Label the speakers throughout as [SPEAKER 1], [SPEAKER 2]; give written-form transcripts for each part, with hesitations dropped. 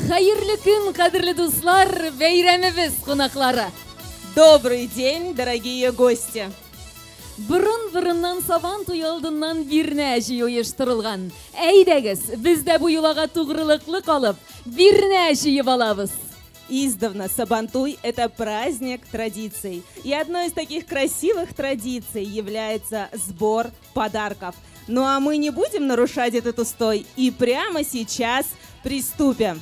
[SPEAKER 1] Hayırlı gün, kadirli dostlar, beyramimiz konaklары.
[SPEAKER 2] Добрый день, дорогие гости!
[SPEAKER 1] Burun saban tuyaldından bir neşi uyuşturulgan. Eydegіз, biz de bu yulağa tuğrılıklı kalıp bir neşi alabız.
[SPEAKER 2] Издавна Сабантуй – это праздник традиций. И одной из таких красивых традиций является сбор подарков. Ну а мы не будем нарушать этот устой и прямо сейчас приступим.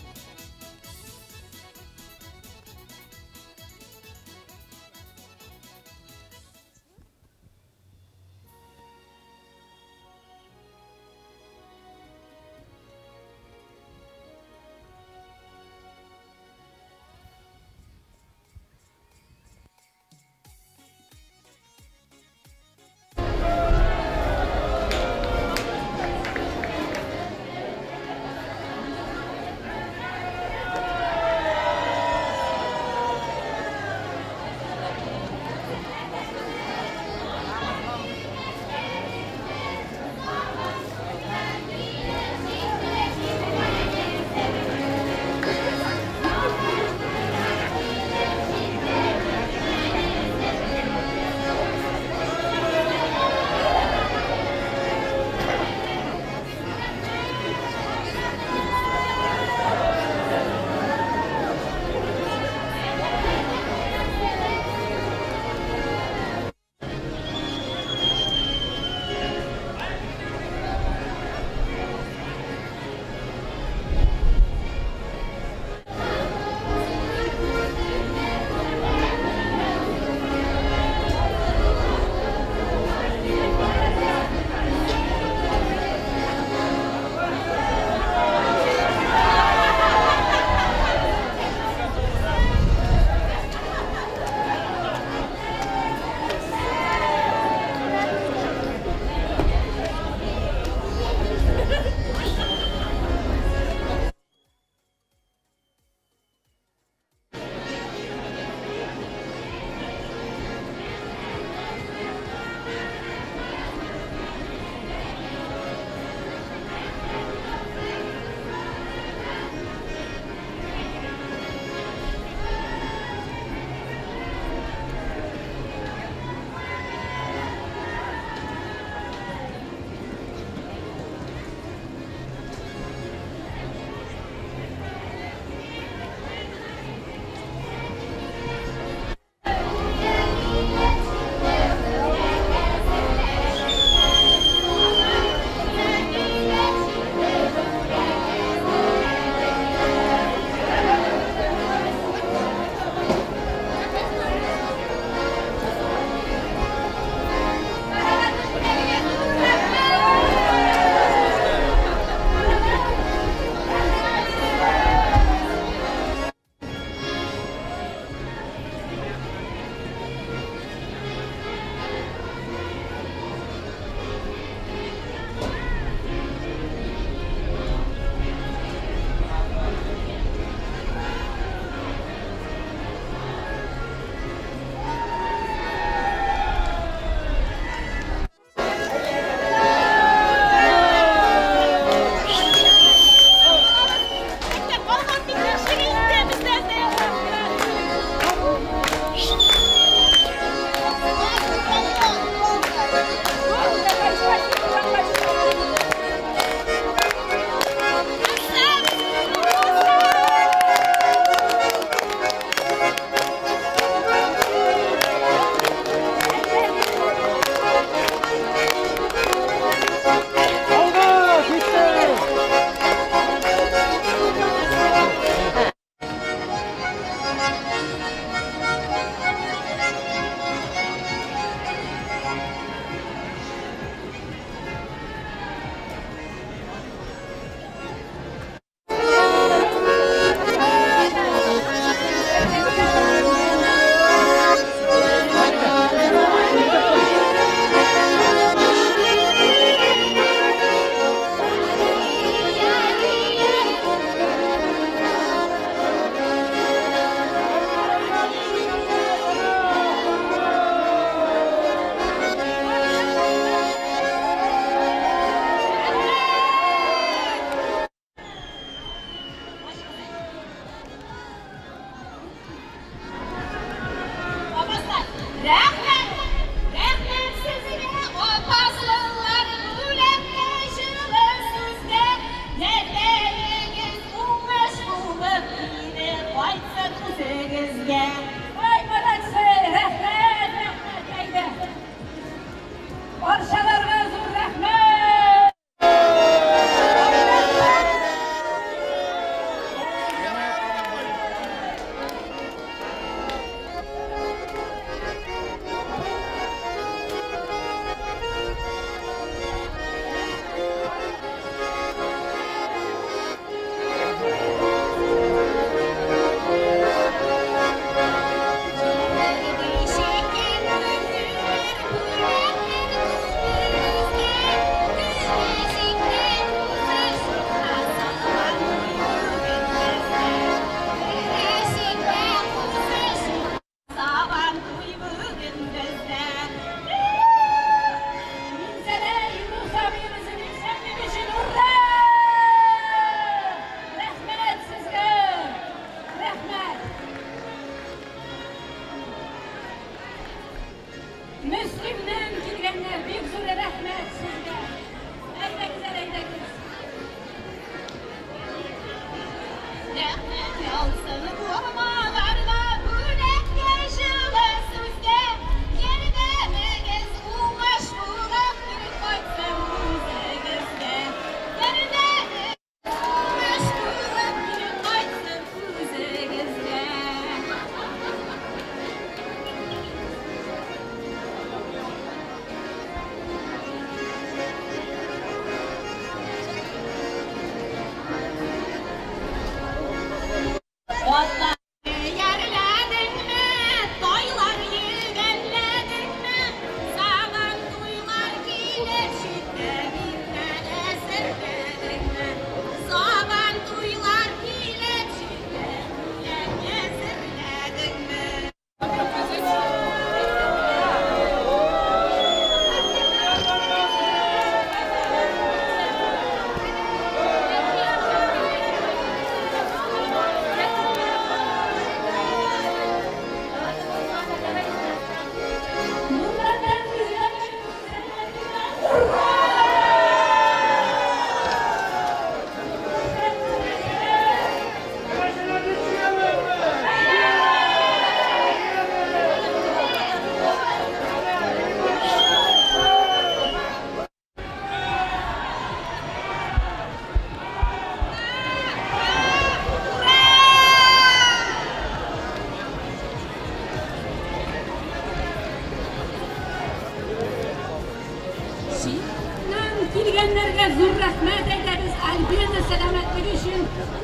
[SPEAKER 3] Kelganlarga zo'r rahmat aytamiz. Albiyada salomatligi uchun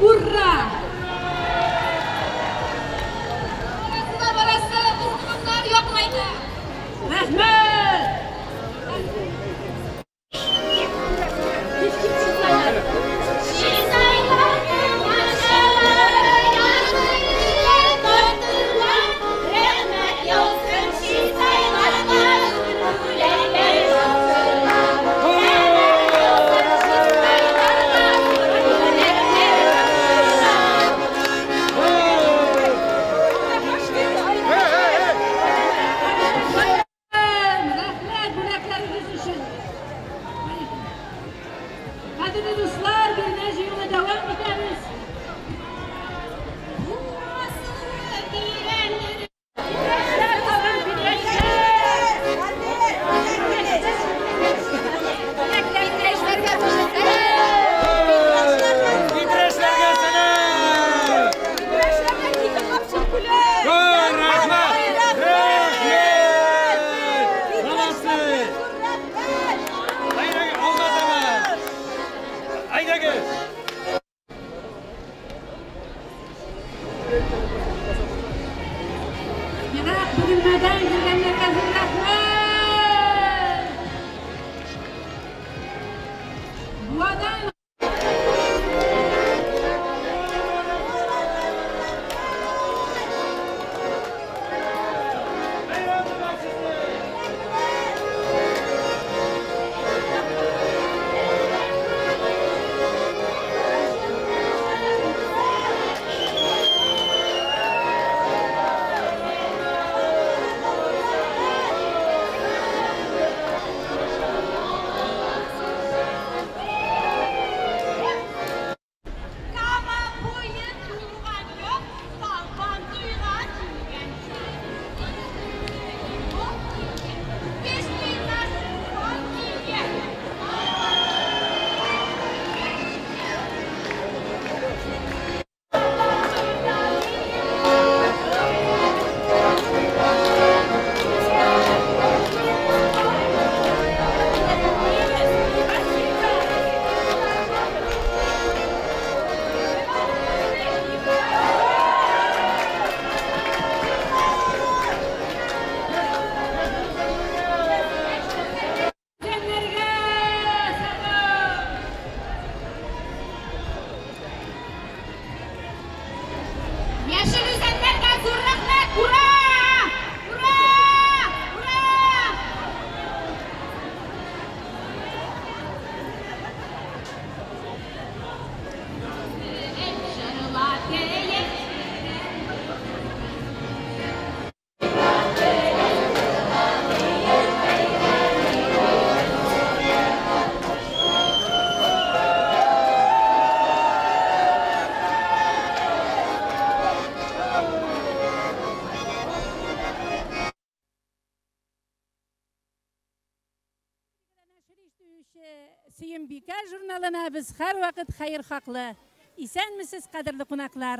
[SPEAKER 3] urra! Orasi urg'unlar yoqmaydi. Rahmat! Qadrli do'stlar, Virnaji yo'lida davom etamiz. Yirak bugünmeden gelgenlerine zo'r rahmat. Buvadan
[SPEAKER 4] Söyünbika jurnalına biz her vakit hayır haklı. İsen misiniz kadirli konaklar?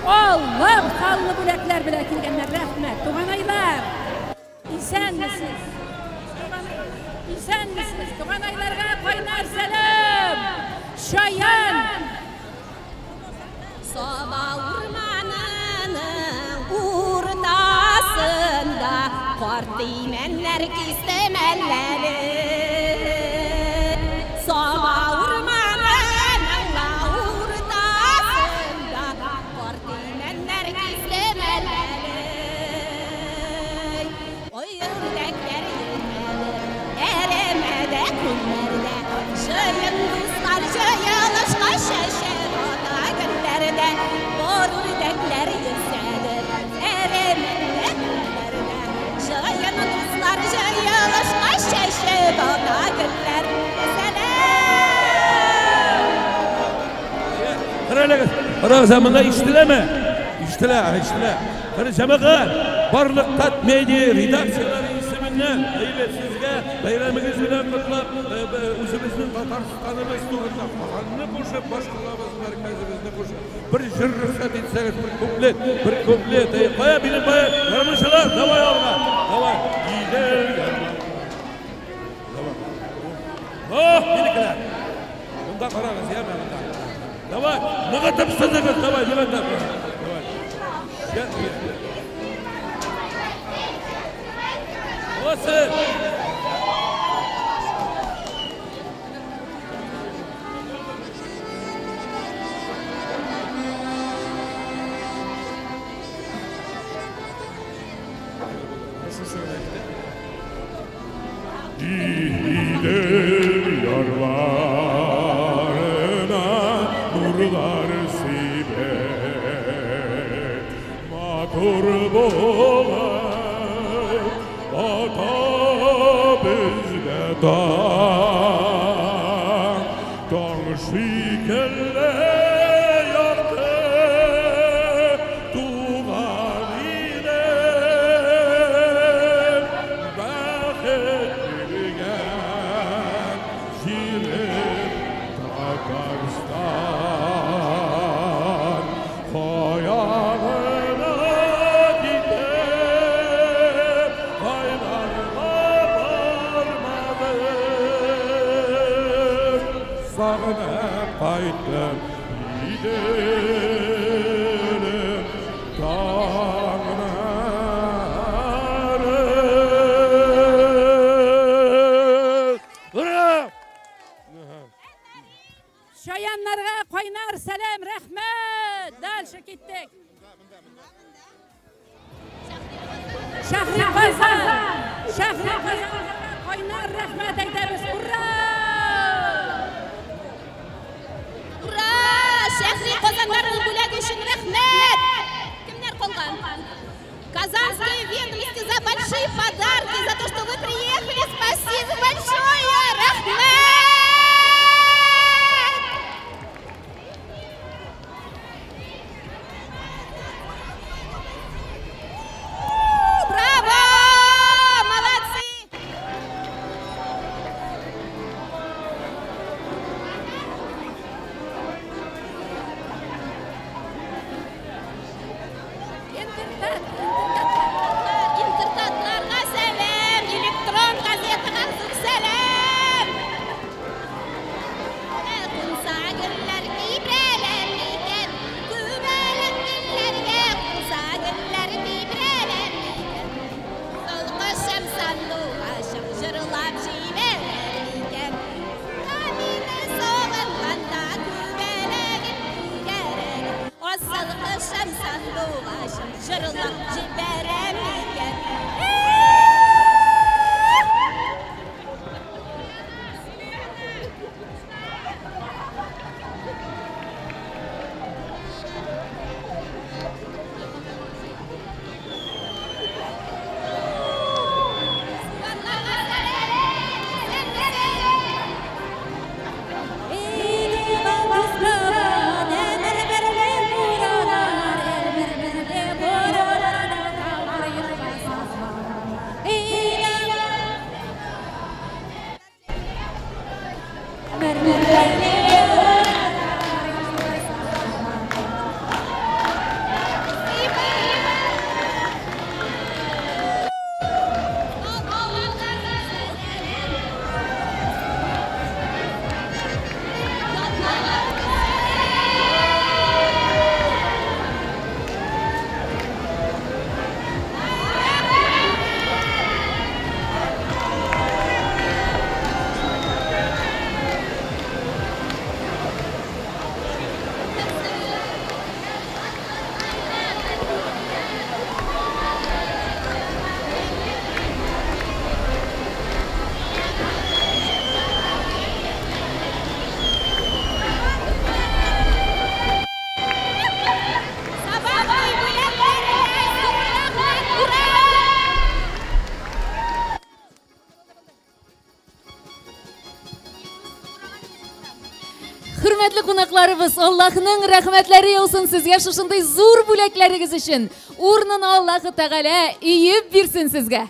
[SPEAKER 4] Allah sallı bülekler bile kilgenler rahmet. Tuğanaylar. İsen misiniz? İsen misiniz? Tuğanaylarga kaynar selam. Şayan.
[SPEAKER 5] Soba urmanının urtasında kort değmenler kistemelleri. Soba urmanının urtasında kort değmenler kistemelleri. Oy ördekler yürümeler, eremede kullerde. Şöyün dostlar şöyülüşka şaşır oda günlerde. Bor ördekler yüzselir, eremede kullerde. Şöyün dostlar şöyülüşka şaşır oda günlerde.
[SPEAKER 6] Selam! Kıra zamanda iştileme. İştile. Kıra cemaat. Barlık tat medya redaksiyaları isiminden sizge bayramınız bilen kutlap özümüzün Tatarstan'ımız tuğrunda kafanını koşup başkalarımız merkezimizde koşup bir jür ruhsat etseniz bir kuplet baya bilin baya yarmışlar davay alma davay gider davay oh bilgiler bunda kararız ya ben davay ne kadar sözünüz davay ne kadar davay gel Olsun.
[SPEAKER 7] Gider yarlarına nurlar sibet matur bolar ata bizde dağ şikelle yaktı tuğan ile bakit bilgen şirin Tatarstan koyağına gidip kaynarma varmadım sağınıp kayıttım gidelim dağları.
[SPEAKER 6] Hurra!
[SPEAKER 4] Şayanlarga kaynar selam rahmet. Dalşı gittik. Şahri Kazan. Kaynar rahmet ederiz. Hurra!
[SPEAKER 5] Ура! Шахри Казанların бүләк үшін рәхмәт! Кемнәр калган? Казанское ведомство за большие подарки, за то, что вы приехали. Спасибо большое! Рахмәт! Браво! Молодцы! Интернетlarga selam, elektron gazetaga selam.
[SPEAKER 1] Hürmetli konaklarımız, Allah'ın rahmetleri olsun sizge şuşunday zor bülekleriniz için. Urnan Allah'ı Teala üyüp birsin sizge.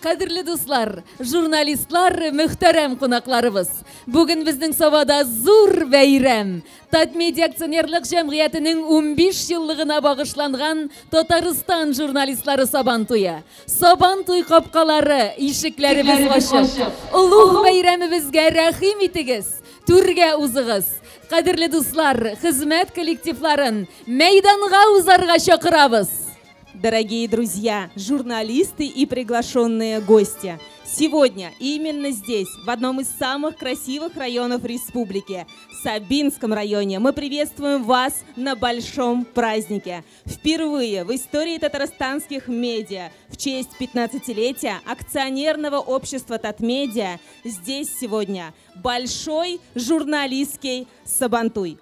[SPEAKER 1] Kadirli dostlar, jurnalistlar, muhterem konaklarımız. Bugün bizning sobada zor bayram. Tatmedia Aksionerlik Cemiyeti'nin 15 yıllığına bağışlangan Tataristan jurnalistlari Sabantoyı. Sabantoy kapkaları, işiklerimiz açık. Ulug bayramimizga rahim etigiz. Türge uzığız. Kadirli dostlar, hizmet kollektivlarin meydanga uzarga şakırabız.
[SPEAKER 2] Дорогие друзья, журналисты и приглашенные гости, сегодня именно здесь, в одном из самых красивых районов республики, Сабинском районе, мы приветствуем вас на большом празднике. Впервые в истории татарстанских медиа в честь 15-летия акционерного общества Татмедиа здесь сегодня большой журналистский Сабантуй.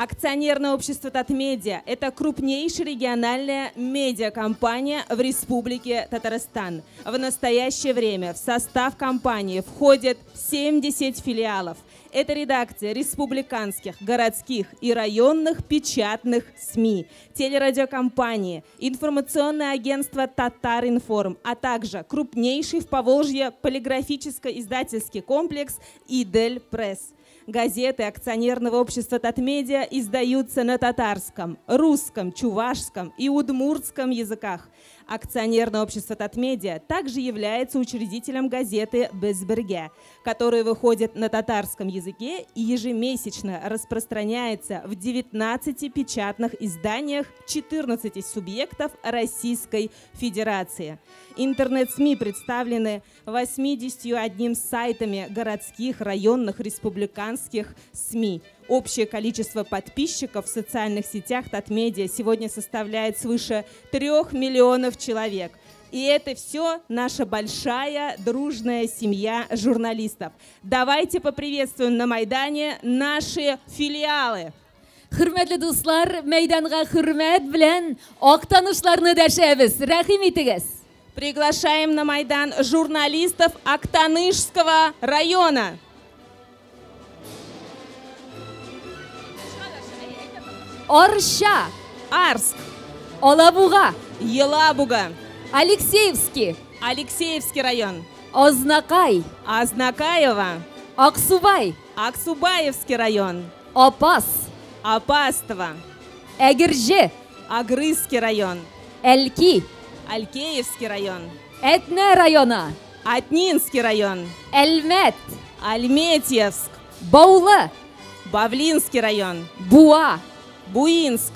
[SPEAKER 2] Акционерное общество Татмедиа – это крупнейшая региональная медиакомпания в Республике Татарстан. В настоящее время в состав компании входят 70 филиалов. Это редакция республиканских, городских и районных печатных СМИ, телерадиокомпании, информационное агентство «Татаринформ», а также крупнейший в Поволжье полиграфическо-издательский комплекс «Идель Пресс». Газеты акционерного общества Татмедиа издаются на татарском, русском, чувашском и удмуртском языках. Акционерное общество Татмедиа также является учредителем газеты «Безберге», которая выходит на татарском языке и ежемесячно распространяется в 19 печатных изданиях 14 субъектов Российской Федерации. Интернет-СМИ представлены 81 сайтами городских, районных, республиканских СМИ. Общее количество подписчиков в социальных сетях Татмедиа сегодня составляет свыше 3 миллионов человек. И это все наша большая дружная семья журналистов. Давайте поприветствуем на Майдане наши филиалы.
[SPEAKER 1] Hürmetli dostlar, meydanга hürmet bilen Oqtanışlarını däşäbiz. Rahim etiniz.
[SPEAKER 2] Приглашаем на Майдан журналистов Актанышского района.
[SPEAKER 1] Орша,
[SPEAKER 2] Арск,
[SPEAKER 1] Олабуга,
[SPEAKER 2] Елабуга,
[SPEAKER 1] Алексеевский,
[SPEAKER 2] Алексеевский район,
[SPEAKER 1] Ознакай,
[SPEAKER 2] Азнакаево,
[SPEAKER 1] Аксубай,
[SPEAKER 2] Аксубаевский район,
[SPEAKER 1] Опас,
[SPEAKER 2] Апастово,
[SPEAKER 1] Эгерже,
[SPEAKER 2] Агрызский район,
[SPEAKER 1] Элки,
[SPEAKER 2] Алькеевский район,
[SPEAKER 1] Этне района,
[SPEAKER 2] Атнинский район,
[SPEAKER 1] Элмет,
[SPEAKER 2] Альметьевск,
[SPEAKER 1] Баулы,
[SPEAKER 2] Бавлинский район,
[SPEAKER 1] Буа,
[SPEAKER 2] Буинск,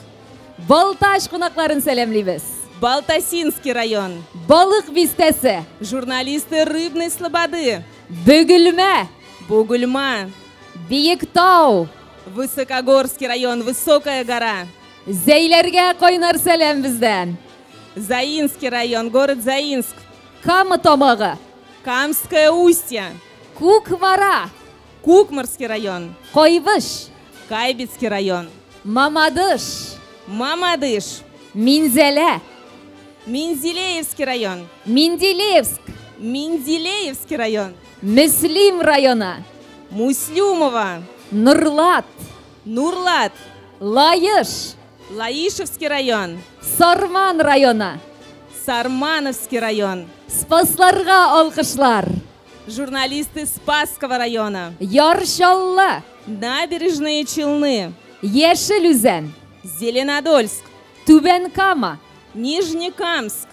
[SPEAKER 1] Балташ конақларын сәлемлейбіз.
[SPEAKER 2] Балтасинский район,
[SPEAKER 1] Балық бистесі,
[SPEAKER 2] журналисты Рыбной Слободы,
[SPEAKER 1] Бөгілме,
[SPEAKER 2] Бугульма,
[SPEAKER 1] Биіктау,
[SPEAKER 2] Высокогорский район, Высокая гора,
[SPEAKER 1] Зейлерге қойнар сәлем бізден.
[SPEAKER 2] Заинский район, город Заинск,
[SPEAKER 1] Камы томығы,
[SPEAKER 2] Камское устье,
[SPEAKER 1] Кукмара,
[SPEAKER 2] Кукмарский район,
[SPEAKER 1] Қойвыш,
[SPEAKER 2] Кайбицкий район,
[SPEAKER 1] Мамадыш,
[SPEAKER 2] Мамадыш,
[SPEAKER 1] Минзеле,
[SPEAKER 2] Минзелеевский район,
[SPEAKER 1] Менделеевск,
[SPEAKER 2] Менделеевский район,
[SPEAKER 1] Мислим района,
[SPEAKER 2] Муслюмово,
[SPEAKER 1] Нурлат,
[SPEAKER 2] Нурлат,
[SPEAKER 1] Лайыш,
[SPEAKER 2] Лаишевский район,
[SPEAKER 1] Сарман района.
[SPEAKER 2] Сармановский район,
[SPEAKER 1] Спасларға алқышлар.
[SPEAKER 2] журналисты Спасского района,
[SPEAKER 1] Яршаллы,
[SPEAKER 2] Набережные Челны,
[SPEAKER 1] Ешіл үзен,
[SPEAKER 2] Зеленодольск,
[SPEAKER 1] Түбен Кама,
[SPEAKER 2] Нижнекамск,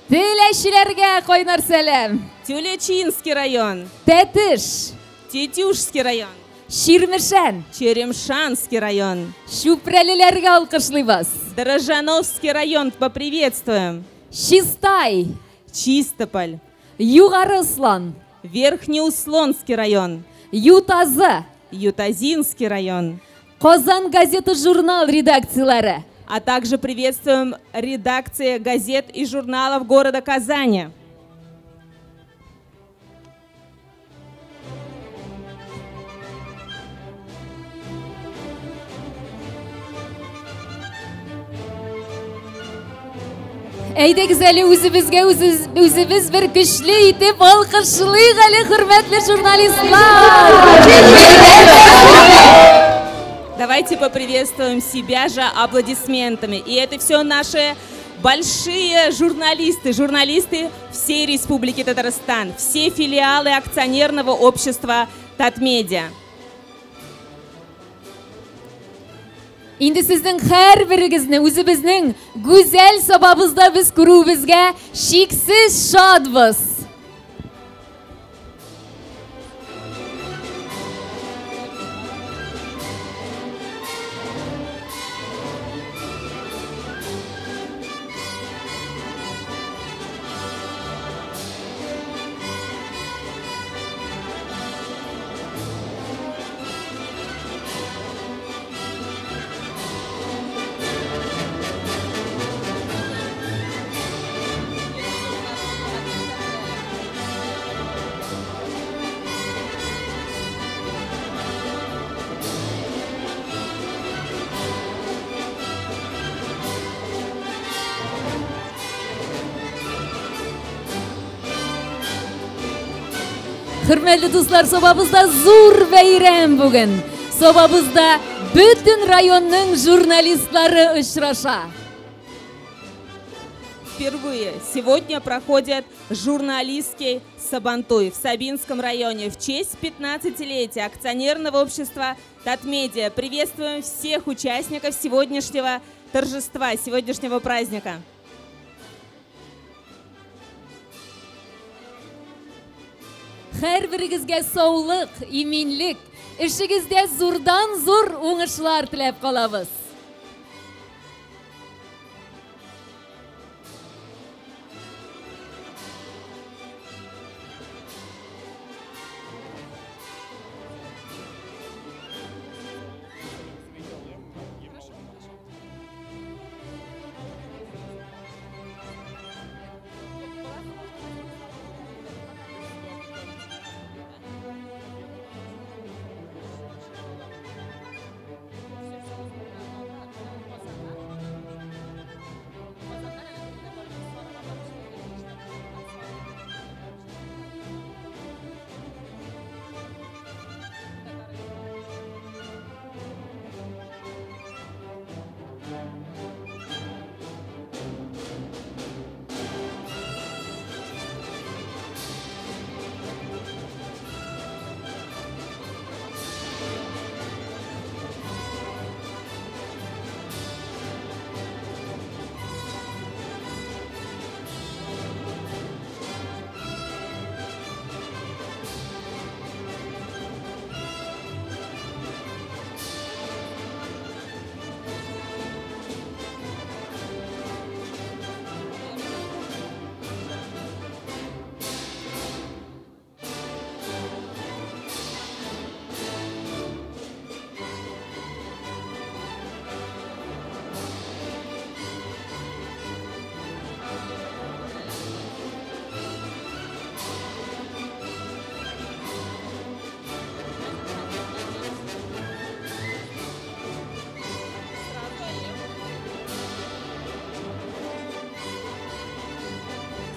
[SPEAKER 1] Төләшілерге қойнар сәлем.
[SPEAKER 2] Тюлячинский район,
[SPEAKER 1] Тәтіш,
[SPEAKER 2] Тетюшский район,
[SPEAKER 1] Ширмішән,
[SPEAKER 2] Черемшанский район,
[SPEAKER 1] Шупрәлілерге алқышлыбыз.
[SPEAKER 2] Дрожжановский район поприветствуем,
[SPEAKER 1] Шистай,
[SPEAKER 2] Чистополь,
[SPEAKER 1] Юғары Ыслан,
[SPEAKER 2] Верхнеуслонский район,
[SPEAKER 1] Ютазы,
[SPEAKER 2] Ютазинский район,
[SPEAKER 1] Қозан газеты журнал редакциялары.
[SPEAKER 2] а также приветствуем редакции газет и журналов города Казани.
[SPEAKER 1] Әйдәгез әле үзебезгә үзебез бер көчле итеп алкышлыйк әле, хөрмәтле журналистлар.
[SPEAKER 2] Давайте поприветствуем себя же аплодисментами. И это все наши большие журналисты всей Республики Татарстан, все филиалы акционерного общества Татмедиа.
[SPEAKER 1] Инде сезнең һәрберегезне үзебезнең гүзәл сабабызда без күрүебезгә шиксез шатбыз. Hürmetli dostlar, sobabızda zor beyram bugün. Sobabızda bütün rayonның журналистлары ұшыраша.
[SPEAKER 2] Впервые сегодня проходит журналистский Сабантуй в Сабинском районе в честь 15-летия акционерного общества Татмедиа. Приветствуем всех участников сегодняшнего торжества, сегодняшнего праздника.
[SPEAKER 1] Һәрберегезгә саулык, иминлек, эшегездә зурдан зур уңышлар теләп калабыз.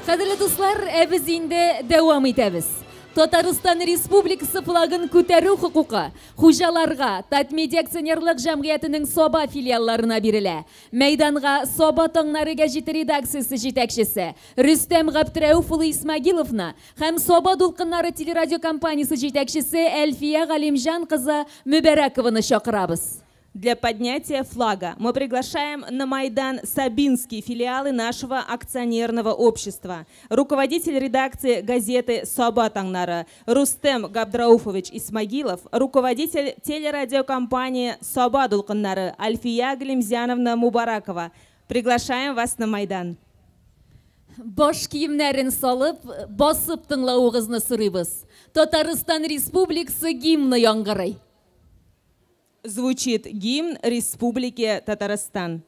[SPEAKER 1] Кадерле дуслар, без инде дәвам итәбез. Татарстан Республикасы флагын күтәрү хукукы хуҗаларга Татмедиа акционерлык җәмгыятенең Соба филиалларына бирелә. Мәйданга Соба таңнары гәҗите редакциясе җитәкчесе Рөстәм Габдрәүф улы Исмәгиловны һәм Соба дулкыннары телерадиокомпаниясе җитәкчесе Әлфия Галимҗан кызы Мөбәрәкованы чакырабыз.
[SPEAKER 2] Для поднятия флага мы приглашаем на Майдан Сабинские филиалы нашего акционерного общества. Руководитель редакции газеты «Соба таңнары» Рустем Габдрауфович Исмагилов, руководитель телерадиокомпании «Соба дулкыннары» Альфия Галимзяновна Мубаракова. Приглашаем вас на Майдан.
[SPEAKER 1] Бош киемнәрен салып, басып тыңлауыгызны сорыйбыз. Татарстан Республикасы гимны яңгырый.
[SPEAKER 2] Звучит гимн Республики Татарстан.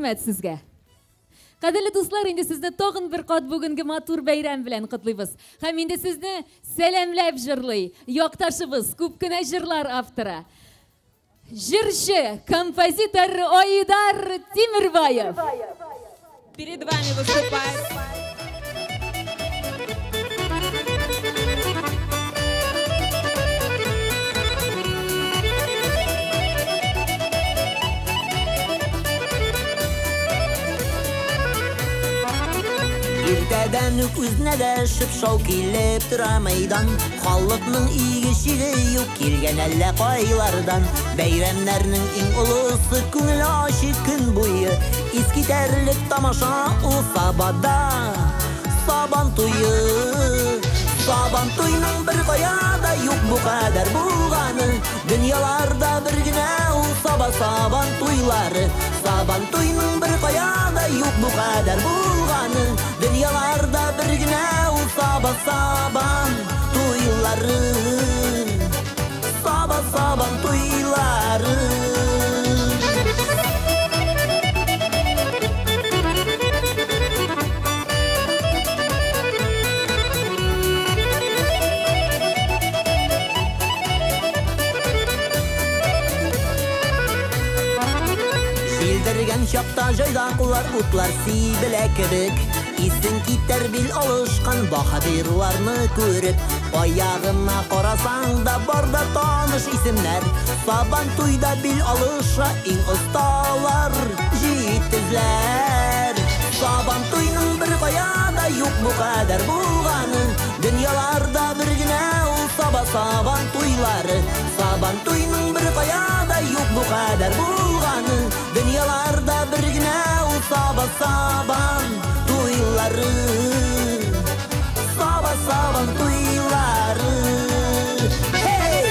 [SPEAKER 1] Рәхмәт сезгә. Кадерле дуслар, инде сезне тагын бер кат бүгенге матур бәйрәм белән котлыйбыз. Һәм инде сезне сәламләп җырлый якташыбыз, күп кенә җырлар авторы. Җырчы, композитор Айдар Тимербаев.
[SPEAKER 2] Перед вами выступает
[SPEAKER 8] Иртәдән үк үзенә дә шып-шау килеп тора мәйдан. Халыкның игешиге юк килгән әллә кайлардан. Бәйрәмнәрнең иң олысы күңел ачык көн буе. Искитәрлек тамаша ул Сабада. Сабан туйы. Сабан туйның бер каяда юк бу кадәр булганы. Дөньяларда бер генә ул Сабан туйлары. Сабан туйның бер каяда юк бу кадәр булганы. Dünyalarda bir güne ul saban tuyları. Saban tuyları. Bildirgen şapta jaydaklar utlar sibile kebek. İsin kiter bil alışkan bahadirlarını görüp. Ayağına korasan da barda tanış isimler. Saban tuyda bil alışa in ustalar jitizler. Saban tuyunun bir kayada yok bu kadar bulganı. Dünyalarda bir güne ol saban tuyları. Saban tuyunun bir kayada yok bu kadar bulganı. Dünyalarda bir güne ol saban tuyları. Saban tuyları. Hey!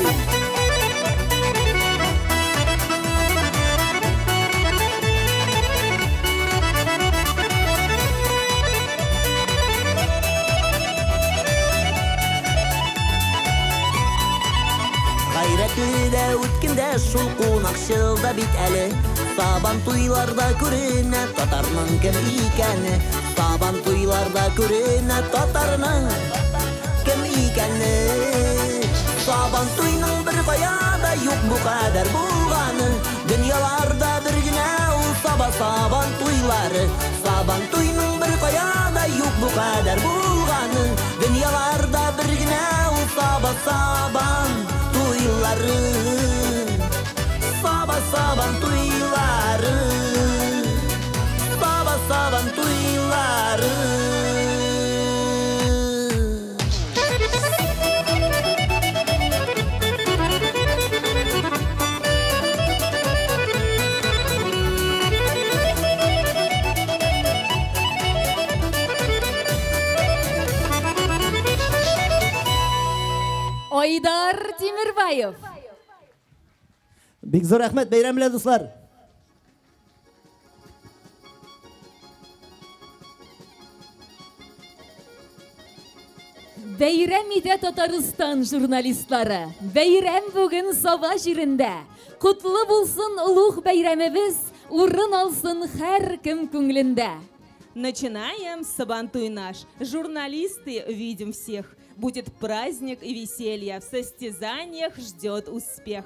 [SPEAKER 8] Gayretli de ütkinde şul kunakşılda bit eli. Saban tuylarda körüne tatarның kim ikəni. Saban tuylarda körüne tatarның kim ikəni. Saban tuyның bir kayada yok bu kadar bulganı. Dünyalarda bir güne ol saban tuyları. Saban tuyның bir kayada yok bu kadar bulganı. Dünyalarda bir güne ol saban tuyları. Saban tuyları. Saban tuyları.
[SPEAKER 1] Айдар Тимербаев.
[SPEAKER 9] Бик зур рәхмәт, бәйрәм белән дуслар.
[SPEAKER 1] Бәйрәм итә Татарстан журналистлары. Бәйрәм бүген Саба җирендә. Кутлы булсын улуг бәйрәмебез, урын алсын һәр кем күңелендә.
[SPEAKER 2] Начинаем Сабантуй наш. Журналисты видим всех. Будет праздник и веселье. В состязаниях ждет успех.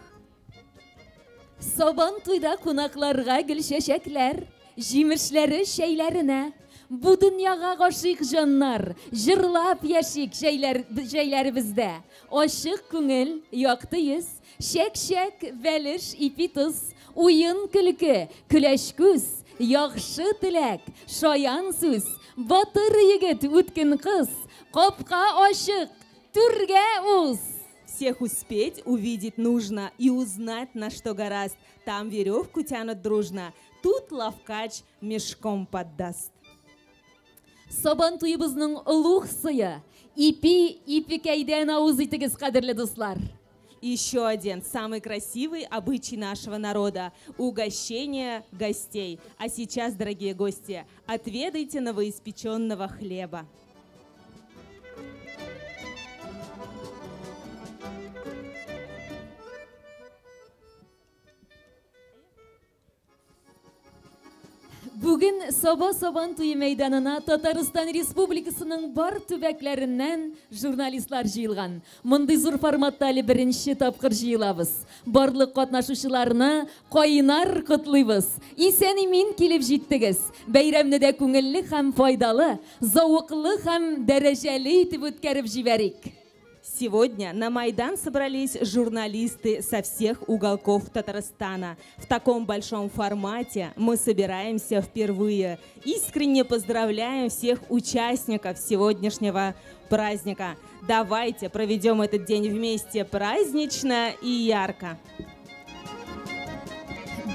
[SPEAKER 1] Сабан туйда кунакларга гөл чәчәкләр, җимешләре шәйләренә. Бу дөньяга гашыйк җаннар, җырлап яшик җәйләребездә. Ачык күңел, якты йөз, шәк-шәк, вәлеш, ипитус, уен көлке, көләш күз, яхшы теләк, шаян сүз, батыр егет, үткен кыз, капка ачык, түргә уз.
[SPEAKER 2] Всех успеть увидеть нужно и узнать, на что гораст. Там веревку тянут дружно, тут лавкач мешком поддаст.
[SPEAKER 1] Сабан туйыбызның улуг сыя, ипикәйдән авыз итегез, кадерле дуслар.
[SPEAKER 2] Еще один самый красивый обычай нашего народа – угощение гостей. А сейчас, дорогие гости, отведайте новоиспеченного хлеба.
[SPEAKER 1] Soba Soban Туй мейданына Татарстан Республикасының бар төбәкләреннән журналистлар җыелган. Мондый зур форматта әле беренче тапкыр җыелабыз. Барлык катнашучыларны кайнар котлыйбыз. Исән-имин килеп җиттегез. Бәйрәмне дә күңелле һәм файдалы, зауыклы һәм дәрәҗәле итеп үткәреп җибәрик.
[SPEAKER 2] Сегодня на Майдан собрались журналисты со всех уголков Татарстана. В таком большом формате мы собираемся впервые. Искренне поздравляем всех участников сегодняшнего праздника. Давайте проведем этот день вместе празднично и ярко.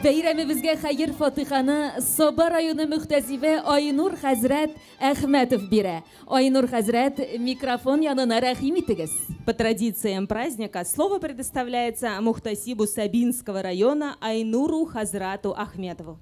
[SPEAKER 1] Бәйрәмебезгә хәйр фатиханы Соба районы мөхтәсибе Айнур хәзрәт Әхмәтов бирә. Айнур хәзрәт, микрофон янына рәхим итегез.
[SPEAKER 2] По традициям праздника слово предоставляется мухтасибу Сабинского района Айнуру Хазрату Ахметову.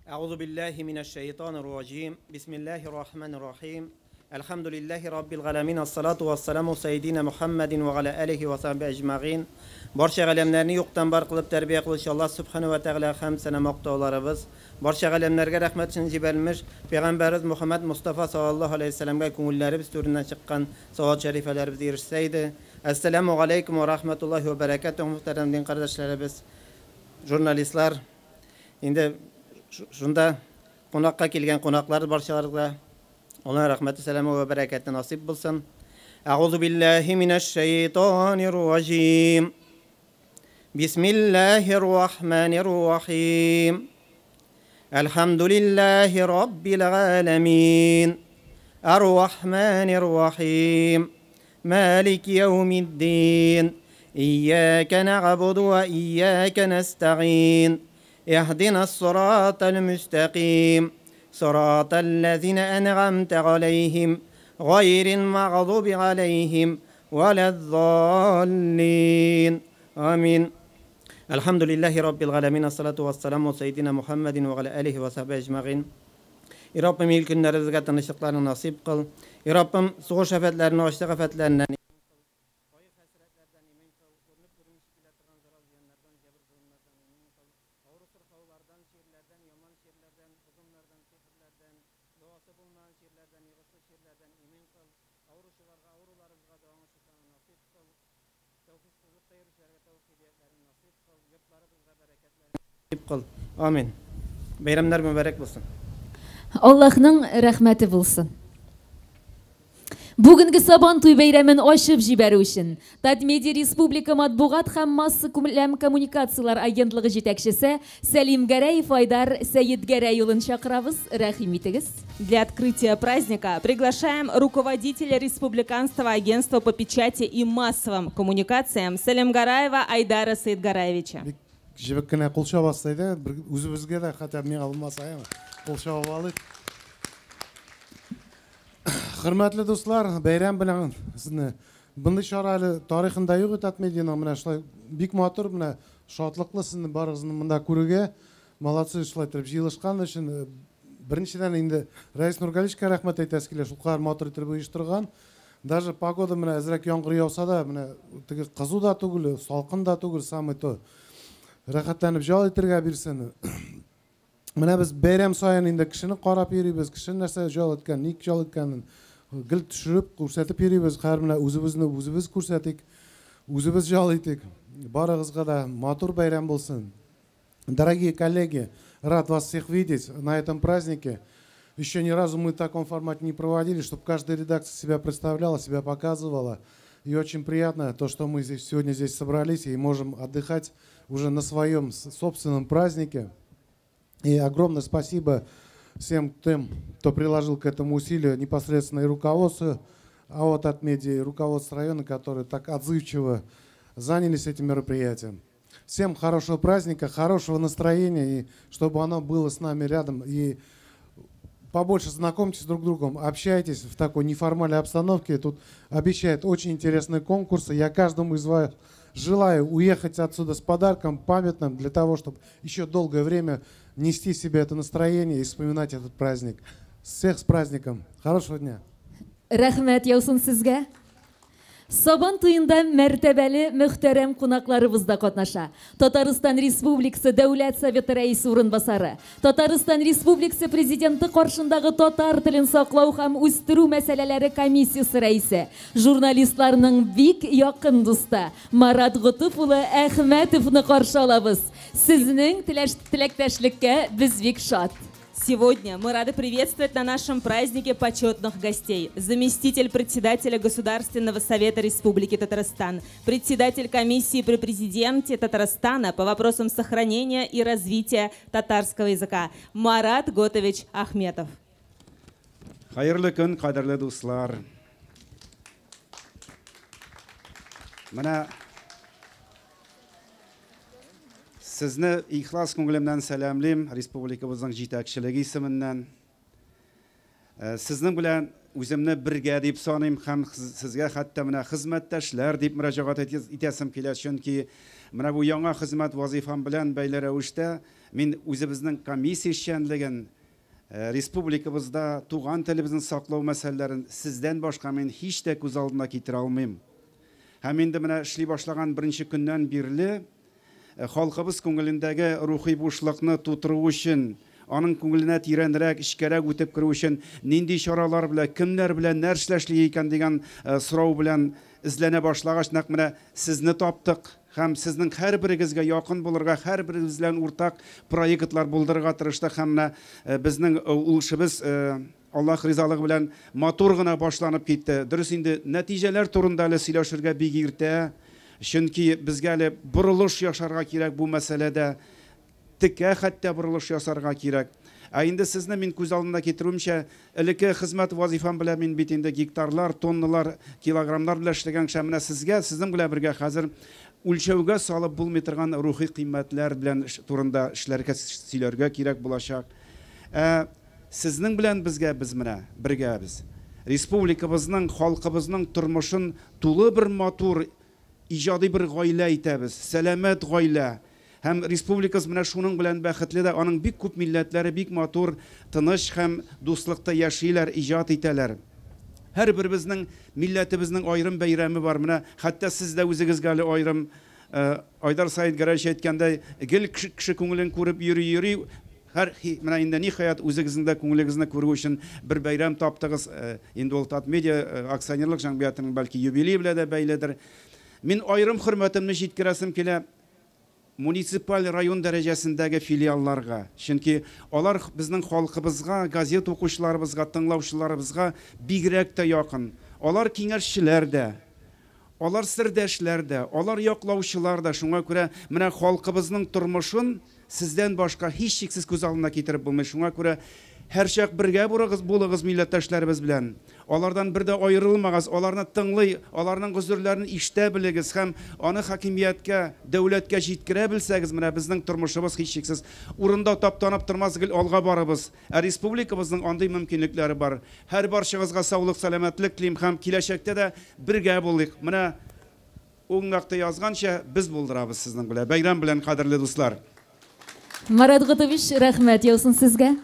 [SPEAKER 9] أعوذ بالله من الشيطان الرجيم بسم الله الرحمن الرحيم الحمد لله رب العالمين الصلاة والسلام سيدنا محمد وعلى آله وصحبه أجمعين barcha alamlarni yo'qdan bor qilib tarbiya qilish Alloh subhanahu va taolo ham sana maqtovlarimiz barcha alamlarga rahmat uchun jibalmish payg'ambarimiz Muhammad Mustafa sallallohu alayhi vasallamga ko'ngillarimiz to'ridan chiqqan savat sharifalarimiz erishsaydi. Assalomu alaykum va rahmatullohi va barakatuh muhtaram din qardoshlarimiz jurnalistlar. Endi shunda qo'noqqa kelgan qo'noqlar barchalarga Alloh rahmati salom va barakati nasib bo'lsin. A'udhu billahi minash shaytonir rojim. Bismillahir rahmanir rahim. Alhamdulillahi rabbil alamin. Ar-rahmanir rahim. Maliki yawmiddin. Iyyaka na'budu wa iyyaka nasta'in. اهدنا الصراط المستقيم صراط الذين أنعمت عليهم غير المغضوب عليهم ولا الضالين آمين. الحمد لله رب العالمين الصلاة والسلام على سيدنا محمد وعلى آله وصحبه أجمعين. Rabbim ilk günlerimizde tanışıklarını nasip kıl. Rabbim soğuk şafetlerini, açlık afetlerinden Amin. Bayramlar mübarek olsun.
[SPEAKER 1] Allah'ның рәхмәте булсын. Бүгенге Сабан туй бәйрәмен ачып җибәрү өчен Татмедиа Республика матбугат һәм масса күләм коммуникациялар агентлыгы җитәкчесе Сәлим Гәрәев Айдар Сәйид Гәрәй улын чакырабыз. Рәхим итегез.
[SPEAKER 2] Для открытия праздника приглашаем руководителя Республиканского агентства по печати и массовым коммуникациям Сәлим Гараева Айдара Сәйдгараевича.
[SPEAKER 10] Жібіккіне қолша бастайды, өзімізге де қатар мен алынмаса, қолша алып. Hürmetli dostlar, bayram bilan sizni bunday şaraylı tarixində yo'q Tatmedia'ның mana shulay bik motor mana shodliqli sizni barig'izni bunda ko'rga молодцы shulay turib yig'ilishgan uchun birinchidan endi Rais Nurgalishga rahmat aytasiz kelar shu qadar motor turib uyushtirgan. Даже погода mana azrak yomg'ir yog'sa-da mana qizuv da tugul, salqin da tugul, samay to rahatlanib joy o'tirga bersin. Mana biz bayram soyani endi kishini qarab yuribmiz, kishini narsa jo'latgan, nik jo'latganini gil tushirib ko'rsatib yuribmiz. Har bilan o'zimiz ko'rsatik, o'zimiz jo'laytik. Barig'izga da motor bayram bo'lsin. Дорогие коллеги, рад вас всех видеть на этом празднике. Еще ни разу мы в таком формате не проводили, чтобы каждая редакция себя представляла, себя показывала. И очень приятно то, что мы сегодня здесь собрались и можем отдыхать уже на своем собственном празднике. И огромное спасибо всем тем, кто приложил к этому усилию, непосредственно и руководству АО Татмедиа, и руководству района, которые так отзывчиво занялись этим мероприятием. Всем хорошего праздника, хорошего настроения, и чтобы оно было с нами рядом. И побольше знакомьтесь друг с другом, общайтесь в такой неформальной обстановке. Тут обещают очень интересные конкурсы. Я каждому из вас желаю уехать отсюда с подарком памятным, для того, чтобы еще долгое время нести в себе это настроение и вспоминать этот праздник. Всех с праздником. Хорошего дня.
[SPEAKER 1] Рәхмәт яусын сезгә. Сабан туйында мәртәбәле мөхтәрәм кунакларыбыз да катнаша. Татарстан Республикасы Дәүләт Советы рәисе урынбасары, Татарстан Республикасы Президенты каршындагы татар телен саклау һәм үстерү мәсьәләләре комиссиясе рәисе, журналистларның бик якын дусты Марат Гутов улы Әхмәтовны каршы алабыз. Сезнең теләктәшлеккә без бик шат.
[SPEAKER 2] Сегодня мы рады приветствовать на нашем празднике почетных гостей. Заместитель председателя Государственного совета Республики Татарстан, председатель комиссии при президенте Татарстана по вопросам сохранения и развития татарского языка Марат Готович Ахметов.
[SPEAKER 11] Хайырлы көн, кадерле дуслар. Менә Сезне ихлас күңелемнән сәламлыйм, республикабызның җитәкчелеге исеменнән. Сезнең белән үземне бергә дип саныйм һәм сезгә хәтта менә хезмәттәшләр дип мөрәҗәгать итәсем килә, чөнки менә бу яңа хезмәт вазифам белән бәйле рәвештә мин үзебезнең комиссия эшчәнлеген, республикабызда туган телебезне саклау мәсьәләләрен сездән башка мин һич тә күз алдына китерә алмыйм. Һәм инде менә эшли башлаган беренче көннән бирле халкыбыз күңелендәге рухи бушлыкны тутыру өчен, аның күңеленә тирәнрәк, эчкәрәк үтеп керү өчен нинди чаралар белән, кемнәр белән нәрсәләшли икән дигән сорау белән эзләнә башлагач, нәкъ менә сезне таптык һәм сезнең һәрберегезгә якын булырга, һәрберегез белән уртак проектлар булдырырга тырыштык һәм менә безнең улышыбыз Аллаһ ризалыгы белән матур гына башланып китте. Дөрес инде нәтиҗәләр турында әле сөйләшергә бик иртә. Чөнки безгә әле бурылыш яшарга кирәк бу мәсьәләдә, текә хәтта бурылыш ясарга кирәк. Инде сезне мин күз алдына китерүемчә, элекке хезмәт вазифам белән мин бит инде гектарлар, тонналар, килограммнар белән эшләгән шәмнә сезгә, сезнең белән бергә хәзер үлчәүгә салып булмый торган рухи кыйммәтләр белән турында эшләргә, сөйләргә кирәк булачак. Сезнең белән безгә без менә бергәбез. Республикабызның, халкыбызның тормышын тулы бер матур иҗади бер гаилә итәбез, сәламәт гаилә. Һәм республикабыз менә шуның белән бәхетле дә, аның бик күп милләтләре бик матур, тыныч һәм дуслыкта яшиләр, иҗат итәләр. Һәрберебезнең милләтебезнең аерым бәйрәме бар. Менә хәтта сез дә үзегезгә аерым Айдар Саид Гәрәш әйткәндәй, гел кеше күңелен күреп йөри, менә инде ниһаять үзегезнең дә күңелегезне күрү өчен бер бәйрәм таптыгыз. Инде ул Татмедиа акционерлык җәмгыятының бәлки юбилей белән дә бәйледер. Мин аерым хөрмәтемне җиткерәсем килә муниципаль район дәрәҗәсендәге филиалларга. Чөнки алар безнең халкыбызга, газет укучыларыбызга, тыңлаучыларыбызга бигрәк тә якын. Алар киңәшчеләр дә, алар сердәшләр дә, алар яклаучылар да. Шуңа күрә менә халкыбызның тормышын сездән башка һич шиксез күз алдына китереп булмый. Шуңа күрә һәрчак бергә булыгыз милләттәшләребез белән. Алардан бер дә аерылмагыз, аларны тыңлый, аларның гүзерләрен ишетә белегез һәм аны хакимияткә, дәүләткә җиткерә белсәгез, менә безнең тормышыбыз һич шиксез урында таптанып тормас, гел алга барыбыз. Республикабызның андый мөмкинлекләре бар. Һәр барчагызга саулык, сәламәтлек телим һәм киләчәктә дә бергә булыйк. Менә уң якта язганча без булдырабыз сезнең белән. Бәйрәм белән, кадерле дуслар.
[SPEAKER 1] Марат Гутович, рәхмәт яусын сезгә.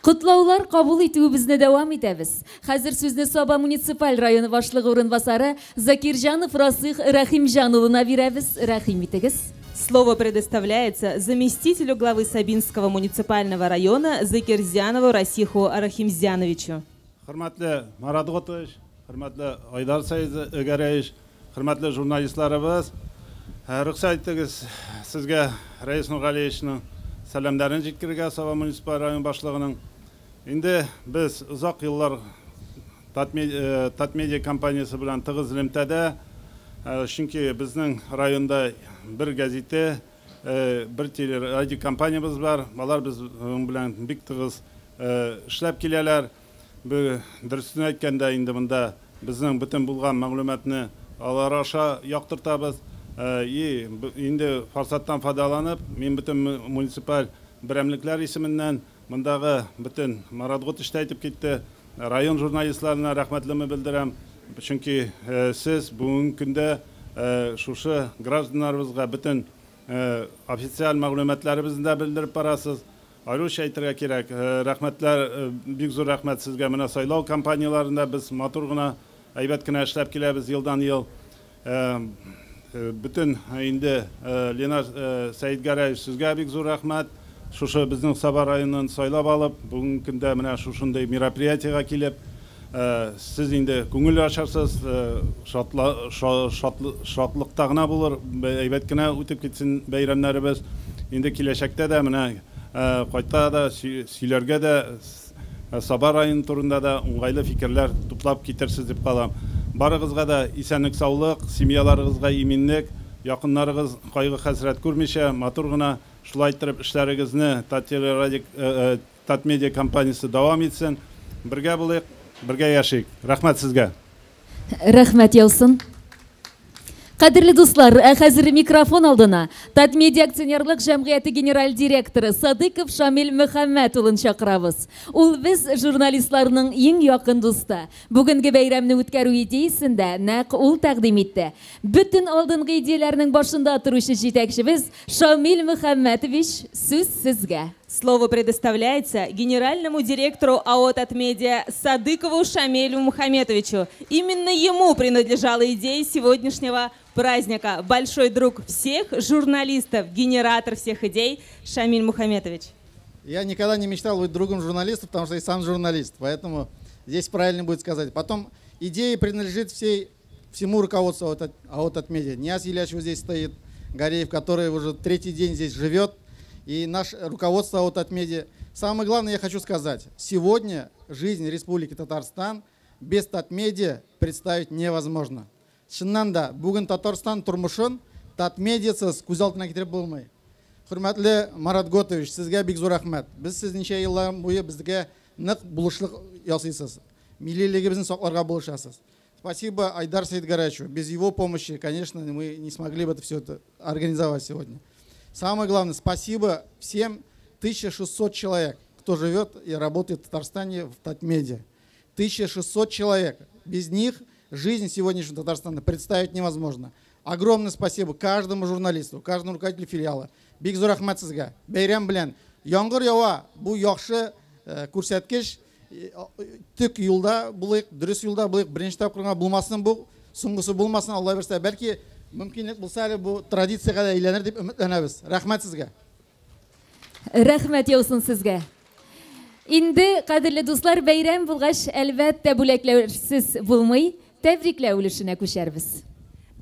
[SPEAKER 1] Кутлаулар кабул итүебезне дәвам итәбез. Хәзер сүзне Саба муниципаль районы башлыгы урынбасары Закирҗанов Расих Рәхимҗан улына бирәбез. Рәхим итегез.
[SPEAKER 2] Слово предоставляется заместителю главы Сабинского муниципального района Закирҗанову Расиху Рахимзяновичу.
[SPEAKER 7] Хөрмәтле Марат Гутович, хөрмәтле Айдар Саид Гәрәш, хөрмәтле журналистларыбыз, рөхсәт итегез сезгә Рәис Нургалиевичның сәламнәрен җиткерергә Саба муниципаль район башлыгының. Инде без узак еллар Татмедиа компаниясе белән тыгыз элемтәдә, чөнки безнең районда бер газете, бер телерадио компаниябыз бар. Алар без белән бик тыгыз эшләп киләләр. Дөресен әйткәндә, инде монда безнең бөтен булган мәгълүматны алар аша яктыртабыз. Инде форсаттан файдаланып, мин бөтен муниципаль берәмлекләр исеменнән мондагы бөтен Марат Гутович әйтеп китте, район журналистларына рәхмәтлеме белдерәм. Чөнки сез бүгенге көндә шушы гражданнарыбызга бөтен официаль мәгълүматларыбызны белдереп барасыз. Айрыш әйтергә кирәк, рәхмәтләр, бик зур рәхмәт сезгә. Менә сайлау кампанияларында без матур гына әйбәт кенә эшләп киләбез елдан ел. Бүтін инде Ленар Сәйдгәрәев сезгә бик зур рәхмәт. Шушы безнең Саба районын сайлап алып, бүгенге көндә менә шушындай мероприятиегә килеп, сез инде күңел ачарсыз, шатлыкта гына булыр, әйбәт кенә үтеп китсен бәйрәмнәребез. Инде киләчәктә дә менә кайта да сөйләргә дә Саба районы турында да уңайлы фикерләр туплап китерсез дип калам. Барыгызга да исәнлек, саулык, семьяларыгызга иминлек, якыннарыгыз кайгы хәсрәт күрмичә, матур гына шулай итеп эшләрегезне Татмедиа компаниясе дәвам итсен. Бергә булыйк, бергә яшик. Рәхмәт сезгә.
[SPEAKER 1] Рәхмәт яусын. Қадірлі достар, хәзір микрофон алдына Татмедиа акционерлік жәмғияты генераль директоры Садыков Шамил Мөхәммәт ұлын шақырабыз. Ул біз журналистларының ең яқын досты. Бүгінгі бәйрәмні үткәру идеясында нәқ ул тәқдим итте. Бүтін алдыңғы идеяларының башында тұрушы жетекшіміз Шамил Мөхәммәтович, сөз сізге.
[SPEAKER 2] Слово предоставляется генеральному директору АО «Татмедиа» Садыкову Шамилю Мухаметовичу. Именно ему принадлежала идея сегодняшнего праздника. Большой друг всех журналистов, генератор всех идей Шамиль Мухаметович.
[SPEAKER 12] Я никогда не мечтал быть другом журналистов, потому что я сам журналист, поэтому здесь правильно будет сказать. Потом идея принадлежит всему руководству АО «Татмедиа». Нияз Ильяч здесь стоит, Гореев, который уже третий день здесь живет. И наше руководство АО «Татмедиа». Самое главное, я хочу сказать, сегодня жизнь Республики Татарстан без «Татмедиа» представить невозможно. Шыннанда, бүгін Татарстан тұрмышын «Татмедиасыз көз алдына кетіріп болмай. Хурматлы Марат Готович, сізге бик зор рахмет. Біз сіз неше еллар бойы бізге нық булышлық ясайсыз. Миллилігіміздің сақларға булышасыз. Спасибо Айдар Саидгараевичу. Без его помощи, конечно, мы не смогли бы это все организовать сегодня. Самое главное, спасибо всем 1600 человек, кто живет и работает в Татарстане в Татмедиа. 1600 человек. Без них жизнь сегодняшнего Татарстана представить невозможно. Огромное спасибо каждому журналисту, каждому руководителю филиала. Бик зур рахмат сезгә. Бәйрәм белән. Яңгыр ява, бу яхшы күрсәткеч. Төк юлда булыйк, дөрес юлда булыйк. Беренче тапкырга булмасын бу, соңгысы булмасын, Алла берсә. Бәлки мөмкинлек булса әле бу традициягә дә әйләнер дип өметләнәбез. Рәхмәт сезгә.
[SPEAKER 1] Рәхмәт яусын сезгә. Инде, кадерле дуслар, бәйрәм булгач, әлбәттә бүләкләүсез булмый, тәбрикләү өлешенә күчәрбез.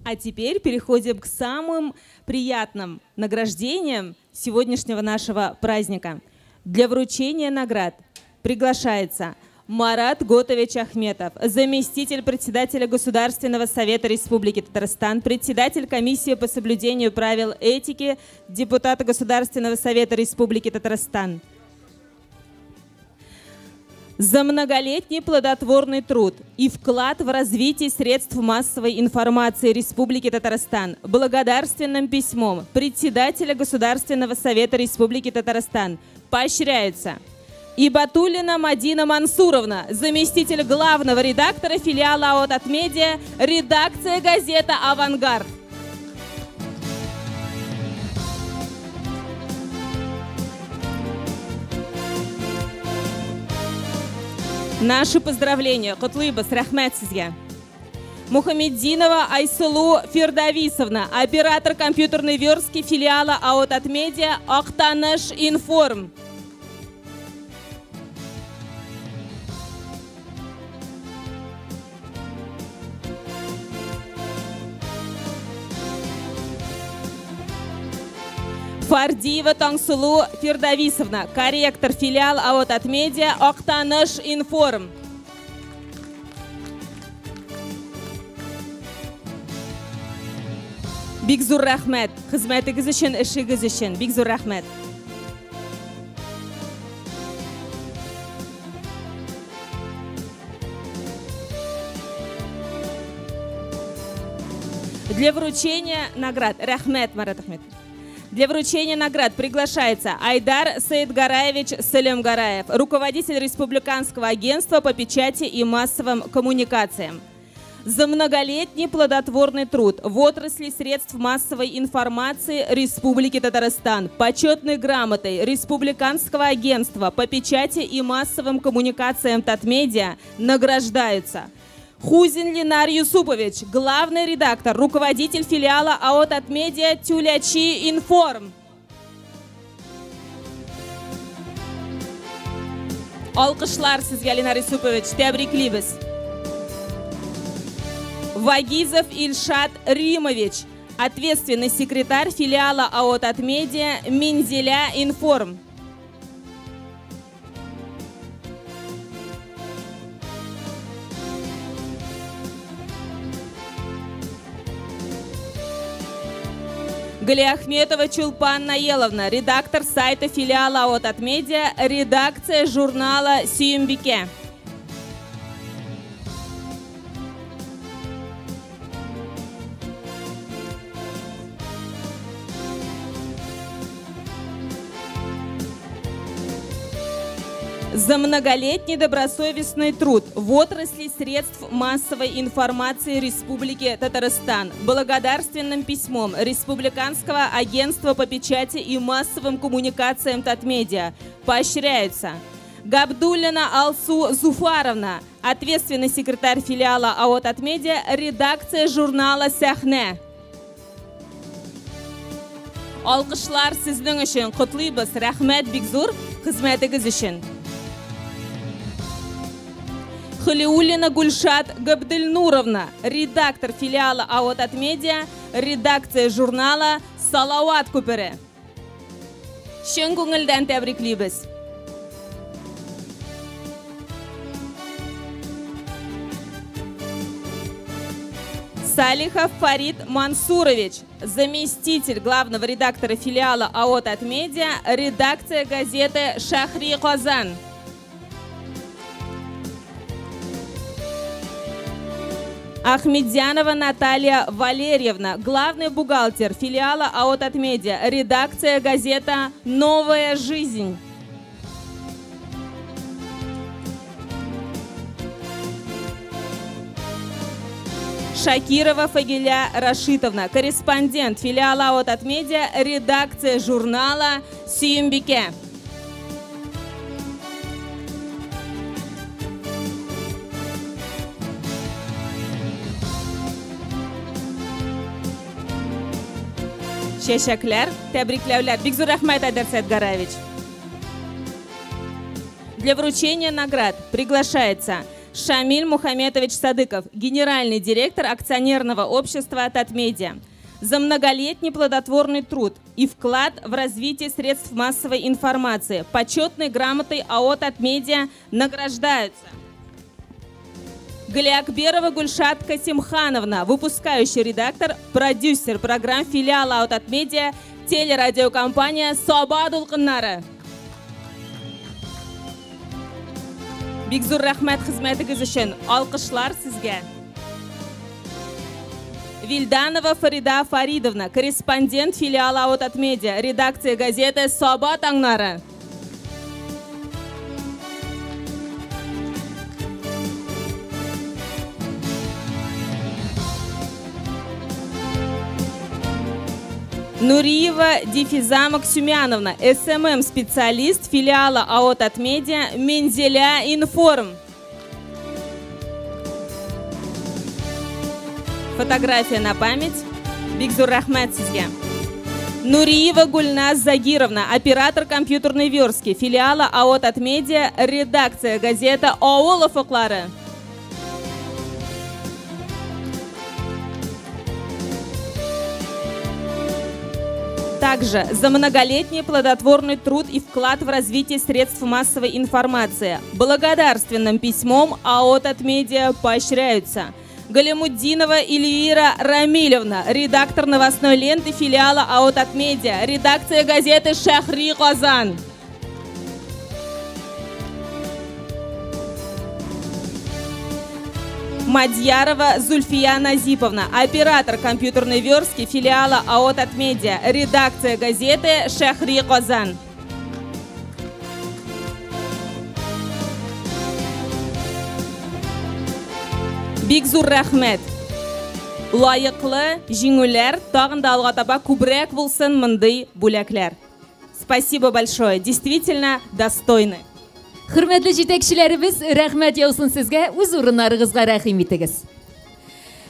[SPEAKER 2] А теперь переходим к самым приятным награждениям сегодняшнего нашего праздника. Для вручения наград приглашается Марат Готович Ахметов, заместитель председателя Государственного совета Республики Татарстан, председатель комиссии по соблюдению правил этики, депутата Государственного совета Республики Татарстан. За многолетний плодотворный труд и вклад в развитие средств массовой информации Республики Татарстан благодарственным письмом председателя Государственного совета Республики Татарстан поощряются Ибатуллина Мадина Мансуровна, заместитель главного редактора филиала АО «Татмедиа», редакция газета «Авангард». Наши поздравления. Котлыбас, рахмет сизге. Мухамеддинова Айсулу Фердависовна, оператор компьютерной верстки филиала АО «Татмедиа», Актаныш Информ. Фардиева Таңсулу Фердависовна, корректор филиал АО «Татмедиа», Актаныш Информ. Бик зур рахмет. Хезмәтегез өчен, эшегез өчен. Бик зур рахмет. Для вручения наград. Рахмет, Марат Ахметович. Для вручения наград приглашается Айдар Саидгараевич Салемгараев, руководитель Республиканского агентства по печати и массовым коммуникациям. За многолетний плодотворный труд в отрасли средств массовой информации Республики Татарстан почетной грамотой Республиканского агентства по печати и массовым коммуникациям Татмедиа награждаются Хузин Ленар Юсупович, главный редактор, руководитель филиала АО Татмедиа Тюлячи Информ. Alqışlar sizga Ленар Юсупович, tebrikleymiz. Вагизов Ильшат Римович, ответственный секретарь филиала АО Татмедиа Мензеля Информ. Галиахметова Чулпан Наеловна, редактор сайта филиала АО Татмедиа, редакция журнала «Сүйімбике». За многолетний добросовестный труд в отрасли средств массовой информации Республики Татарстан благодарственным письмом Республиканского агентства по печати и массовым коммуникациям Татмедиа поощряются Габдуллина Алсу Зуфаровна, ответственный секретарь филиала АО Татмедиа, редакция журнала «Сәхне». Alqışlar sizдің үшін, құтлыйбыз, рәхмәт бик зур хезмәтегез үшін. Халиуллина Гульшат Габдельнуровна, редактор филиала АО Татмедиа, редакция журнала «Салауат күпері». Шын көңілден тәбриклейбіз. Салихов Фарид Мансурович, заместитель главного редактора филиала АО Татмедиа, редакция газеты «Шахри Казан». Ахмедзянова Наталья Валерьевна, главный бухгалтер филиала АО Татмедиа, редакция газета «Новая жизнь». Шакирова Фагиля Рашитовна, корреспондент филиала АО Татмедиа, редакция журнала «Сүйімбике». Шешаклер, тәбрикләүләр. Бик зур рәхмәт, Айдар Сәйдгараевич. Для вручения наград приглашается Шамиль Мухаметович Садыков, генеральный директор акционерного общества Татмедиа. За многолетний плодотворный труд и вклад в развитие средств массовой информации почетной грамотой АО Татмедиа награждаются Галиакберова Гульшат Касимхановна, выпускающий редактор, продюсер программ филиала АО Татмедиа, телерадиокомпания «Соба Дулқыннары». Бик зур рәхмәт хезмәтегез өчен. Алкышлар сезгә. Вильданова Фарида Фаридовна, корреспондент филиала АО Татмедиа, редакция газеты «Соба Таңнары». Нуриева Дифиза Максюмяновна, СММ-специалист филиала АО Татмедиа, Мензеля Информ. Фотография на память. Бик зур рәхмәт сезгә. Нуриева Гульназ Загировна, оператор компьютерной верстки филиала АО Татмедиа, редакция газета «Ауыл офыклары». Также за многолетний плодотворный труд и вклад в развитие средств массовой информации благодарственным письмом АО Татмедиа поощряются Галимуддинова Эльвира Рамилевна, редактор новостной ленты филиала АО Татмедиа, редакция газеты «Шахри Казан». Мадьярова Зульфия Назиповна, оператор компьютерной верстки филиала АО Татмедиа, редакция газеты «Шахри Казан». Бик зур рәхмәт. Лайыклы җиңүләр, тагын да алга таба күбрәк булсын мондый бүләкләр. Спасибо большое. Действительно достойны.
[SPEAKER 1] Hürmetli жетекшілерimiz, рәхмәт яусын сезгә, үз урыннарыгызга рәхим итегез.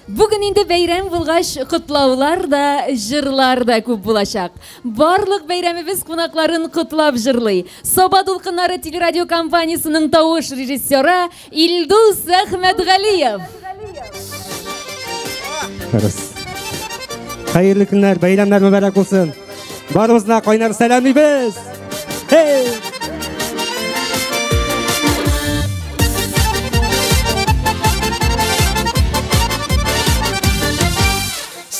[SPEAKER 1] Бүген инде бәйрәм булгач, котлаулар да, җырлар да күп булачак. Барлык бәйрәмебез кунакларын котлап җырлый. Соба дулкыннары телерадио компаниясының тавыш режиссеры Илдус Әхмәтгалиев.
[SPEAKER 13] Hayırlı günler, bayramlar mübarek olsun. Barımızla kaynar selamıyız. Hey!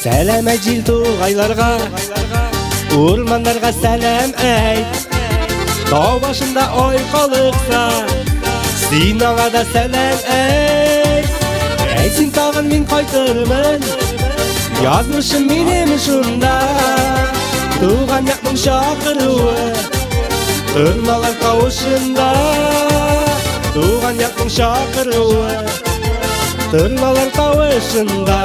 [SPEAKER 13] Selam ecil tuğaylarga, ormanlarga selam eyt. Dağ başında oy kalıksa, Sinan'a da selam eyt. Eysin tağın min kaytırmın, yazmışım benim şunda. Tuğan yakmın şakırığı, ırmalar kavuşunda. Tuğan yakmın şakırığı, ırmalar kavuşunda.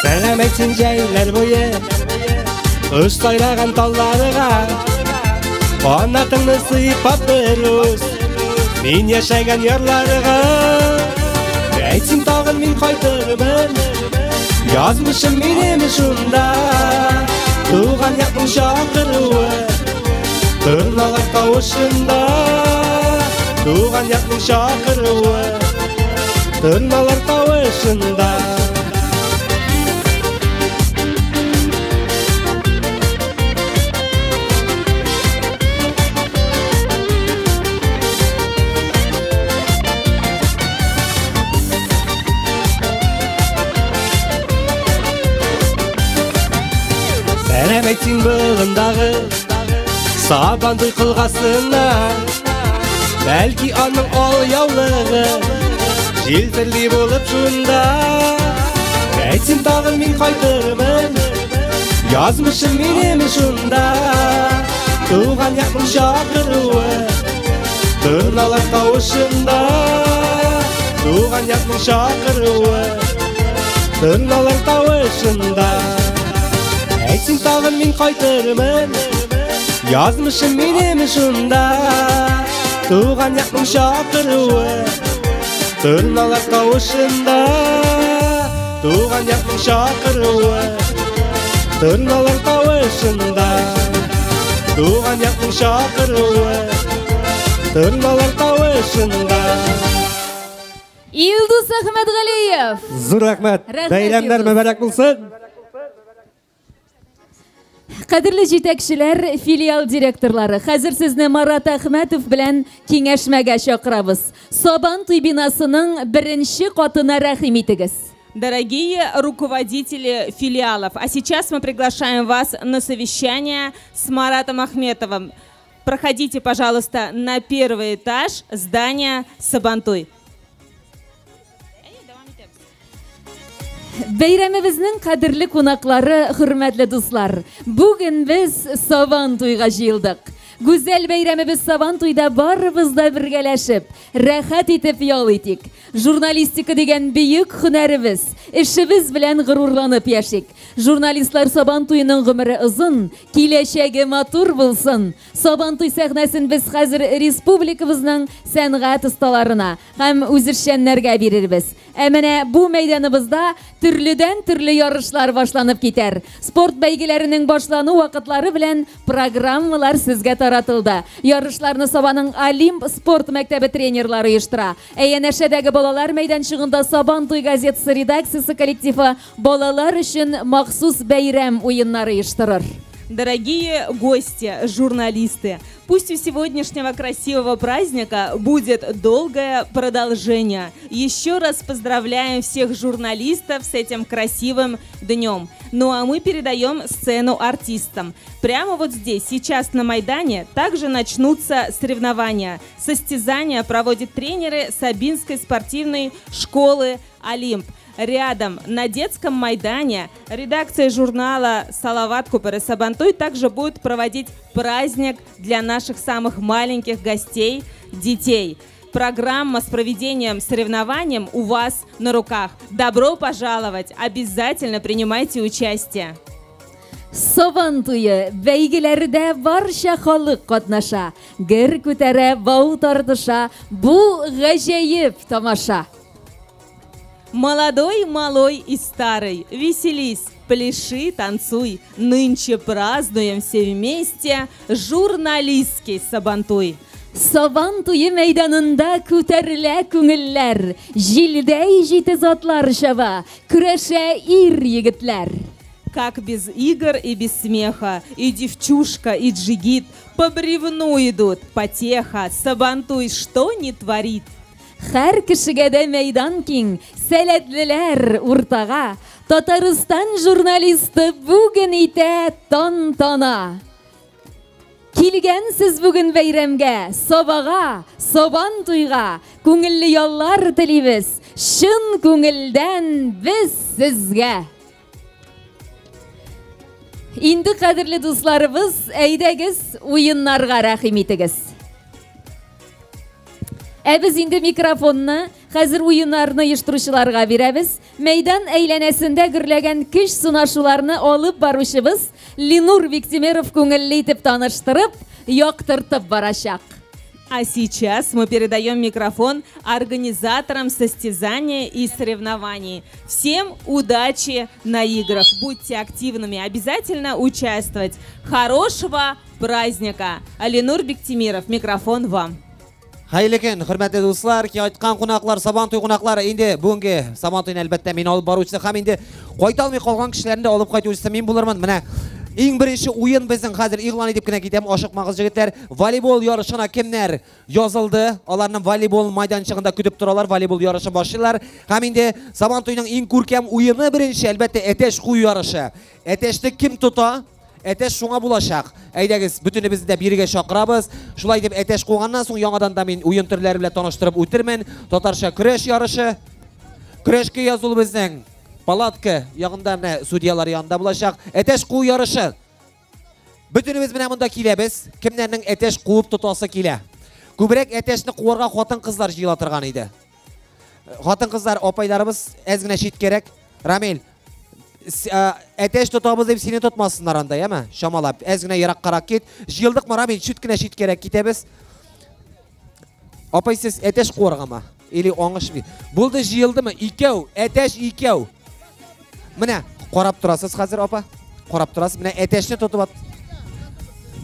[SPEAKER 13] Selam etsin ceyler boyu, ışlaylagan tallarıga. Anatını sıypap beruz, min yaşaygan yerlarıga. Etsin tağın min kaytırmın, yazmışım benim şunda. Tuğan yakın şakırığı, tırnalar kavuşunda. Tuğan yakın şakırığı, tırnalar kavuşunda. Selam etsin bağındağı, Sabandıy kılgasına. Belki anın ol yavlığı, jiltirli bulup şunda. Etsin tağın min kaytırmın, yazmışım benim şunda. Tuğan yakın şakırığı, tırnalar kavuşunda. Tuğan yakın şakırığı, tırnalar kavuşunda. Etsin tağın min kaytırmın, yazmışım benim şunda. Tuğan yakın şakırığı, tırnalar kavuşunda. Tuğan yakın şakırığı, tırnalar kavuşunda. Tuğan yakın şakırığı, tırnalar kavuşunda.
[SPEAKER 1] İldus Әхмәтгалиев.
[SPEAKER 13] Зур рахмәт. Бәйрәмнәр мүбәрәк булсын.
[SPEAKER 1] Кадерле җитәкчеләр, филиал директорлары, хәзер сезне Марат Әхмәтов белән киңәшмәгә чакырабыз. Сабантуй бинасының беренче катына рәхим итегез.
[SPEAKER 2] Дорогие руководители филиалов, а сейчас мы приглашаем вас на совещание с Маратом Ахметовым. Проходите, пожалуйста, на первый этаж здания Сабантуй.
[SPEAKER 1] Бәйрәмебезнең кадерле кунаклары, хөрмәтле дуслар, бүген без Сабантуйга җыелдык. Гүзәл бәйрәмебез Сабантуйда барыбыз да бергәләшеп, рәхәт итеп ял итик. Журналистика дигән бөек һөнәребез, эшебез белән горурланып яшик. Журналистлар Сабантуйның гомере озын, киләчәге матур булсын. Сабантуй сәхнәсен без хәзер республикабызның сәнгать осталарына һәм үзешчәннәргә бирербез. Ә менә бу мәйданыбызда төрледән төрле ярышлар башланып китәр. Спорт бәйгеләренең башлану вакытлары белән программалар сезгә таратылды. Ярышларны Сабаның Олимп спорт мәктәбе тренерлары оештыра. Янәшәдәге балалар мәйданчыгында Сабантуй газетасы редакциясе коллективы балалар өчен махсус бәйрәм уеннары оештырыр.
[SPEAKER 2] Дорогие гости, журналисты, пусть у сегодняшнего красивого праздника будет долгое продолжение. Еще раз поздравляем всех журналистов с этим красивым днем. Ну а мы передаем сцену артистам. Прямо вот здесь, сейчас на Майдане, также начнутся соревнования. Состязания проводят тренеры Сабинской спортивной школы «Олимп». Рядом, на детском Майдане, редакция журнала «Салават Купер Сабантуй» также будет проводить праздник для наших самых маленьких гостей, детей. Программа с проведением соревнований у вас на руках. Добро пожаловать! Обязательно принимайте участие.
[SPEAKER 1] Soban tuyu beygilerde barşa halk katnaşa, gır kütere bau tardışa, bu gajayip tamaşa.
[SPEAKER 2] Молодой, малой и старый, веселись, пляши, танцуй. Нынче празднуем все вместе журналистский Сабантуй.
[SPEAKER 1] Soban tuyu meydanında küterle küngüller, jildey jitiz atlar şava, küreşe ir yigitler.
[SPEAKER 2] Как без игр и без смеха, и девчушка, и джигит по бревну идут, потеха, Сабантуй что не творит.
[SPEAKER 1] Her kişiye de meydan king, seletliler urtağa, Tataristan jurnalisti bugün ite tantana. Kilgensiz bugün beyramga, sobağa, Sabantuyga, көңіллі yollar tilibіз, şın көңілден biz sizge. Indi kadirli dostlarımız, eydegiz, oyunlarga rahim etigiz. Biz indi mikrofonunu hazır oyunlarını uyuşturuşularga veremiz. Meydan eğlenesinde gürlegen kış sunaşularını alıp barışımız Ленур Виктимиров көңіллі етіп tanıştırıp, yoktırtıp barашақ.
[SPEAKER 2] А сейчас мы передаем микрофон организаторам состязания и соревнований. Всем удачи на играх. Будьте активными, обязательно участвовать. Хорошего праздника. Ленур Биктимиров, микрофон вам.
[SPEAKER 14] Hayırlı gün, hürmetli dostlar, ki aytkan qonaqlar, Sabantуй qonaqlari indi bugungi Sabantuyni albatta men olib boruvchisi ham indi qayta olmay qolgan kishilarni olib qaytuvchisi men bo'larman. Mana eng birinchi o'yin bizning hozir e'lon etibgina ketamiz. Oshiq mag'iz yigitlar, voleybol yarışına kimlar yozildi? Ularni voleybol maydonchig'ida kutib turarlar, voleybol yarışı boshlaylar. Ham indi Sabantuyning eng ko'rkam o'yini birinchi albatta etesh qo'yu yarışı. Eteshni kim tuta? Etesh şuna bulaşaq. Aydagiz, bütünü de birge şaqırabız. Şulay deb etesh qo'ygandan so'ng yangadan da men o'yin turlari bilan tanishtirib o'tirman. Tatarcha kurash yarışı. Kurashga yozul bizning palatka yog'inda sudyalar yonida bulaşaq. Etesh qo'yu yarışı. Bütünümüz bilan bunda kelamiz. Kimlarning etesh qo'yib tutasa kela. Ko'proq eteshni qo'rga xotin qizlar jiyla turgan edi. Xotin qizlar opaylarimiz ezgina shit kerak. Ramil eteş tutabız deb seni tutmasınlar anda, ya mı? Şamalab, ezgine yarak qarak git. Jildik mı Ramil, şütkine şit gerek gitemiz. Apay siz eteş qo'rg'ama. Eli oңış bir. Buldu jildi mi? İkev, eteş ikev. Mine, qorab turasız hazır apa? Qorab turasız. Mine eteşni tutup at.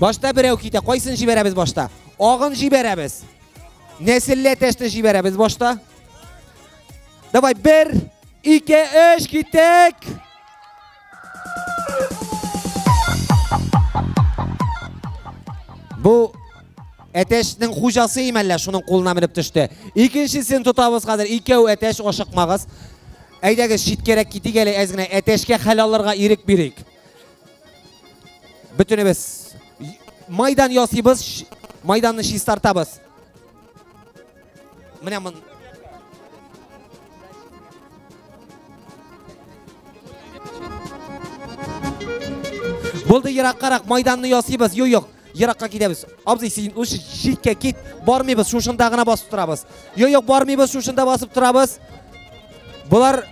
[SPEAKER 14] Başta birev kite, qo'ysin jiberamiz başta. Og'in jiberamiz. Nesilli eteşni jiberamiz başta. Davay 1, 2, 3 gittik. Bu eteşnin hujası imeller şunun koluna minip düştü. İkincisini tutabız kadar ikev eteş oşıqmağız. Aydagiz şit gerek giti gele ezgine eteşke halallarga irik birik. Bütünümüz maydan yosibız, maydanını şi startabız. Mine min Buldu yirak qarak maydanını yosibız. Yok. Yirakka gidemiz. Abzay sizin o şitke git. Barmayız. Şuşundağına basıp turabız. Yok barmayız. Şuşunda basıp turabız. Bular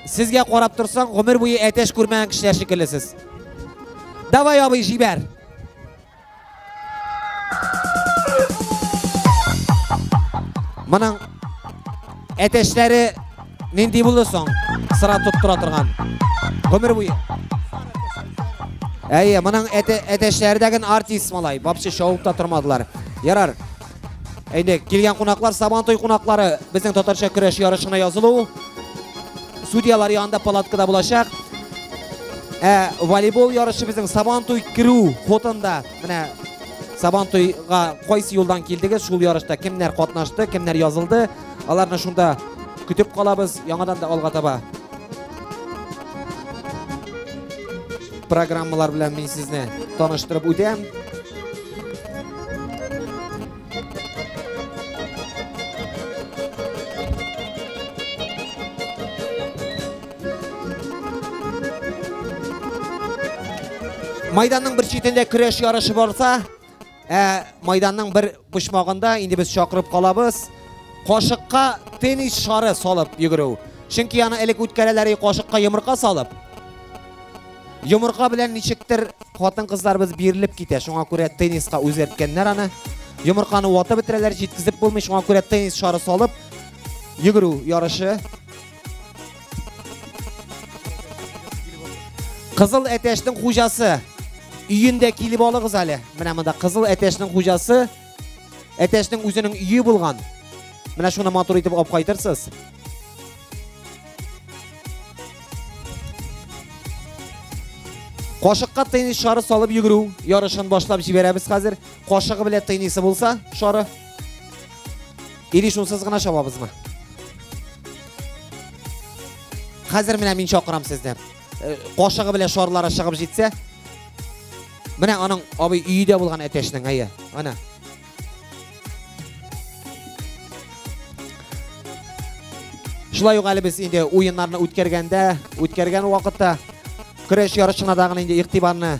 [SPEAKER 14] sizge qorab tursan, ömür boyu eteş görmeyen kişiler şekillisiz. Davay abi jiber. Manan eteşleri nindi bulursan sıra tuttura turgan. Ömür boyu. Ey, manan eteşlerdegen artist malay. Babşı şovukta turmadılar. Yarar. Eydi, kelgen qonaqlar, Sabantуй qonaqlari bizning Tatarcha kurash yarışına yazılı. Sudyalar yanında palatkada bulaşaq. Voleybol yarışı bizning Sabantуй kiru xotunda. Mana Sabantуйga qaysi yo'ldan keldigiz, şu yarışda kimler qatnaşdı, kimler yazıldı. Alarni şunda kutib qolamiz. Yangadan da olga taba. Programmalar bilan men sizni tanishtirib o'tayam. Maydanning bir chetinde kurash yarışı borsa, maydanning bir pushmog'inda endi biz chaqirib qolamiz. Qoshiqqa tenis shari solib yuguruv. Chunki yana elek o'tkalari qoshiqqa yumurqa solib Yumurqa bilan nechikdir xotin-qizlar biz berilib ketadi. Shunga ko'ra tennisga o'zgartganlar ana. Yumurqani o'ta bitiralar, yetkizib bo'lmay, shunga ko'ra tennis shari solib yuguruv yorishi. Qizil Atashning xo'jasi uyinda kelib olib hali. Mana bunda Qizil Atashning xo'jasi Atashning o'zining uyi bo'lgan. Mana shuni motor etib olib qaytarsiz. Qo'shiqqa tennis shari solib yuguruv yorishini boshlab jiberamiz hozir. Qo'shig'i bilan tennisi bo'lsa, shari erishuvsizgina shabobizmi? Hozir men chaqiram sizdan. Qo'shig'i bilan shorlari chiqib jetsa, mana uning abi uyida bo'lgan Atashning aya, ana. Shulay yo'qali biz endi o'yinlarni o'tkazgan vaqtda kurash yarışınadagın endi iqtibarni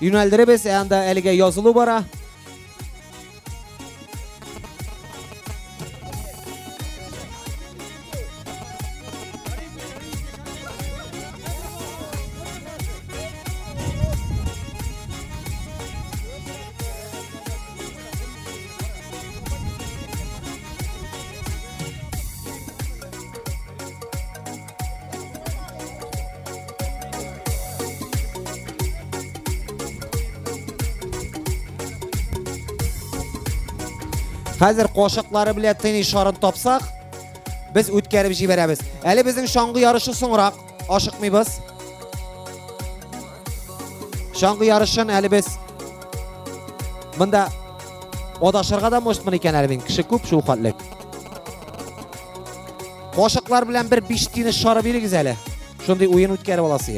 [SPEAKER 14] yo'naldirib endi eliga yoziluv bora. Hozir qo'shiqlari bilan tennis shorini topsak, biz o'tkazib jiberamiz. Hali bizning shong'i yarishi so'ngroq oshiqmaymiz. Shong'i yarishini hali biz bunda odashirg'adan mo'shitman ekan hali men kishi ko'p shu xatlik. Qo'shiqlar bilan bir 5 tennis shori berigiz hali. Shunday o'yin o'tkazib olasiz.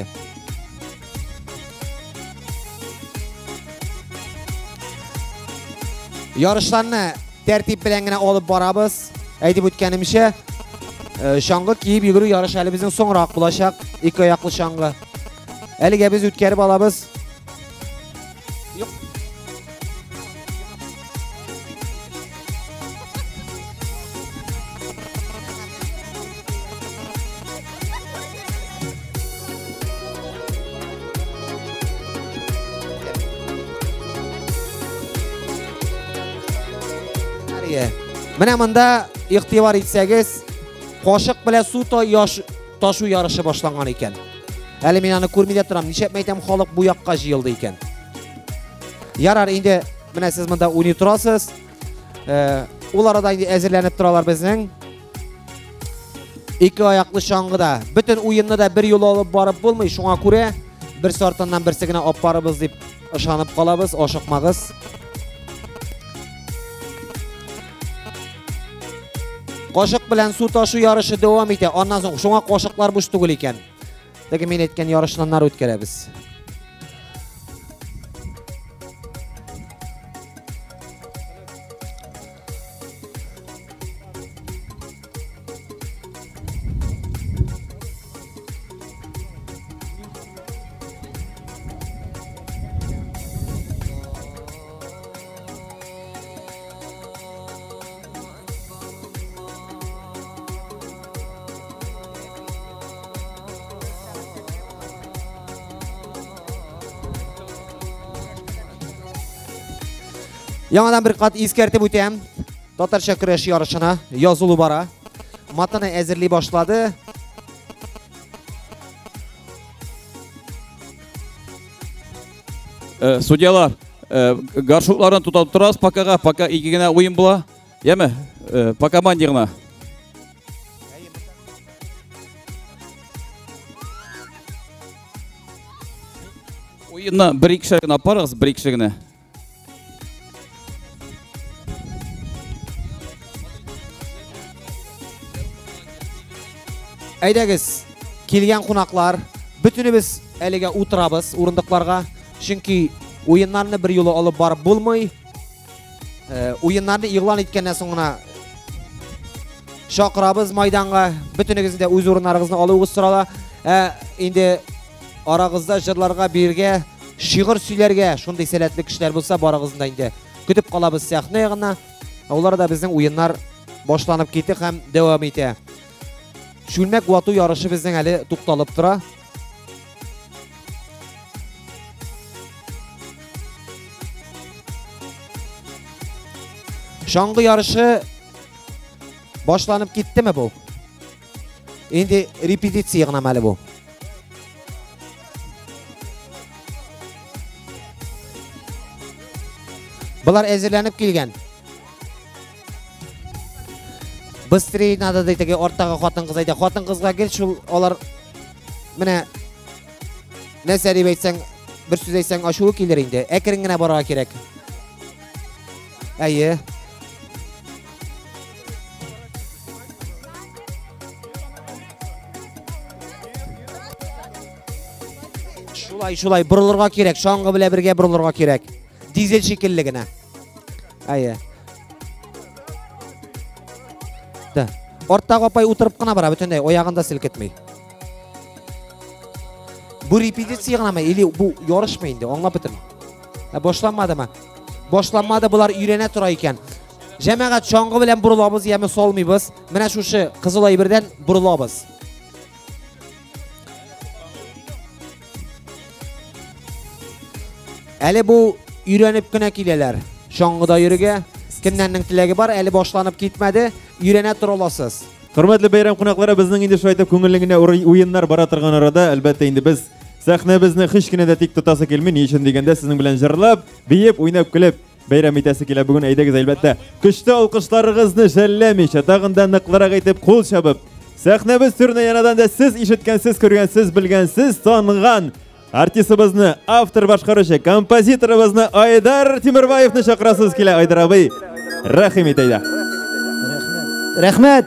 [SPEAKER 14] Yarışlarni tertib bilangina olib boramiz. Aytib o'tganimcha, shong'i kiyib yuguruv yarish hali bizning so'ngroq bo'lashaq, ikki oyoqli shong'i. Haliga biz o'tkazib olamiz. Mana bunda ixtiyor etsangiz, qo'shiq bilan suv toshuv yarishi boshlangan ekan. Hali men uni ko'rmayda turam, nechap aytam xalq bu yoqqa yig'ildi ekan. Yarar endi mana siz bunda o'ynay turasiz. Ularda endi azirlanib turalar bizning. Ikki oyoqli shong'ida butun o'yinni da bir yo'l olib borib bo'lmay, shunga ko'ra bir soatdan birsigina olib boramiz deb ishonib qolamiz, oshiqmag'iz. Qo'shiq bilan suv toshuv yorishi davom etadi. Ondan so'ng shunga qo'shiqlar bo'sh tugul ekan. Lekin men aytgan yorishlarni o'tkazamiz. Yangadan bir qat eskartib o'tayam. Tatarcha kurash yarishini yozuvi bora. Matni hozirlay boshladi.
[SPEAKER 15] Sudyalar, garshuklarni tutib turasiz, paka ikkigina o'yin bo'la. Yemi? Paka bandigina. O'yinni bir ikkishagina aparasiz, bir ikkishagina.
[SPEAKER 14] Aydagiz, kelgan qo'noqlar, bütünimiz eliga o'tiramiz o'rindiqlarga. Chunki o'yinlarni bir yo'li olib borib bo'lmay, o'yinlarni e'lon etgandan so'ng chaqiramiz maydonga. Bütüningizda o'z o'rinlaringizni olib o'tirasizlar. Endi orag'izda jirlarga, birga, shi'r suylarga shunday salatli kishilar bo'lsa, borag'izda endi kutib qolamiz sahnagina. Ularda bizning o'yinlar boshlanib ketdi ham davom etadi. Shulmak vatu yorishi bizning hali to'xtalib tura. Şangı yarışı başlanıp gitti mi bu? Endi repetitsiya qilmali bu. Bular әзірленіп kelgan. Bыстрее надо deydi, ortaga xotin-qiz aytadi. Xotin-qizga kel, shul olar mana нәрсе deb aytsang, bir so'z aytsang, ashuv kelar endi. Akringina borga kerak. Ayy. Şulay burulurga kerak, şong'i bilan birga burulurga kerak. Dizel shekilligina. Ayy. Da. Ortaga opay o'tirib qana bora, butunday oyog'inda silkitmay. Bu repetitsiya qilmay, eli bu yorishmaydi, anglab bitin. Boshlanmadimi? Boshlanmadi, bular uyrana tura ekan. Jamoat shong'i bilan burilamiz, yami solmaymiz. Mana shu Qiziloy birdan burilamiz. Ali bu uyranib kuna kelalar. Shong'ida yuriga kimlarning tilagi bor, ali boshlanib ketmadi, uyrana tura olasiz.
[SPEAKER 16] Hurmatli bayram qo'noqlari, bizning endi shu aytib ko'ngilligina o'yinlar bora turgan orada albatta endi biz sahnamizni hech kunida tik tutasa kelmay, nechun deganda sizning bilan jirlab, beyib, o'ynab kulib bayram etasi kelib bugun aydagiz albatta. Kuchli olqishlaringizni shallamay, tag'indan niqlaroq aytib qo'l chabib, sahnamiz turni yanadan da siz eshitgansiz, ko'rgansiz, bilgansiz, tanıgan artistimizni, avtor boshqaruvchi kompozitorimizni Aydar Temirbayevni chaqirasiz kelar. Aydar abi, rahmat ayda.
[SPEAKER 14] Rahmat.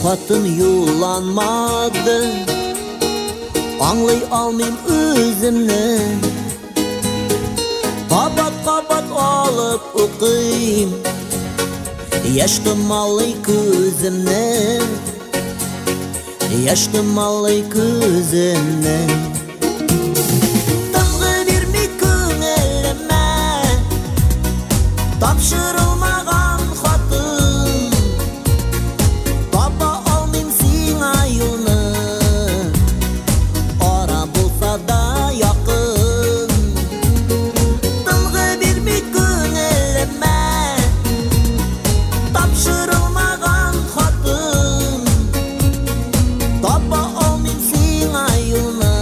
[SPEAKER 8] Xatın yollanmadı, anlay almayım özümni. Qabat alıp okuyayım, yaştımallay közümni, yaştımallay közümni. Tımgı birmi köngülüme, tapşırılmagan xatın. Tapa almayım sina yolunu, ara bulsa da yakın. Tımgı birmi köngülüme, tapşırılmagan xatın. Tapa almayım sina yolunu,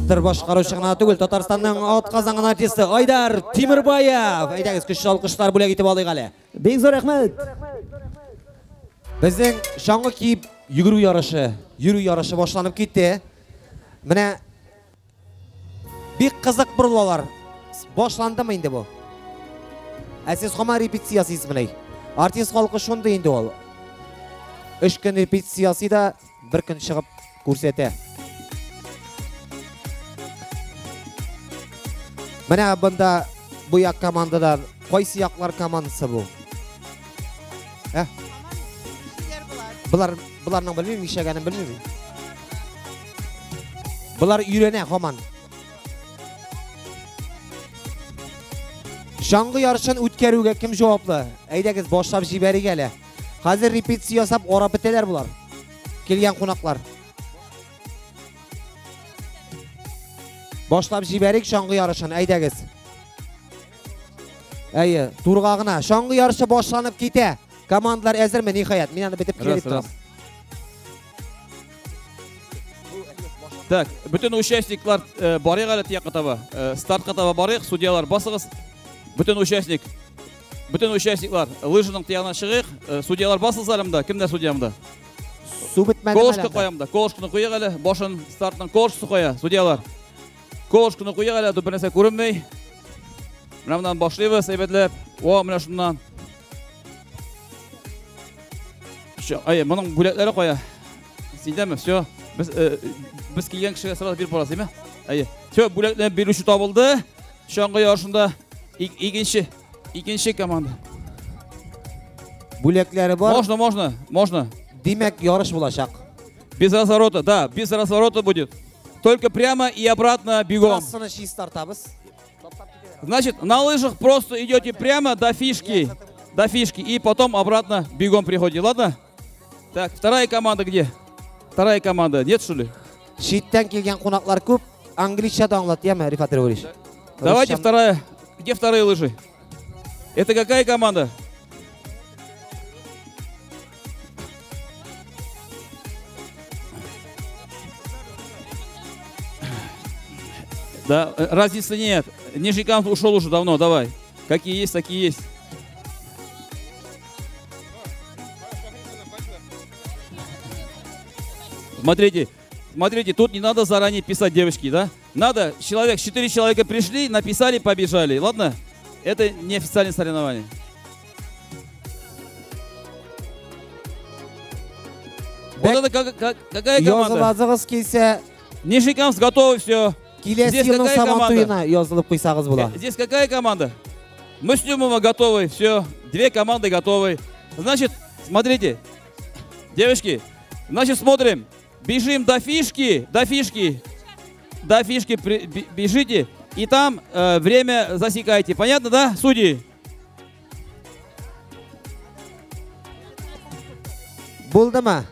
[SPEAKER 14] Orkestr boshqaruvchi g'ana tugul, Tataristonning Otqozon artisti Aydar Temirboyev. Aytamiz, kuchli olqishlar bular yetib oldik hali.
[SPEAKER 13] Bek zo'r rahmat.
[SPEAKER 14] Bizning shong'i kiyib yuguruv yorishi boshlanib ketdi. Mana bir qiziq burlar boshlandimi endi bu? Siz hamma repetitsiyasiz bilan. Artist xalqi shunda endi ol. 3 kun repetitsiyasida bir kun chiqib ko'rsatdi. Mana bunda bu yak komandadan qaysi yoqlar komandasi bu? Bularning bilmayman, ishlaganini bilmayman. Bular yurana hamon. Shong'i yarishini o'tkazuvga kim javobli? Aydagiz boshlab jibaring hali. Hozir repetitsiya yasab ora bitalar bular. Kelgan qo'noqlar. Boshlab jibaring shong'i yarishini aydagiz. Ayy, turg'ag'ina shong'i yarishi boshlanib ketdi. Komandalar hazırmı nihayet? Meni bitib kelibdi.
[SPEAKER 15] Так, bütün участниклар барык әле тияк катаба. Стартка таба барык, судьялар басыгыз. Bütün участниклар лыжының тиягына чыгыйк. Судьялар басылсарымда, кимдә судьямда?
[SPEAKER 14] Су битмәде.
[SPEAKER 15] Колышка коямда. Колышканы куйык әле, башын стартның колышкасы коя, судьялар. Колышканы куйык әле, бу нәрсә күренмәй. Менә башлыйбыз, әйбәтләп. О, менә шуннан. Ay, bunun buletleri koya. Sildeme, все. Biz kelgan kishiga sırada bir parası değil mi? Ay, все, buletlerin bir üçü tabıldı. Shong'i yarışında ikinci komanda.
[SPEAKER 14] Buletleri var.
[SPEAKER 15] Можно.
[SPEAKER 14] Demek yarış bulacak.
[SPEAKER 15] Без разворота, да, без разворота будет. Только прямо и обратно бегом. Значит, на лыжах просто идете прямо до фишки, и потом обратно бегом приходите, ладно? Так, вторая команда где? Вторая команда, нет что ли?
[SPEAKER 14] Шиттен келген қонақлар көп, английша да аңлады, яма, Рифат Григорьевич?
[SPEAKER 15] Давайте вторая. Где вторые лыжи? Это какая команда? Да, разницы нет. Нижникам ушел уже давно, давай. Какие есть, такие есть. Смотрите, тут не надо заранее писать, девочки, да? Надо, 4 человека пришли, написали, побежали, ладно? Это не официальное соревнование. Вот это какая команда? Нижникамск готовы, все. Здесь какая команда? Здесь какая команда? Муслимова готовы, все. 2 команды готовы. Значит, смотрите, девочки, значит, смотрим. Бежим до фишки, бежите, и там время засекайте. Понятно, да, судьи?
[SPEAKER 14] Bo'ldi-mi?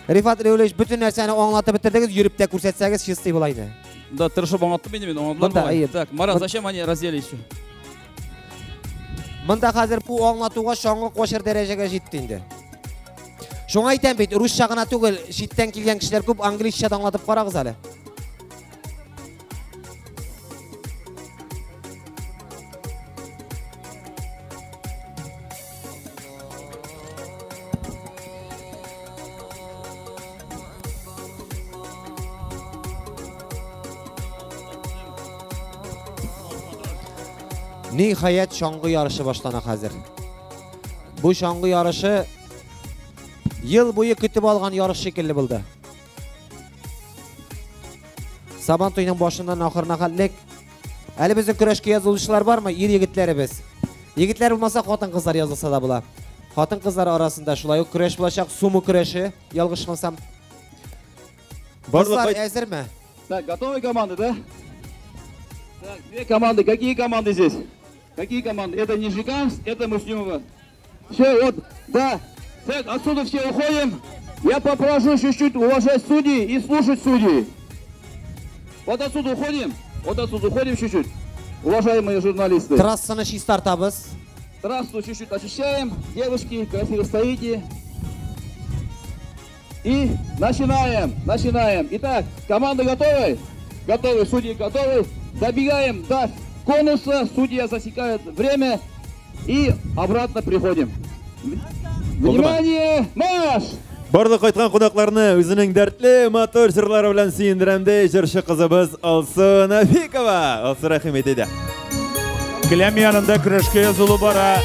[SPEAKER 14] Rifat G'iyosovich, bütün narsani anlatib bitirdingiz, yuribda ko'rsatsangiz, чистый bo'laydi.
[SPEAKER 15] Да, tirishib anlatdim endi men, anlatdim. Так, Marat, zачем они раздели еще?
[SPEAKER 14] Mında hozir bu anlatuga shong'i qo'shir darajaga yetdi endi. Shunga aytam bit, ruscha g'ana tugul, chetdan kelgan kishilar ko'p anglizcha anglatib qarag'iz hali. Nihayet shong'i yarışı boshlanadi hozir. Bu shong'i yarışı yıl bo'yi kutib olgan yarış shekilli bo'ldi. Sabantoyning boshidan oxirina qadar hali bizning kurashga yozuvchilar bormi? Yigitlar biz. Yigitlar bo'lmasa xotin qizlar yozilsa da bular. Xotin qizlar orasida shulay kurash bo'lacak, sumo kurashi, yolg'iz qilsam. Qizlar hazırmi?
[SPEAKER 17] Так, готовы команды, да? Так, 2 команды. Какие команды здесь? Какие команды? Это Нижникамск, это Муслимова. Все, вот, да. Так, отсюда все уходим. Я попрошу чуть-чуть уважать судей и слушать судей. Вот отсюда уходим чуть-чуть. Уважаемые журналисты.
[SPEAKER 14] Трассаны стартабыз.
[SPEAKER 17] Трассу чуть-чуть очищаем. Девушки, красиво стоите. И начинаем. Итак, команда готовы? Готовы, судьи готовы. Добегаем до конуса, судья засекает время и обратно приходим. Внимание, марш!
[SPEAKER 16] Барлык кайткан кунакларны үзенең дәртле мотор җырлары белән сөендерәмдә җырчы кызыбыз Алсу Нафикова. Алсу рәхим итә.
[SPEAKER 18] Келәм янында көрәшкә язылу бара.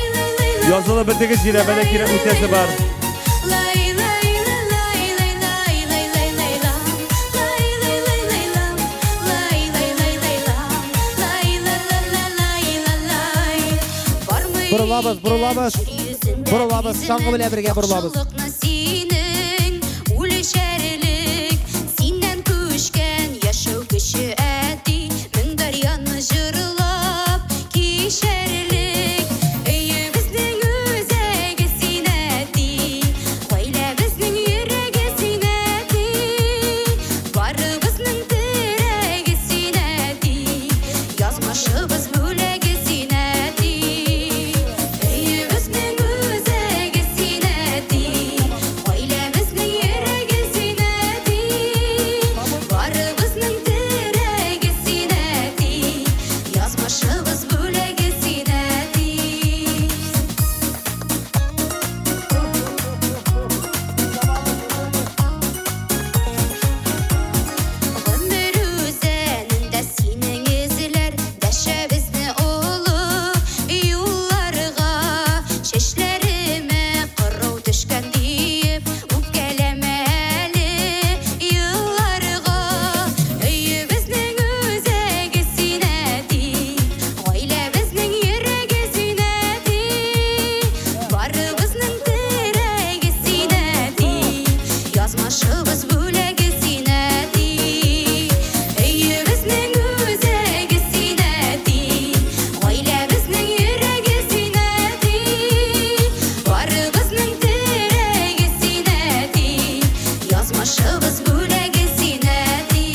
[SPEAKER 18] Язылы бетегез җирәбәдә кирәк үтәсе бар.
[SPEAKER 14] Бурылабыз, шаңғы белә бергә бурылабыз.
[SPEAKER 19] Синнән күчкән яшәү көче әти, мең дарьяны җырлап кичәрлек. Өйе безнең үзәге син әти, гаилә безнең йөрәге син әти, барыбызның терәге син әти, язмышыбыз бүләге син әти. Өйе безнең үзәге син әти, гаилә безнең йөрәге син әти, барыбызның терәге син әти, язмышыбыз бүләге син әти. Гомер үзәнендә синең эзләр, дәшәбезне олы юлларга, чәчләремә кырау төшкән диеп, үпкәләмә әле елларга. Өйе безнең үзәге син әти, гаилә безнең йөрәге син әти, барыбызның терәге син әти, язмышыбыз бүләге син әти. Өйе безнең үзәге син әти, гаилә безнең йөрәге син әти, барыбызның терәге син әти, язмышыбыз бүләге син әти.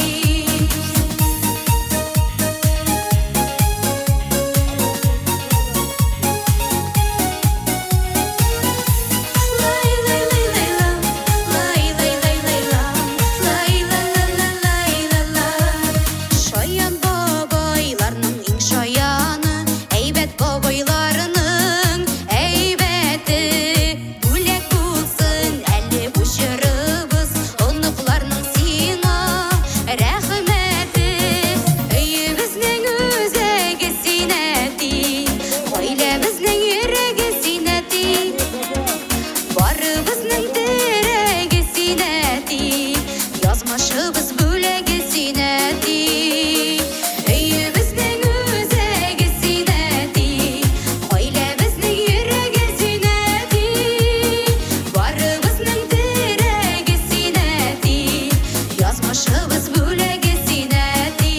[SPEAKER 19] Шаян бабайларның иң шаяны, әйбәт бабайларының әйбәте. Бүләк булсын әле бу җырыбыз, оныкларның сиңа рәхмәте. Өйе безнең үзәге син әти, гаилә безнең йөрәге син әти, барыбызның терәге син әти, язмышыбыз бүләге син әти. Өйе безнең үзәге син әти, гаилә безнең йөрәге син әти, барыбызның терәге син әти, язмышыбыз бүләге син әти,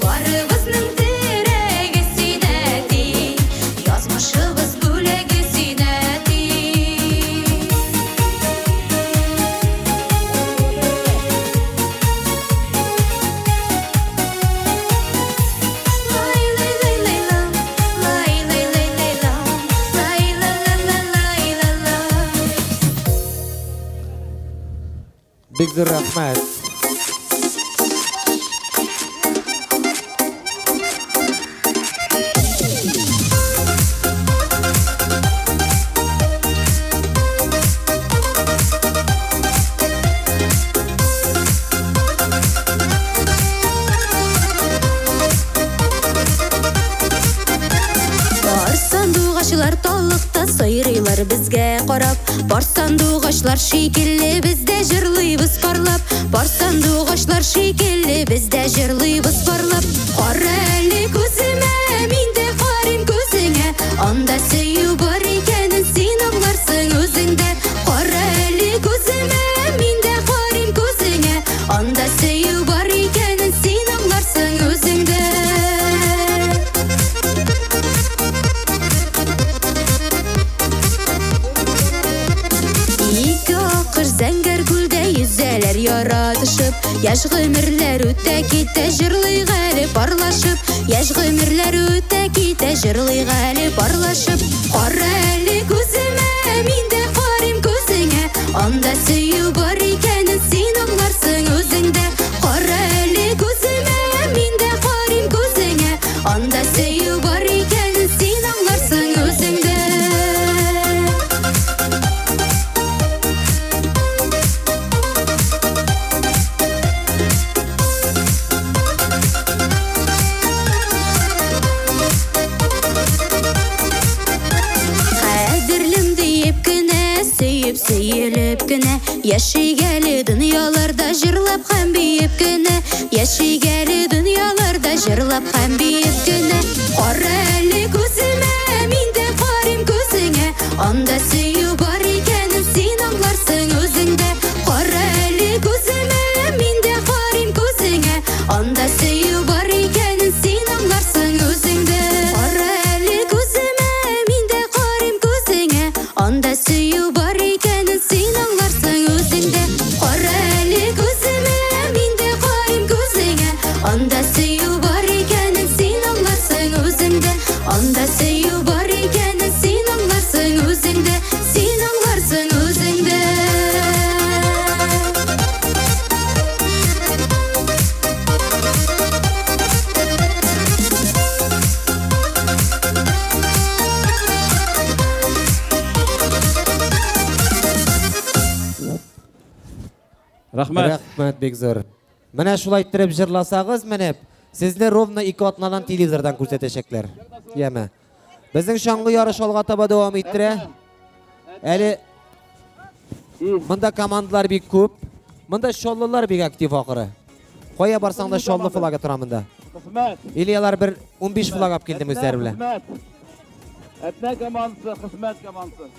[SPEAKER 19] барыбызның терәге син әти, язмышыбыз бүләге син әти.
[SPEAKER 14] Бик зур рәхмәт. Бар сандуғашылар таллыкта сайрыйлар безгә карап, бар сандуғашлар шикелле бездә җырлыйбыз парлап, бар сандуғашлар шикелле бездә җырлыйбыз парлап. Кара әле күземә, мин дә карыйм күзеңә, анда сөю бар икәнен син аңларсың үзеңдә. Кара әле күземә, мин дә карыйм күзеңә, анда сөю бар икәнен син аңларсың үзеңдә. Ике акыр зәңгәр күлдә йөзәләр яратышып, яшь гомерләр үтә китә җырлый гәле парлашып, яшь гомерләр үтә китә җырлый гәле парлашып. Кара әле күземә, мин дә карыйм күзеңә,
[SPEAKER 19] Анда сөю бар икәнен син аңларсың үзеңдә. Кара әле күземә, мин дә карыйм күзеңә. Анда сөю бар икәнен син аңларсың үзеңдә. Сөйелеп кенә, яшигәле дөньяларда җырлап һәм биеп кенә, яшигәле дөньяларда җырлап һәм биеп кенә. Кара әле күземә, мин дә карыйм күзеңә. Анда сөю бар икәнен син аңларсың үзеңдә. Кара әле күземә, мин дә карыйм күзеңә. Анда сөю бар икәнен син аңларсың үзеңдә. Кара әле күземә, мин дә карыйм күзеңә. Анда сөю бар икәнен син аңларсың үзеңдә. Кара әле күземә, мин дә карыйм күзеңә. Анда сөю бар икәнен син аңларсың үзеңдә. Анда сөю бар икәнен син аңларсың үзеңдә. Син аңларсың үзеңдә.
[SPEAKER 14] Рахмат бик зур. Менә шулай иттереп җырласагыз, менә сезне ровно 2 атнадан телевизордан күрсәтәчәкләр. Яме. Безнең шаңгы ярыш алга таба дәвам иттерә. Әле монда командалар бик күп. Монда шоллылар бик актив ахыры. Кая барсаң да шоллы флага тора монда. Илиялар бер 15 флаг алып килде үзләре белән.
[SPEAKER 17] Этна командасы, хезмәт командасы.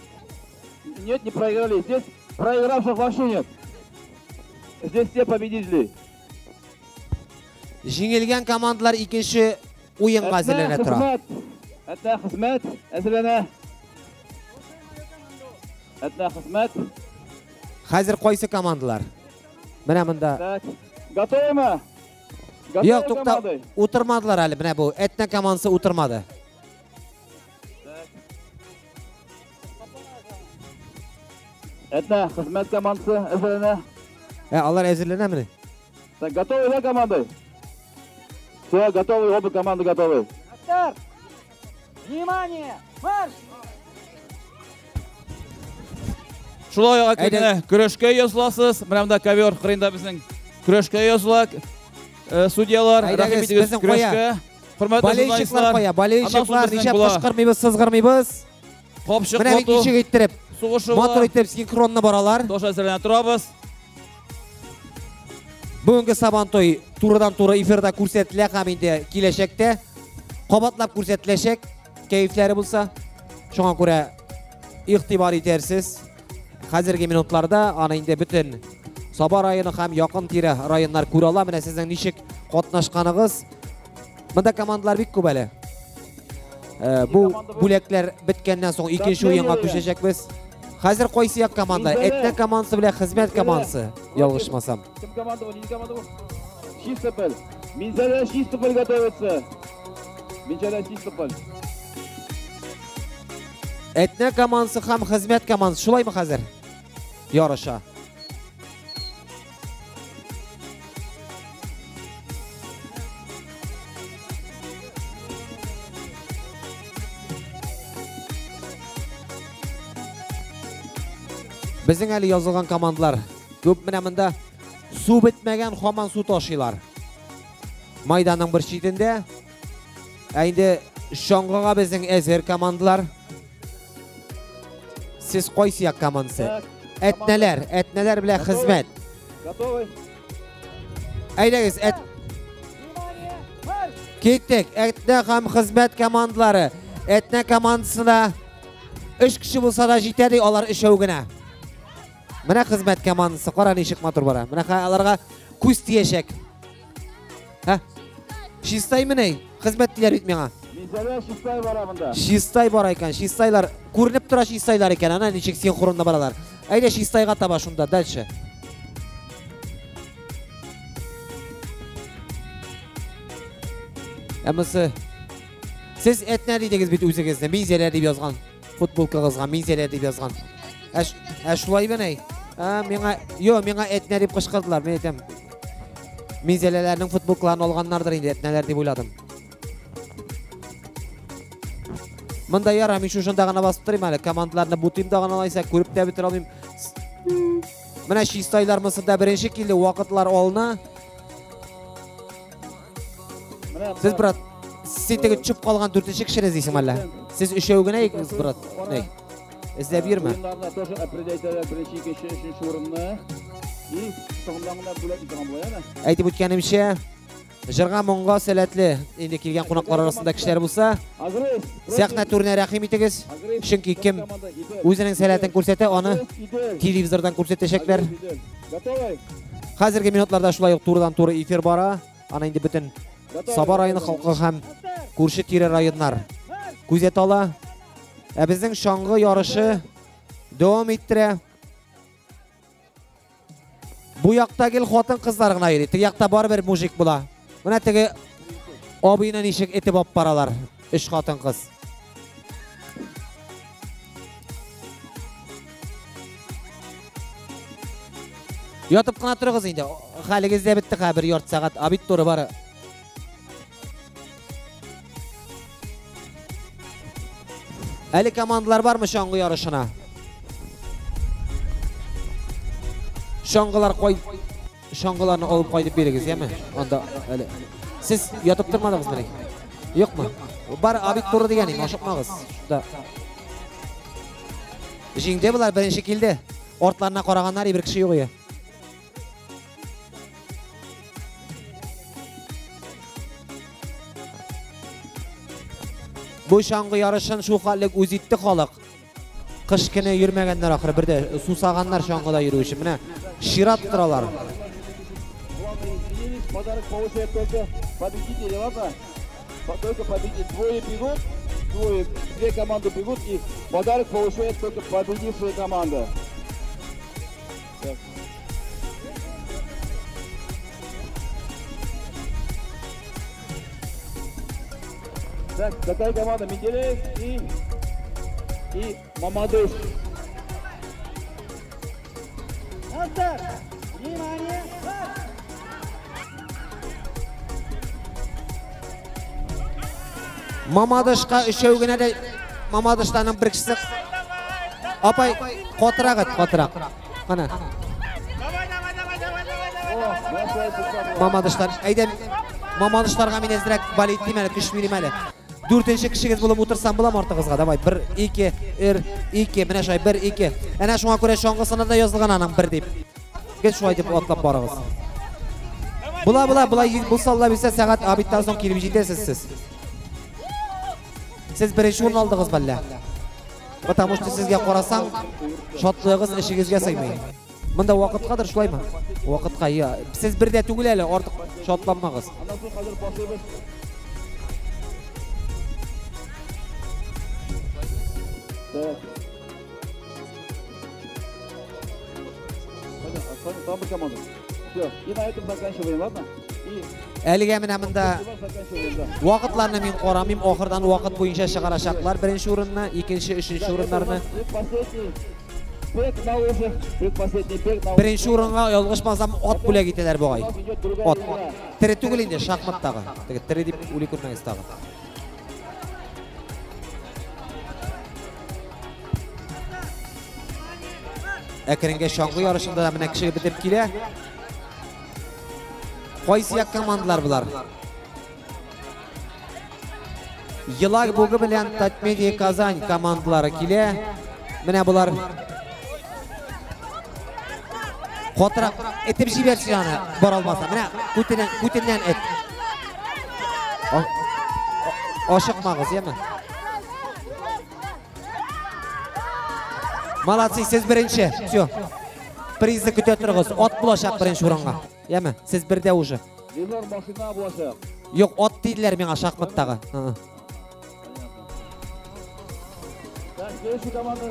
[SPEAKER 17] Нет, не проиграли. Здесь проигравших вообще нет. Здесь все победители.
[SPEAKER 14] Җиңелгән командалар икенче уенга әзерләнә тора.
[SPEAKER 17] Этна хезмәт әзерләнә. Этна хезмәт.
[SPEAKER 14] Хәзер кайсы командалар? Менә монда.
[SPEAKER 17] Готовы?
[SPEAKER 14] Юк, тукта, утырмадылар әле. Менә бу Этна командасы утырмады.
[SPEAKER 17] Этна хезмәт командасы әзерләнә.
[SPEAKER 14] Алар әзерләнәме?
[SPEAKER 17] Так, готовы, да, команды? Все, готовы, оба команды готовы.
[SPEAKER 20] Старт! Внимание! Марш!
[SPEAKER 15] Шулай әкелгән көрәшкә языласыз. Менә монда ковер кырында безнең көрәшкә языла. Судьялар, рәхим итегез көрәшкә. Хөрмәтле
[SPEAKER 14] болельщиклар кая? Болельщиклар ничә кычкырмыйбыз, сызгырмыйбыз.
[SPEAKER 15] Капчык
[SPEAKER 14] менә бик ничек иттереп,
[SPEAKER 15] сугышы
[SPEAKER 14] мотор итеп синхронны баралар.
[SPEAKER 15] Дош әзерләнә торабыз.
[SPEAKER 14] Бүгенге Сабантой турыдан-туры эфирда күрсәтелә һәм инде киләчәктә кабатлап күрсәтеләчәк. Кәефләре булса, шуңа күрә игътибар итәрсез. Хәзерге минутларда аны инде бөтен Саба районы һәм якын тирә районнар күрә ала. Менә сезнең ничек катнашканыгыз. Монда командалар бик күп әле. Бу бүләкләр биткәннән соң икенче уенга күчәчәкбез. Хәзер кайсы як команда? Этна командасы белән хезмәт командасы, ялгышмасам.
[SPEAKER 17] Кем команда бу? Ни команда бу? Чистополь. Минзәлә Чистополь готовится. Минзәлә Чистополь.
[SPEAKER 14] Этна командасы һәм хезмәт командасы шулаймы хәзер? Ярыша. Безнең әле язылган командалар күп. Менә монда су бетмәгән һаман су ташыйлар. Майданның бер читендә. Инде шаңгыга безнең әзер командалар. Сез кайсы як командасы? Этнәләр белән хезмәт.
[SPEAKER 17] Готовы?
[SPEAKER 14] Әйдәгез, киттек. Этнә һәм хезмәт командалары. Этнә командасына 3 кеше булса да җитәди, алар 3 генә. Менә хезмәт командасы кара ничек матур бара. Менә аларга күз тиешәк. Шистай менә хезмәтләр бит миңа.
[SPEAKER 17] Минзәлә Шистай бара монда.
[SPEAKER 14] Шистай бара икән. Шистайлар күренеп тора, Шистайлар икән. Ана ничек синхронда баралар. Әйдә Шистайга таба шунда дальше. Әмәсе сез Этнә дидегез бит үзегезне. Минзәлә дип язган. Футболкагызга Минзәлә дип язган. Шулай менә. Menga etne deb qışqırdılar. Men aytam. Mezelelerning futbolchilarini olganlardir endi etneler deb o'yladim. Mında yara men shunda gana basib turayman hali. Komandalarni bu timda gana olaysak ko'rib de bitira olmayman. Mana shu istoylar Misrda birinchi keldi, vaqtlar olna. Siz brat, sentega tushib qolgan 4-chi kishini izlaysiz malla. Siz uchovgina eksiz brat. Ney? İzlab yurma.
[SPEAKER 17] Oyunlarda тоже определяют birinchi, ikkinchi, uchinchi o'rinni. So'nglamlar bo'lib turgan bo'yana.
[SPEAKER 14] Aytib o'tganimcha, Jirg'a Mongo salatli endi kelgan qo'noqlar orasida kishilar bo'lsa, sahna turni rahim etasiz. Chunki kim o'zining salatini ko'rsata, uni televizordan ko'rsatishaklar. Hozirgi minutlarda shulay turdan to'g'ri efir bora. Ana endi butun Sabah rayoni xalqi ham ko'rshi tiri rayonlar kuzata ola. Bizning shong'i yorishi davom ettira. Bu yoqdagi xotin qizlarga ayri. Bu yoqda bor bir mujik bo'la. Mana tegi obina nishik etib olib baralar. Ish xotin qiz. Yotib qana turig'iz endi. Haligizda bitta bir yort soat abit to'ri bor. Ali komandalar barmı şong'i yarışına? Şong'lar qo'y, şong'larni olib qo'yib berasiz, yemi? Onda ali. Siz yotib turmadingiz meni? Yo'qmi? Bar abit to'ri deganing, oshqmag'iz. Shunda. Jingde bular birinchi keldi. Ortlarına qaraganlar bir kishi yo'q edi. Bu şong'i yarışın şu hallik o'zitdi xoliq. Qish kuni yurmaganlar oxiri birda susag'anlar shong'ida yuruvchi. Mana shirat turalar.
[SPEAKER 17] Подарок получает только победители, ладно? Только победители. Две команды бегут, и подарок получает только победившая команда. Так, какая команда? Менделеев и Мамадыш.
[SPEAKER 20] Hazır. Внимание.
[SPEAKER 14] Mamadышqa üçövgüne de Mamadışlarning bir kişisi apay qotiraq. Qana. Mamadışlar ayda Mamadışlarga men ezdirek balet demeli, kuch berimeli. 4-chi kishiga bo'lib o'tirsam bo'lam ortig'izga. Davay 1 2 2 mana shu 1 2. Ana shunga ko'ra shong'i sanada yozilgan anan 1 deb. Get shu deb otlab boramiz. Bular bo'lsa bilsa soat abitdan so'ng kelib yetasiz siz. Siz birinchi o'rin oldingiz balla. Потому что sizga qarasam, shotlig'iz ishingizga sig'maydi. Bunda vaqt qadar shulaymi? Vaqtga ya. Siz birda tugilali, ortiq shotlanmag'iz.
[SPEAKER 17] Там команда. Все, и на этом заканчиваем, ладно?
[SPEAKER 14] Әлегә менә монда вакытларны мин карамыйм, ахырдан вакыт буенча чыгарачаклар. Беренче урынны, икенче, өченче урыннарны. Беренче урынга ялгышмасам ат бүләк итәләр бугай. Ат. Тире түгел инде шахматтагы. Тире дип уйлый күрмәгез тагы. Әкренге шаңгы ярышында да менә кеше битеп килә. Qaysi yak komandalar bular? Yılar bugu bilan Tatmedia Kazan komandalari kile. Mana bular qotiraq etib jibersiyani bor olmasa. Mana Putindan et. Oshiqmag'iz, yemi? Молодцы, siz birinchi. Всё. Prizni kuta turg'iz. Ot bulashaq birinchi o'ringa. Yemi? Siz birda уже.
[SPEAKER 17] Dizor mashina bulashaq.
[SPEAKER 14] Yo'q, ot deydilar menga shaxmatdagi.
[SPEAKER 17] Так, следующая команда.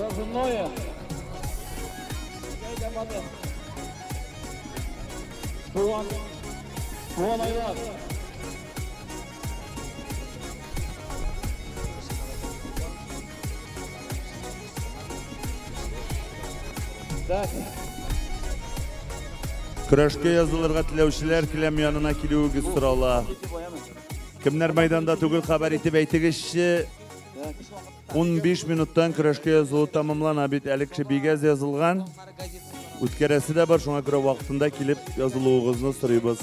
[SPEAKER 17] Разумное. Какая команда? Туан Айлар.
[SPEAKER 18] Күрешке yazılırga tilәүчеләр киләм янына килүегез сорала. Кемнәр мәйданда түгел хәбәр итеп әйтегезче. 15 минуттан көрәшкә язылу тамамлана бит, әле кеше бигәз язылган. Үткәрәсе дә бар, шуңа күрә вакытында килеп язылуыгызны сорыйбыз.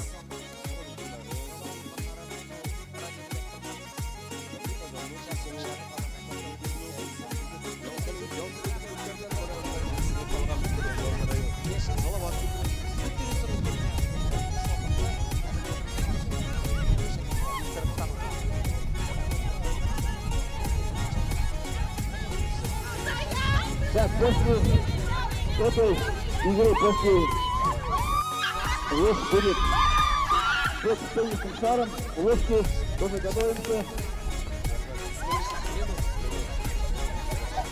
[SPEAKER 17] Так, после этой игры, после ложь будет после теннисным шаром, ложки тоже готовимся.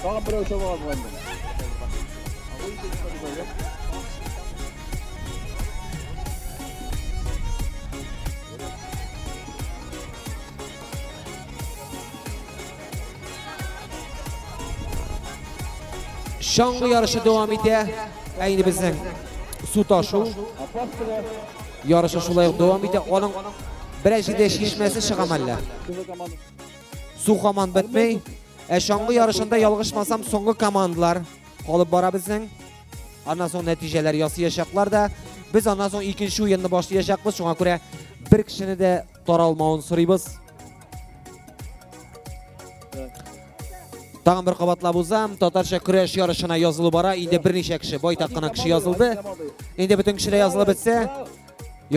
[SPEAKER 17] Тагын берәү чабалар бар.
[SPEAKER 14] Şangı yarışı devam ete. Ayni bizning suv tashu yarışı şulay devam ete. Onun birinchide şişmesi şıqamalla. Suv komand bitmey. Şangı yarışında yalgışmasam so'nggi komandalar qolib bora bizning. Ondan so'ng natijalar yasayacaklar da biz ondan so'ng ikinci o'yinni boshlayacakmiz. Shunga ko'ra bir kishini de taralmavini so'raymiz. Tağın bir qabatlab o'zam Tatarcha kurash yarışına yozilib bora. Endi bir necha kishi, boytaqqina kishi yozildi. Endi butun kishilar yozilib bitsa,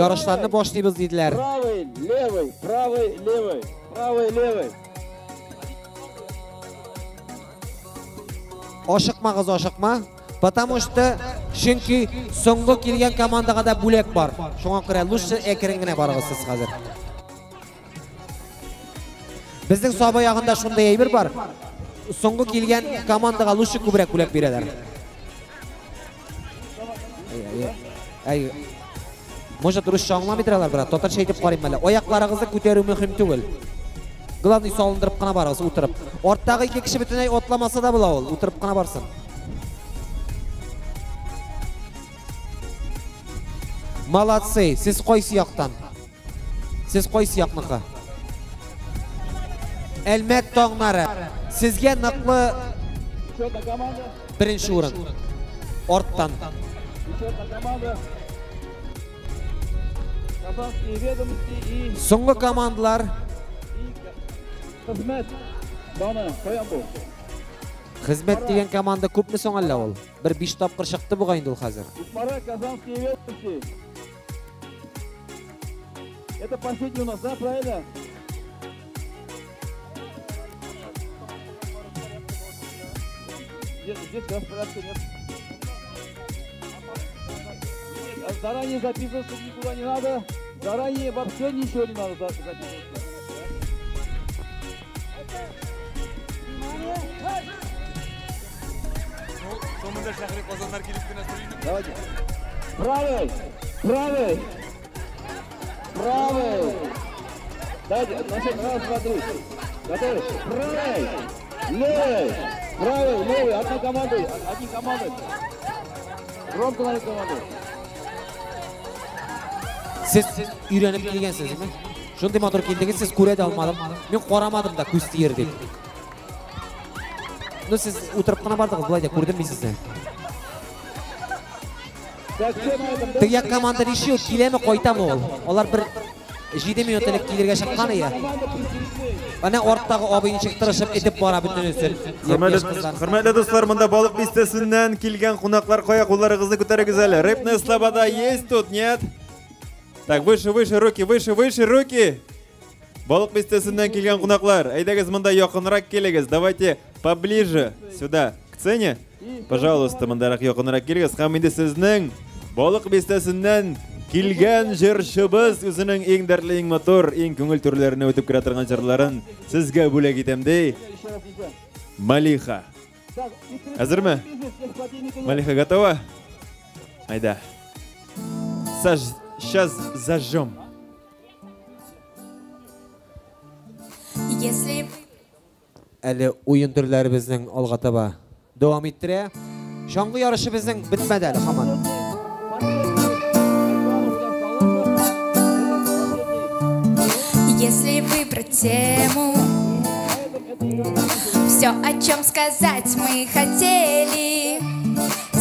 [SPEAKER 14] yarışlarni boshlaymiz dedilar.
[SPEAKER 17] Правый, левый, правый, левый, правый, левый.
[SPEAKER 14] Oshiqma qiz, oshiqma. Потому что chunki so'nggi kelgan komandaga da bo'lak bor. Shunga ko'ra lучше ekringina borg'isiz hozir. Bizning soba yog'inda shunday ayb bor. So'nggi kelgan komandaga lучше ko'proq bo'lak beradilar. Ay. Может, ruscha anglamaydilar biroq. Tatarcha aytib qarayman mana. Oyoqlaringizni ko'tarib muhim tugul. Главный solindirib qana borasiz o'tirib. Ortdagi ikki kishi butunlay otlamasa da bo'ladi, o'tirib qana borsin. Молодцы, siz qaysi yoqdan? Siz qaysi yoqniki? Elmet Tog'nari. Sizga naqli birinchi o'rin. Ortdan. So'nggi komandalar
[SPEAKER 17] Xizmat. Dona, qo'yam bu.
[SPEAKER 14] Xizmat degan komanda ko'pmi so'ngalla ol? Bir 5 topqir chiqdi bu endi ul hozir.
[SPEAKER 17] Усмара, Казанские ведомости. Это последний у нас, да, правильно? Здесь распорядка нет. Заранее записываться никуда не надо. Заранее вообще ничего не надо записываться. Давайте. Правый, правый, правый. Давайте, значит, раз, два, три. Готовы? Правый, левый, правый, левый. Одна команда, одни команды. Громко на команду.
[SPEAKER 14] Siz uyrenip kelgansizmi? Shunday motor keldingiz, siz ko'radi olmadim. Men qoramadim da ko'z tiyer deb. No siz o'tirib qana bordingiz, bulayda ko'rdimmi sizni? Tiyak komanda ishiyo, kelemi qo'ytami ol. Ular bir 7 minutlik kelirga chiqqan edi. Ana ortdagi obini chiqtirishib etib bora butun o'sin.
[SPEAKER 16] Hurmatli do'stlar, bunda baliq bistasidan kelgan qonaqlar qo'ya qo'llaringizni ko'taringiz hali. Rыбная слобода есть тут, нет? Так, выше, выше руки, выше, выше руки. Baliq bistasidan kelgan qonaqlar, aydagiz munda yaqinroq kelingіз. Давайте поближе сюда, к сцене. Пожалуйста, mundaroq yaqinroq kelingіз. Ham endi sizning baliq bistasidan kelgan jurshimiz o'zining eng darli, eng motor, eng ko'ngil turlarini o'tib kira turgan jurlarini sizga bo'lak etamdi. Malixa. Hazırmı? Malixa готова? Ayda. Сейчас зажжем.
[SPEAKER 14] Әлі ойын түрлері біздің алға таба devam ettire. Şangı yarışı bizning bitmedi hali hamon.
[SPEAKER 19] Если выбрать тему, все, о чем сказать мы хотели,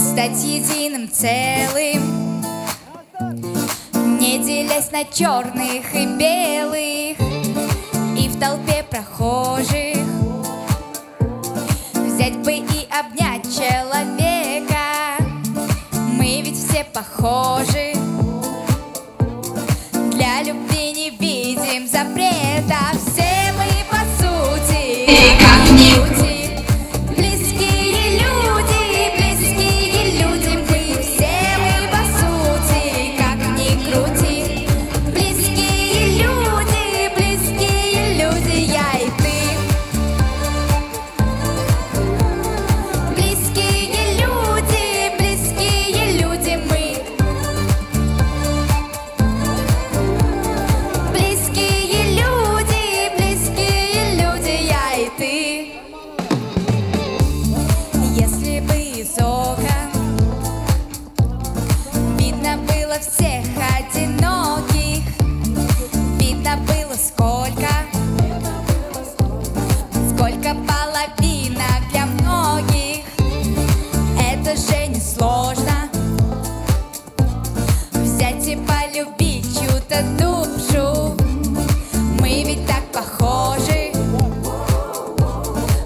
[SPEAKER 19] стать единым целым, не делясь на черных и белых, и в толпе прохожих взять бы и обнять человека. Мы ведь все похожи, для любви не видим запрета. Все мы по сути, как ни крути, близкие люди, мы все мы по сути, как ни крути, близкие люди, я и ты. Близкие люди, мы. Близкие люди, я и ты. Если бы из окон видно было всех одиноких, видно было сколько половинок для многих. Это же не сложно взять и полюбить чью-то душу. Мы ведь так похожи,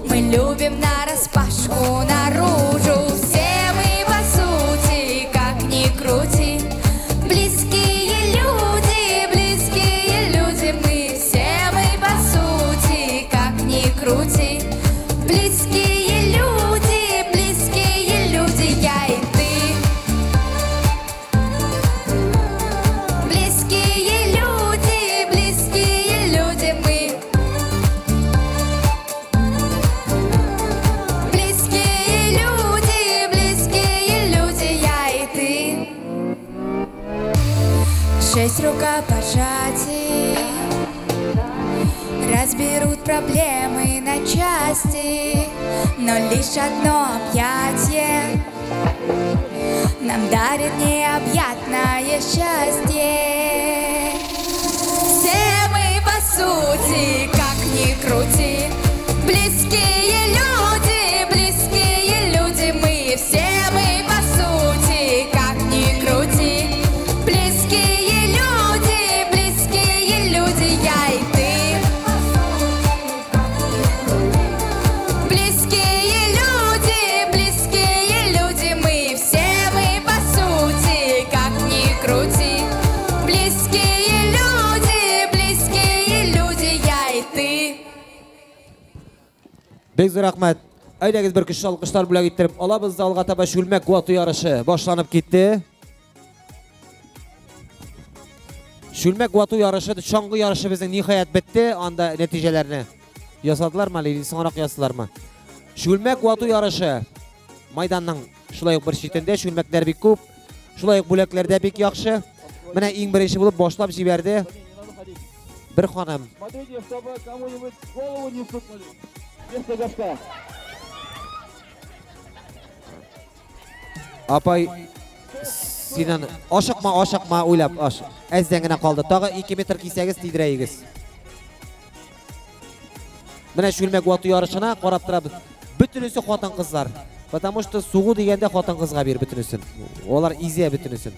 [SPEAKER 19] мы любим нараспашку наружу. Все мы по сути, как ни крути, близкие люди, мы все мы по сути, как ни крути, близкие люди, я и ты. Близкие люди, мы. Близкие люди, я и ты. 6 рукопожатий разберут проблемы на части, но лишь одно объятие нам дарит необъятное счастье. Все мы по сути, как ни крути, близкие люди, мы. Все мы по сути, как ни крути, близкие люди, я и ты. Близкие люди, мы. Все мы по сути, как ни крути, близкие люди, я и ты.
[SPEAKER 14] Bek zo'r rahmat. Aydagiz bir kuchli alqishlar bilan yettirib olamiz. Alga taba shulmak guatu yarışı boshlanib ketdi. Shulmak guatu yarışı, chang'i yarışı bizning nihoyat bitdi. Onda natijalarni yasadılar mı? Sonroq yasadılar mı? Shulmak guatu yarışı maydonning shulay bir chetinde shulmaklar bek ko'p, shulay bo'laklarda bek yaxshi. Mana eng birinchi bo'lib boshlab jiberdi. Bir xonim.
[SPEAKER 17] Смотрите, чтобы кому-нибудь голову не стукнули. Вместо горшка.
[SPEAKER 14] Apay Sinan oshiqma o'ylab osh. Azdangina qoldi. Tog'i 2 metr kiysangiz tiydiraysiz. Mana shulmak guatu yarışına qarab turib, butunisi xotin qizlar. Потому что suğu deganda xotin qizga ber butunisin. Ular iziya butunisin.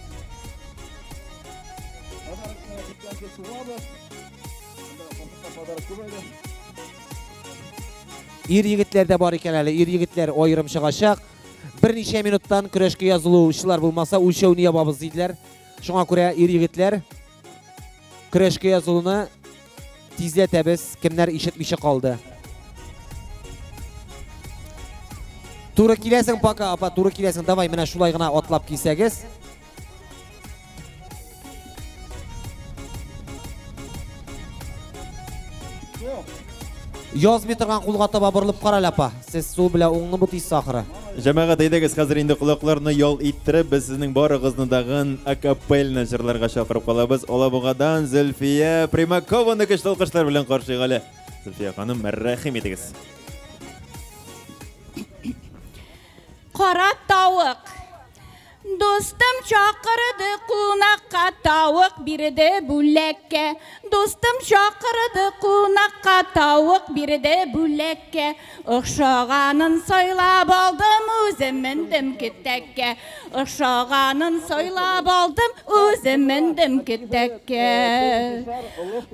[SPEAKER 14] Er yigitlarda bor ekanlar, er yigitlar ayrim chiqashaq. Bir necha minutdan kurashga yoziluvchilar bo'lmasa, o'lchovni yopamiz deydilar. Shunga ko'ra er yigitlar kurashga yoziluvni tezlatamiz. Kimlar eshitmishi qoldi. To'g'ri kelasan paka, apa, to'g'ri kelasan. Davay, mana shulaygina otlab kelsangiz. Yozmay turgan qulga taba burilib qaralapa. Siz suv bilan o'ngni butiysiz oxiri.
[SPEAKER 16] Jamoat aydagiz hozir endi quloqlarni yo'l ittirib, biz sizning borigizni dag'in akapelna jurlarga chaqirib qolamiz. Olabug'adan Zulfiya Primakovani kuchli alqishlar bilan qarshilag'ali. Zulfiya xonim, marhamat etingiz.
[SPEAKER 21] Qora tavuk. Dostum chaqirdi qunaqqa tavuk birdi bulakka. Dostum chaqirdi qunaqqa tavuk birdi bulakka. O'xshag'anin soylab oldim o'zim mindim ketakka. O'xshag'anin soylab oldim o'zim mindim ketakka.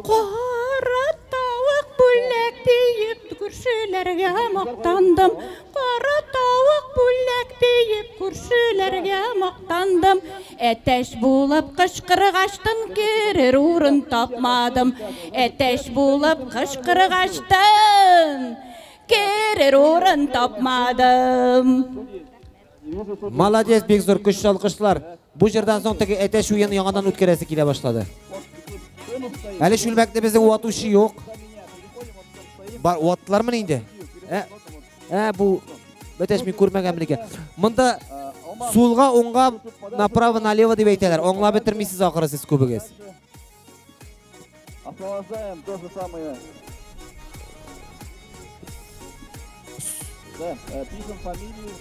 [SPEAKER 21] Qora tavuk bulak deyib ko'rshilarga maqtandim. Qora tavuk bulak deyib ko'rshilarga maqtandim. Ateş bulup qışqırğaçtın kerer urun tapmadım. Ateş bulup qışqırğaçtın kerer urun tapmadım.
[SPEAKER 14] Malades, bek zo'r kuch alqishlar. Bu yerdan so'ng tagi ateş o'yini yangadan o'tkazasi kela boshladi. Hali shulmakda bizning o'tuvchi yo'q. Bar o'tlarmi endi? Bu ateş men ko'rmaganmliga. Bunda Sulga, o'ngga, направо, налево deb aytadilar. O'nglab bitirmaysiz oxiri siz ko'bigiz.
[SPEAKER 17] Освобождаем то же самое. Да, пишем фамилию.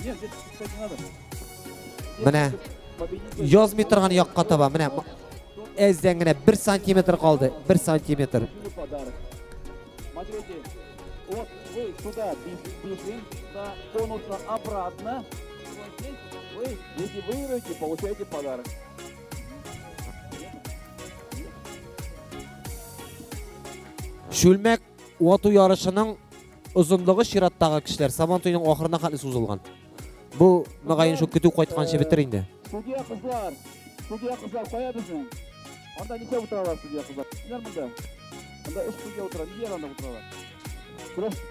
[SPEAKER 17] Нет, здесь писать не надо.
[SPEAKER 14] Mana yozmay turgan yoqqa toba. Mana ezdangina 1 santimetr qoldi. 1 santimetr.
[SPEAKER 17] Смотрите, вот вы сюда бежим, до конуса обратно. Вы, если выиграете, получаете подарок.
[SPEAKER 14] Shulmak otu yarışının uzunluğu Şiratdagi kishilar Samantoyning oxirina qadar suzilgan. Bu maqayin shu kutup qaytgancha bitir endi.
[SPEAKER 17] Судья qizlar qo'ya bizni. Onda necha o'tiradi судья qizlar? Sizlar bunda. Onda 3 судья o'tiradi, niye yerda o'tiradi?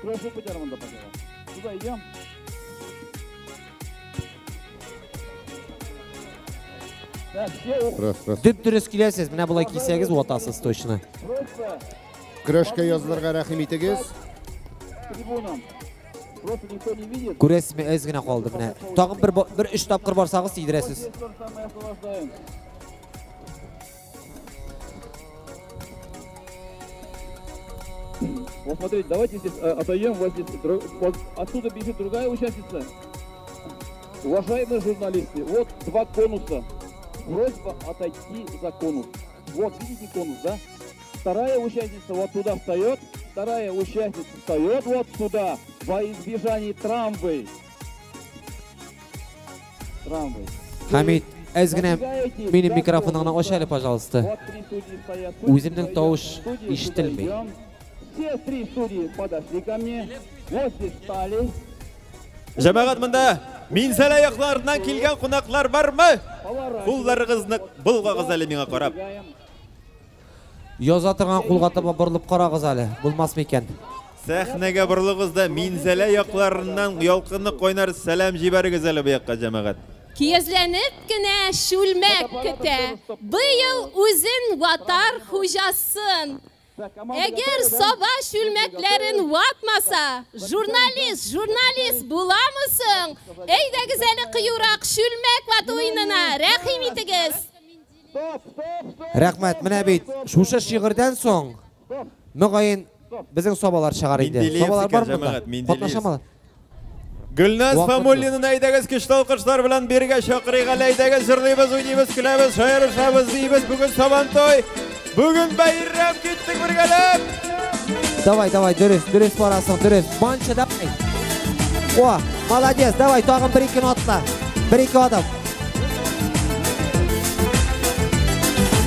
[SPEAKER 17] Kurashib o'tiradi bunda paqaga. Sуда идем.
[SPEAKER 14] Düp-dürüst kelasiz. Mana bulay kiysangiz o'tasiz точно.
[SPEAKER 22] Kurashga yozlarga rahim etingiz.
[SPEAKER 14] Ko'rasizmi, ozgina qoldi mana. Tag'in bir 3 topqir borsangiz tiydirasiz.
[SPEAKER 17] Вот смотрите, давайте здесь отойдем, вот здесь отсюда бежит другая участница. Уважаемые журналисты, вот 2 конуса. Просьба отойти за конус. Вот, видите конус, да? Вторая участница вот туда встает, вторая участница встает вот сюда, во избежание трамвай.
[SPEAKER 14] Hamid, ozgina mening mikrofonimni ochaylik, пожалуйста. O'zimning tovush eshitilmaydi.
[SPEAKER 17] Все 3 судьи подошли ко мне. Вот здесь встали.
[SPEAKER 16] Jamoat bunda minsala yoqlaridan kelgan qo'noqlar bormi? Qo'llaringizni bulg'ag'iz ali menga qarab.
[SPEAKER 14] Yoza turgan qo'lg'atib burilib qarag'iz ali. Bo'lmasmi ekan?
[SPEAKER 16] Sahnaga burilg'izda minsala yoqlaridan yolqinni qo'ynar salam jibargiz ali bu yoqqa jamoat.
[SPEAKER 5] Kiyazlanib kina shulmak kita. Bu yil o'zin vatar xo'jasin. Eğer sabah şülmeklerin vatmasa, jurnalist bulamısın? Eyde güzeli kıyurak şülmek vat oyununa rahim etigiz.
[SPEAKER 14] Rahmat, mana bit, şuşa şiğirden so'ng Mug'ayin bizning sobalar chiqar edi. Sobalar bormi? Qatnashamalar.
[SPEAKER 16] Gulnaz Famullinni aydagiz kuchli olqishlar bilan berga chaqiriq alaydagiz jirlaymiz, o'ynaymiz, kulamiz, shoir deymiz. Bugun Samantoy, bugun bayram ketdik birgalab.
[SPEAKER 14] Давай, dürüst borasın, dürüst. Mancha davay. O, молодец, давай, tag'in 1-2 notla. 1-2 odam.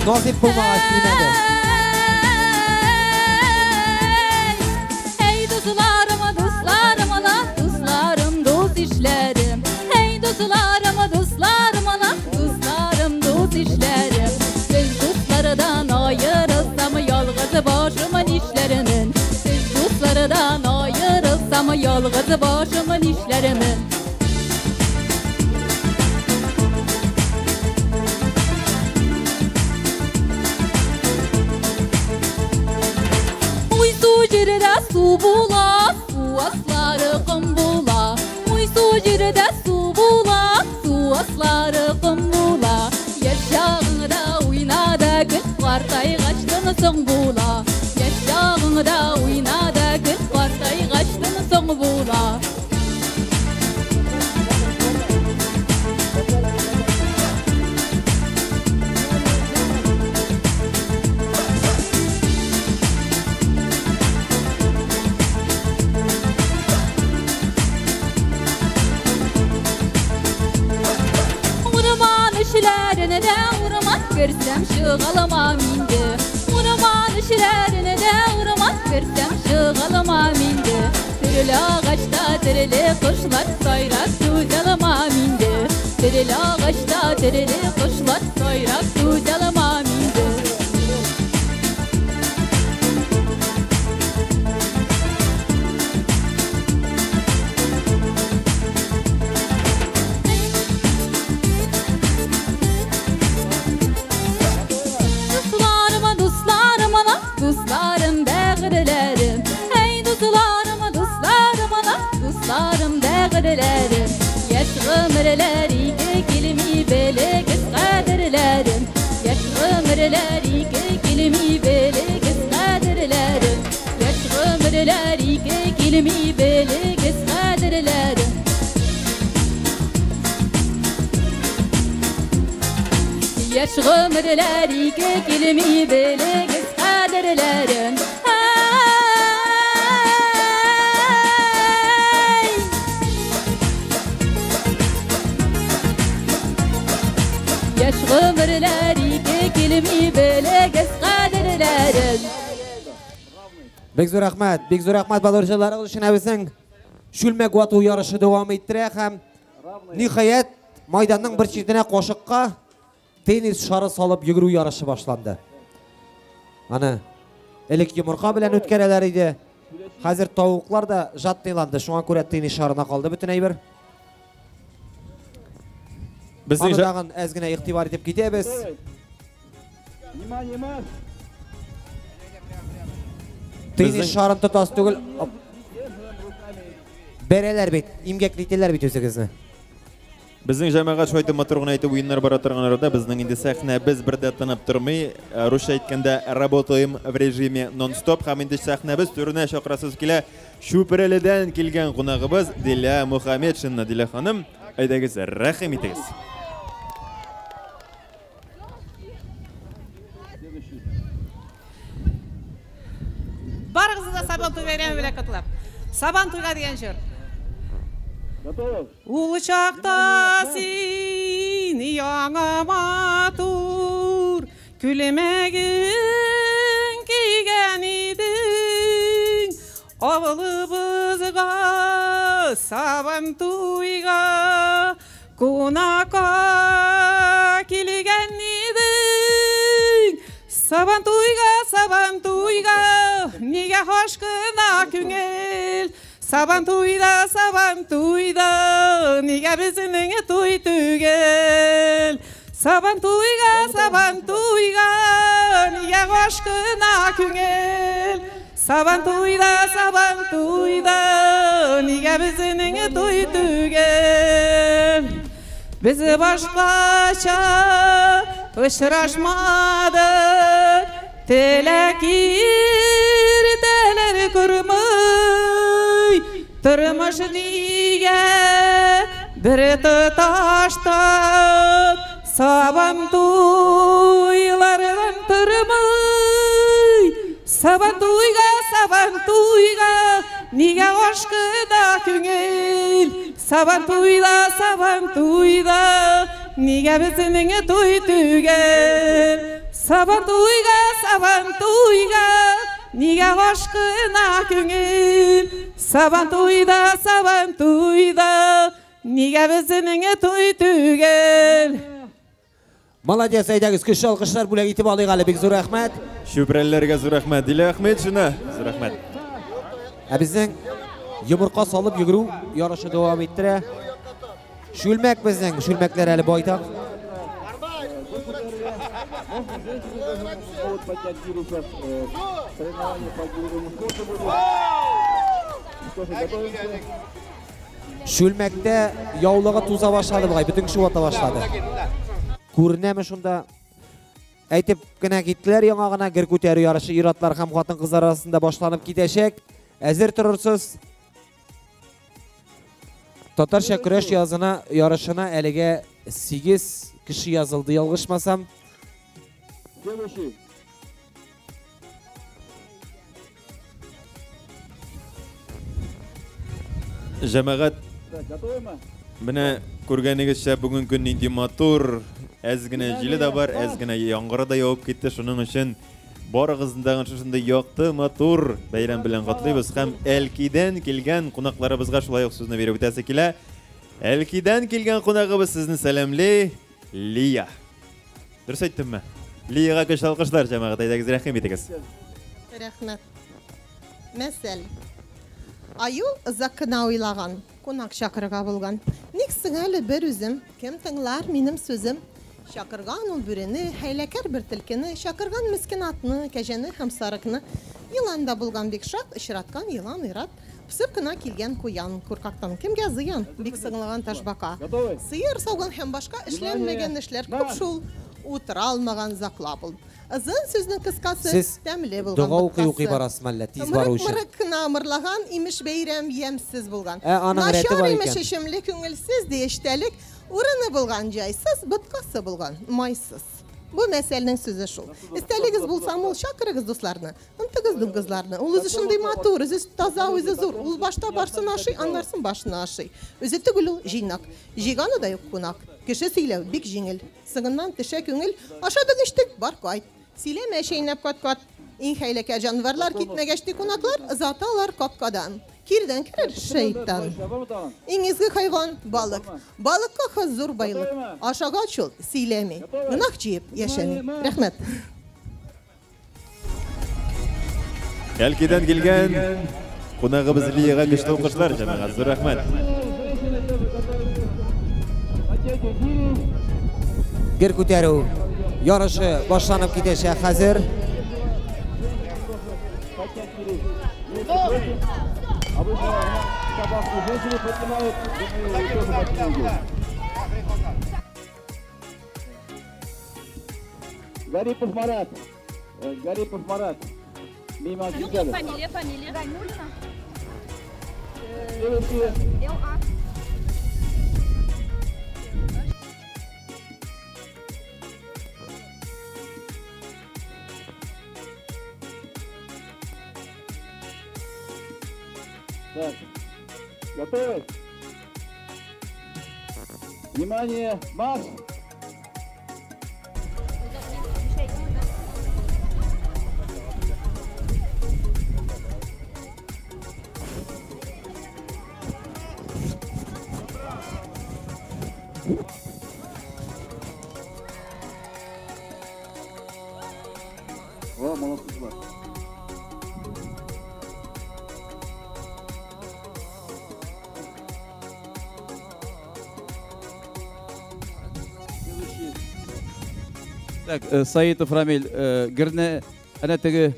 [SPEAKER 14] Nasip bulmag'ach deymadi.
[SPEAKER 1] Hey dostlarım, dost işlerim. Hey dostlarım, dost işlerim. Siz dostlardan ayırılsam yalğız başımın işlerimin. Siz dostlardan ayırılsam yalğız başımın işlerimin. Uysucirde su bula, su asları kumbula. Uysucirde su bula, su asları kumbula. Yaşağında oynadı gül, qartay qaçtın soң bula. Yaşağında oynadı gül, qartay qaçtın soң bula. görsem şığalıma mindi. Urman işlerine de urman görsem şığalıma mindi. Tırılı ağaçta tırılı kuşlar sayrak güzelıma mindi. Tırılı ağaçta tırılı kuşlar sayrak güzelıma mindi. Dostlarım bəğirlərim, hey dostlarım, dostlarım ana, dostlarım bəğirlərim. Yaş ömürləriga kelmi belə qız qədirlərim. Yaş ömürləriga kelmi belə qız qədirlərim. Yaş ömürləriga kelmi belə qız qədirlərim. Yaş ömürləriga kelmi belə qız kaderlerin yaş ömürleriga kelmi böyle göz kaderlerin.
[SPEAKER 14] Bek zo'r rahmat balorchalar için bizning shulmak otuv yarışı devam ettirek hem nihayet maydonning bir chetine qo'shiqqa tenis shari solib yuguruv yarışı boshlandı. Ana ilk yumurqa bilan o'tkarelar edi. Hozir tovuqlar da jattilandi. Shunga ko'ra tenis sharina qoldi bütün ayber. Bizning dag'in ozgina ixtibor etib ketamiz. Tenis sharini tutasiz tugul. Bereler bit, imgakliklar bit o'zingizni.
[SPEAKER 16] Bizning jamoat shoyda motorg'ini aytib o'yinlar bora turganlarda bizning endi sahna biz birda tinib turmay, ruscha aytganda работаем в режиме non-stop. Ham endi sahnamiz turina shoqrasiz kela shu piralidan kelgan qonog'imiz Dila Muhammadshina Dila xonim, aydagiz rahim etingiz.
[SPEAKER 3] Barınızda saban toy verem bile katılar. Saban toyga degan şer. Uçakta sin yanıma tur, külmegin kiygen idin. Avlımızga saban toyga kunaka kilgen idin. Saban toyga niga hoşkına küngel. Saban toyda niga bizning toy tugel. Saban toyga niga hoşkına küngel. Saban toyda niga bizning toy tugel. Biz başqacha uchrashmadik, telakirdalar ko'rmay, turmush niga bir tutashtab, saban to'ylardan turmay, saban to'yga niga oshqida ko'ngil. Saban to'yda niga bizning to'y tugel. Saban to'yga niga oshqina ko'ngil. Saban to'yda niga bizning to'y tugel.
[SPEAKER 14] Молодец, aydagiz kuch olqishlar bularga yetib oling hali. Bek zo'r rahmat.
[SPEAKER 16] Shu pirallarga zo'r rahmat. Dila Ahmedshina zo'r rahmat.
[SPEAKER 14] Bizning yumurqa solib yuguruv yarışı devam ettirə. Shulmak bizning, shulmaklar hali boytoq. Shulmakda yovlig'i tuza boshladi bo'g'ay, butun kishi o'ta boshladi. Ko'rinami shunda aytibgina ketdilar, yong'og'ina gir ko'taruv yarışı irotlar ham xotin qizlar orasida boshlanib ketashak. Hazır turursiz. Tatarcha kurash yarışına eliga 8 kishi yozildi, yolg'ishmasam.
[SPEAKER 16] Jamoat mana ko'rganingizcha bugungi kunning motor Әз генә җиле дә бар, әз генә яңгыры да явып китте. Шуның өчен барыгызны да шушындай якты, матур бәйрәм белән котлыйбыз һәм Әлкидән килгән кунакларыбызга шулай ук сүзне биреп үтәсе килә. Әлкидән килгән кунагыбыз сезне сәламлый, Лия. Дөрес әйттемме? Лияга көч алкышлар, җәмәгать, әйдәгез, рәхим итегез.
[SPEAKER 4] Рәхмәт. Мәсәл. Аю ызакына уйлаган, кунак чакырга булган. Ник сыңайлы бер үзем, кем тыңлар минем сүзем? Шакырган ул бүрене, хәйләкәр бер төлкене, шакырган мискин атны, кәҗәне һәм сарыкны. Еланда булган бик шат, очраткан елан ират. Пысып кына килгән куян, куркактан кемгә зыян? Бик сыңлаган ташбака. Сыер сауган һәм башка эшләнмәгән эшләр күп шул. Утыра алмаган заклап ул. Ызын сүзнең кыскасы тәмле булган.
[SPEAKER 14] Дога укый барасыз мәллә, тиз бару өчен.
[SPEAKER 4] Мырык кына мырлаган, имеш бәйрәм ямсыз булган.
[SPEAKER 14] Аның рәте бар икән.
[SPEAKER 4] Начар имеш ишемле, күңелсез диештәлек, урыны булган җайсыз, боткасы булган, майсыз. Бу мәсьәленең сүзе шул. Истәлегез булса, ул чакырыгыз дусларны, ынтыгыз кызларны. Ул үзе шундый матур, үзе таза, үзе зур. Ул башта барсын ашый, аңларсын башына ашый. Үзе түгел ул җыйнак. Җыйганы да юк кунак. Кеше сөйләү бик җиңел. Сыгыннан теше күңел, ашадык иштек, бар кайт. Сөйләмә шәйнәп кат-кат. Иң хәйләкәр җанварлар китмәгәч ди кунаклар озаталар капкадан. Кирдән керер шәйтан. Иң изге хайван балык. Балыкка хозур байлык. Ашагач ул сөйләми. Гынах җыеп яшәми. Рәхмәт.
[SPEAKER 16] Әлкидән килгән кунагыбыз Лияга көчле алкышлар, җәмәгать, зур рәхмәт.
[SPEAKER 14] Гер күтәрү ярышы башланып китәчәк хәзер.
[SPEAKER 17] Гарипов Марат. Гарипов Марат. Мимо Гигали.
[SPEAKER 5] Фамилия Раймулина.
[SPEAKER 17] Так, готовы? Внимание, марш! О, молодцы.
[SPEAKER 15] Так, Саитов Рамиль, гірні әнәтігі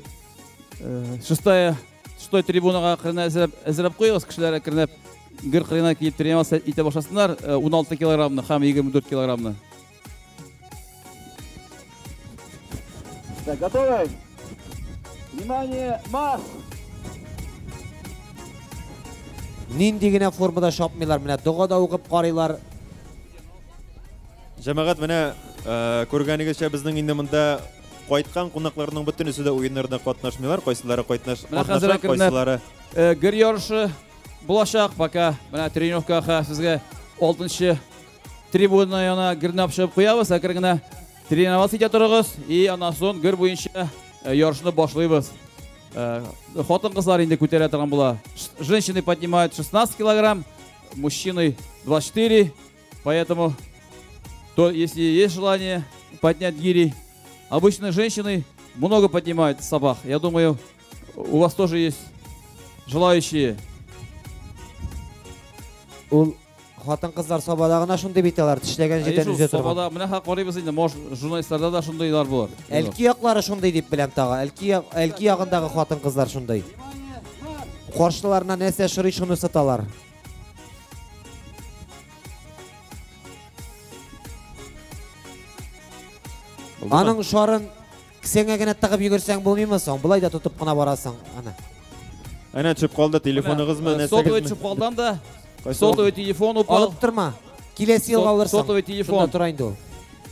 [SPEAKER 15] шестой трибунаға қырына әзіріп қойығыз, кішілері кірініп гір қырына келіп тренемал ете башасындар 16 килограммны һәм 24 килограммны.
[SPEAKER 17] Так, готовы? Внимание, марш!
[SPEAKER 14] Нинди генә формада шапмыйлар, менә дога да укып карыйлар.
[SPEAKER 16] Җәмәгать, менә күргәнегезчә безнең инде монда кайткан кунакларның бөтенесе дә уеннарда катнашмыйлар, кайсылары катнаша, кайсылары
[SPEAKER 15] гір ярышы булачак, пока менә тренировкага сезгә 6-нчы трибуна яна гирне апшып куябыз, әкер генә тренироваться итә торыгыз и аннан соң гир буенча ярышны башлыйбыз. Хатын-кызлар инде күтәрә торган була. Женщины поднимают 16 килограмм, мужчины 24, поэтому если есть желание поднять гири, обычно женщины много поднимают собак. Я думаю, у вас тоже есть желающие.
[SPEAKER 14] Ул хатын-кызлар собадагына шундый битәләр, тешләгән җитән үзе торган.
[SPEAKER 15] Собада менә хак карыйбыз инде, может, журналистларда да шундыйлар булыр.
[SPEAKER 14] Әлки яклары шундый дип беләм тагы. Әлки ягындагы хатын-кызлар шундый. Каршыларына нәрсә шырый, шуны саталар. Аның шарын кесәңә генә тыгып йөгерсәң булмыймы соң? Булай да тотып кына барасың, ана.
[SPEAKER 16] Әнә төшеп калды телефоныгызмы, нәрсәгезме?
[SPEAKER 15] Сотовый төшеп калдан да. Сотовый телефон упал.
[SPEAKER 14] Алып торма. Киләсе ел алырсың.
[SPEAKER 15] Сотовый телефон.
[SPEAKER 14] Тора инде ул.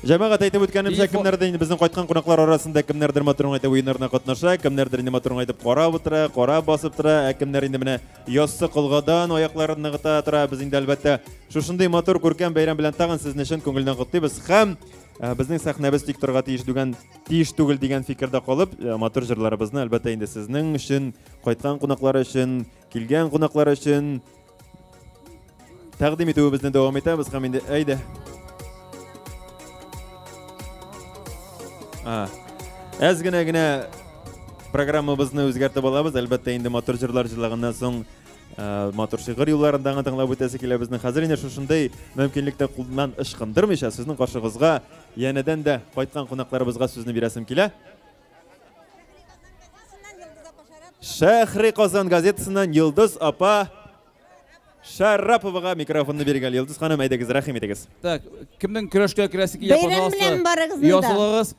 [SPEAKER 16] Җәмәгать, әйтеп үткәнемчә, кемнәрдә инде безнең кайткан кунаклар арасында кемнәрдер матур уңайда уеннарына катнаша, кемнәрдер инде матур уңайда карап утыра, карап басып тора, кемнәр инде менә яссы кылгадан аякларын ныгыта тора. Без инде әлбәттә шушындый матур күркәм бәйрәм белән тагын сезне өчен күңелдән котлыйбыз һәм Bizning sahnabыз diktorga тиеш түгел дигән фикердә калып, матур җырларыбызны әлбәттә инде сезнең өчен, кайткан кунаклар өчен, килгән кунаклар өчен тәкъдим итүебезне дәвам итәбез һәм инде әйдә. Әз генә программабызны үзгәртеп алабыз. Әлбәттә инде матур җырлар җырлаганнан соң матур шигырь юлларында тыңлап үтәсе килә безнең хәзер инде шушындай мөмкинлекне кулдан ышкындырмыйча сезнең каршыгызга янәдән дә кайткан кунакларыбызга сүзне бирәсем килә. Шәһри Казан газетасыннан Йылдыз апа Шараповага микрофонны биргән. Йылдыз ханым, әйдәгез, рәхим итегез.
[SPEAKER 15] Так, кемнең көрәшкә керәсе килә, пожалуйста. Ясалыгыз.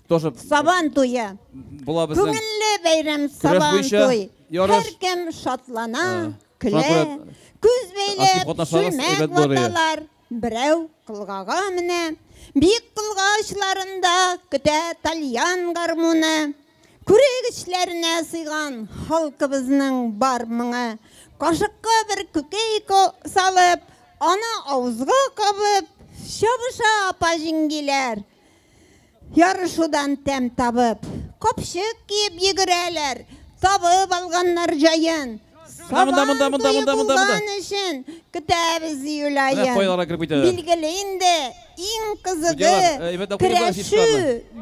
[SPEAKER 15] Тоже
[SPEAKER 21] Сабан туе. Күңелле бәйрәм сабан туй. Һәркем шатлана, көлә. Күз бәйләп сүлмәк ваталар. Берәү кылгага менә. Бик кылгачларында көтә тальян гармуны. Күрегечләренә сыйган халкыбызның бар моңы. Кашыкка бер күкәй салып, аны авызга кабып, шабыша апа җиңгиләр. Ярышудан тәм табып, капчык киеп йөгерәләр, табып алганнар җаен. Сабан туе булган өчен көтәбез июль-айын. Билгеле инде иң кызыгы көрәшү,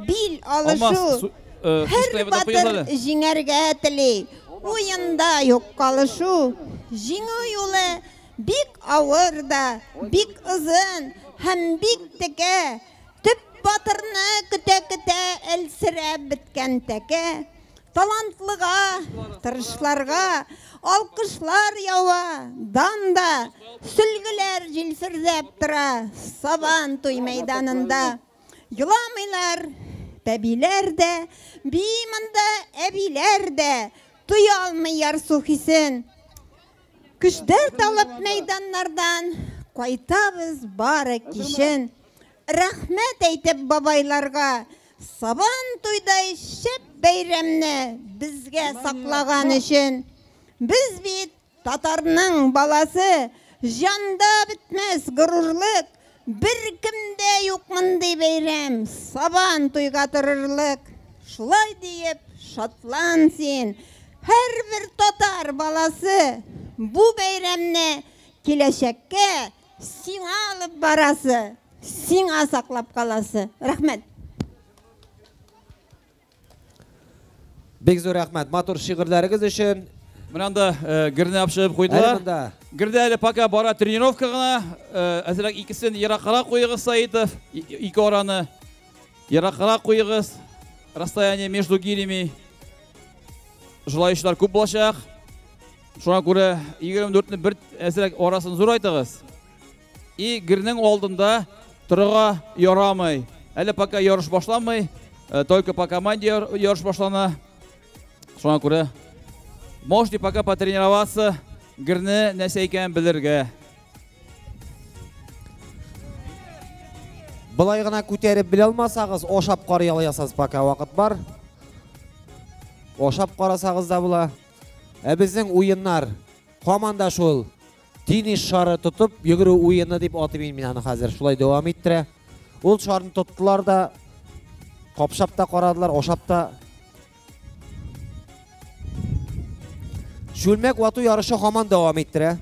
[SPEAKER 21] бил алышу. Һәр батыр җиңәргә тели, уенда юк калышу. Җиңү юлы бик авыр да, бик озын һәм бик текә. Батырны көтә-көтә әлсерәп беткән тәкә. Талантлыга, тырышларга алкышлар ява. Данда сөлгеләр җилфердәп тора Сабан туй мәйданында. Йоламыйлар бәбиләр дә, бимында әбиләр дә. Туя алмый ярсу хисен. Көчләр талып мәйданнардан кайтабыз бары кишен. Рәхмәт әйтеп бабайларга, Сабан туйдай шәп бәйрәмне безгә саклаган өчен. Без бит татарның баласы, җанда бетмәс горурлык. Бер кемдә юк мондый бәйрәм, Сабан туйга торырлык. Шулай диеп шатлан син, һәрбер татар баласы. Бу бәйрәмне киләчәккә сиңа алып барасы. Сиңа саклап каласы. Рәхмәт.
[SPEAKER 14] Бик зур рәхмәт матур шигырьләрегез өчен.
[SPEAKER 15] Менә герне апшып куйдылар. Гердә әле пока бара тренировка гына. Әзрәк икесен ераккарак куйыгыз Саитов. Ике араны ераккарак куйыгыз. Расстояние между гирями. Желающийлар күп булачак. Шуңа күрә 24-не бер әзрәк арасын зур айтыгыз. И гернең алдында торырга ярамый. Әле пока ярыш башламый, только по команде ярыш башлана. Шуңа күрә можете пока потренироваться, герне нәрсә икәнен белергә.
[SPEAKER 14] Былай гына күтәреп белә алмасагыз, ошап карый аласыз, пока вакыт бар. Ошап карасагыз да була. Безнең уеннар команда шул теннис шары тотып, йөгерү уены дип атып мин аны хәзер шулай дәвам иттерә. Ул шарны тоттылар да, капшап та карадылар, ошап та. Шүлмәк вату ярышы һаман дәвам иттерә.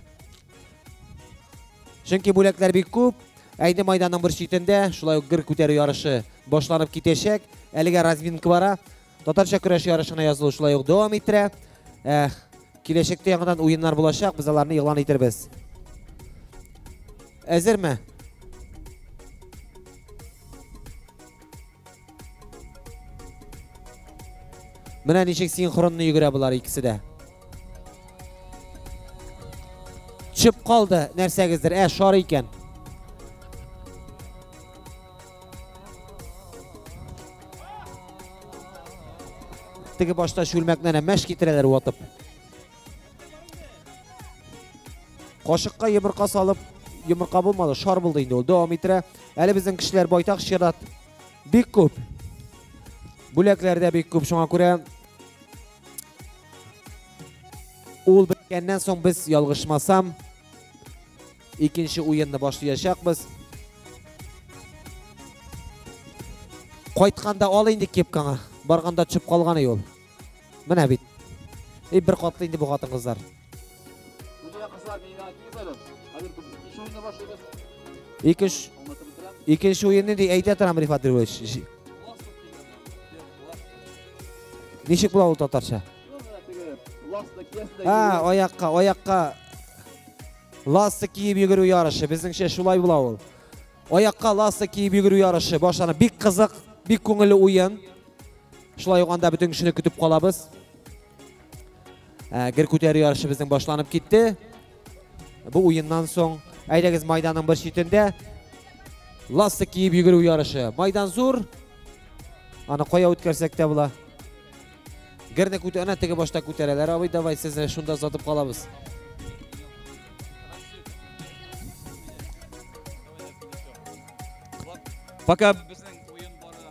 [SPEAKER 14] Чөнки бүләкләр бик күп. Әйде майданның бер читендә шулай ук гер күтәрү ярышы башланып китәчәк. Әлегә разминка бара. Татарча көрәш ярышына язылу шулай ук дәвам иттерә. Киләчәктә яңадан уеннар булачак, без аларны игълан итербез. Әзерме? Менә ничек синхронны йөгерә булар икесе дә. Чып калды нәрсәгездер, шар икән. Теге башта шүлмәкнән мәш китерәләр ватып. Кашыкка йомырка салып, йомырка булмады, шар булды инде ул. Дәвам иттерә. Әле безнең кешеләр байтак шират. Бик күп. Бүләкләрдә бик күп, шуңа күрә ул биткәннән соң без ялгышмасам икенче уенны башлаячакбыз. Қайтқанда ал енді кепкаңа. Барғанда чүп қалғаны ел. Міне бит. Bir қатты енді бұл қатын қыздар. Екінші ойынны де әйте тұрам Рифат Древович. Нешік бұл ауыл татарша? Ояққа. Ласты киіп егіру ярышы. Біздіңше шулай бұл ауыл. Ояққа ласты киіп егіру ярышы. Башаны бик қызық, бик көңілі ойын. Шулай оғанда бүтін кішіні күтіп қалабыз. Гір көтері ярышы біздің башланып кетті. Бұл ойыннан соң әйдәгіз майданның бір шетінде ласты киіп егіру ярышы. Майдан зор. Аны қоя өткерсек те бұла. Гірні көтері, әні тегі башта көтерелер. Абай, давай сізіне шында затып қалабыз.
[SPEAKER 15] Пока біздің ойын бары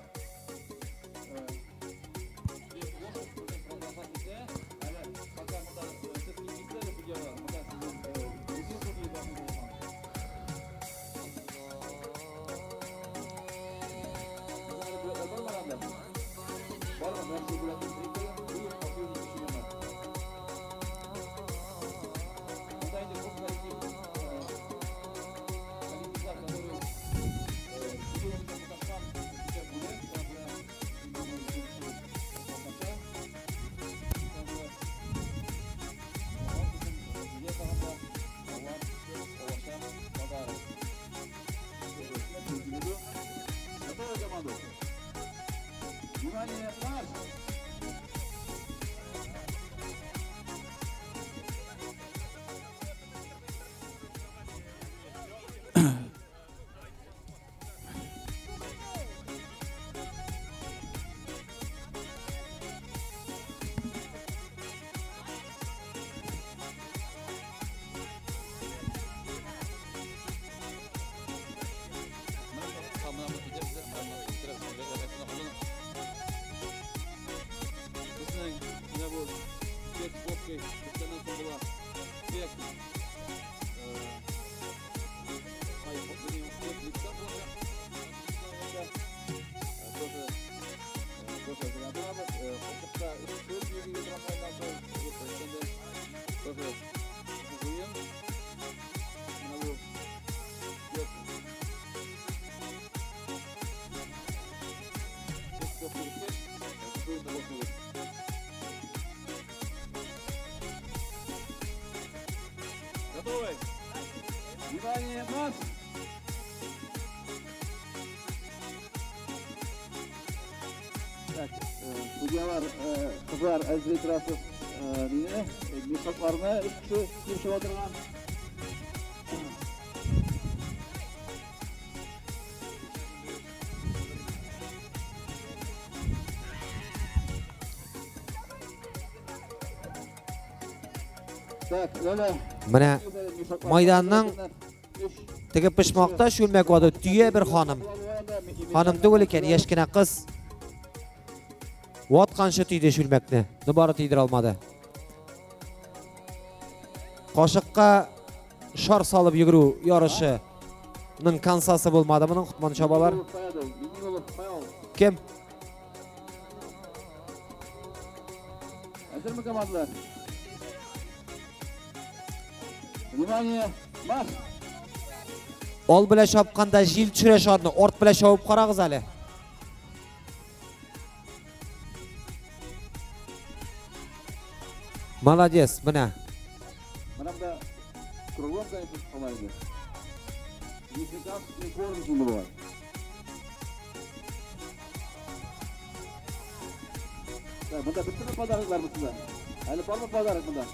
[SPEAKER 15] Готовы? Внимание, марш! Так, судьялар, қыздар әзірет тұрасыз мешақларына үш кіші кемшіп отырған.
[SPEAKER 14] Міне майданның тігіп пішмақта шөлмек вады түйе бір ханым. Ханым түгіл екен, ешкіне қыз. Уатқаншы түйді шөлмекні, нұбары түйдір алмады. Қашыққа шар салып егіру ярышының кансасы болмады. Мұның құтман шабалар. Кем?
[SPEAKER 17] Әзір мі командалар? Внимание, марш!
[SPEAKER 14] Ол біле шапқанда жил чүре шарыны, орт біле шауып қарағыз әлі. Молодец, міне.
[SPEAKER 17] Мынамда кругом, конечно, помайды. Если там не корм не бывает. Так, мында біттірі подарықлар бұсында. Әлі бар ма подарық мында?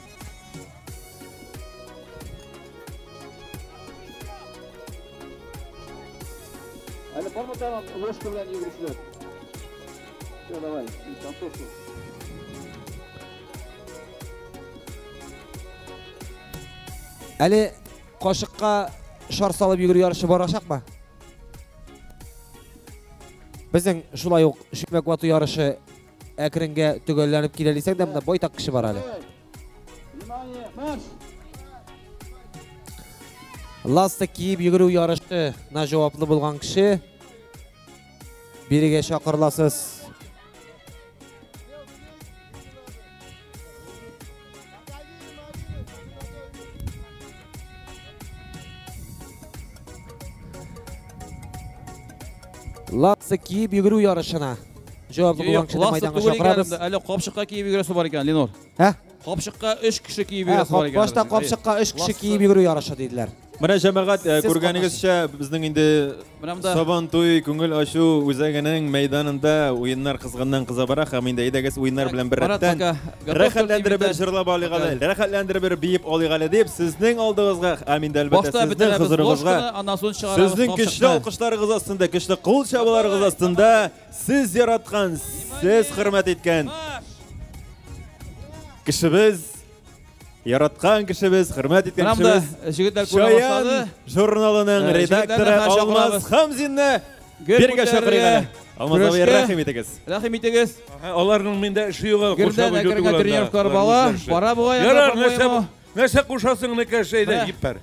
[SPEAKER 17] Әлі бар ма там ложка білән егірушілер? Все, давай, танцовку.
[SPEAKER 14] Әлі қашыққа шар салып егіру ярышы бар ашақ ба? Біздің шулай оқ шүмек вату ярышы әкірінге түгелленіп келелесек де мұнда бойтақ кіші бар әлі. Ласты киіп егіру ярышы на жауаплы болған кіші Biriga chaqirilasız. Latsa kiyib yuguru yarışına. Javobni bo'lgan kishini maydonga chaqiramiz.
[SPEAKER 15] Hali qopshiqqa kiyib yugurasi bor ekan, Lenor.
[SPEAKER 14] Ha?
[SPEAKER 15] Qopshiqqa 3 kishi kiyib yugurasi bor ekan.
[SPEAKER 14] Boshda qopshiqqa 3 kishi kiyib yuguru yarışı dedilar.
[SPEAKER 16] Mana jamoat ko'rganingizcha bizning endi Sabantoy ko'ngil oshu o'zagining maydonida o'yinlar qizg'indan qizabaroq, ham endi edagas o'yinlar bilan bir ratdan rohatlantirib jirlab olinglar, rohatlantirib biyib olinglar deb sizning oldingizga, aminda albatta sizning huzuringizga, sizning kuchli olqishlaringiz ostida, kuchli qo'l shabalaringiz ostida siz yaratgan, siz hurmat etgan kishimiz, yaratgan kishimiz, hurmat etgan kishimiz Shoyan jurnalining redaktori Almaz Hamzinni birga chaqiringlar. Almaz aka, rahim etasiz.
[SPEAKER 15] Rahim etasiz.
[SPEAKER 6] Ularning menda ishi yo'q,
[SPEAKER 15] qo'shab o'tirib trenirovkar bala, para bo'ya.
[SPEAKER 6] Нәрсә кушасың некә шәйдә иппәр.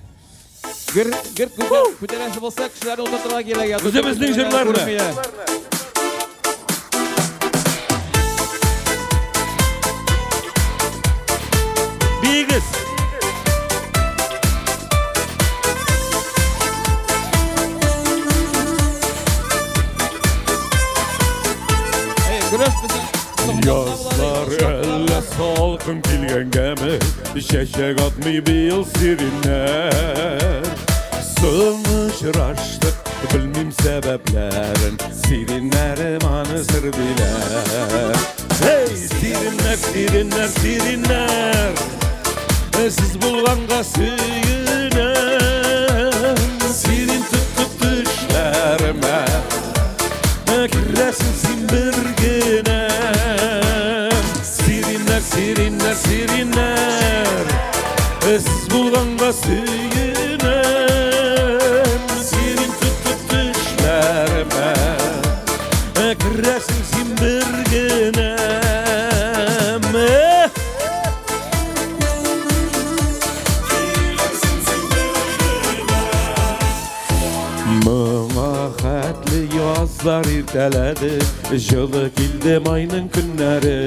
[SPEAKER 15] Гыр күтәрәсе булса, кешеләрне утыртырга кирәк.
[SPEAKER 6] Үзебезнең җырларны. Бигез. Yazlar elle salkın kilgengemi Şeşek atmay bil sirinler Sığışraştık bilmem sebeplerin Sirinlerim anı sır biler Hey sirinler sirinler sirinler Siz bulğanğa suyunem Sirin tuttup düşlerime Kirresin sin birginem Sirinler sirinler sirinler Siz bulğanğa suyunem Sirin tuttup düşlerime Kirresin sin birginem Yazlar irteledi, жылы kildim ayının günleri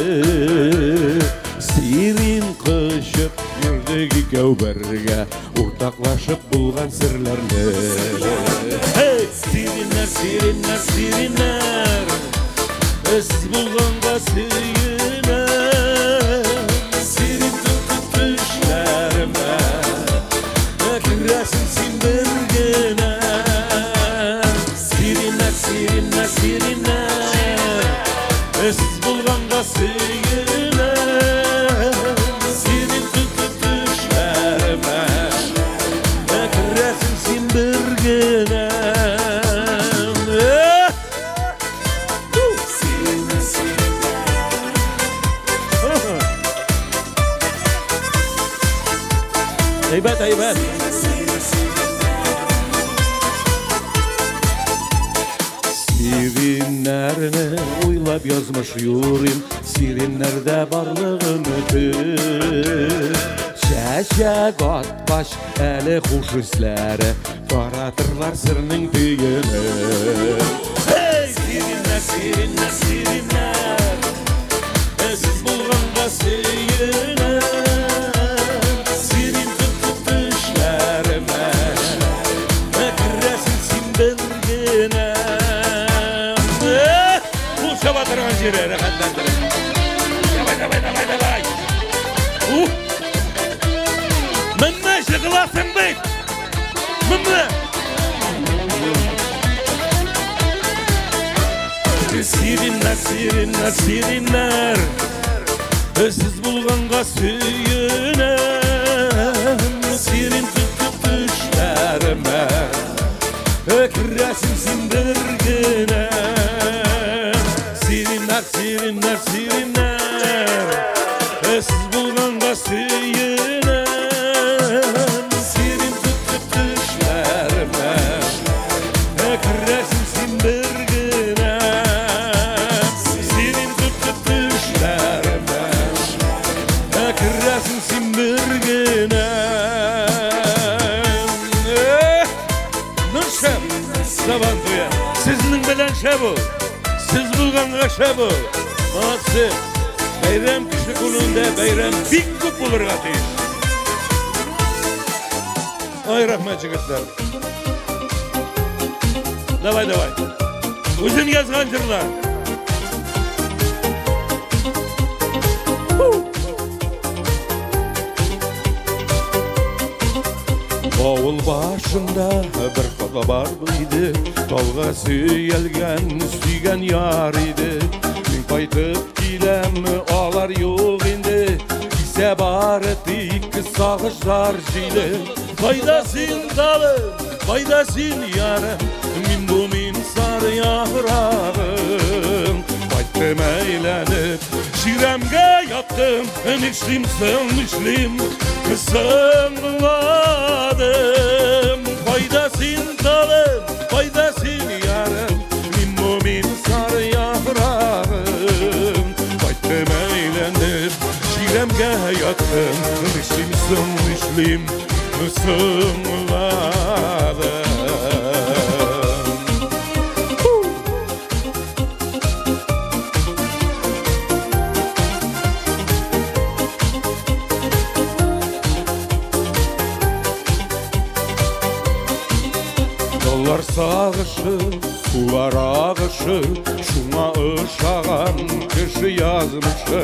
[SPEAKER 6] Sirin kışıp yürüdük ikev birge Ortaklaşıp bulgan sırlarını Hey! Sirinler, sirinler, sirinler Siz bulganға suyunem Sirin tutup düşlerime Kirresin sin birgine Sirinler, sirinler Siz bulğanğa suyunem Sirin tutup düşlerime Kirresin sin birginem Sirinler, sirinler Heybet, heybet Sirinlerini uylap yazmış yüreğim Sirinlerde barlığın ötür Çeçek atbaş eli hoş hisleri Karatırlar sırının tüyünü Hey! Sirinler, sirinler, sirinler Siz bulğanğa suyunem Sirin tutup düşlerime Kirresin sin bilgine Şabatırgan jere rahatlandırın. Davay. Minne şıkılasın beyt. Minne. Sirinler, sirinler, sirinler Siz bulğanğa suyunem Sirin tutup düşlerime Kirresin sin birginem Sirinler, sirinler, sirinler Siz bulğanğa suyunem Sirin tutup düşlerime Kirresin sin birginem Sirin tutup düşlerime Kirresin sin birginem Nurşem, Sabantoya Sizning bilan şabu Yangaşa bu. Matsı. Bayram kışlık gününde bayram bik kup bulurga tiyiş. Ay rahmet jigitler. Davay. Uzun yazgan jırlar. Oğul başında bir kız var idi. Tolga suyelgen yar idi. Min kaytıp kilem ağlar yok indi. İse bari tik sağışlar jili. Faydasın dalım, faydasın yarım. Min bu min sarı yavrağım. Bayttım eğlenip şiremge yattım. Nişlim sığmışlim sığınladım. Faydasın dalım, faydasın yarım. Min bu min sarı yavrağım. Bayttım eğlenip şiremge yattım. Nişlim sığmışlim sığınladım. Yollar sağışı, sular ağışı, şuna ışağan kışı yazmışı.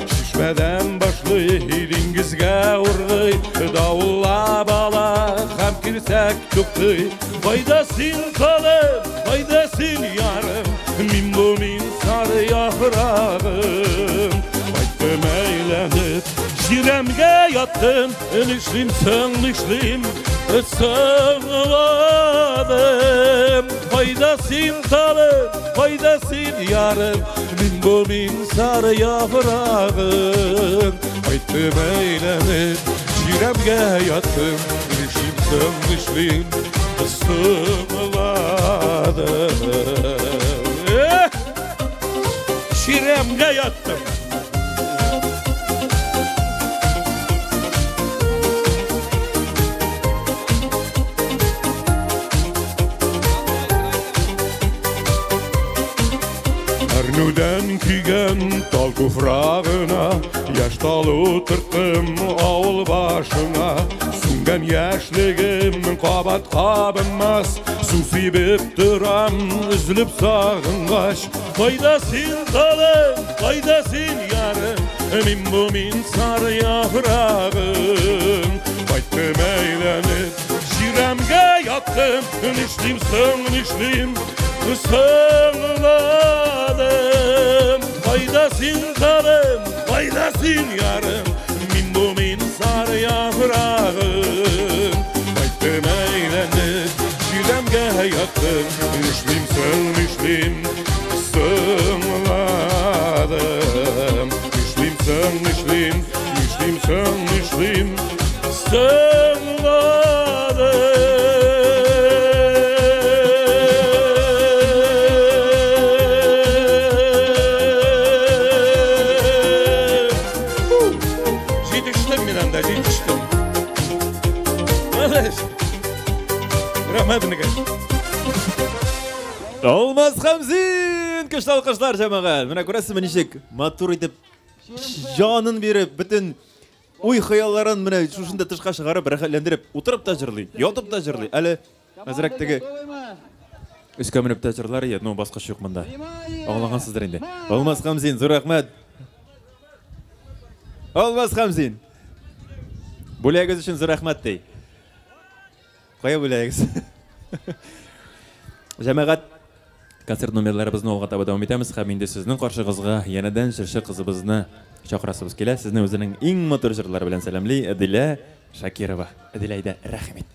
[SPEAKER 6] Şişmeden başlayıdingizge urgı, davulla bala hem kirsek tuktu. Faydasın talım, faydasın yarım, min bu min sarı yaprağım. Bayttım eğlenip şiremge yattım, nişlim nişlim sığınladım. Faydasın talım, faydasın yarım, min bu min sarı yaprağım. Bayttım eğlenip şiremge yattım, nişlim sığınladım. Şiremge yattım. Arnudan kigen tal kufrağına, yaş talı tırttım ağıl başına. Süngen yaşligim kabat kabınmaz, su sibip duram üzülüp sağıngaş. Faydasın talım, faydasın yarım, min bu min sarı yaprağım. Bayttım eğlenip şiremge yattım, nişlim nişlim sığınladım. Faydasın talım, faydasın yarım, min bu min sarı yaprağım. Bayttım eğlenip şiremge yattım, nişlim nişlim sığınladım. Nişlim nişlim sığınladım.
[SPEAKER 16] Olmaz Hamzin! Köşte alkışlar cemaat. Mına görəsiz nişek matur edip janın berip bütün uy hayalların mına şuşunda tышқа шығарып рахатландырып отырып та жырлый, ятып та жырлый. Әле әзрәктәге өскә менеп та жырлар иде, но баска юк монда. Аңлагансыздыр инде. Олмаз Хамзин, зур рәхмәт. Олмаз Хамзин. Бүләгез өчен зур рәхмәт дей. Кая бүләгез? Җәмәгать концерт номерларыбызны алга таба дәвам итәбез. Һәм инде сезнең каршыгызга янәдән җырчы кызыбызны чакырасыбыз килә. Сезне үзенең иң матур җырлары белән сәламли Әдилә Шакирова. Әдиләйдә рәхмәт.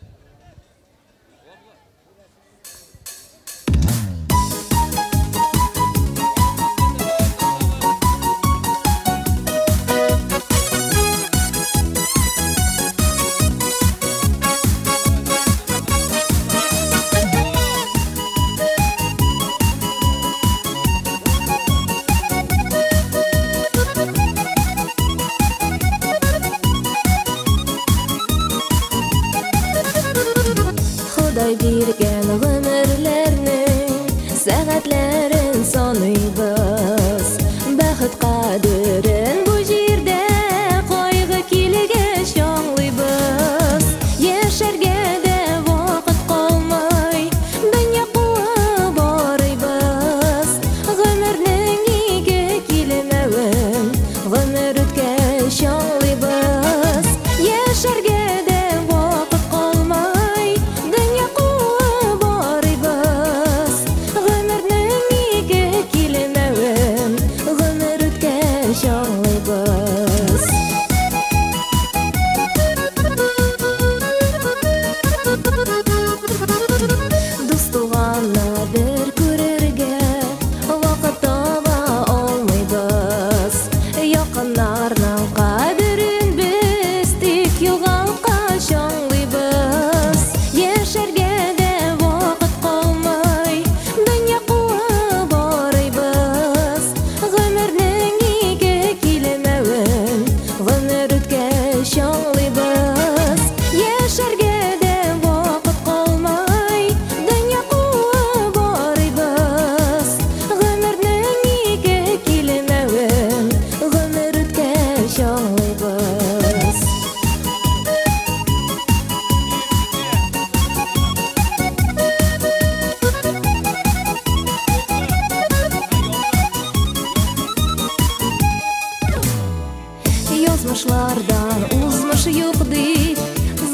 [SPEAKER 19] Yaşlardan uzmuş yok deyip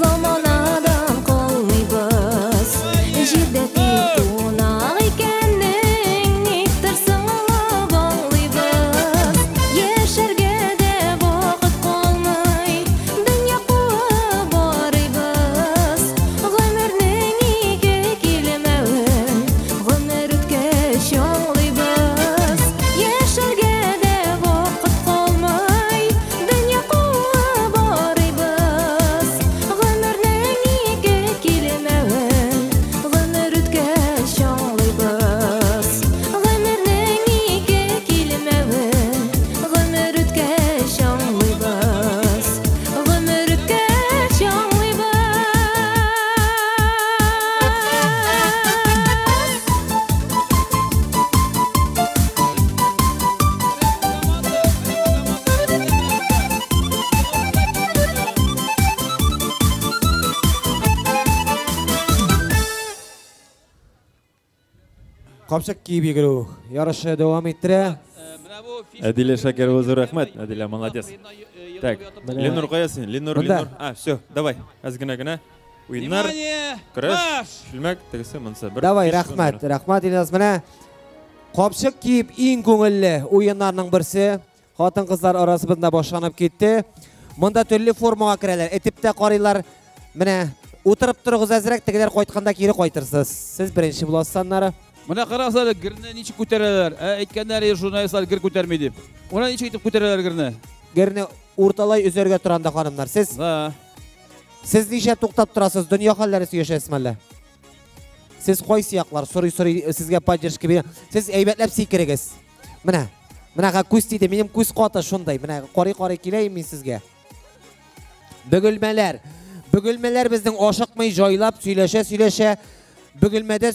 [SPEAKER 19] zamanadan kalmaybız. Şiddetin konağı ikenning nittirsin bağlaybız. Yaşarga da vaqt qolmay dünya quvib boraybız. G'umrning ikki kelmagin g'umr o'tkash yog'laybız. Yaşarga da vaqt qolmay dünya quvib boraybız. G'umrning ikki kelmagin g'umr o'tkash yog'laybız. G'umrning ikki kelmagin g'umr o'tkash yog'laybız. G'umr o'tkash yog'laybız.
[SPEAKER 14] Qopshaq kiyib yuguru. Yarışı devam ettire.
[SPEAKER 16] Adile Шакер өзі рахмет. Adile молодец. Так, Ленур қоясың. Ленур. А, все, давай. Азгina-гina. Ойындар. Күреш. Шүлмәк. Тегісі мұнса.
[SPEAKER 14] Давай, рахмат. Рахмат Ильяс. Міне Qopshaq kiyib ең көңілі ойындарының бірсі. Хатын қыздар арасында башланып кетті. Мұнда түрлі формаға кірелер. Етіпті қарайлар. Міне отырып тұрғыз әзірек тегілер қойтқанда кері қойтырсыз. Сіз бірінші боласыз санлары.
[SPEAKER 15] Мына қарасады гірні нечі көтерелер. Әйткендері журналистар гір көтермейді. Ona нечі етіп көтерелер гірні?
[SPEAKER 14] Гірні орталай үзерге тұранда қанымдар. Сіз неше тоқтап тұрасыз? Дүния қаллары сүйешесіз мәлі? Сіз қой сияқлар, сұрый сізге поддержка берем. Сіз әйбәтләп сейкерегіз. Міне көз дейді. Менің көз қуаты шындай. Міне қори келейін мен сізге. Бүгілмелер. Бүгілмелер біздің ашықмай жайлап, сөйлеше. Бүгілмеде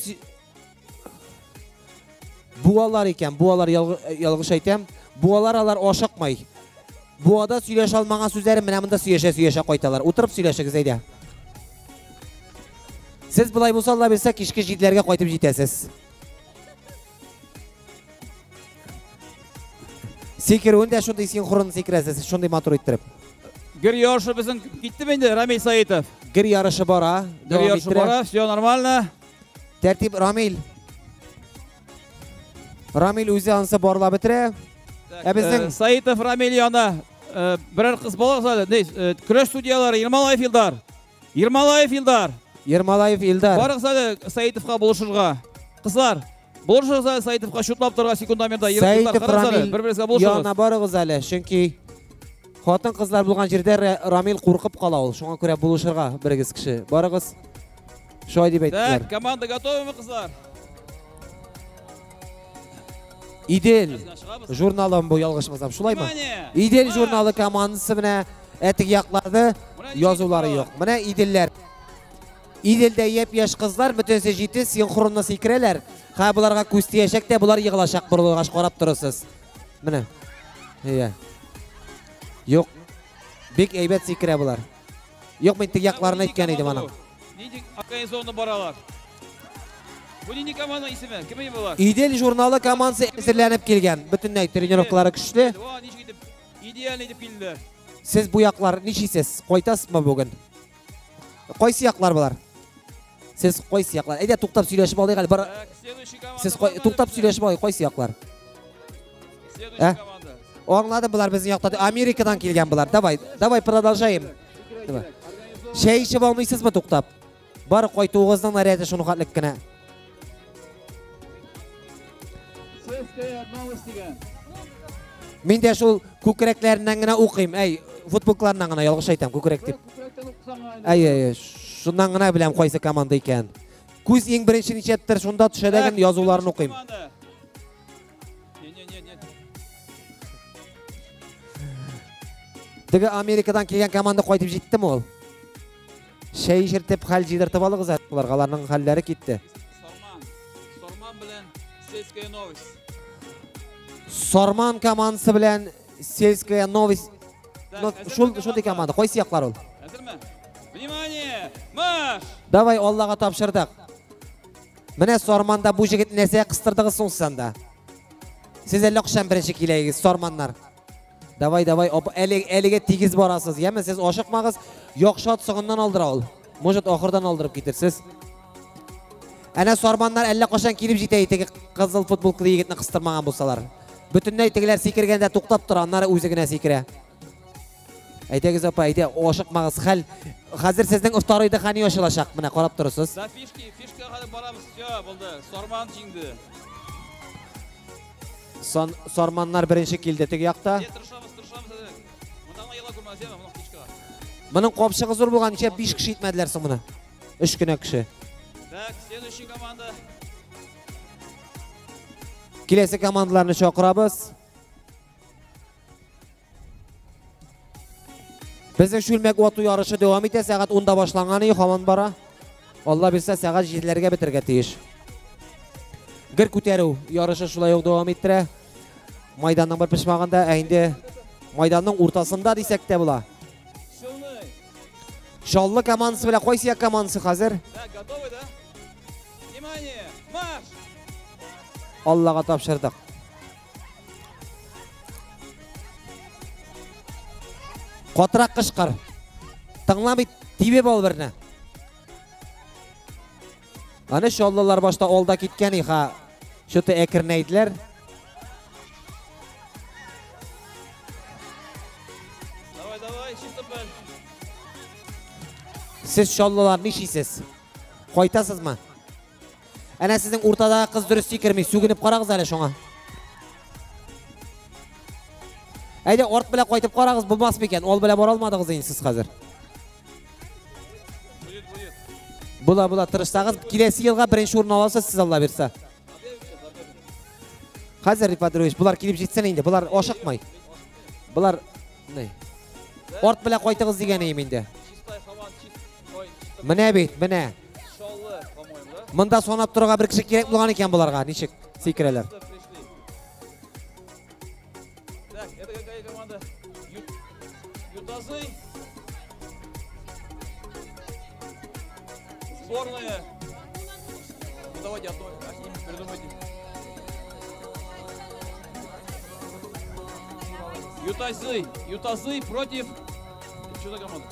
[SPEAKER 14] буалар екен. Буалар ялғыш айтам. Буалар алар ашықмай. Буада сөйлеше алмаған сөздері міне мұнда сөйлеше қойталар. Отырып сөйлешегіз әйде. Сіз бұлай болса Алла берсе кешкі жидлерге қойтып жетесіз. Секер önde şunday синхронды секіресіз, şunday motor ettirip.
[SPEAKER 15] Gir yarışı bizim gitti mi indi Ramil Saitov?
[SPEAKER 14] Gir yarışı bara.
[SPEAKER 15] Gir yarışı bara, все нормально.
[SPEAKER 14] Tertip Ramil. Ramil o'zi ansa borlab bitire. Bizning
[SPEAKER 15] Saitov Ramil yana birer kız bolasa, kurash studiyaları Yirmalayev Ildar.
[SPEAKER 14] Yirmalayev Ildar.
[SPEAKER 15] Barıqsa Saitovga buluşurga. Kızlar, buluşursa Saitovga şutlap turga sekundamerda
[SPEAKER 14] Saitov Ramil yana barıqız әлі. Çünki Xатын kızlar bulğan жерде Ramil qorqib qala ol. Şoňa görə buluşurga birgiz kişi. Barıqız. Şoy dep aytdilar.
[SPEAKER 15] Так, команда готовы mı kızlar?
[SPEAKER 14] İdel jurnalım bu yalğışmasam şulay mı? İdel jurnalı komandası mine etik yaqlardı yazıları yok. Mine İdeller. İdelde yep yaş kızlar bütün sejiti sinxronla sekreler. Ha bularga көз tiyecek de bular yığılaşak burulgaş qarap turasız. Mine. Heye. Yok. Bek eybet sekre bular. Yok men tek yaqlarını aytgan edim ana.
[SPEAKER 15] Nidik organizasyonda baralar. Bu neydi komanda ismi? Kim bular?
[SPEAKER 14] İdel jurnalı komandası esirlenip kelgen. Bütünlüy trenirovkalari kuchli.
[SPEAKER 15] İdeal edip keldiler.
[SPEAKER 14] Siz bu yaqlar nechisiz? Qo'ytasizmi bugun? Qaysi yaqlar bular? Siz qaysi yaqlar? Ayda to'xtab söylashib olaylik hali. Siz to'xtab söylashib olaylik qaysi yaqlar? Anladım bular bizning yoqda. Amerikadan kelgan bular. Давай продолжаем. Şey içib olmaysizmi to'xtab? Bari qo'y to'g'izdan nariyada shuni xatlikkina. Men de şol ko'kraklaridan gina o'qiyim. Ey, futbolchilardan gina yolg'iz aytam, ko'krak deb. Ay, shundan gina bilam qaysi komanda ekan. Ko'z eng birinchi nechatdir, shunda tushadigan yozuvlarini o'qiyim. Dega Amerikadan kelgan komanda qaytib jetdimi ol? Şey shirtib hal jidirtib olg'iz atlar, qalarning hallari ketdi.
[SPEAKER 15] Sorman bilan Selskaya Novost.
[SPEAKER 14] Sorman komandasi bilan Selskaya Novost. Şul komanda, qaysi yaqlar ol?
[SPEAKER 15] Hazırmı? Vнимание! Marş!
[SPEAKER 14] Davay Allah'a topshirdik. Mine Sormanda bu yigit nese qistirdig'i so'ngsanda. Siz 50 qishan birinchi kelaysiz Sormanlar. Давай, әліге тегіз барасыз. Еме, сіз ашықмағыз, yoqshot so'ndan aldira ol. Может, oxirdan aldırıp getirsiz. Ana sormanlar әллә qachon kelib jetay tegi qizil futbolkali yigitni qistirmagan bo'lsalar. Butunlay tegilar sekirganda to'xtab turganlar o'zigina sekira. Aytag'iz opa, ayta, oshiqmag'iz hal. Hozir sizning iftoriyda qani yoshilashaq, mana qarab turasiz.
[SPEAKER 15] Da fishka hadi boramiz. Yo, bo'ldi. Sorman jingdi.
[SPEAKER 14] Sormanlar birinchi keldi tegi yoqda.
[SPEAKER 15] Turishamiz. Bundan yig'la ko'rmasam, buni fishka.
[SPEAKER 14] Buning qopshig'i zo'r bo'lganicha 5 kishi yetmadilar buni. 3 kina kishi.
[SPEAKER 15] Так, следующий команда.
[SPEAKER 14] Kelesi komandalarni chaqiramiz. Bizning shulmak otu yarışı devam etdi. Saat 10da boshlangan hamon bora. Allah bilsa saat 7larga bitirga tegish. Gir ko'taruv yarışı shulay devam etdi. Maydondan bir pishmaganda endi maydonning o'rtasida desakda bo'la. Sholli komandasi bilan Qo'ysiya komandasi hozir.
[SPEAKER 15] Готовы, да? Внимание, марш!
[SPEAKER 14] Allah'a topshirdik. Qotiroq qishqir. Tinglamay tibib ol birni. Ana shollalar boshda olda ketgani ha. Shu yerda ekirnaydilar.
[SPEAKER 15] Давай, shiftapal.
[SPEAKER 14] Siz shollalarni ishisiz. Qo'ytasizmi? Ana sizning o'rtadagi qiz durust kirmay, suginib qarag'iz hali shunga. Ayda ort bilan qo'yib qarag'iz, bo'lmasmi ekan? Ol bilan bora olmadingiz endi siz hozir. Bula tirishsangiz, kelasi yilga birinchi o'rin olasiz siz Alloh bersa. Hozir Rifadrovich, bular kelib jetsin endi. Bular oshiqmay. Bular ne? Ort bilan qo'ytingiz deganim endi. Mana bit, mana. Mında sonab turgan bir kishi kerak bo'lgan ekan bularga. Nechik sekiralar.
[SPEAKER 15] Так, это какая команда? Ютазы. Сборная. Ну, давайте одно. Придумайте. Ютазы против... Что за команда?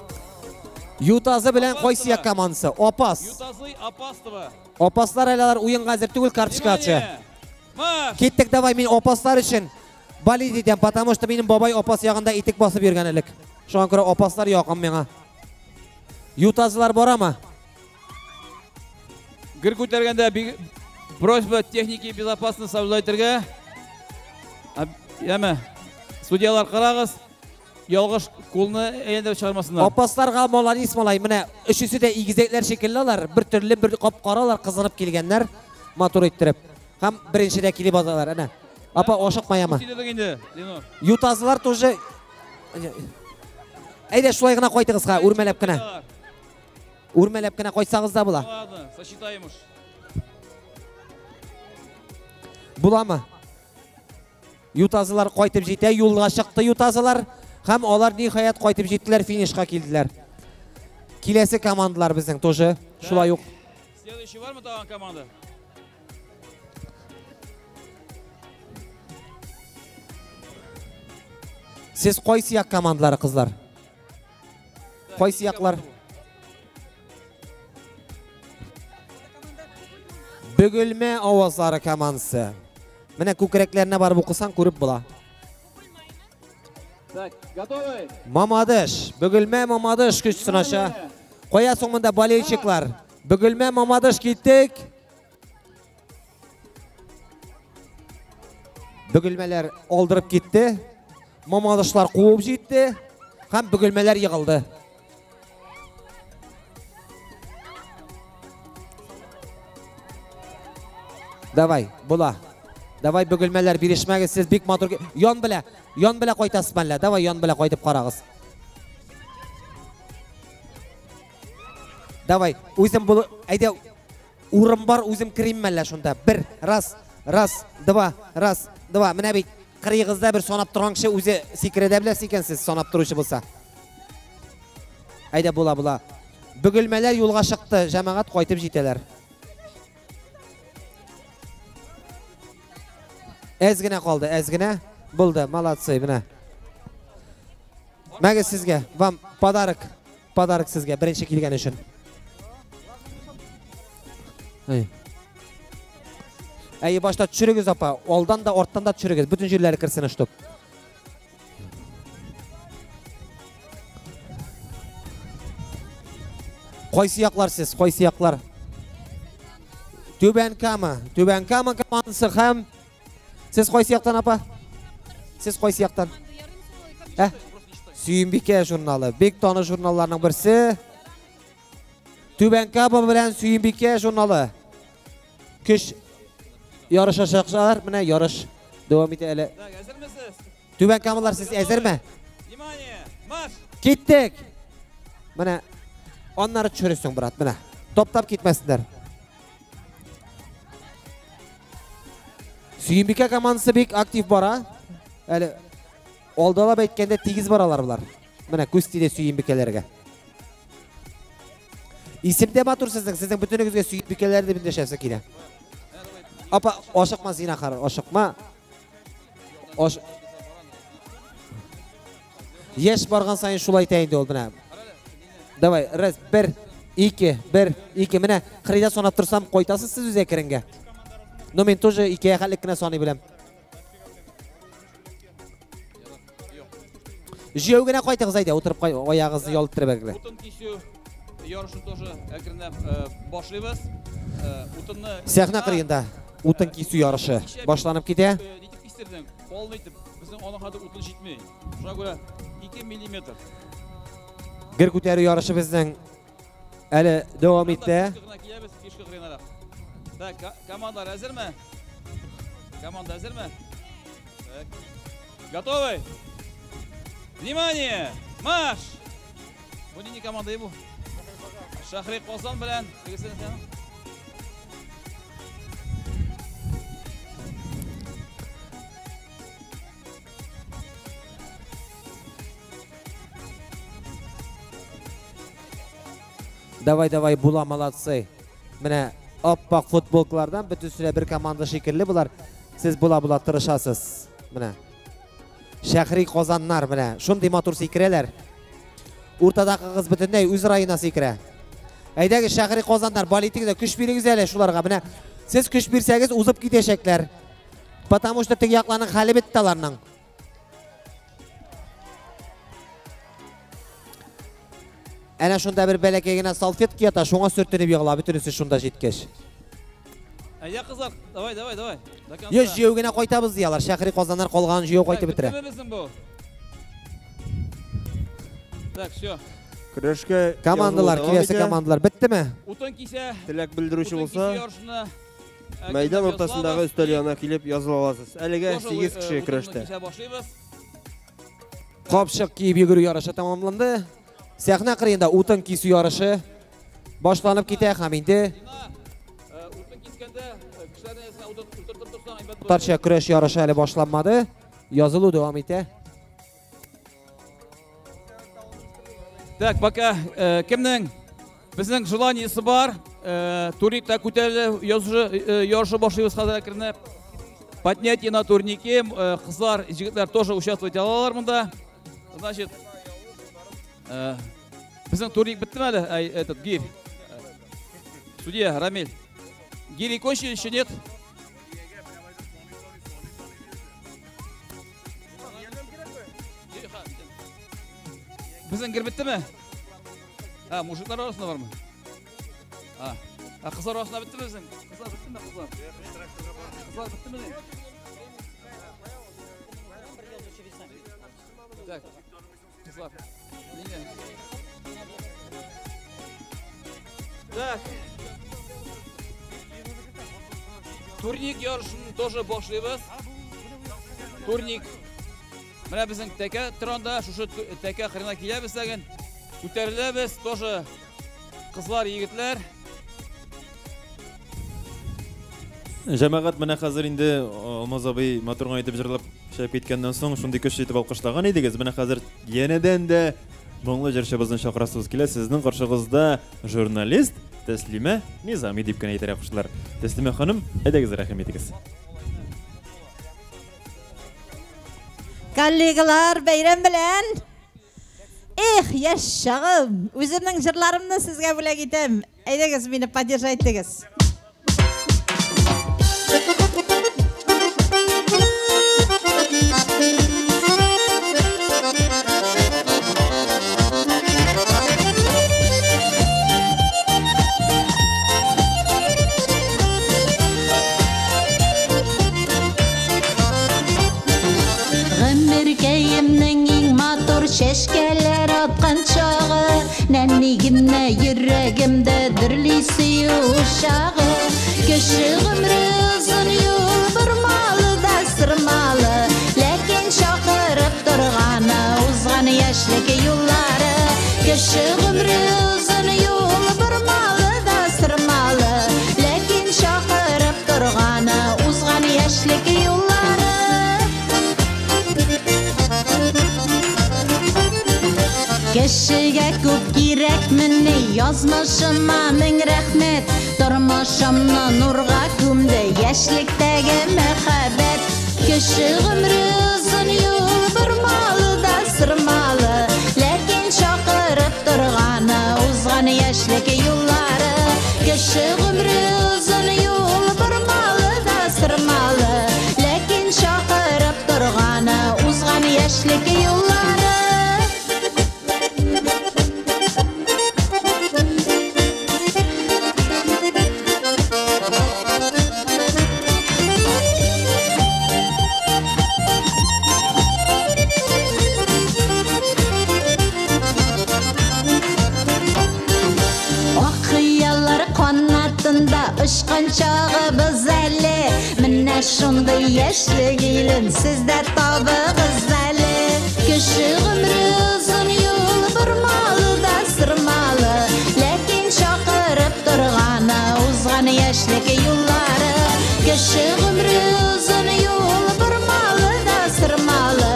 [SPEAKER 14] Yutazı bilan Qo'ysiya komandasi. Opas.
[SPEAKER 15] Ютазы Опастова.
[SPEAKER 14] Opaslar aylar o'yinga hozir tugul kartochkachi. Ketdik, davay, men opaslar uchun bolid edim, потому что mening bobay opas yog'inda etik bosib yurgan edik. Shunga ko'ra opaslar yoqim menga. Yutazlar borami?
[SPEAKER 15] Gir ko'targanda просьба техники безопасности соблюдательga. Yama. Sudyalar qarag'iz. Yolg'ish qo'lni endi chiqarmasinlar.
[SPEAKER 14] Opaslarga molani ismolay, mana uchisi de igizaklar shekillilar, bir turli bir qop-qoralar qizg'inib kelganlar, motor ettirib. Ham birinchida kelib ozalar, ana. Apa oshiqmayman. Yutazlar тоже ayda shulaygina qo'ytingizga, o'rmalabgina. O'rmalabgina qo'ysangiz-da bo'la.
[SPEAKER 15] Ладно, сосчитаем уж.
[SPEAKER 14] Bo'lami? Yutazlar qo'ytib jetdi, yo'lga chiqdi yutazlar. Ham ular nihoyat qo'ytib jetdilar, finishga keldilar. Kelasi komandalar bizning тоже shulay yo'q.
[SPEAKER 15] Следующий var mı tag'in komanda?
[SPEAKER 14] Siz Qo'ysiya komandalari qizlar. Qo'ysiyaqlar. Bugilma ovozlari komandasi. Mana ko'kraklarına barib o'qisan ko'rib bo'la.
[SPEAKER 17] Так, готовы?
[SPEAKER 14] Mamadish, bugilma Mamadish kuch sinasha. Qo'ya so'ngida bolelchiklar. Bugilma Mamadish ketdik. Bugilmalar oldirib ketdi. Mamadishlar quvib jetdi. Ham bugilmalar yig'ildi. Davay, bo'la. Davay bugilmalar berishmaga siz bek motorga yon bila qo'ytasiz manlar. Davay yon bila qo'yib qarag'iz. Davay, o'zim bu ayda o'rim bor, o'zim kiraymanlar shunda. 1 ras, 2 mana bu qirg'izda bir sonab turgan kishi o'zi sekrada bilasiz ekansiz, sonab turuvchi bo'lsa. Ayda bo'la. Bugilmalar yo'lga chiqdi, jamoat qo'yib jetalar. Ezgina qoldi, ezgina bo'ldi, malatsiy buna. Мәге sizge, вам подарок. Pодарок sizge, birinchi kelgani uchun. Boshda tushirigiz opa, oldan da ortadan da tushirigiz, butun yerlari kirsin shtop. Qaysi yoqlar siz, qaysi yoqlar? Tuban Kama komandasi ham. Siz qaysi yoqdan opa? Siz qaysi yoqdan? Suyinbike jurnali, Bektoni jurnallarining birisi. Tuban Kama bilan Suyinbike jurnali. Kuch yarışacaklar, mana yarış devam eteli.
[SPEAKER 15] Hazırmısınız?
[SPEAKER 14] Tuban Kamalar siz hazırmı?
[SPEAKER 15] Vнимание, marş.
[SPEAKER 14] Gittik. Mana onları çürüsün brat, mana. Top gitmesinler. Suyinbike komandası bek aktif bora. Hali oldalab aytganda tegiz boralar bular. Mana Kustide Suyinbikelerge. İsimde matursizlik, sizin bütününgizge Suyinbikeler deb indashasa kerak. Apa oşıqma zina xar, oşıqma. Yeş bargan sayın şulay tayindi oldu na. Davay, raz 1 2 mana qirida sonab tursam qo'ytasiz siz o'z ekranga. No men тоже 2 xallikni soni bilam. Jiyogina qo'ytiq zayda o'tirib oyog'ingizni yoltirib berglar.
[SPEAKER 15] Yarışı тоже ekranda boshlaymiz. O'tinni
[SPEAKER 14] Sahna qirganda o'tin kisu yarışı boshlanib ketadi.
[SPEAKER 15] Nitib istirdim. Qo'lni itib, bizning onaxada o'tin yetmay. Shuna ko'ra 2 mm.
[SPEAKER 14] Gir ko'taruv yarışı bizning hali davom etdi.
[SPEAKER 15] Так, команда hazırmı? Команда hazırmı? Так. Готовы? Внимание! Марш! Bu ne komanda bu? Shahri Qozon bilan
[SPEAKER 14] Davay bula молодцы. Mana oppoq futbolkalardan bütün bir komanda shekilli bular. Siz bula tirishasiz. Mana Shahri Qozonlar mana shunday motor sekiralar. O'rtadagi qiz butunday o'z rayona sekira. Aydagi Shahri Qozonlar bolitingizda kuch beringizlar shularga. Mana siz kuch bersangiz o'zib ketishaklar. Потому что teg yoqlarning hali bittalarning. Ana shunda bir balakagina salfetka yata, shunga sürtünüp yig'lab, butunisi shunda jetkesh.
[SPEAKER 15] Ya qizlar, davay.
[SPEAKER 14] Yo, jiyogina qo'ytamiz diyorlar. Shahri Qozonlar qolgan jiyog qo'ytib bitira.
[SPEAKER 15] bu? Так, всё.
[SPEAKER 16] Kurashga
[SPEAKER 14] komandalar, kelasi komandalar bitdimi?
[SPEAKER 15] O'tin kiysa,
[SPEAKER 9] tilak bildiruvchi bo'lsa, maydon o'rtasidagi ustal yoniga kelib yozib olasiz. Haliga 8 kishi kurashda.
[SPEAKER 14] Qopshiq kiyib yuguruv yarışı tamomlandi. Sahna qirganda o'tin kisu yarışı boshlanib ketay ham endi.
[SPEAKER 15] O'tin kiskanda kishilarni esa o'tirib tursang,
[SPEAKER 14] Tarcha kurash yarışı hali boshlanmadi. Yoziluv davom etadi.
[SPEAKER 15] Так, пока kimning bizning желаниесі бар, турникта көтеріліп, yarışı boshlaymiz hozir kirib. Поднятие на турнике, qizlar, jigitlar тоже участвовать alalar bunda. Значит, bizning турник bittimi hali? Этот гирь. Судья Рамиль. Гири кончили, еще нет? Bizning gir bittimi? Mujiklar orasida bormi? Qizlar orasida bittimi bizning? Qizlar bittimi, qizlar? Qizlar bittimi? Так. Qizlar. Так. Турник yarışını тоже boshlaymiz. Турник. Mana bizning taka tronda shu taka qirina kelyapmiz degan. Ko'tarilamiz тоже qizlar, yigitlar.
[SPEAKER 16] Жамағат мына қазір енді Алмаз абай моторға айтып жырлап шайып кеткеннен соң шундай көш етіп алқыштаған едіңіз. Мына қазір енеден де мұңлы жыршыбыздың шақырасыз келе. Сіздің қаршығызда журналист Тәслима Низами деп кәне етер ақыштылар. Тәслима ханым, әдәгіз рахмет етіңіз.
[SPEAKER 21] Kollegalar, bayram bilan
[SPEAKER 10] Яш шағым, өзімнің жырларымны сізге бөлек етем. Әйдеңіз, мені поддержайттыңыз.
[SPEAKER 11] Şeşkeler atkan çağı Nennigimne yüreğimde dirlisi uşağı Köşüğüm rızın yubırmalı da sırmalı Lekin çakırıp durğanı uzgan yaşlık yolları Köşüğüm rızın yubırmalı da sırmalı Lekin çakırıp durğanı uzgan yaşlık yolları Kişiye köp gerekmini yazmışıma min rahmet Durmuşumna nurga kumde yaşlıktagi mehabbet Kişiğim rızın yubırmalı da sırmalı Lekin çakırıp durğanı uzgan yaşlık yolları Kişiğim rızın yubırmalı da sırmalı Lekin çakırıp durğanı uzgan yaşlık yolları Işqan çağı biz əli Minə şunda yaşlı gelin Sizdə tabığız əli Küşüğüm rızın yol burmalı da sırmalı Lekin çakırıp durğanı uzgan yaşlık yolları Küşüğüm rızın yol burmalı da sırmalı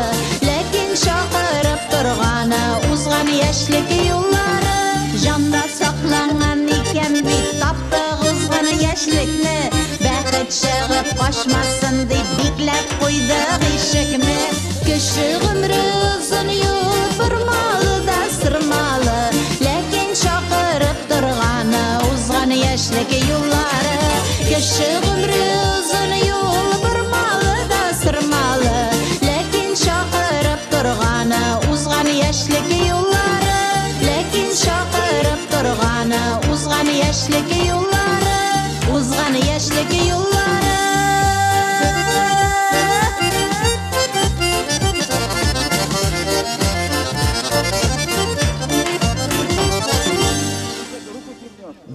[SPEAKER 11] Lekin çakırıp durğanı uzgan yaşlık yolları Janda saklanan iken bir taptığız yaşlıkni Bəxit шығып qaçmasın deyip beklep qoyduq eşikni Küşüğüm rızın yubırmalı da sırmalı Lekin çakırıp durğanı uzgan yaşlık yolları Küşüğüm rızın yubırmalı da sırmalı Lekin çakırıp durğanı uzgan yaşlık yolları Lekin çakırıp durğanı uzgan yaşlık yolları Uzgan yaşlık yolları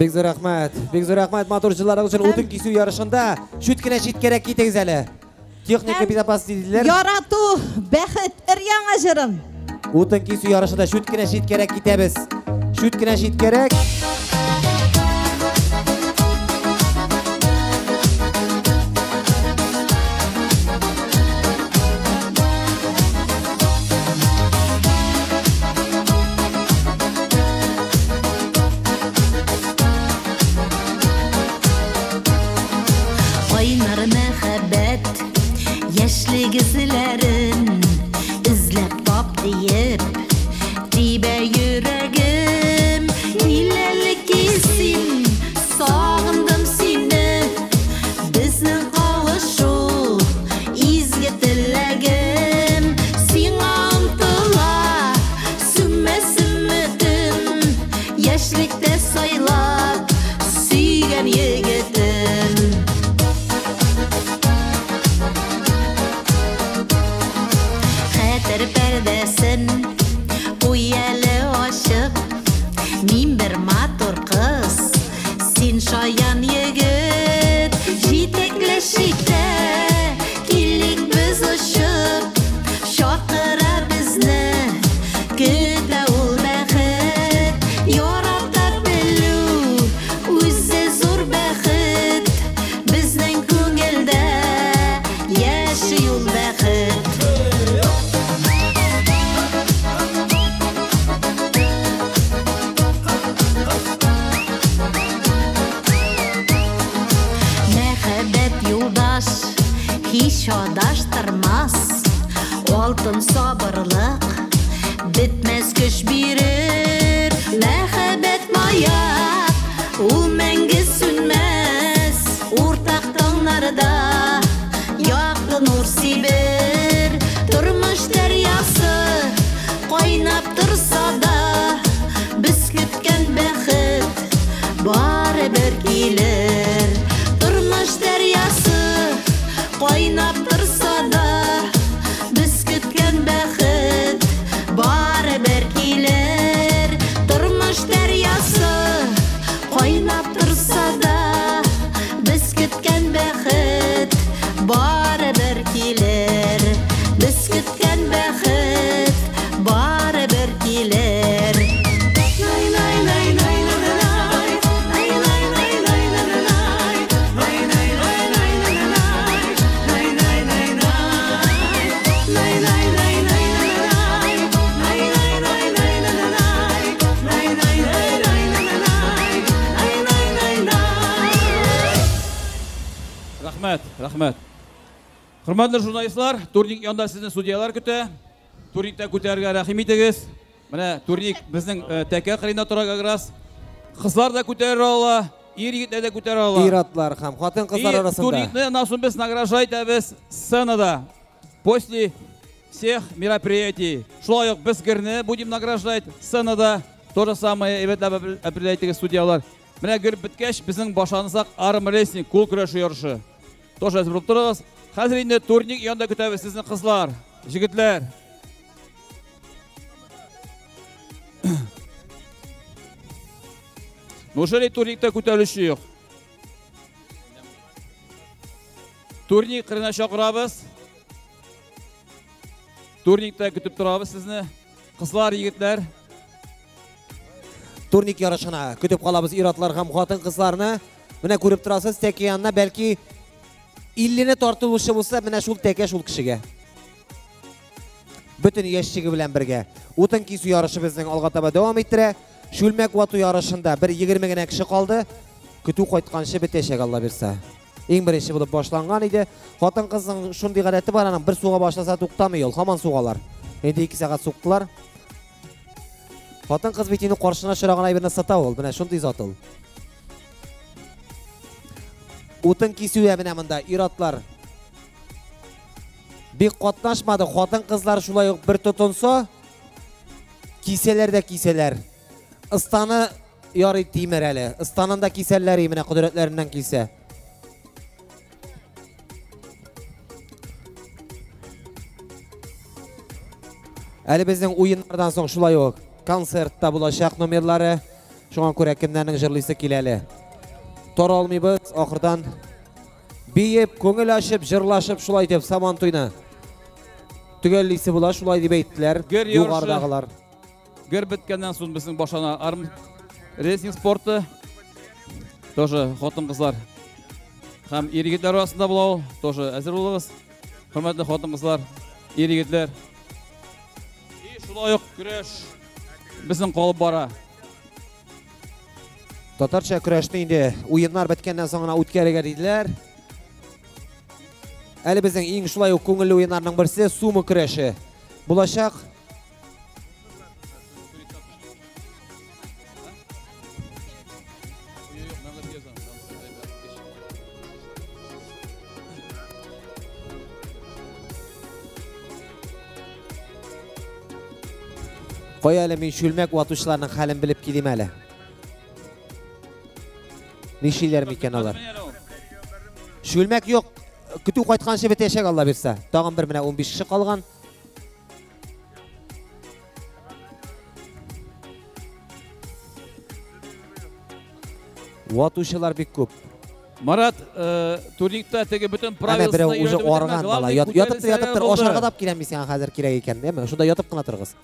[SPEAKER 14] Бекзор Ахмат моторчылары үшін отын кесу ярышында шүткіне шеткерек кетеңіз әлі. Техника безопасности дейділер.
[SPEAKER 10] Ярату, бәхет, іряңа жырым.
[SPEAKER 14] Отын кесу ярышында шүткіне шеткерек кетеміз. Шүткіне шеткерек.
[SPEAKER 11] Gizlerin izlep tap deyip Dibe yüreğim Nilelik isim Sağındım seni Bizning kavuşu İzgi dilegim Sina umtula Sümmesin müdüm Yaşlıkta saylap Suygen yigitim Perdesin Uyeli aşık Min bir matur kız Sin şayan yigit Jitekleşikte Killik biz uçup Şakıra bizni Kütle ul bəxit Yorabda bilu Üzze zor bəxit Bizden köngilde Yaşı yol bəxit Hiç adaştırmaz Altın sabırlık bitmez kış birir. Mehabbet maya, ul mengi sünmez. Ortak dağlarda yaklı nur sibir. Durmuş deryası qaynab tursa da biz kütken baxit baribir kelir. Durmuş deryası qaynab tursa da biz kütken baxit baribir kelir. Durmuş deryası qaynab tursa da biz kütken baxit baribir kelir. Biz kütken baxit baribir kelir. Nay nay nay nay nay nay nay nay nay nay
[SPEAKER 15] Rahmet. Hürmetli jurnalistler, turnik yanında sizin судьялар көтә. Turnikta көтәргә рәхим итегез. Менә турник безнең тәкә кырында тора газ. Кызлар да көтәрә ала, ир-егетләр дә көтәрә ала.
[SPEAKER 14] Ир-атлар һәм хатын-кызлар арасында.
[SPEAKER 15] Турникны насун без награждать итәбез сценада. После всех мероприятий. Шулай ук без герне будем награждать сценада. То же самое эветләп определять итегез судьялар. Менә гөр биткәч безнең башлансак армрестлинг кул көрәше ярышы. Тоже әзерләп торыгыз. Хәзер инде турник янында көтәбез сезне кызлар, җегетләр. Неужели турникта көтәрүче юк? Турник кырына чакырабыз. Турникта көтеп торабыз сезне, кызлар, егетләр.
[SPEAKER 14] Турник ярышына көтеп калабыз ир-атлар һәм хатын-кызларны. Менә күреп торасыз, тәкә янына бәлки 50-не тартылучы булса, менә шул тәкә шул кешегә. Бүтән яшьчеге белән бергә. Утын кисү ярышы безнең алга таба дәвам иттерә. Шүлмәк вату ярышында бер 20 генә кеше калды. Көтү кайтканчы бетәчәк Алла бирсә. Иң беренче булып башланган иде. Хатын-кызның шундый гадәте бар, аның бер суга башласа туктамый ул, һаман сугалар. Инде 2 сәгать суктылар. Хатын-кыз бит инде каршына чыраган айберне сата ул, менә шундый зат ул. Утын кисүе менә монда ир-атлар бик катнашмады. Хатын-кызлар шулай ук бер тотынса, киселәр дә киселәр. Ыстаны ярый тимер әле. Ыстанын да киселәр менә кудрәтләреннән килсә. Әле безнең уеннардан соң шулай ук концертта булачак номерлары. Шуңа күрә кемнәрнең җырлыйсы килә әле. Тора алмыйбыз, ахырдан биеп, көңел ачып, җырлашып шулай дип Сабан туйны төгәллисе була, шулай дип әйттеләр югардагылар.
[SPEAKER 15] Гөр биткәннән соң безнең башына арм рейсинг спорты. Тоже хатын-кызлар һәм ир-егетләр арасында була ул. Тоже әзер булыгыз. Хөрмәтле хатын-кызлар, ир-егетләр. Шулай ук көрәш безнең калып бара.
[SPEAKER 14] Татарча көрәшне инде уеннар беткәннән соң гына үткәрергә диделәр. Әле безнең иң шулай ук күңелле уеннарның берсе сумо көрәше булачак. Кой әле мин шүлмәк ватучыларның хәлен белеп килим әле. Нишиләр микән алар? Шүлмәк юк. Көтү кайтканчы бетәчәк Алла бирсә. Тагын бер менә 15 кеше калган. Ватучылар бик күп.
[SPEAKER 15] Марат, турникта теге бүтән правиласына
[SPEAKER 14] уже арган бала. Ятып ашарга дап киләм сиңа хәзер кирәк икән, әйме? Шунда ятып кына торыгыз.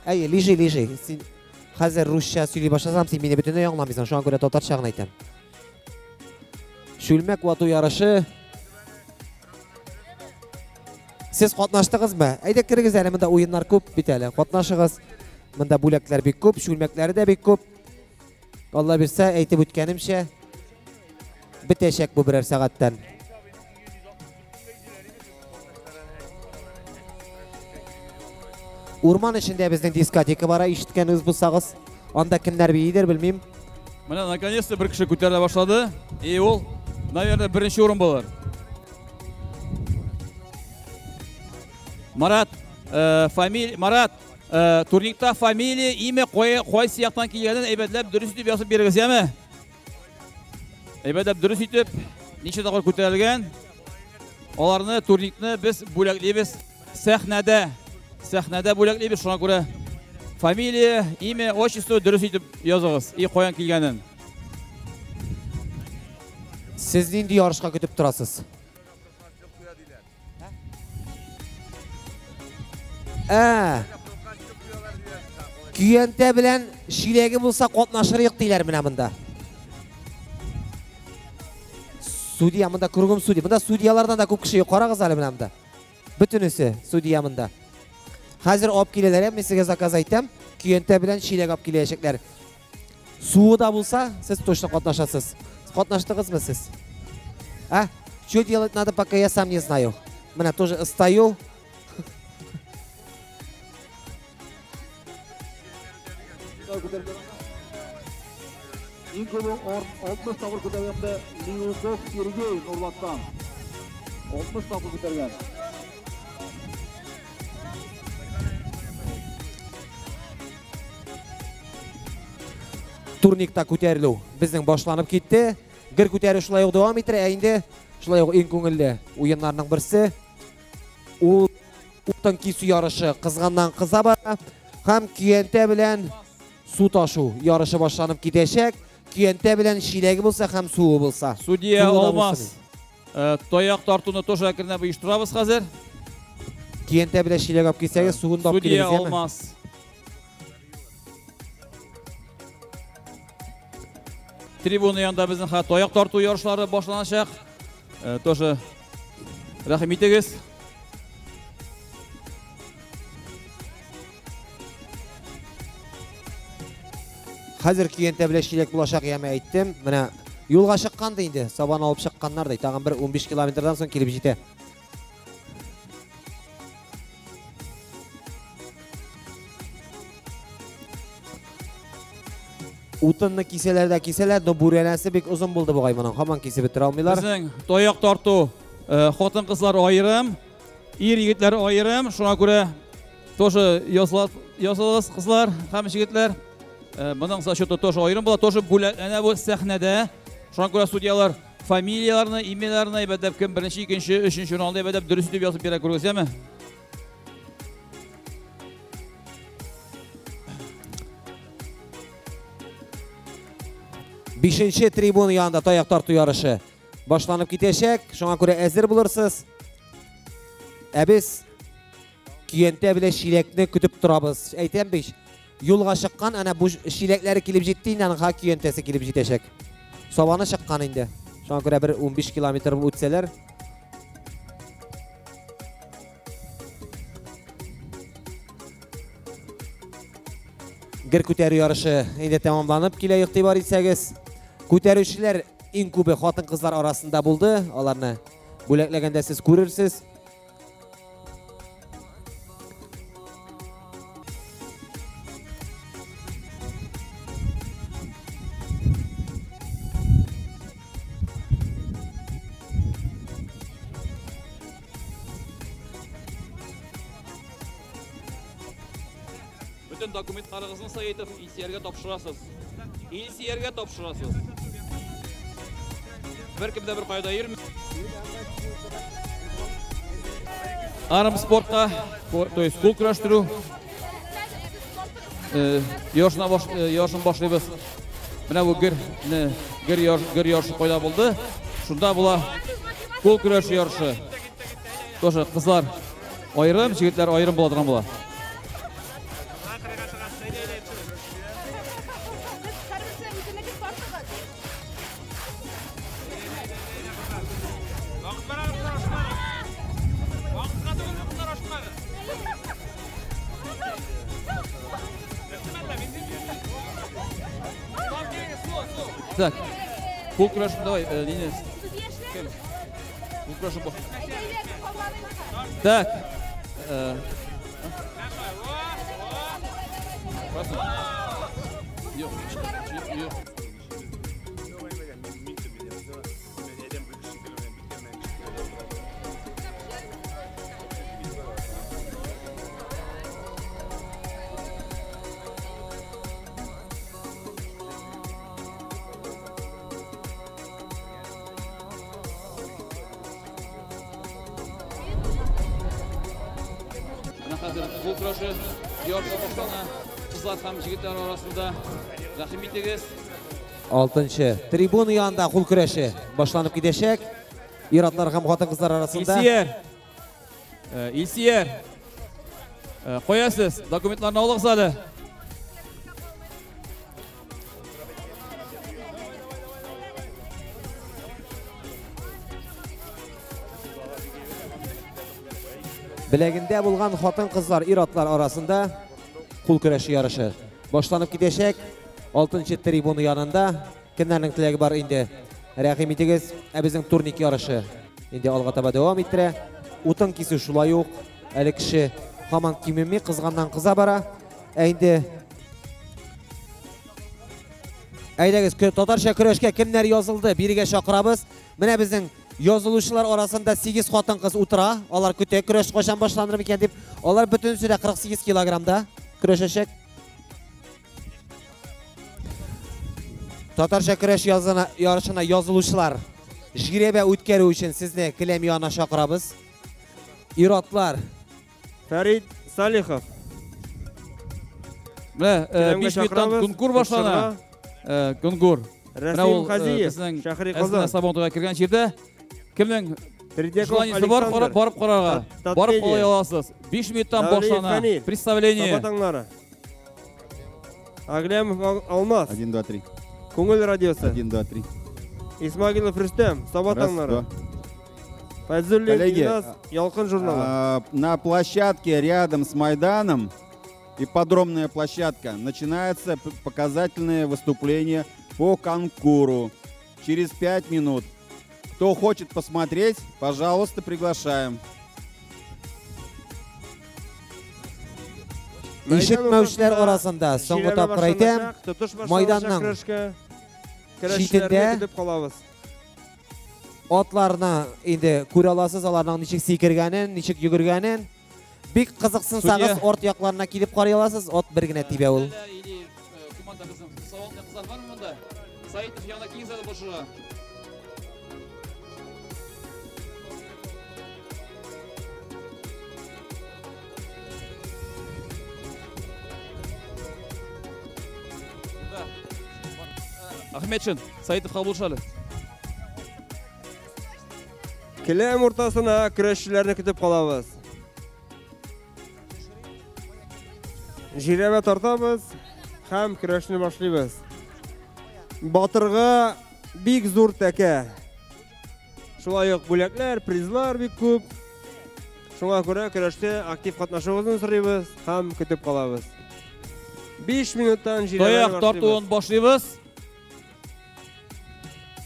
[SPEAKER 14] Әй, лежи. Син хәзер русча сөйли башласам, син мине бөтенләй аңламыйсың. Шуңа күрә татарча гына әйтәм. Шүлмәк вату ярышы. Сез катнаштыгызмы? Әйдә кирегез әле, монда уеннар күп бит әле. Катнашыгыз. Монда бүләкләр бик күп, шүлмәкләре дә бик күп. Алла бирсә, әйтеп үткәнемчә, бетәчәк бу берәр сәгатьтән. Urman içinde bizden diskoteka bara işitkeniniz bulsağız. Onda kimler beydir bilmeyim.
[SPEAKER 15] Mana наконец-то bir kişi көтеріле başladı. Ol, наверное, birinci orun болар. Marat, турникта фамилия, имя, қой сияқтан келгенін әйбәтләп дұрыс етіп ясып беріңіз, яме? Әйбәтләп дұрыс етіп, неше тақыр көтерілген. Оларны, турникны біз бөләклейбіз сәхнәдә бөләклейбіз, шуңа күрә фамилия, имя, отчество дұрыс етіп yazығыз, қоян келгенін.
[SPEAKER 14] Siz nindi yarışqa kütüp turasız? Küyente bilen şilegi bulsa qatnaşırıq deyler mine bunda. Sudiya bunda kurgum sudiya. Bunda sudiyalardan da көп kişi yok. Qara qızali bilen bunda. Bütünüsü sudiya bunda. Hazır op kileler men sizge zakaz ayttam. Küyente bilen şileg op kileyecekler. Suyu da bulsa siz точно qatnaşasız. Qatnaşdınız mı siz? Что делать надо, пока я сам не знаю. Меня тоже стою.
[SPEAKER 17] İlk yolu 60 tavır kutarganda Liukov Sergey Nurlat'tan 60 tavır kutargan.
[SPEAKER 14] Turnikta көтерілу біздің башланып кетті. Гір көтері шулай оқ давам етір, әйінде шулай оқ ең көңілді ойынларының бірсі. Уттан кесу ярышы қызғаннан қыза бара, хам күйенте білән су ташу ярышы башланып кетешек. Күйенте білән шилегі болса, хам суы болса.
[SPEAKER 15] Судья olmaz. Тояқ тартуны тоже әкіріне бұйыштырабыз қазір.
[SPEAKER 14] Күйенте білән шилегі ап кесегі суын да ап келеміз,
[SPEAKER 15] Судья olmaz. Трибуна yanında біздің тояқ тарту ярышлары башланашақ. Тоже рахим етегіз.
[SPEAKER 14] Қазір күйенте біле шилек бұлашақ еме айттым. Міне, yolға шыққанды енді, сабан алып шыққанларды. Тағын бір 15 километрдан соң келіп жете. Утынны киселер, но бүренәсі бек ұзын болды бұғай мұның. Хаман кесе бітір алмайлар.
[SPEAKER 15] Біздің тояқ тарту қотын қызлар айырым, ер егетлер айырым. Шуңа көре тоже ясалығыз қызлар, қамыш егетлер. Бұның сашыты тоже айырым бұла, тоже әне бұл сәхнәді. Шуңа көре судьялар фамилияларыны, имеларыны әбәдәп кім бірінші, екінші, үшінші орынды әбәдәп дұрыс үтіп ясып бере көргіз, әме?
[SPEAKER 14] 5-ші трибун yanında тояқ тарту ярышы башланып кетешек. Шуңа күрә әзір булырсыз. Біз күйенте біле шилекні күтіп тұрабыз. Әйтем беш, юлға шыққан, әне бұл шилеклері келіп жетті, әне ха күйентесі келіп жетешек. Собаны шыққан енді. Шуңа күрә бір 15 километр өтселер. Гір көтәрі ярышы енді тамамланып келе иқтибар етсәгіз. Көтәрушілер ең көбі қатын қызлар арасында болды. Оларны бөләкләгенде сіз көрірсіз.
[SPEAKER 15] Bütün dokumentlarınızın sayıtıp İlsiyer'e topşırasız. İlsiyer'e topşırasız. Bir kimde bir kayda ayırmıyor. Arım sportta, то есть kul kuraştırı. Yarışın başlayız. Buna bu gir yarışı koyda buldu. Şunda bula kul kuraşı yarışı. Тоже kızlar ayrım, yigitler ayrım buladığım bula. Так, кул курашим, давай, Денис. Кул курашим баш. Так. Бұл күрәші Йорка Баштана қызлар һәм жігіттер арасында рәхим итегез.
[SPEAKER 14] 6-нчы трибуна янында кул көрәше башланып китәчәк. Ир-атлар һәм хатын-кызлар арасында.
[SPEAKER 15] Илсияр. Қоясыз, документларны алыгыз әле.
[SPEAKER 14] Білегінде болған хатын-кызлар, ир-атлар арасында кул көрәше ярышы башланып китәчәк. 6-нчы трибуна янында кемнәрнең теләге бар инде? Рәхим итегез, безнең турник ярышы инде алга таба дәвам иттерә. Утын кисү шулай ук. Әле кеше һаман кимеми кызганнан кыза бара. Инде әйдәгез, татарча көрәшкә кемнәр язылды? Бирегә чакырабыз. Менә безнең язылучылар арасында 8 хатын-кыз утыра. Алар көтә көрәш качан башланыр икән дип. Алар бөтенесе дә 48 килограммда көрәшәчәк. Татарча көрәш ярышына язылучылар җирәбә үткәрү өчен сезне келәм янына чакырабыз. Ир-атлар
[SPEAKER 9] Фәрид Салихов.
[SPEAKER 15] Менә 5 минуттан конкурс башлана. Конкурс.
[SPEAKER 9] Рәсим Хазиев, Шәһри Казан.
[SPEAKER 15] Сабантуйга кергән җирдә кемнең желаниесе бар, барып карарга. Барып калай аласыз. 5 минуттан башлана. Представление.
[SPEAKER 9] Сабатаңнары. Аглямов Алмаз.
[SPEAKER 7] 1, 2, 3.
[SPEAKER 9] Күңел радиосы.
[SPEAKER 7] 1, 2, 3.
[SPEAKER 9] Исмагилов Рүстәм, Сабатаңнары.
[SPEAKER 7] Коллеги,
[SPEAKER 9] Ялкын журналы.
[SPEAKER 7] На площадке рядом с Майданом, ипподромная площадка, начинается показательное выступление по конкуру. Через 5 минут. Кто хочет посмотреть, пожалуйста, приглашаем.
[SPEAKER 14] Ишетмәүчеләр арасында соңгы тапкыр әйтәм, Майданның шитендә атларны инде күрә аласыз, аларның ничек сикергәнен, ничек йөгергәнен. Бик кызыксынсагыз, орт якларына килеп карый аласыз, ат бер генә тибә ул.
[SPEAKER 15] Саитов янына киңзәде башыга. Ахметшин, Саитов кабулшалы.
[SPEAKER 9] Келәм уртасына көрәшчеләрне көтеп калабыз. Җирәбә тартабыз һәм көрәшне башлыйбыз. Батырга бик зур тәкә. Шулай ук бүләкләр, призлар бик күп. Шуңа күрә көрәштә актив катнашуыгызны сорыйбыз һәм көтеп калабыз. 5 минуттан
[SPEAKER 15] җирәбә тартуын башлыйбыз.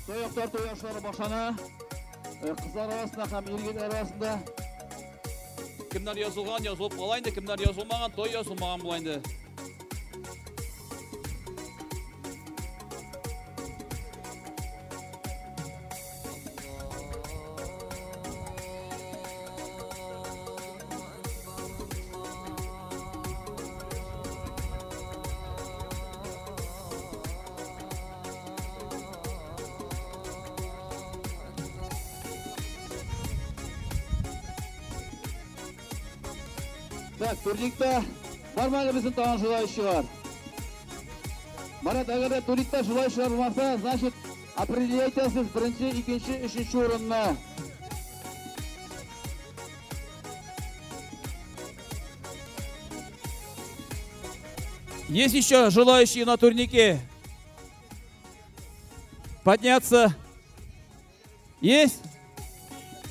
[SPEAKER 15] Тояк тарту ярышлары башлана. Кызлар арасында һәм егетләр арасында кемнәр язылган, язылып кала инде, кемнәр язылмаган, той язылмаган була инде.
[SPEAKER 17] Турникта бар ма әле безнең тагын желающийлар? Марат, әгәр турникта желающийлар булмаса, значит, определяйтесез беренче, икенче, өченче урынны.
[SPEAKER 15] Есть еще желающие на турнике подняться? Есть?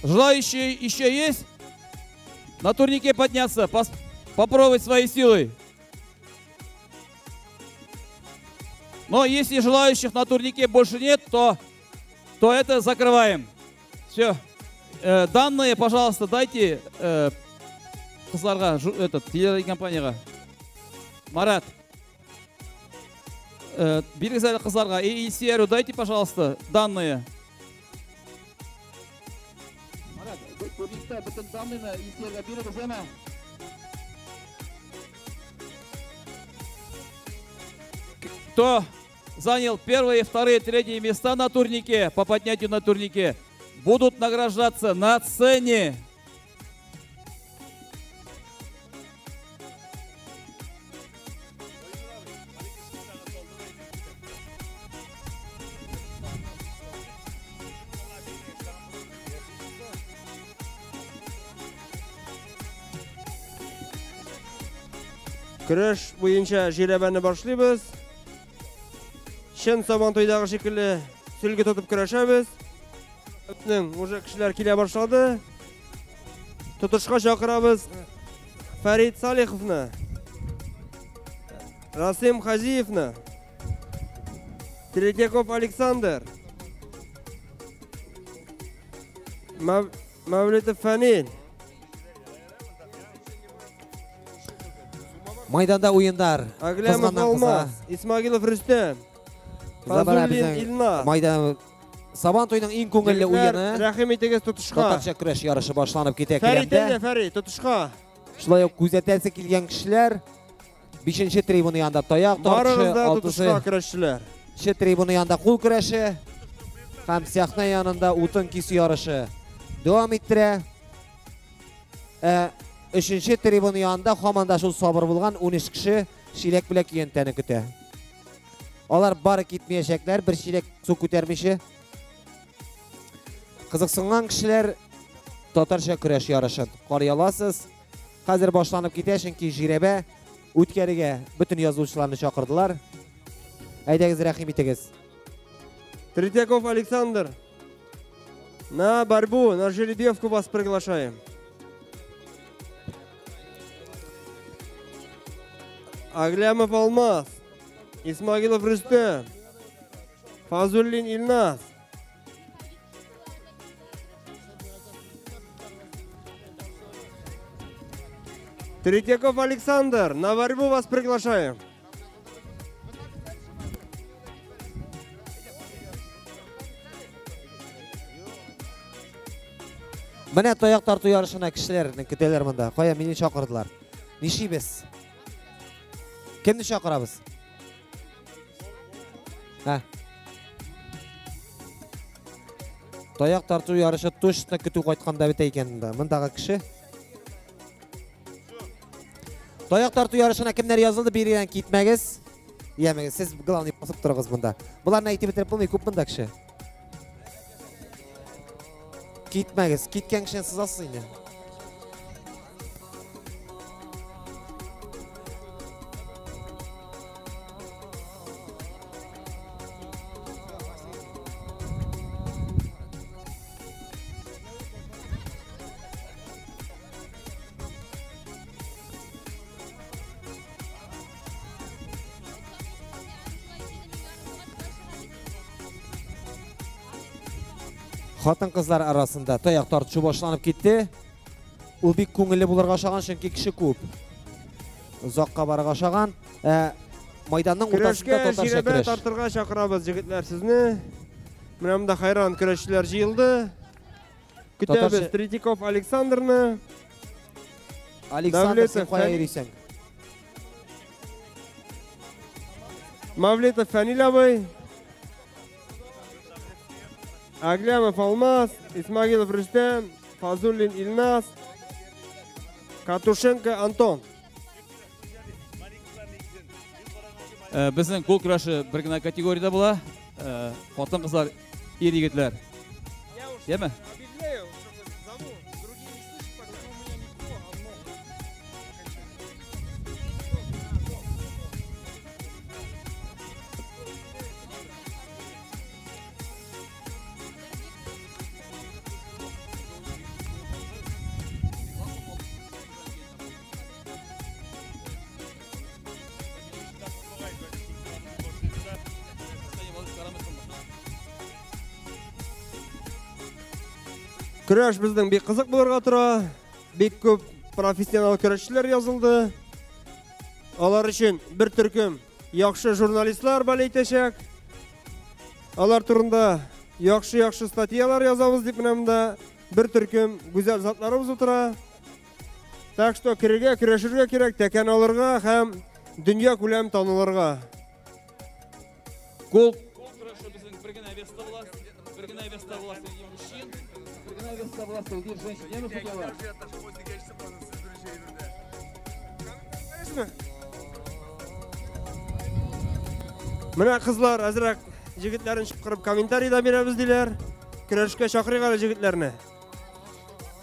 [SPEAKER 15] Желающие еще есть? На турнике подняться, попробовать свои силы. Но если желающих на турнике больше нет, то это закрываем. Все. Данные, пожалуйста, дайте кызларга, телерадиокомпанияга. Марат. Берегіз әлі қызларға. Исеру, дайте, пожалуйста, данные.
[SPEAKER 17] Бүтін данныйны Исерге берегіз әмі.
[SPEAKER 15] Кто занял первые, вторые, третьи места на турнике, по поднятию на турнике, будут награждаться на сцене.
[SPEAKER 9] Күреш буенча җирәбәне башлыйбыз. Шын Сабантуйдагы шикелле сүлге тотып көрәшәбез. Безнең уже кешеләр килә башлады. Тотышка чакырабыз Фәрит Салиховны, Расим Хазиевны, Третьяков Александр, Мавлитов Фәнил.
[SPEAKER 14] Майданда ойындар.
[SPEAKER 9] Аглямов Алмаз, Исмагилов Рүстем, Фазуллин Илна.
[SPEAKER 14] Майдан Сабантуйның иң күңелле ойыны.
[SPEAKER 9] Рәхим итегез тотышка.
[SPEAKER 14] Татарча көрәш ярышы башланып китә
[SPEAKER 9] Фәрит
[SPEAKER 14] келәмдә.
[SPEAKER 9] Фәрит тотышка.
[SPEAKER 14] Шулай ук күзәтәсе килгән кешеләр 5-нче трибуна янында таяк тартышы,
[SPEAKER 9] Барыгыз да тотышка көрәшчеләр.
[SPEAKER 14] 6-нче трибуна янында кул көрәше һәм сәхнә янында утын кисү ярышы дәвам иттерә. 3-нче трибуна янында һаман да шул сабыр булган 13 кеше шилек белән киентәне көтә. Алар бары китмәячәкләр, бер шилек су күтәрмичә. Кызыксынган кешеләр татарча көрәш ярышын карый аласыз. Хәзер башланып китә, чөнки җирәбә үткәрегә бөтен язучыларны чакырдылар. Әйдәгез, рәхим итегез.
[SPEAKER 9] Третьяков Александр. На борьбу, на жеребьевку вас приглашаем. Аглямов Алмаз, Исмагилов Рүстем, Фазуллин Илназ. Третьяков Александр, на борьбу вас приглашаем.
[SPEAKER 14] Менә таяк тарту ярышына кешеләрне көтәләр монда. Кая мине чакырдылар. Нишибез? Кемне чакырабыз? Таяк тарту ярышы точно көтү кайтканда бит икән монда. Мондагы кеше. Таяк тарту ярышына кемнәр язылды? Биргән китмәгез. Ямәгез, сез главный басып торыгыз монда. Буларны әйтеп бетереп булмый, күп монда кеше. Китмәгез, киткән кешене сызасыз инде. Хатын-кызлар арасында таяк тартышу башланып китте. Ул бик күңелле булырга ашаган, чөнки кеше күп. Узакка барырга ашаган. Майданның уртасында татарча көрәш.
[SPEAKER 9] Тартырга чакырабыз җегетләр сезне. Менә монда хайран көрәшчеләр җыелды. Көтәбез Третьяков Александрны.
[SPEAKER 14] Александр, сен кая йөрисең?
[SPEAKER 9] Мавлитов Фәнил абый. Аглямов Алмаз, Исмагилов Рүстем, Фазуллин Илназ, Катушенко Антон.
[SPEAKER 15] Безнең кул көрәше бер генә категорияда була. Хатын-кызлар, ир-егетләр. Яме?
[SPEAKER 9] Көрәш безнең бик кызык булырга тора. Бик күп профессионал көрәшчеләр язылды. Алар өчен бер төркем яхшы журналистлар бәл әйтәчәк. Алар турында яхшы статьялар язабыз дип менә bir төркем güzel затларыбыз утыра. Так что кирергә, көрәшергә кирәк, тәкән алырга һәм дөнья күләм танылырга.
[SPEAKER 15] Гол көрәше безнең бер генә веста була, бер генә веста була мужчин, бер генә веста була среди женщин. Неме судьялар?
[SPEAKER 9] Менә кызлар азрак җегетләрен чыгарып комментарийда бирәбез диләр. Көрәшкә чакырыйк әле җегетләрне.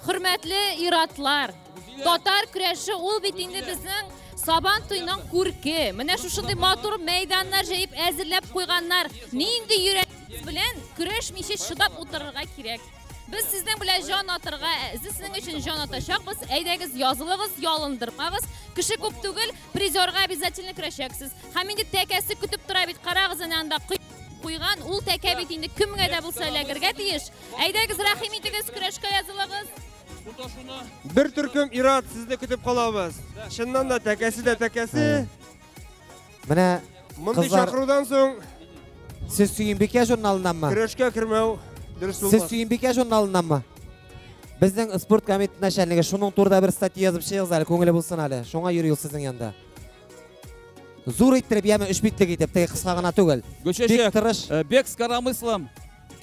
[SPEAKER 1] Hürmetli iratlар, Татар көрәше ул бит инде безнең Сабан туйның күрке. Менә шушындай матур мәйданнар җыеп әзерләп куйганнар. Нинди йөрәк белән көрәшмичә шыдап утырырга кирәк. Biz sizden белән җан атырга, сезнең өчен җан атачакбыз. Әйдәгез, язылыгыз, ялындырмагыз. Кеше күп түгел, призерга обязательно көрәшәксез. Һәм инде тәкәсе көтеп тора бит. Карагыз анда куйган ул тәкә бит инде кемгә дә булса эләгергә тиеш. Әйдәгез, рәхим итегез, көрәшкә язылыгыз.
[SPEAKER 9] Bir төркем ират сезне көтеп калабыз. Чыннан да тәкәсе.
[SPEAKER 14] Менә
[SPEAKER 9] Мондай чакырудан соң
[SPEAKER 14] сез Сөйенбикә журналынанмы?
[SPEAKER 9] Көрәшкә кермәү дөрес
[SPEAKER 14] Сез
[SPEAKER 9] булмас.
[SPEAKER 14] Сөйенбикә журналынанмы? Безнең спорт комитеты начальнигы шуның турында бер статья язып чыгыз әле, күңеле булсын әле. Шуңа йөрү сезнең янда. Зур иттереп яме 3 битлек итеп, теге кыска гына түгел.
[SPEAKER 15] Бек скоромыслым.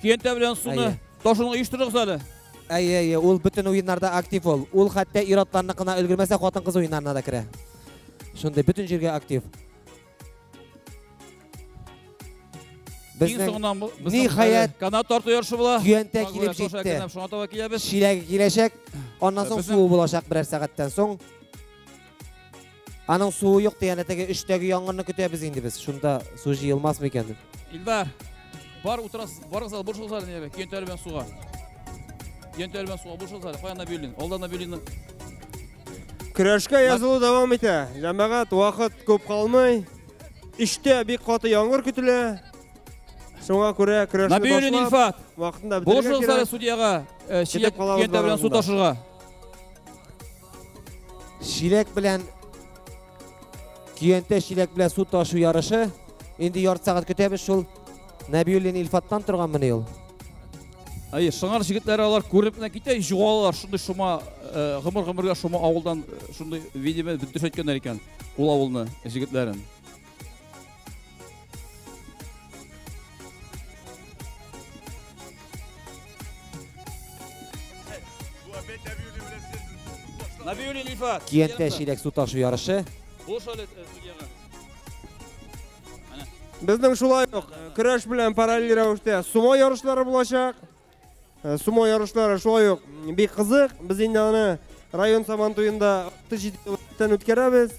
[SPEAKER 15] Кенте белән суны ташуны оештырыгыз әле.
[SPEAKER 14] Әйе, ул бүтән уеннарда актив ул. Ул хәтта иратларны кына өлгермәсә, хатын-кыз уеннарына да керә. Шундай бүтән җиргә актив. Безнең ниһаят
[SPEAKER 15] канат тарту ярышы була.
[SPEAKER 14] Күйәнтә килеп җитте. Шиләге киләчәк, аннан соң суу булачак берәр сәгатьтән соң. Аның суы юк дигәндә теге 3тәге яңгырны көтәбез инде без. Шунда су җыелмасмы икән дип.
[SPEAKER 15] Илдар, бар утырасыз, барыгыз буршылсар небе, кенте белән суга. Кенте белән суга буршылсар, каяна бөлин, алдана бөлин.
[SPEAKER 9] Көрәшкә язылу дәвам итә. Җәмәгать вакыт күп калмый. 3тә бик каты яңгыр көтелә. Шуңа күрә көрәшне
[SPEAKER 15] башлап,
[SPEAKER 9] вакытында бетерергә
[SPEAKER 15] буршылсар
[SPEAKER 9] кирәк.
[SPEAKER 15] судьяга, Шиләк кенте белән су ташырга.
[SPEAKER 14] Шиләк белән Күйәнтә Шиләк белән су ташу ярышы. Инде ярты сәгать көтәбез шул. Нәбиуллин Илфаттан торган менә ул.
[SPEAKER 15] Ай, шыңар җегетләре алар күреп менә китә, югалалар, шундый шума гымыр-гымырга шума авылдан шундый видео төшәткәннәр икән. Ул авылны җегетләрен. Нәбиуллин Илфат.
[SPEAKER 14] Күйәнтә Шиләк су ташу ярышы.
[SPEAKER 9] Безнең шулай ук көрәш белән параллель рәвештә сумо ярышлары булачак. Сумо ярышлары шулай ук бик кызык. Без инде аны район Сабантуенда 6-7 үткәрәбез.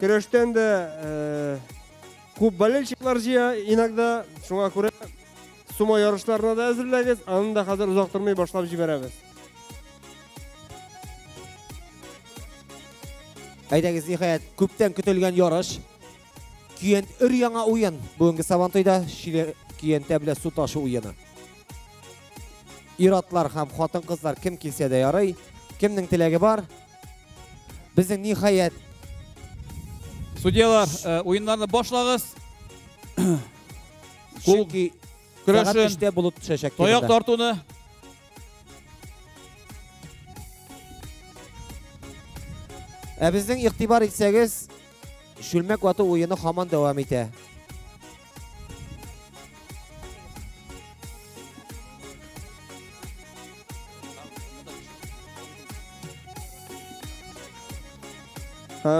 [SPEAKER 9] Көрәштән дә күп болельщиклар җыя иногда. Шуңа күрә сумо ярышларына да әзерләгез. Аны да хәзер узак тормый башлап җибәрәбез.
[SPEAKER 14] Әйдәгез, ниһаят күптән көтелгән ярыш. Күйәнт өр-яңа уен. Бүгенге Сабантуйда Күйәнтә белән су ташу уены. Иратлар һәм хатын-кызлар кем килсә дә ярый. Кемнең теләге бар? Безнең ниһаят
[SPEAKER 15] судьялар уеннарны башлагыз.
[SPEAKER 14] Чөнки
[SPEAKER 15] көрәшен
[SPEAKER 14] 3тә булып төшәчәк.
[SPEAKER 15] Таяк тартуны
[SPEAKER 14] Безнең игътибар итсәгез, Шүлмәк ваты уены һаман дәвам итә.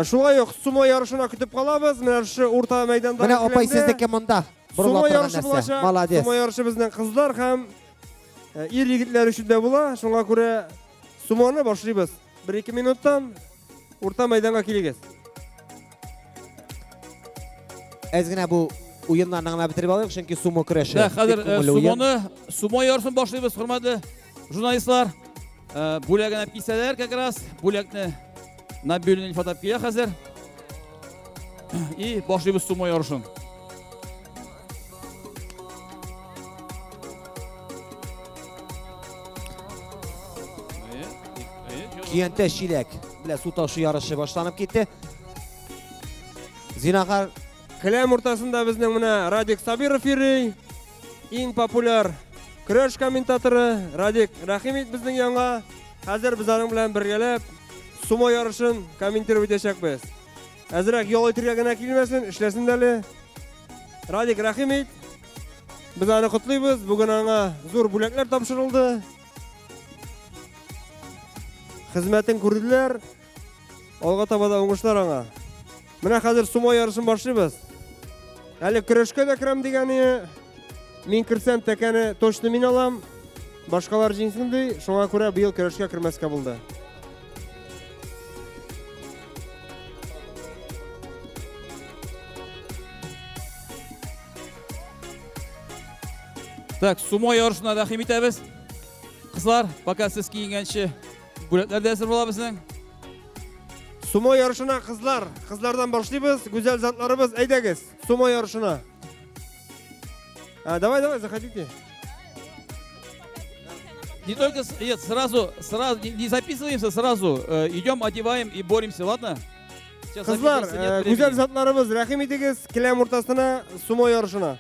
[SPEAKER 9] Шулай ук сумо ярышына көтеп калабыз. Менә шу урта мәйданда.
[SPEAKER 14] Менә апай сезнеке монда.
[SPEAKER 9] Сумо ярышы булачак.
[SPEAKER 14] Молодец.
[SPEAKER 9] Сумо ярышы безнең кызлар һәм ир егетләр өчен дә була. Шуңа күрә сумоны башлыйбыз. 1-2 минуттан урта мәйданга килегез.
[SPEAKER 14] Әзгенә бу уеннарны гына битереп алыйк, чөнки сумо көрәше.
[SPEAKER 15] Хәзер сумо ярышын башлыйбыз, хөрмәтле журналистлар. Бүләгенә кисәләр, как раз бүләкне Нәбиуллин Илфат килә хәзер. И башлыйбыз сумо ярышын.
[SPEAKER 14] Күйәнтә Шиләк белән су ташу ярышы башланып китте. Зинахар
[SPEAKER 9] Кілем ортасында біздің мына Радик Сабиров йөрий. Ең популяр күреш комментаторы Радик Рахимов біздің янга. Хәзер без аның белән бергәләп сумо ярышын комментировать итәчәкбез. Әзрәк ял итәргә генә килмәсен, эшләсен дәле. Радик Рахимов, без аны котлыйбыз. Бүген аңа зур бүләкләр тапшырылды. Хезмәтен күрделәр. Алга таба да уңышлар аңа. Менә хәзер сумо ярышын башлыйбыз. Әле көрәшкә дә керәм дигәне, мин кирсәм тәкәне точно мин алам. Башкалар җиңсен ди, шуңа күрә быел көрәшкә кермәскә булды.
[SPEAKER 15] Так, сумо ярышына рәхим итәбез. Кызлар, пока сез киенгәнче бүләкләр дә әзер була безнең.
[SPEAKER 9] Сумо ярышына кызлардан башлыйбыз. Гүзәл затларыбыз, әйдәгез. Сумо ярышына. Давай, заходите.
[SPEAKER 15] Не только сразу не записываемся, сразу идем, одеваем и боремся, ладно?
[SPEAKER 9] Кызлар, гүзәл затларыбыз, рәхим итегез. Киләм уртасына сумо ярышына.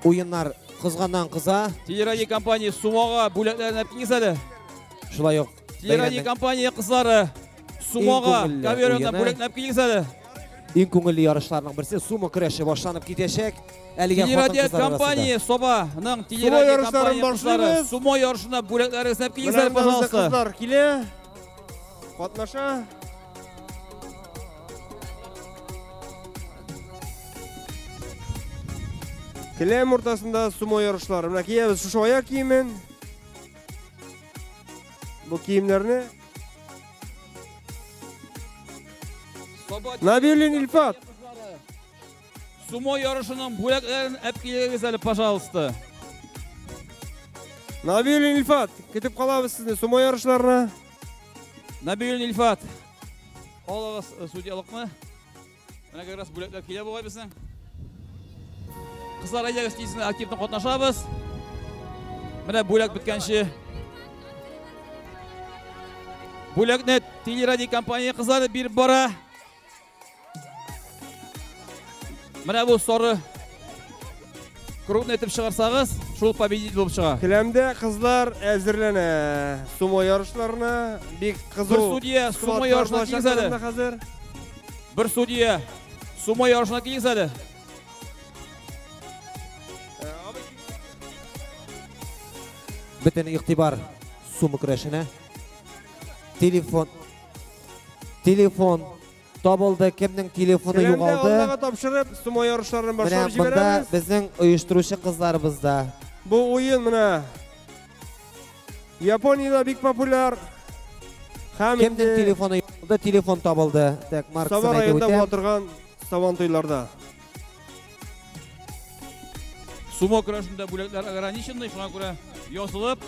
[SPEAKER 14] Уйыннар кызганнан кыза.
[SPEAKER 15] Телерадио компания сумоға бүләкләрен әпкеңіз әле.
[SPEAKER 14] Шулай ук.
[SPEAKER 15] Телерадио компания кызлары сумоға кавероннан бүләкләрен әпкеңіз әле.
[SPEAKER 14] Иң күңелле ярышларның берсе сумо көрәше башланып китәчәк.
[SPEAKER 15] Телерадио компания Собаның телерадио компания кызлары сумо ярышына бүләкләрен әпкеңіз әле, пожалуйста.
[SPEAKER 9] Кызлар килә. Катнаша. Киләм уртасында сумо ярышлары. Менә киябез шушы аяк киемен. Бу киемнәрне Набилин Ильфат.
[SPEAKER 15] Сумо ярышының бүләкләрен әпкилегез әле, пожалуйста.
[SPEAKER 9] Набилин Ильфат, кетип калабыз сезне сумо ярышларына.
[SPEAKER 15] Набилин Ильфат. Алыгыз судьялыкны. Менә как раз бүләкләр килә бугай безнең. Кызлар, әйдәгез тизен активны катнашабыз. Менә бүләк биткәнче. Бүләкне телерадио компания кызлары биреп бара. Менә бу сары крупный итеп чыгарсагыз, шул победитель булып чыга.
[SPEAKER 9] Киләмдә кызлар әзерләнә сумо ярышларына. Бик кызу.
[SPEAKER 15] Бер судья сумо ярышына килгән
[SPEAKER 9] хәзер.
[SPEAKER 15] Бер судья сумо ярышына килгән.
[SPEAKER 14] Бөтен игътибар сумо көрәшенә. Телефон табылды. Кемнең телефоны югалды?
[SPEAKER 9] Аллага тапшырып, сумо ярышларын башлап җибәрәбез.
[SPEAKER 14] Безнең оештыручы кызларыбызда.
[SPEAKER 9] Бу уен менә Япониядә бик популяр.
[SPEAKER 14] Кемнең телефоны югалды? Телефон табылды. Так, маркасын әйтеп үтәм.
[SPEAKER 9] Була торган сабантуйларда.
[SPEAKER 15] Сумо көрәшендә бүләкләр ограниченный, шуңа күрә ясылып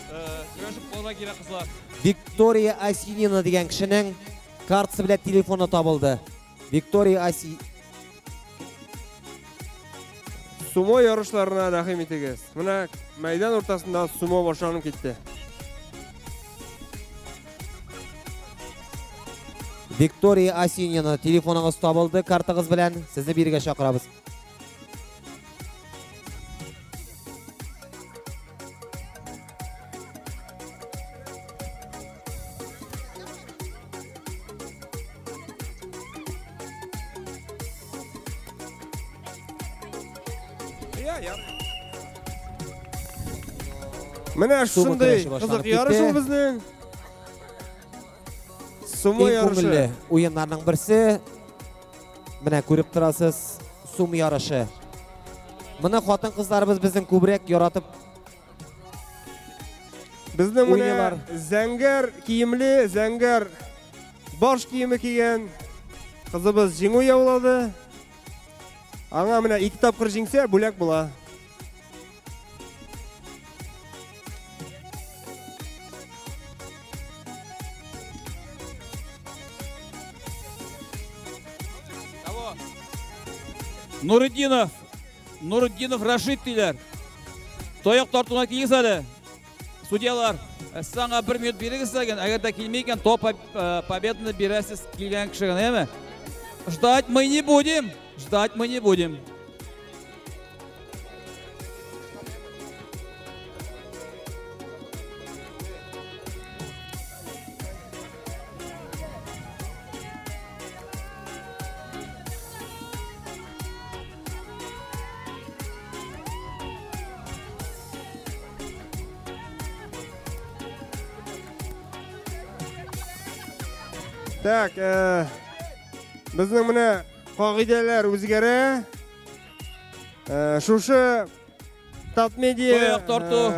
[SPEAKER 15] көрәшеп калырга кирәк кызлар.
[SPEAKER 14] Виктория Асинина дигән кешенең картасы белән телефоны табылды. Виктория Аси.
[SPEAKER 9] Сумо ярышларына рәхим итегез. Менә мәйдан уртасында сумо башланып китте.
[SPEAKER 14] Виктория Асинина телефоныгыз табылды. Картагыз белән сезне биргә чакырабыз.
[SPEAKER 9] Менә шундый кызык ярыш ул безнең. Сумо ярышы.
[SPEAKER 14] Уеннарның берсе. Менә күреп торасыз, сумо ярышы. Менә хатын кызларыбыз безнең күбрәк яратып.
[SPEAKER 9] Безнең менә зәңгәр киемле, зәңгәр баш киеме кигән кызыбыз җиңү яулады. Аңа менә 2 тапкыр җиңсә бүләк була.
[SPEAKER 15] Нуриддинов Рашид диләр. Таяк тартуына килгез әле. Судьялар, саңа 1 минут беріңіз деген, әгер да келмейкен, то победаны бересіз келген кішігін, әме? Ждать мы не будем. Ждать мы не будем.
[SPEAKER 9] Так, біздің міне қағиделер өзгері. Шушы Татмедиа
[SPEAKER 15] тарту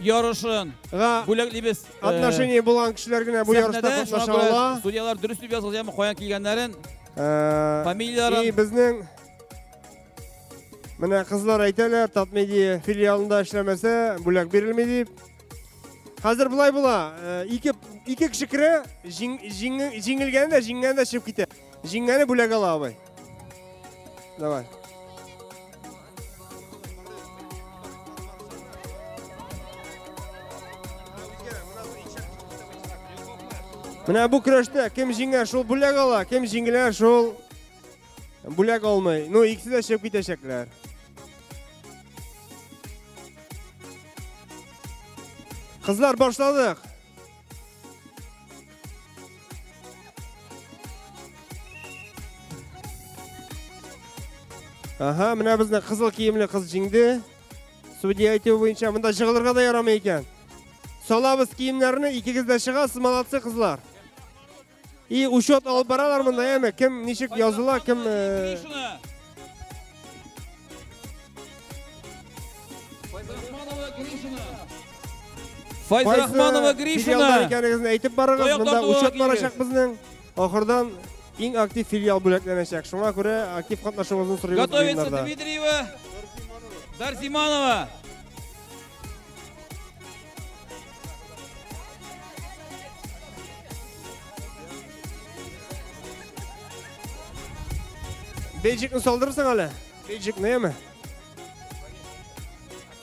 [SPEAKER 15] ярышын бүләклейбіз.
[SPEAKER 9] Отношение болған кішілер гіне бұл ярышта қатнаша ала.
[SPEAKER 15] Судьялар дұрыс деп жазылып жамы қоян келгендерін. Фамилияларын.
[SPEAKER 9] Біздің міне қызлар айталар, Татмедиа филиалында ішлемесе бүләк берілмей деп. Қазір бұлай бұла, екі кіші кірі жеңілгені де шып кете. Жеңгені бүләк ала абай. Давай. Мына бұл күрәшті кім жеңген шол бүләк ала, кім жеңгілер шол бүләк алмай. Ну, ikisi de шып кетешеклер. Kızlar başladık. Aha, mına bizden kızıl kiyimli kız jingdi. Судья айтуы бойынша мында жығылырға да ярамай екен. Салабыз киімдеріні икігіз де шығасыз, молодцы қызлар. И учет алып баралар мында, әме, кім нешік yazıла, кім...
[SPEAKER 15] Файзрахманова Гришина.
[SPEAKER 9] Екеніңізін айтып барығыз, мында учет барашақ біздің. Ақырдан ең актив филиал бөлекленешек. Шуңа көре актив қатнашыңызын сұрайыз.
[SPEAKER 15] Готовится Дмитриева Дарзиманова.
[SPEAKER 9] Бейджикні салдырырсың әлі? Бейджик не еме?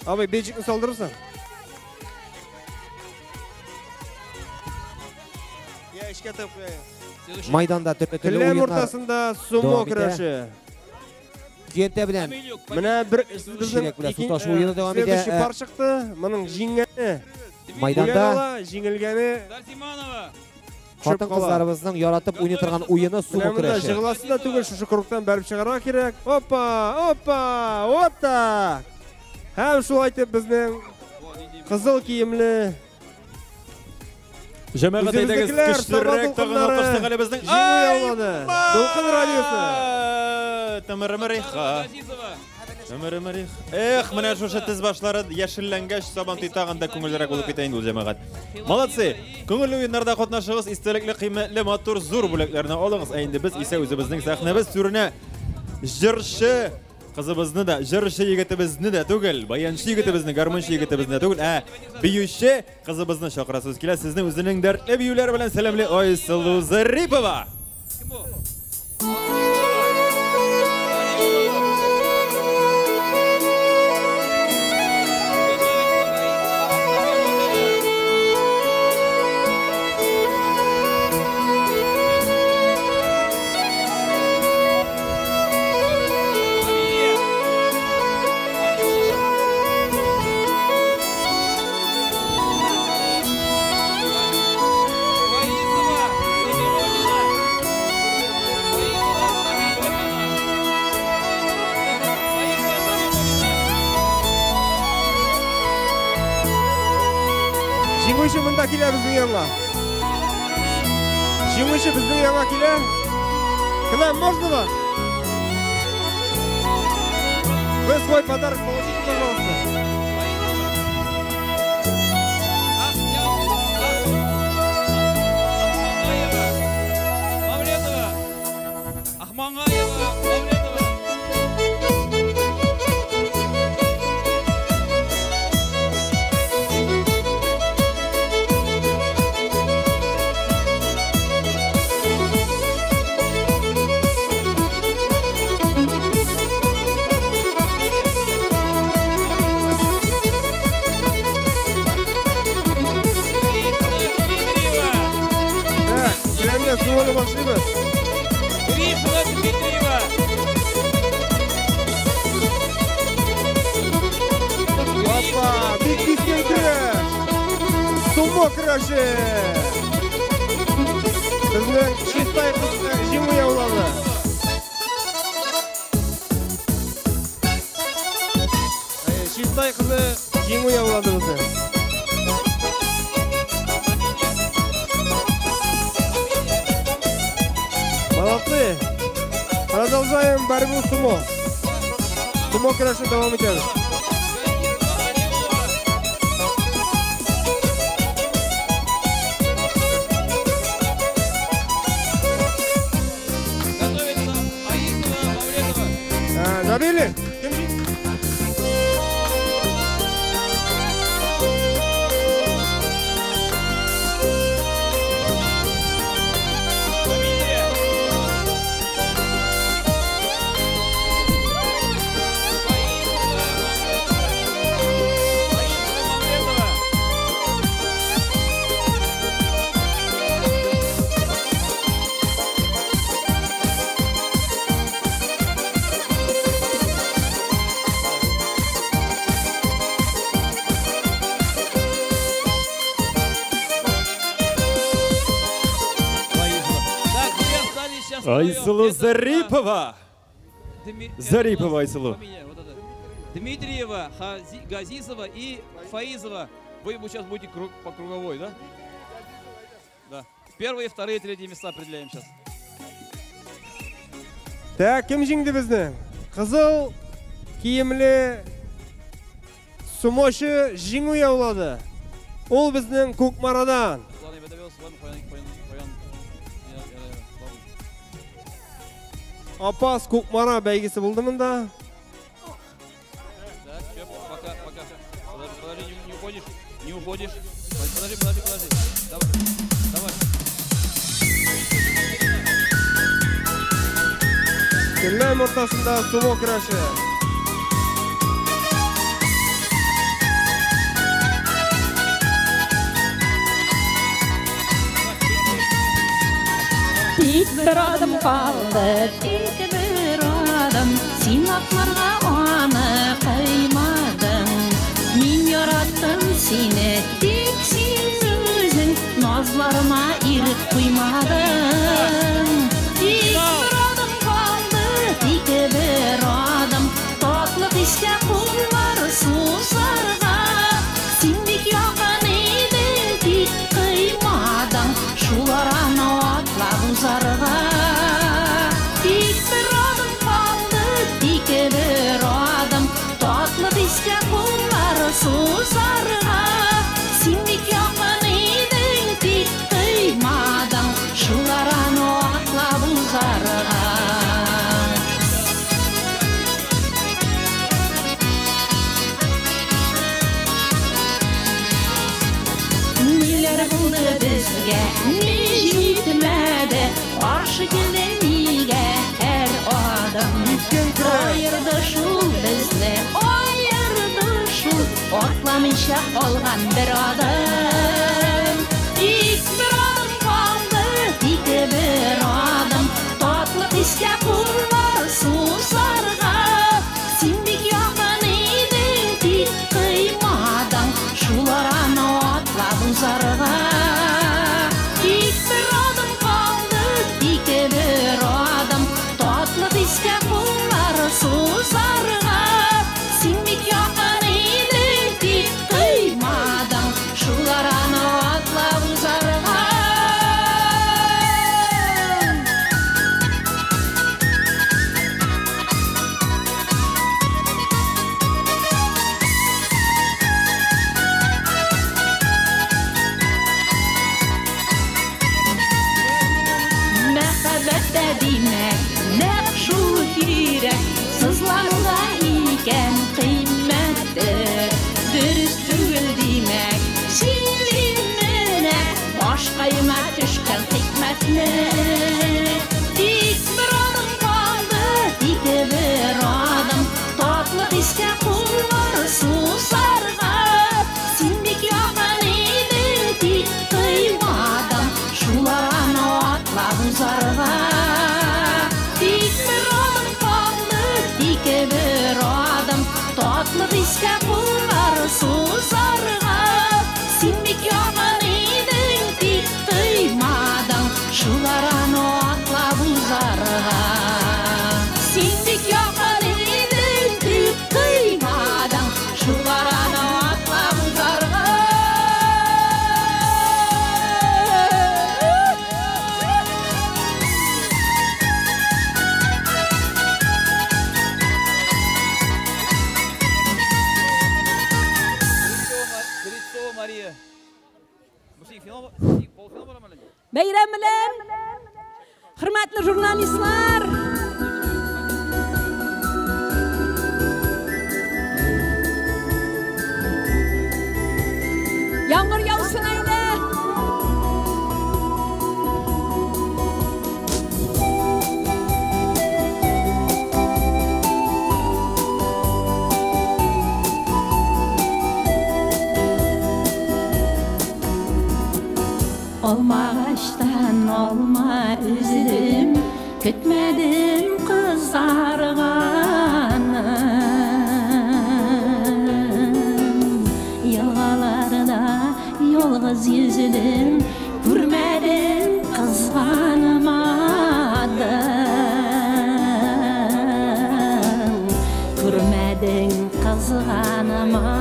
[SPEAKER 9] Абай, бейджикні салдырырсың?
[SPEAKER 14] Майданда төпетілі
[SPEAKER 9] ойынlar.
[SPEAKER 14] ойынlar.
[SPEAKER 9] Кілем ортасында сумо күрәші.
[SPEAKER 14] Күйенте білен.
[SPEAKER 9] Мына бір біздің следующий пар шықты. Мұның жеңгені.
[SPEAKER 14] Майданда.
[SPEAKER 9] Жеңілгені.
[SPEAKER 14] Қатын қыздарымыздың яратып ойны тұрған ойыны сумо күрәші.
[SPEAKER 9] Жығыласы да түгіл шушы құруқтан бәріп шығарға керек. Опа, отта. Әм шул айтып біздің қызыл киімлі.
[SPEAKER 16] Жәмәғат айдағыз күштірірек тағын алқышты ғалі біздің
[SPEAKER 9] жеңуі аулады. Долқын радиосы.
[SPEAKER 16] Тәмірімірейха. Эх, мына шошы тіз башлары яшілленгәш сабан тұйтағанда көңілдерек болып кетейін бұл жәмәғат. Молодцы! Көңілі ойынларда қотнашығыз, истелеклі, қиметлі, матур, зур бүләклеріне алыңыз. Әйінді біз исе өзіміздің сәхнебіз түріне жыршы қызыбызны да, жыршы егетібізні де түгіл, баяншы егетібізні, гармоншы егетібізні түгіл, бейуші қызыбызны шақырасыз келе, сіздің өзінің дәртлі бейулер білін сәлемлі Ойсылу Зарипова.
[SPEAKER 9] Жеңуші мұнда келе біздің yanға. Жеңуші біздің yanға келе. К нам можно ли? Вы свой подарок получите, пожалуйста.
[SPEAKER 15] Ахмангаева,
[SPEAKER 9] Sumo kuraşı. Bizning Shistay qizi jing'u yavladi. Shistay qizi jing'u yavladi bizni. Молодцы. Продолжаем борьбу сумо. Сумо kuraşı devam edeceğiz. Набили?
[SPEAKER 16] Айсылу Зарипова. Зарипова Айсылу.
[SPEAKER 15] Дмитриева, Газизова и Фаизова. Вы сейчас будете по круговой, да? Да. Первые, вторые, третьи места определяем сейчас.
[SPEAKER 9] Так, kim jingdi bizni? Qizil kiyimli sumoshi jing'u yavladi. Ol bizning Ko'kmaradan. Apas Ko'kmara baygisi bo'ldi bunda.
[SPEAKER 15] Пока. Подожди, не уходишь. Не уходишь. Подожди. Давай.
[SPEAKER 9] Kimlar o'rtasida sumo kurashi.
[SPEAKER 2] Tek bir adım kaldı, tek bir adım. Sinaklarga onu kıymadın. Min yarattım seni, tek sen özün. Nazlarıma irip kuymadın. Tek bir adım kaldı, tek bir adım. Tatlı işte kullar susarga. Sindik yakın edin, tek kıymadın. Şularana atlap uzarga. Tek bir adım kaldı, tek bir adım. Tatlı işte kullar susarga. Sindik yakın edin, tek kıymadın. Şularana atlap uzarga. Neler buldu bizge, ne yetmedi. Karşı geldi niye her adam. Ayırdı şul bizni, ayırdı şul. Otlamışa olgan bir adam. İlk bir adım kaldı, tek bir adım. Tatlı işte kullar susarga. Sindik yakın edin, tek kıymadan. Şularana atlap uzarga. Tek bir adım kaldı, tek bir adım. Tatlı işte kullar susarga. Sindik yakın edin, tek kıymadan. Şularana atlap uzarga.
[SPEAKER 1] Bayram bilan hurmatli jurnalistlar, yağmur yağsın ayla.
[SPEAKER 2] Olma ağaçtan olma üzülüm, kütmedim kızarganım. Yolgalarda yolguz yüzülüm, görmedim kızganmadım. Görmedin kızganmadım.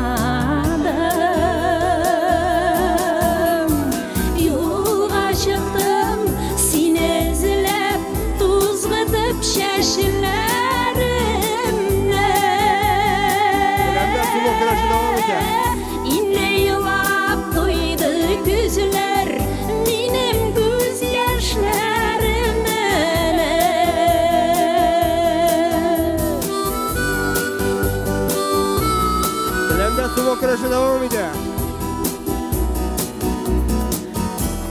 [SPEAKER 9] Devam ediyor.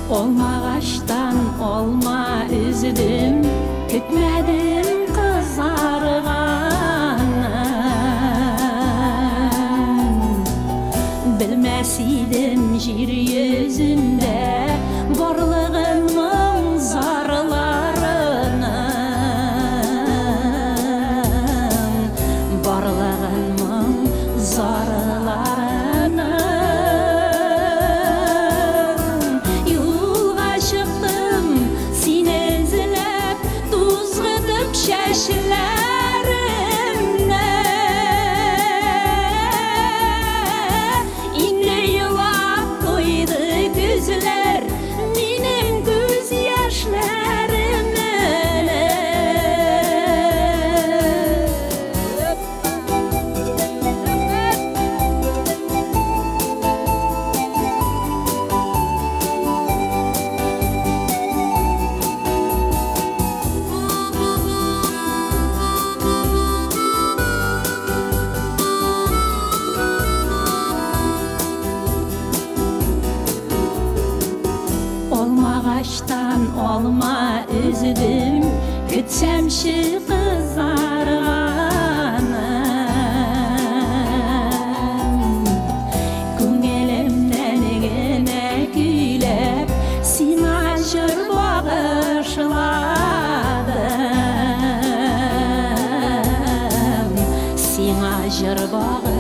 [SPEAKER 2] Olma ağaçtan olma üzüldüm, kütmedim kızarganım. Bilmesiydim jir yüzünde borluğunun zarlarını, borluğunun zarlarını. Olma üzüldüm, kütsem şu kızarganım. Köngülümden gene güylep, sina jır bağışladım. Sina jır bağışladım.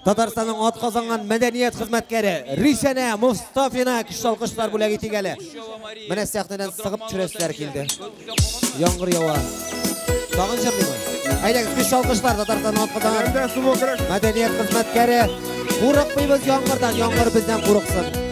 [SPEAKER 14] Татарстанның атқазанған мәдәниет хезмәткәре Ришәнә Мустафина күш алкышлар бүләк итегәле. Менә сәхнәдән сыгып чүрәсләр килде. Яңгыр ява. Тагын җырлыймы? Әйдәгіз, күш алқышлар Татарстан атқыдан. Мәдениет қызметкері. Қурықпайбыз яңғырдан, яңғыр бізден қурықсын.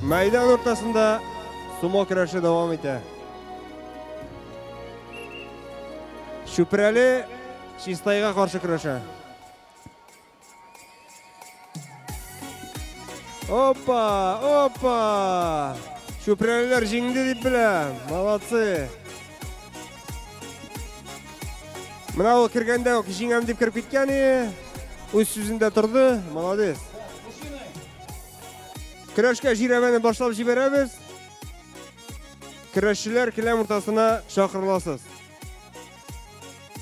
[SPEAKER 9] Майдан ортасында сумо күрәше давам итә. Шүпрәле Чистайга каршы көрәшә. Опа! Шүпрәлеләр җиңде дип беләм. Молодцы. Менә ул кергәндә үк җиңәм дип киреп киткән иде. Үз сүзендә торды. Молодец. Көрәшкә җирәбәне башлап җибәрәбез. Көрәшчеләр келәм уртасына чакырыласыз.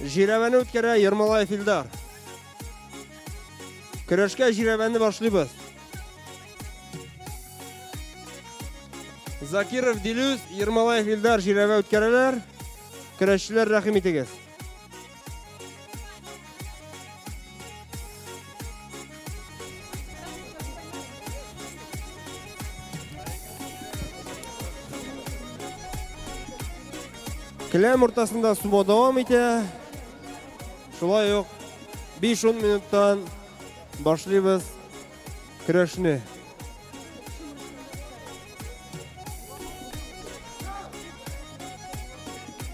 [SPEAKER 9] Җирәбәне үткәрә Ермолаев Илдар. Көрәшкә җирәбәне башлыйбыз. Закиров Дилүз, Ермолаев Илдар җирәбә үткәрәләр. Көрәшчеләр рәхим итегез. Келәм уртасында сумо давам итә. Шулай ук 5-10 минуттан башлыйбыз көрәшне.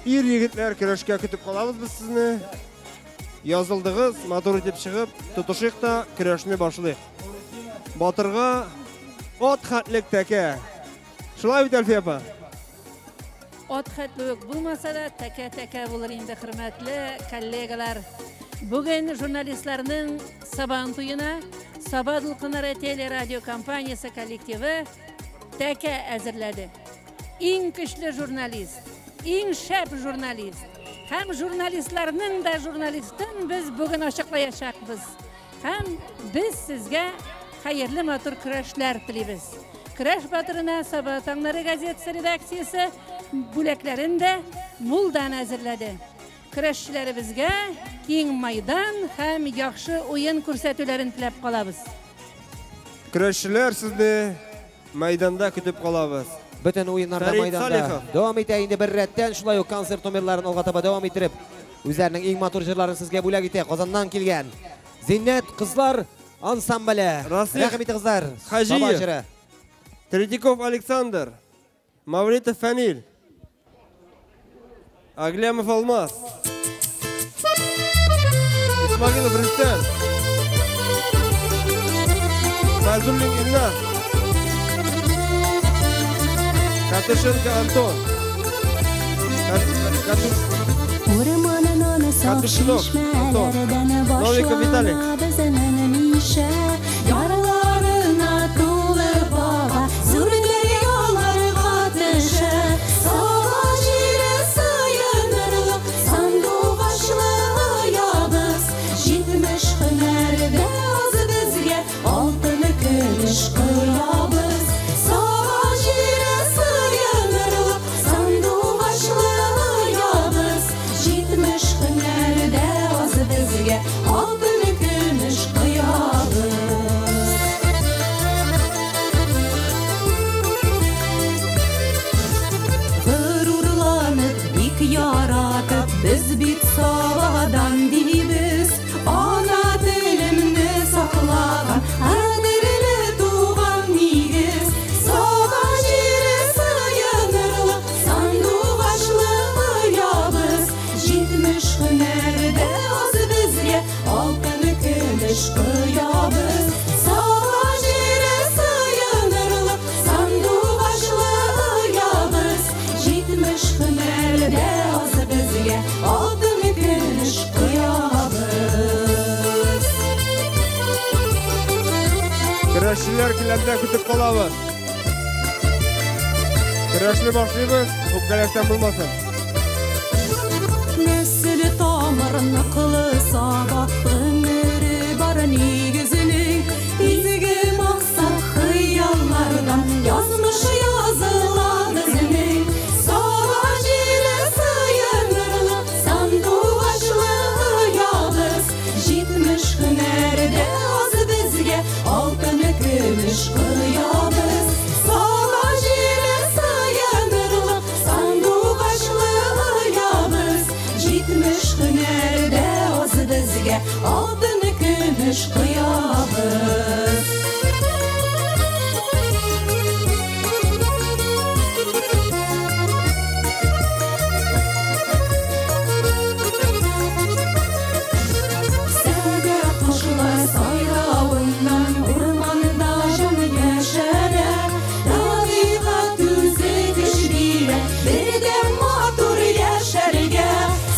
[SPEAKER 9] Ир егетләр, көрәшкә көтеп калабыз без сезне. Язылдыгыз, матур итеп чыгып, тотышык та көрәшне башлыйк. Батырга от хәтлек тәкә. Шулай бит Әлфия апа.
[SPEAKER 8] От хәтлек булмаса да тәкә булыр инде, хөрмәтле коллегалар. Бүген журналистларның Сабан туена Саба дулкыннары телерадио компаниясе коллективы тәкә әзерләде. Иң көчле журналист, иң шәп журналист һәм журналистларның да журналистын без бүген ачыклаячакбыз. Hem biz sizge hayırlı matır kürəşler tileybiz. Kürəş batırına Sabah Tаңнары gazetesi redaksiyası büleklerini de muldan hazırladı. Kürəşçilerimizge keng maydan hem yaxşı oyun kürsətülerini tilep qalabız.
[SPEAKER 9] Kürəşçiler sizni maydanda kütüp qalabız.
[SPEAKER 14] Bütün oyunlarda maydanda devam eteyinde bir retten şulay o konsert numarlarını olga taba devam ettirip üzerinin eng motor jırlarını sizge bulak ete Qozondan kelgan Zinnet Qizlar ansambli. Rahmet kızlar.
[SPEAKER 9] Hajiyev, Tredikov Aleksandr, Mavlitov Famil, Aglemov Almaz, İsmailov Rüstem, Fazulin İlnaz, Katyshenko Anton, Katyshinov Anton, Novikov Vitaliy.
[SPEAKER 2] Yaralarına dolu baba, zürleri yollarına düşe. Sağ jire sığınırlık, sandu başlayabız. Jitmiş hünerde az bizge, altını gümüş kıyabız. Sağ jire sığınırlık, sandu başlayabız. Jitmiş hünerde az bizge, altını gümüş kıyabız. Yaratıp biz bit savadan dibiz. Ana dilimni saklagan adirli tuğan nigiz. Sava jire sığınırlık, sandu başlayabız. Jitmiş hünerde az bizge, altını kümüş kıyabız. Sava jire sığınırlık, sandu başlayabız. Jitmiş hünerde altını gümüş kıyabız.
[SPEAKER 9] Kürəşçiler kilende kütüp qalabız. Kürəşli başlayız, hukkalaştan bulmasın.
[SPEAKER 2] Nesili tamarını kılı sabah, ömürü var nigizinin. İzgi maksat hıyallardan yazmış yazılan izinin. Sava jire sığınırlık, sandu başlayabız. Jitmiş hünerde az bizge, altını gümüş kıyabız. Sava jire sığınırlık, sandu başlayabız. Jitmiş hünerde az bizge, altını gümüş kıyabız. Sayravından ormanda canı yaşarar. Tabiat düze düşbire, bir de matur yaşarga.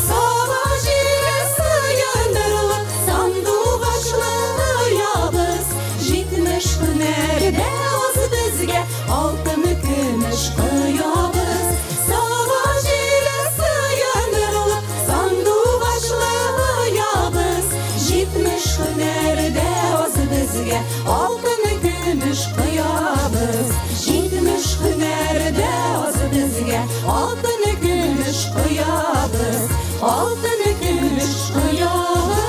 [SPEAKER 2] Sava jire sığınırlık, sandu başlayabız. Jitmiş hünerde az bizge, altını gümüş kıyabız. Sava jire sığınırlık, sandu başlayabız. Jitmiş hünerde az bizge, altını gümüş kıyabız. Jitmiş hünerde az bizge, altını gümüş kıyabız. Altını gümüş kıyabız.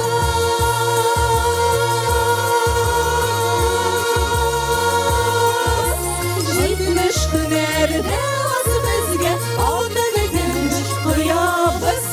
[SPEAKER 2] Jitmiş hünerde az bizge, altını gümüş kıyabız.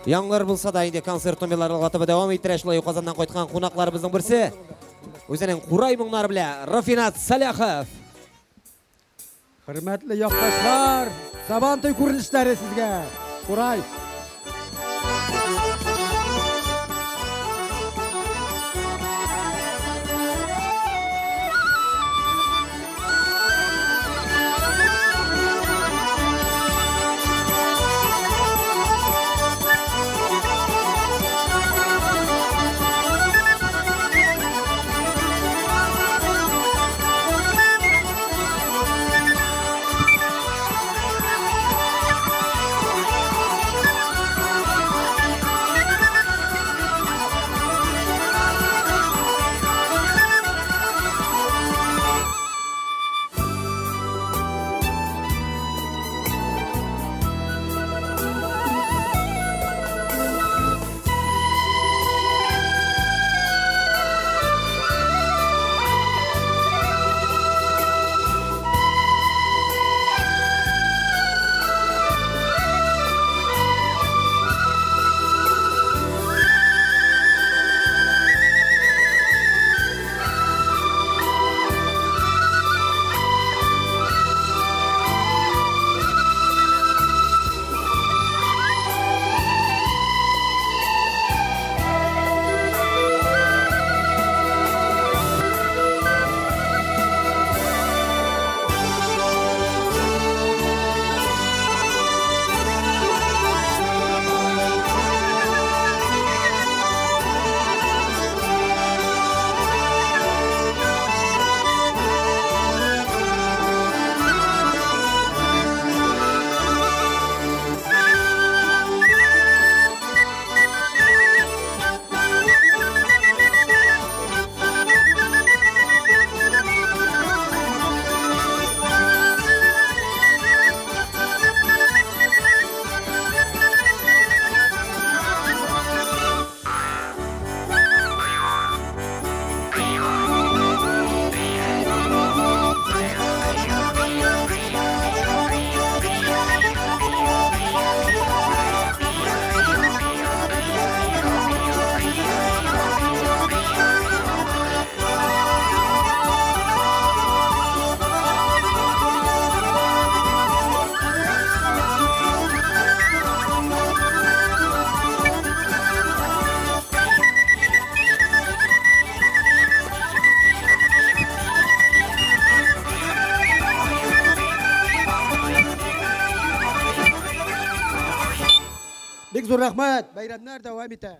[SPEAKER 14] Яңлар булса да инде концерт номерлары алгатып дәвам иттерә шулай Казаннан кайткан кунакларыбызның берсе. Үзенең курай моңнары белән Рафинат Саляхов.
[SPEAKER 20] Hürmetli yaktaşlar, Sabantoy kuruluşları sizge. Kuray. Bek zor rahmet. Bayramlar devam eder.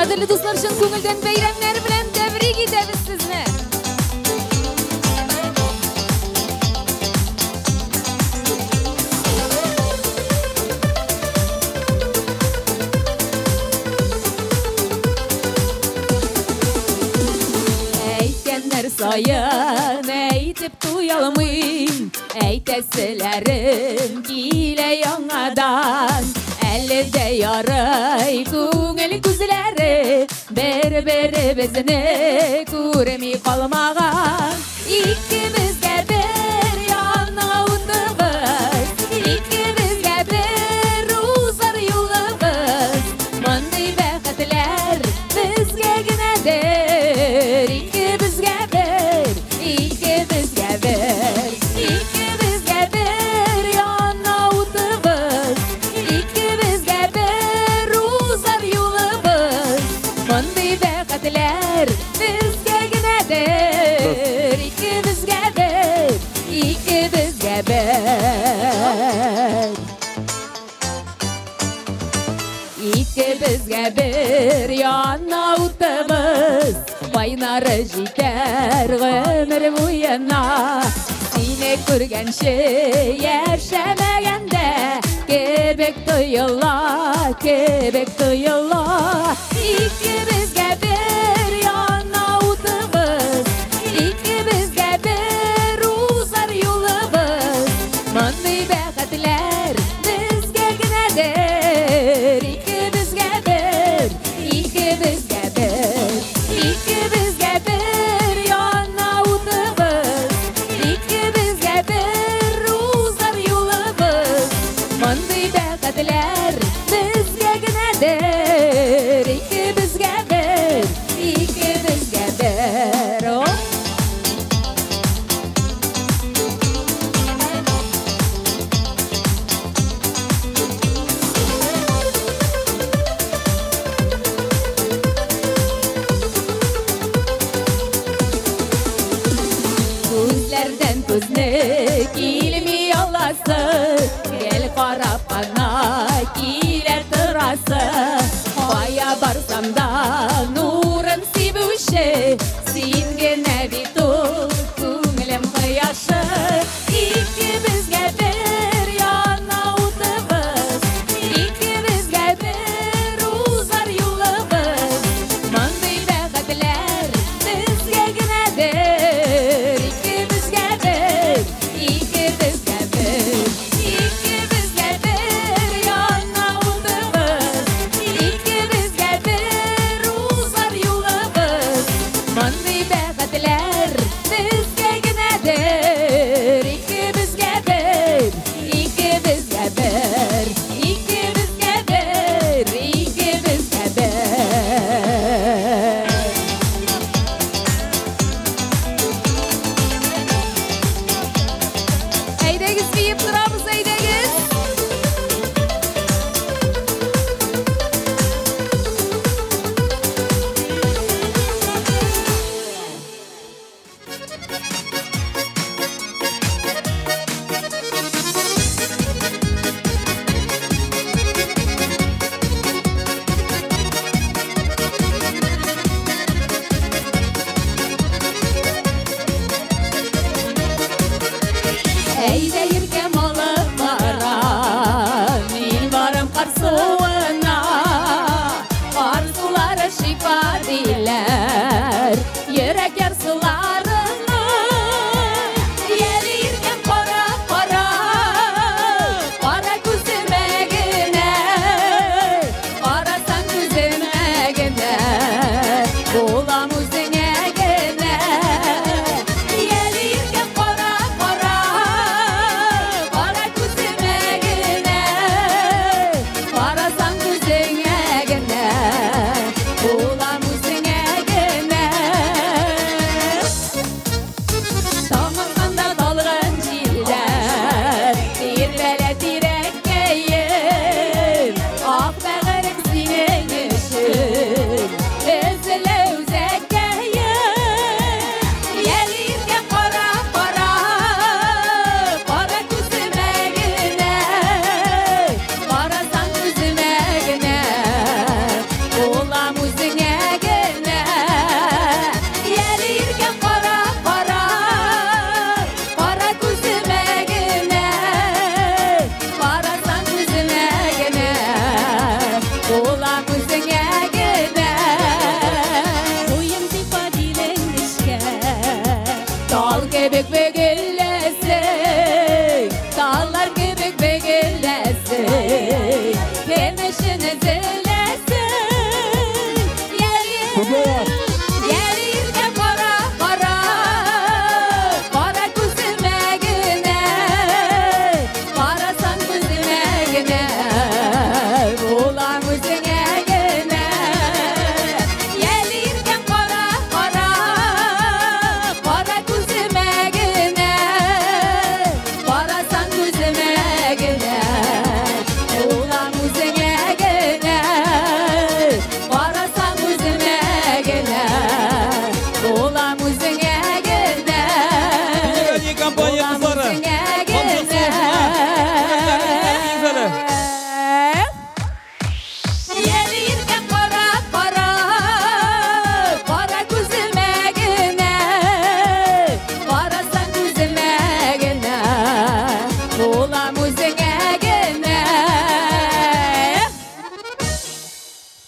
[SPEAKER 1] Qadrli do'stlar, chin ko'ngildan bayramlar bilan tabrik etamiz sizni. Aytganlar soyin, aytib to'yolmayim, aytasizlarim kile yangadan. Elde yaray ko'ngil ko'zlari bir bizni ko'rmay qolmagan. Ikkimizga bir yonga o'tirib, ikkimizga bir uzar yo'limiz. Bunday baxtlar bizgaginadir. Ikkimizga bir, ikkimizga bir, ikkimizga bir yonga o'tirib, ikkimizga bir uzar yo'limiz. Bunday baxtlar bizgaginadir. İkimizge bir yana utımız Baynarı jiter ömür bu yana Seni kurgenşi yaşamaganda Kebek duyula, kebek duyula İkimizge bir yana utımız İkimizge bir uzar yolumuz Mani bekatler bizge günedir İkimizge bir yana utımız İkimizge bir uzar yolumuz Mani bekatler bizge günedir İkimizge bir oh. Gözlerden gözüne kilmi yolası Gel qarab bana kiler tırası Kaya barsam da nurun sivuşe Sin gene bitur kunglim kıyaşı İkimizge bir yana utımız İkimizge bir uzar yolumuz Mandi bekatler bizge günedir İkimizge bir yana utımız İkimizge bir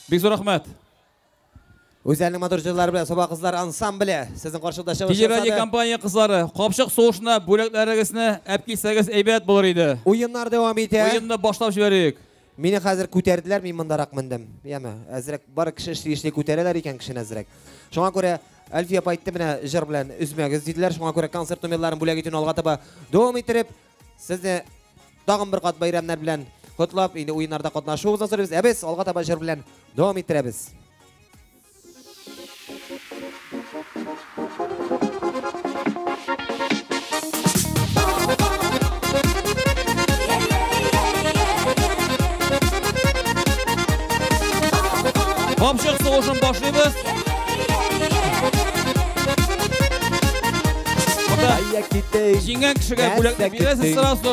[SPEAKER 15] Бик зур рахмәт.
[SPEAKER 14] Үзләренең матур җырлары белән Саба кызлар ансамбле sizning каршыдашыгыз.
[SPEAKER 15] Телерадио компания кызлары, капчык сугышына бүләкләрегезне әп килсәгез әйбәт булыр иде.
[SPEAKER 14] Уеннар дәвам итә.
[SPEAKER 15] Уенны башлап җибәрик.
[SPEAKER 14] Мине хәзер күтәрделәр, мин мондарак мендем. Яме, әзрәк бар кеше эшли күтәрәләр икән кешене әзрәк. Шуңа күрә Әлфия әйтте менә җыр белән үзмәгез диделәр. Шуңа күрә концерт номерларын бүләк итүне алга таба дәвам иттереп, сезне тагын бер кат байрамнар белән котлап, инде уеннарда катнашуыгызны сорыйбыз. Ә без алга таба җыр белән дәвам иттерәбез.
[SPEAKER 15] Капчык сугышын башлыйбыз. Җиңгән кешегә бүләкне бирәсез сразу.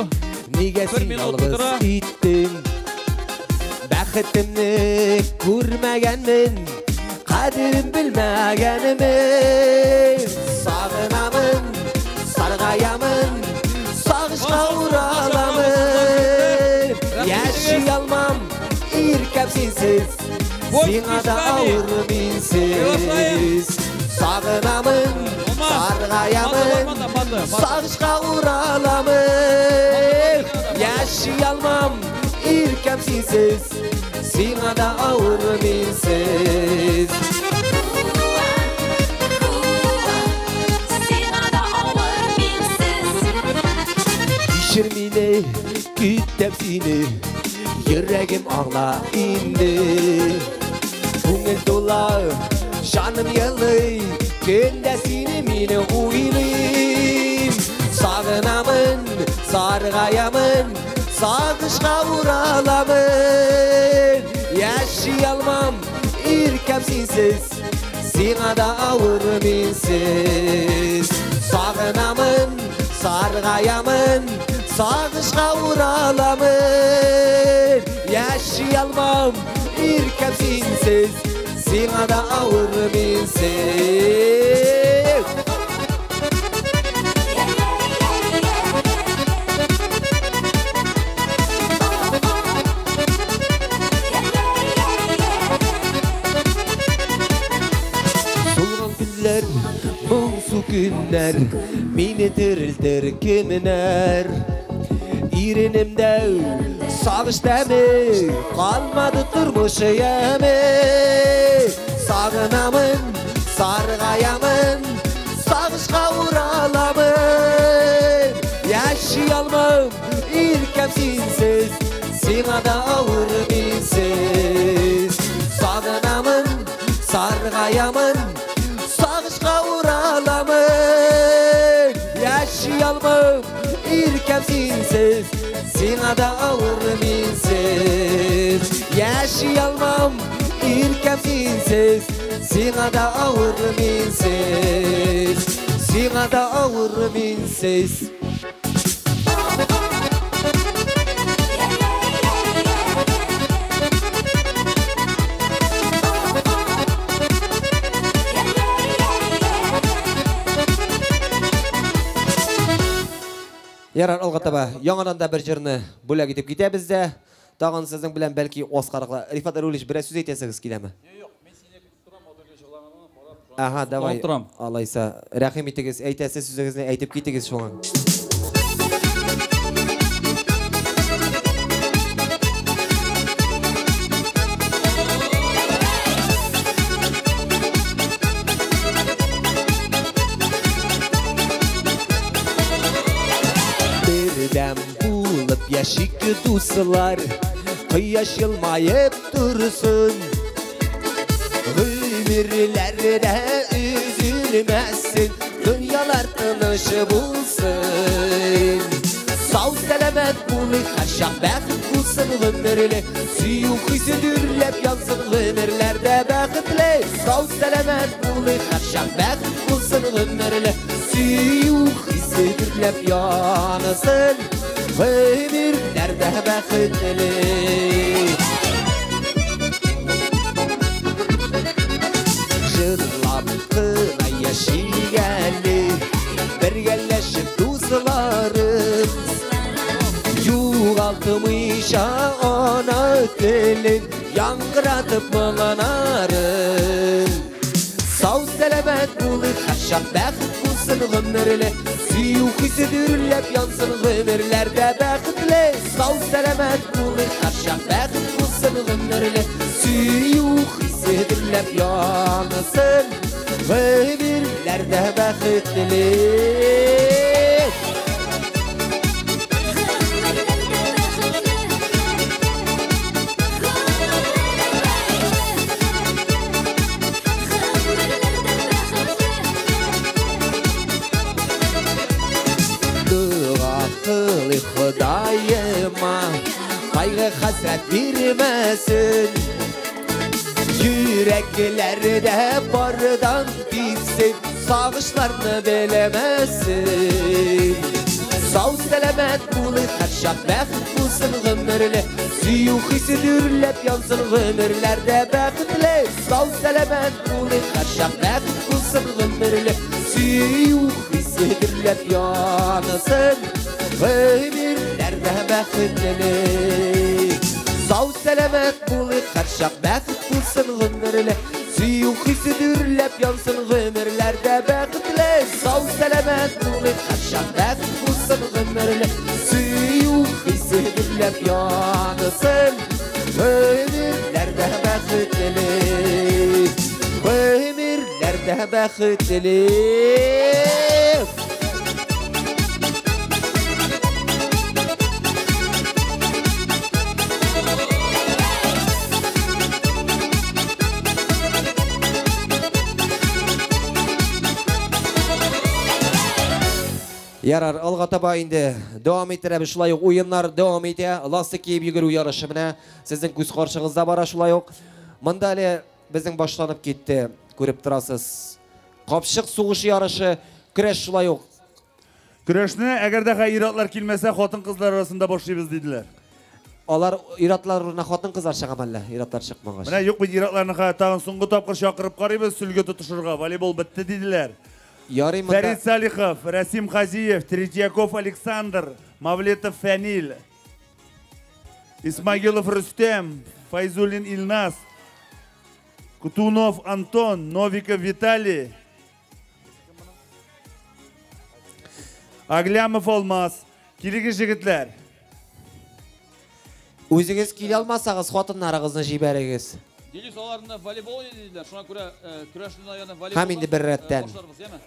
[SPEAKER 14] Нигә син ялгыз иттең? Бәхетемне күрмәгәнмен, кадерен белмәгәнмен. Сагынамын, саргаямын, сагышка ураламын. Яши алмам, иркәм синсез. Сиңа да авыр минсез. Сагынамын, саргаямын, сагышка ураламын. Яши алмам, иркәм синсез. Сиңа да авыр минсез. Кичер мине, көтәм сине, йөрәгем аңла инде. Күңел тула, жаным ялый, көндә сине мине уйлыйм. Сагынамын, саргаямын, сагышка ураламын. Яши алмам, иркәм синсез, сиңа да авыр минсез. Сагынамын, саргаямын, сагышка ураламын. Яши алмам, иркәм синсез, сиңа да авыр минсез. Солган күнләр, моңсу күннәр, мине терелтер кемнәр. Иренемдә сагыш тәме, калмады тормыш яме. Сагынамын, саргаямын, сагышка ураламын. Яши алмам, иркәм синсез, сиңа да авыр минсез. Сагынамын, саргаямын, сагышка ураламын. Яши алмам, иркәм синсез, сиңа да авыр минсез. Яши алмам, иркәм синсез, сиңа да авыр минсез. Сиңа да авыр минсез. Ярар, алга таба яңадан да бер җырны бүләк итеп китәбез дә. Тагын сезнең белән бәлки Оскарга Рифат Рулич бераз сүз әйтәсегез киләме? Юк, мин сине торам, модель җырлаганны карап. Аха, давай. Алайса, рәхим итегез, әйтәсез сүзегезне әйтеп китегез шуңа. Birden bulup yaşık dostlar, kıyaş yılmayıp dursun. Ömürlerde üzülmezsin, dünyalar tanış bulsun. Sağ selamet bulu, kaşak bəxit bulsun ömürlü. Suyu kıysı dürlep yansın ömürlerde bəxitli. Sağ selamet bulu, kaşak bəxit bulsun ömürlü. Suyu kıysı dürlep yansın ömürlerde bəxitli. Jırlap kına yaşayalı, dostlarım, yuğaltmışa mana ötelin Yangıratıp mılanarın Sağ selamet bulut aşağı bəxit bulsun ömürlü Suyuq hissediyorlar yansın ömürlerde bəxitli Sağ selamet bulut aşağı bəxit bulsun ömürlü Suyuq hissediyorlar yansın ömürlerde bəxitli Xudayıma kaygı hasret vermesin Yüreklerde bardan bitsin Sağışlarını bilemesin Sağ selamet bulut her şak bəxit bulsun ömürlü Suyuq hissediyorlar yansın ömürlerde bəxitli Sağ selamet bulut her şak bəxit bulsun ömürlü Suyuq hissediyorlar yansın ömürlerde bəxitli Sağ selamet bulut her şak bəxit bulsun ömürlü Suyuq hissediyorlar yansın ömürlerde bəxitli Sağ selamet bulut her şak bəxit bulsun ömürlü Suyuq hissediyorlar yansın ömürlerde bəxitli Ömürlerde bəxitli Yarar, alға таба енді devam ettirəбіз şulay oyunlar devam etə. Lastik kiyib yüгіру yarışı міне sizin көз қаршығызда бара şulay oq. Мында әле біздің башланып кетті. Көріп тұрасыз. Қапшық суғыш ярышы күреш şulay oq.
[SPEAKER 18] Күрешне әгәрдә иратлар килмәсә хатын кызлар арасында башлыйбыз диделәр.
[SPEAKER 14] Алар иратларына хатын кызлар чыгамәллә, иратлар чыкмагач.
[SPEAKER 18] Менә юк бит иратларны тагын соңгы тапкыр чакырып карыйбыз сүлгә тотышырга. Волейбол бетте диделәр. Фәрит Салихов, Расим Хазиев, Третьяков Александр, Мавлетов Фәнил, Исмагилов Рустем, Файзулин Ильнас, Кутунов Антон, Новиков Виталий, Аглямов Алмаз, килеге жігітлер.
[SPEAKER 14] Өзіңіз келе алмасаңыз, хатынларыңызны жибәрегіз.
[SPEAKER 15] Дели саларында волейбол еділер, шуңа күрә күрәшінің аяны волейбол.
[SPEAKER 14] Хам инде бір рәттән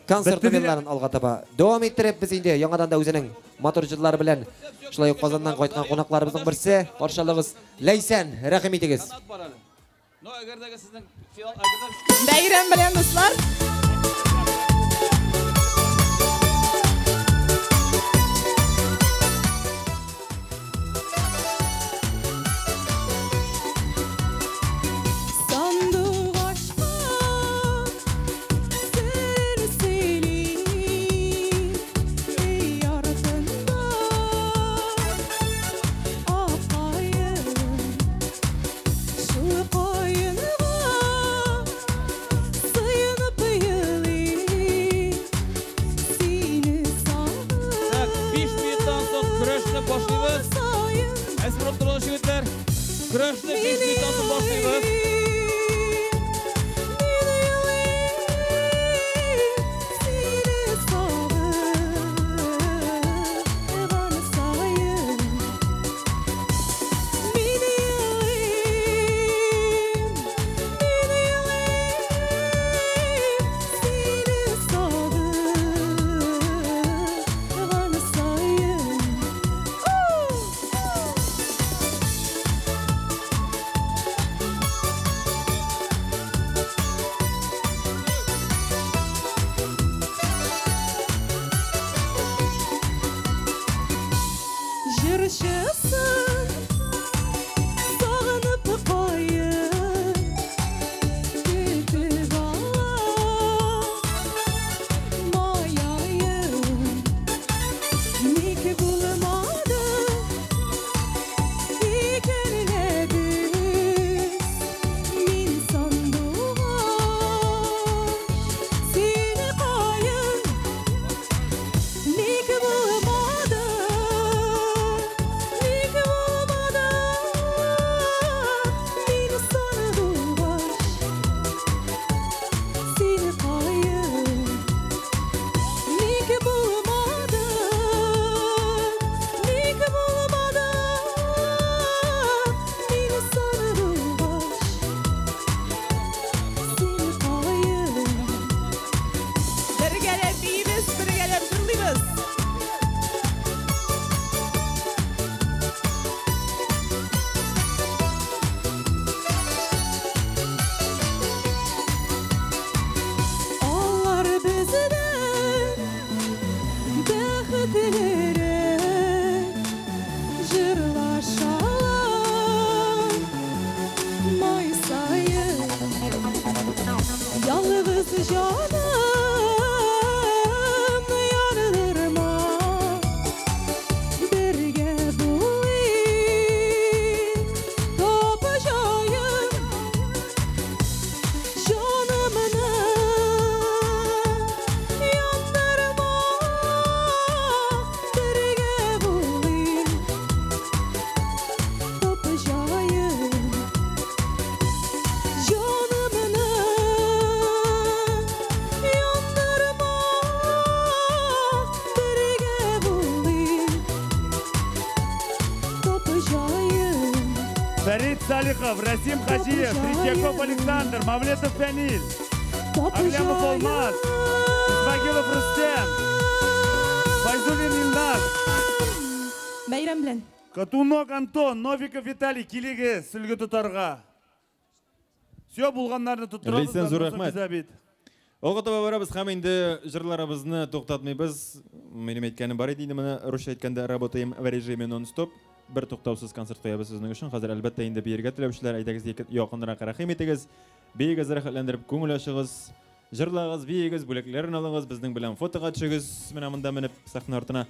[SPEAKER 14] концерт ойынларын алға таба. Давам еттіріп біз инде яңадан да өзінің мотор жырлары белән шулай Казаннан кайткан кунакларыбыздың берсе, каршылыгыз Ләйсән, рәхим итегез.
[SPEAKER 3] Бәйрәм белән дуслар.
[SPEAKER 2] Sıyınıp yılı
[SPEAKER 18] Фарид Салихов, Расим Хажиев, Третьяков Александр, Мавлетов Фаниль, Аглямов Алмаз, Исмагилов Рустем, Файзулин Илназ,
[SPEAKER 3] Bayram bilan.
[SPEAKER 18] Катунок Антон, Новиков Виталий, Килиге, Сүлгі тұтарға. Все болғанларды тұттырамыз.
[SPEAKER 16] Лейсен зор рахмет. Олғытыба бара біз қам енді жырларымызны тоқтатмайбыз. Менің еткенім бар еді, мені Руша еткенде работаем в режиме нон-стоп. Бір тоқтаусыз концерт қоябыз сіздің үшін. Қазір әлбәтті енді берге тілеушілер айтағыз яқындырақ рахим етегіз. Бейгіз рахатландырып көңіл ашығыз. Жырлағыз, бейгіз, бөлеклерін алыңыз. Біздің білен фотоға түшігіз. Мен амында мініп сахна артына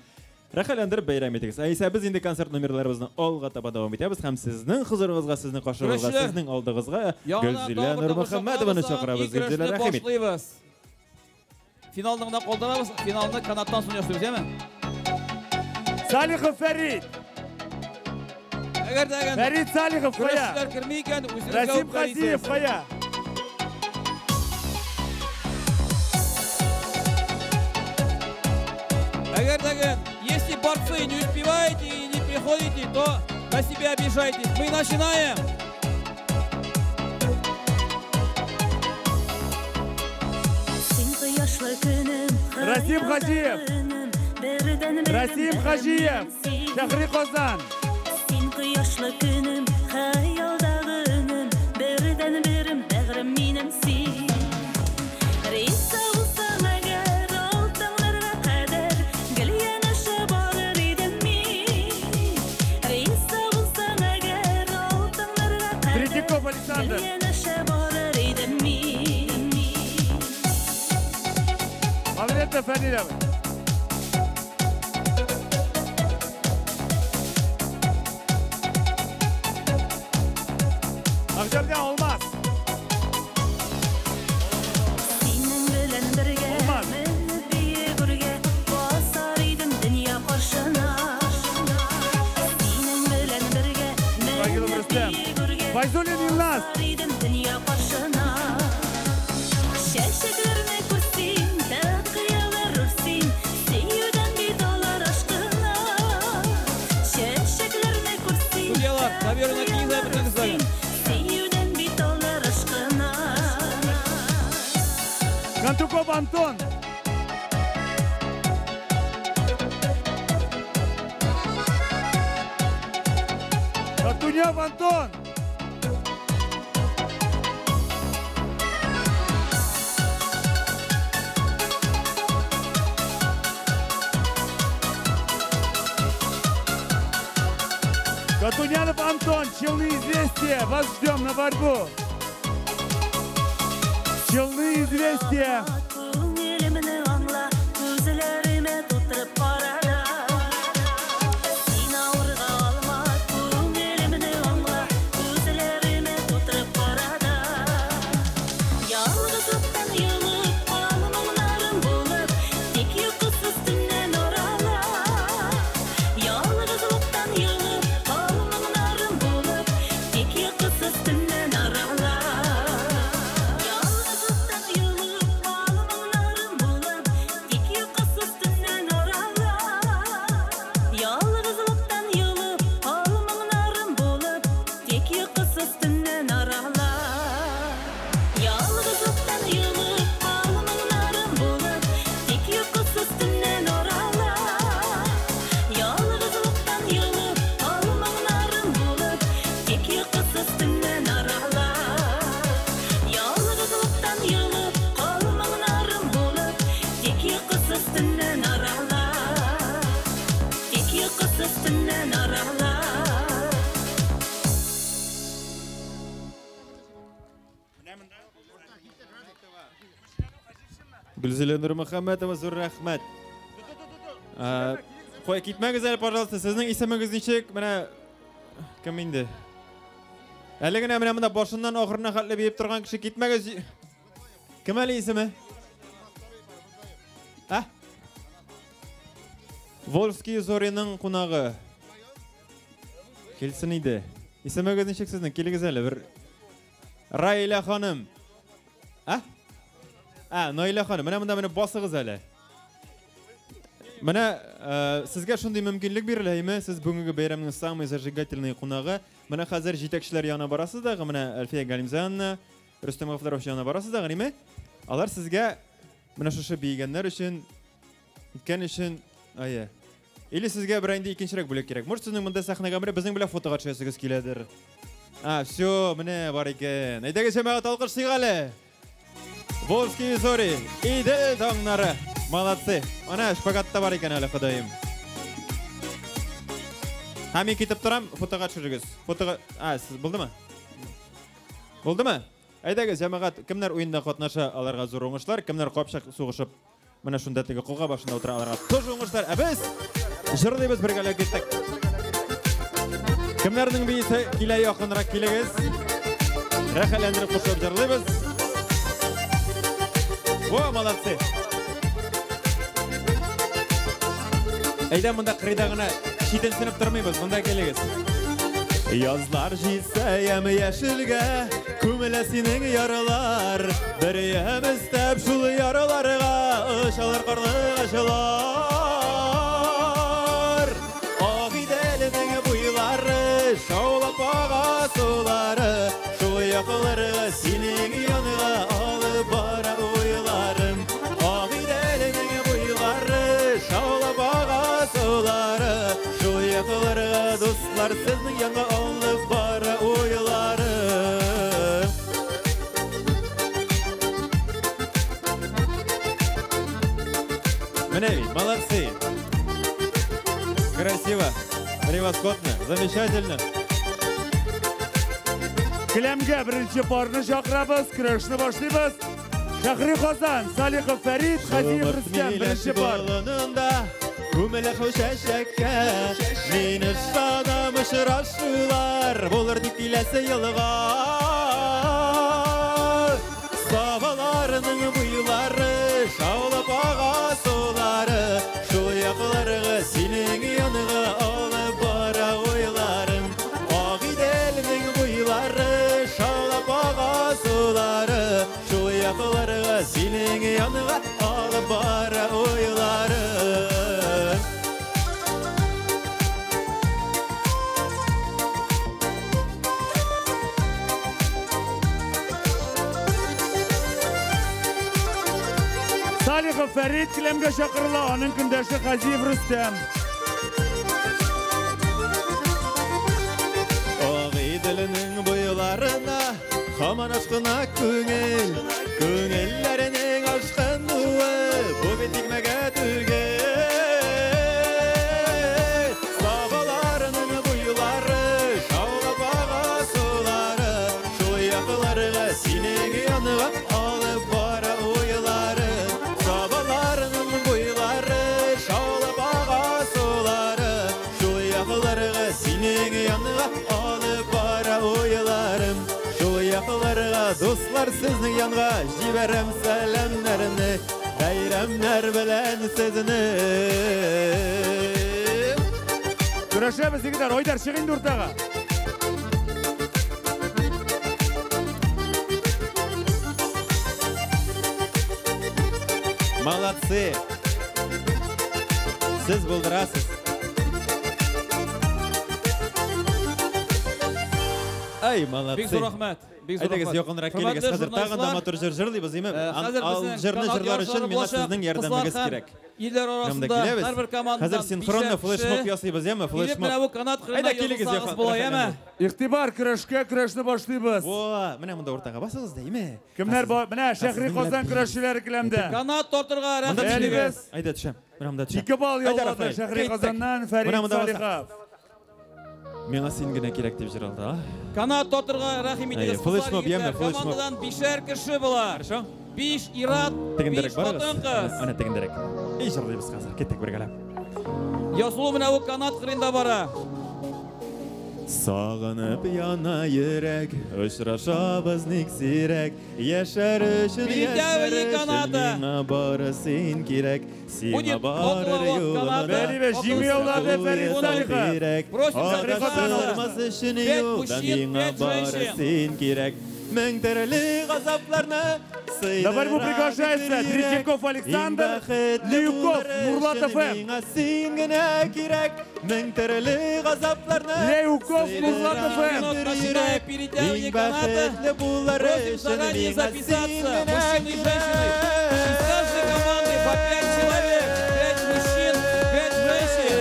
[SPEAKER 16] рахатландырып байрам етегіз. Айса біз енді концерт номерларымызды алға таба давам етеміз. Һәм сіздің хұзырыңызға, сіздің қашығызға, сіздің алдығызға Гүлзилә Нұрмөхәммәдованы шақырабыз. Гүлзилә рахим ет.
[SPEAKER 15] Финалдығына қолданабыз. Финалында канаттан соң ясырыз, еме?
[SPEAKER 18] Салихов Фарид. Фарид Салихов қоя. Расим Хазиев қоя.
[SPEAKER 15] Если борцы не успеваете и не приходите, то на себя обижайтесь. Мы начинаем.
[SPEAKER 18] Расим Хажиев. Расим Хажиев. Шахри Қозан.
[SPEAKER 2] Yaşlı günüm, hayalda günüm, birden birim, bağrım benim sen. Reisa olsan eğer, altınlarına kadar, gel yanaşa bağır edin mi? Reisa olsan eğer, altınlarına kadar, gel yanaşa bağır edin mi?
[SPEAKER 18] Mavliyet Efendi'yle mi? Akşamdan olmaz.
[SPEAKER 2] Senin bilen birge,
[SPEAKER 18] olmaz.
[SPEAKER 2] Meni biye gürge, basarıydım dünya karşına. Senin bilen birge, Meni biye gürge, basarıydım dünya karşına. Şerşeklerine kursin, takıyalar ursin, seyyüden bir dolar aşkına. Şerşeklerine kursin, takıyalar ursin,
[SPEAKER 18] Kantukov Антон. Катунев Антон. Катунянов Антон, Челны известия, вас ждем на борьбу. Челны известия.
[SPEAKER 2] Көңілімні аңла, көзілеріме тұтырып қарада. Сен ауырға алма, көңілімні аңла, көзілеріме тұтырып қарада. Ялғызлықтан йылып, қалмыңнарым болып, тек ұйқысыз түннен орала. Ялғызлықтан йылып, қалмыңнарым болып, тек ұйқысыз түннен орала.
[SPEAKER 16] Гүлзеле Нұрмұхаммедова, зор рахмет. Қой, кетмеңіз әлі, пожалуйста, сіздің исеміңіз нешек? Міне, кім енді? Әлігіне мына башынан ақырына қатлы бейіп тұрған кіші кетмеңіз. Кім әлі исемі? Волжский Зоринның қунағы. Келсін еді. Исеміңіз нешек сіздің? Келіңіз әлі бір. Райла ханым. Найла ханым. Міне басығыз әлі. Міне сізге шындай мүмкінлік берілейме? Сіз бүгінгі бәйрамның самый зажигательный қунағы. Міне қазір жетекшілер яна барасыздағы. Міне Әлфия Галимзанна, Рүстем Ғафларов яна барасыздағы, неме? Алар сізге міне шышы бейгенлер үшін, үткен үшін, или сізге бір айында екіншірек бөлек керек. Может, сіздің мұнда сахнаға міне біздің біле фотоға түшесіңіз келедір. Все, міне бар екен. Айдаға жемеғат алқыш сыйғалы. Волжский Зори, иді таңнары. Молодцы. Ана шпагатта бар екен әлі құдайым. Мен кетіп тұрам, фотоға түшіріңіз. Фотоға... Сіз болды ма? Болды ма? Айдаға жемеғат, кімдер ойында қатнаша аларға зор оңышлар, кімдер қопшақ соғышып, мына шындатығы қолға башында отыра аларға тоз оңышлар. Біз жырлайбыз біргелі кеттік. Кімдердің бейісі келе яқынырақ келегіз. Рәхәләндіріп қошып жырлайбыз. Молодцы. Әйдә мұнда қыридағына шетен сынып тұрмаймыз, мұнда келегіз. Yazlar jitsəyəm yeşilgə, Kümlə sinin yaralar, Bir yəm istəb şul yaralarga, Işalır qarlı qaşılar. Ağ idəlimin buyları, Şaulap ağa suları, Şul yaxıları sinin yanıga, Alıp bara uylarım. Ağ idəlimin buyları, Şaulap ağa suları, Şul yaxıları dostlar sizin yanıga, Alıp bara uylarım. Мневит, молодцы. Красиво, превосходно, замечательно.
[SPEAKER 2] Kilemge birinci parını şakrabız, kırışını başlayız. Şakri Kozan, Salihov Ferit, Haziyev Rüstem birinci par.
[SPEAKER 16] Kumele hoşeşekke, Mini şadamış raşılar, Bulur dikilese yılga. Savalarının buyuları, Şaulap ağa suları, Şu yakıları senin yanıga, Alıp bara uylarım. Ağ idelimin buyuları, Şaulap ağa suları, Şu yakıları senin yanıga, Alıp bara uylarım.
[SPEAKER 2] Salihov Ferit, Kilemge şakırla, Onun kündeşi Haziyev Rüstem.
[SPEAKER 16] Ağ idilinin buyularına, Haman aşkına küngel, Küngillerinin aşkınlığı, Bu bitikmege tügel. Savalarının buyuları, Şaulap ağa suları, Şu yakıları senin yanıga, Alıp bara uylarım. Savalarının buyuları, Şaulap ağa suları, Şu yakıları senin yanıga, Alıp bara uylarım. Şu yakıları dostlar sizin yanıga, Jiberem selamlarını, Bayramlar bilen sizni.
[SPEAKER 2] Güreşe bizi gider, Oydar çıkın durtağa.
[SPEAKER 16] Молодцы. Siz buldurasız. Ay, молодцы.
[SPEAKER 15] Бик зур рахмет.
[SPEAKER 16] Әйдәгіз, яқынырақ келегіз. Қазір тағында матур жыр жырлайбыз, деймі? Ал жырны жырлар үшін мені сіздің ярдәміңіз керек.
[SPEAKER 15] Иллер арасында һәр командадан
[SPEAKER 16] Қазір синхронны флешмоб ясыйбыз, яма? Флешмоб. Әйдә келегіз, яқын.
[SPEAKER 2] İhtibar, kürüşne başlayız.
[SPEAKER 16] Міне мұнда ортаға басыңыз, деймі?
[SPEAKER 2] Kimler bu? Mine Şehri Kozan kürüşçüleri Kilemde.
[SPEAKER 15] Kanat torturga
[SPEAKER 2] rəhmət.
[SPEAKER 16] Ayda düşəm. Мұнда düşəm.
[SPEAKER 2] 2 bal yolladı Şehri Kozan'dan Ferit Salihov.
[SPEAKER 16] Меңа сен генә кирәк дип җыралды.
[SPEAKER 15] Канат torturga рәхим итегез.
[SPEAKER 16] Флешмоб, яма, флешмоб.
[SPEAKER 15] Командадан 5-шәр кеше булар.
[SPEAKER 16] Хорошо?
[SPEAKER 15] 5 Ират, 5 Фатынқыз.
[SPEAKER 16] Ана тегендерек. И жырлайбыз қазір. Кеттік бір қалам.
[SPEAKER 15] Ясулу мына о канат қырында бара.
[SPEAKER 16] Сағынып яна йөрәк, очрашабыз ник сирәк. Яшәр өчен миңа бары син кирәк. Сиңа барыр юлымда.
[SPEAKER 2] Бәлибе, җиңү яулады Фәрит Салихов.
[SPEAKER 16] Агасырмас өчен юлда миңа бары син кирәк. Мең төрле газапларны
[SPEAKER 2] Давай ему приглашается Третьяков Александр, Леюков, Нурлат ФМ. Леюков, Нурлат ФМ.
[SPEAKER 15] Просим заранее записаться. Мужчины и женщины. Из каждой команды по 5 человек. 5 мужчин, 5 женщин.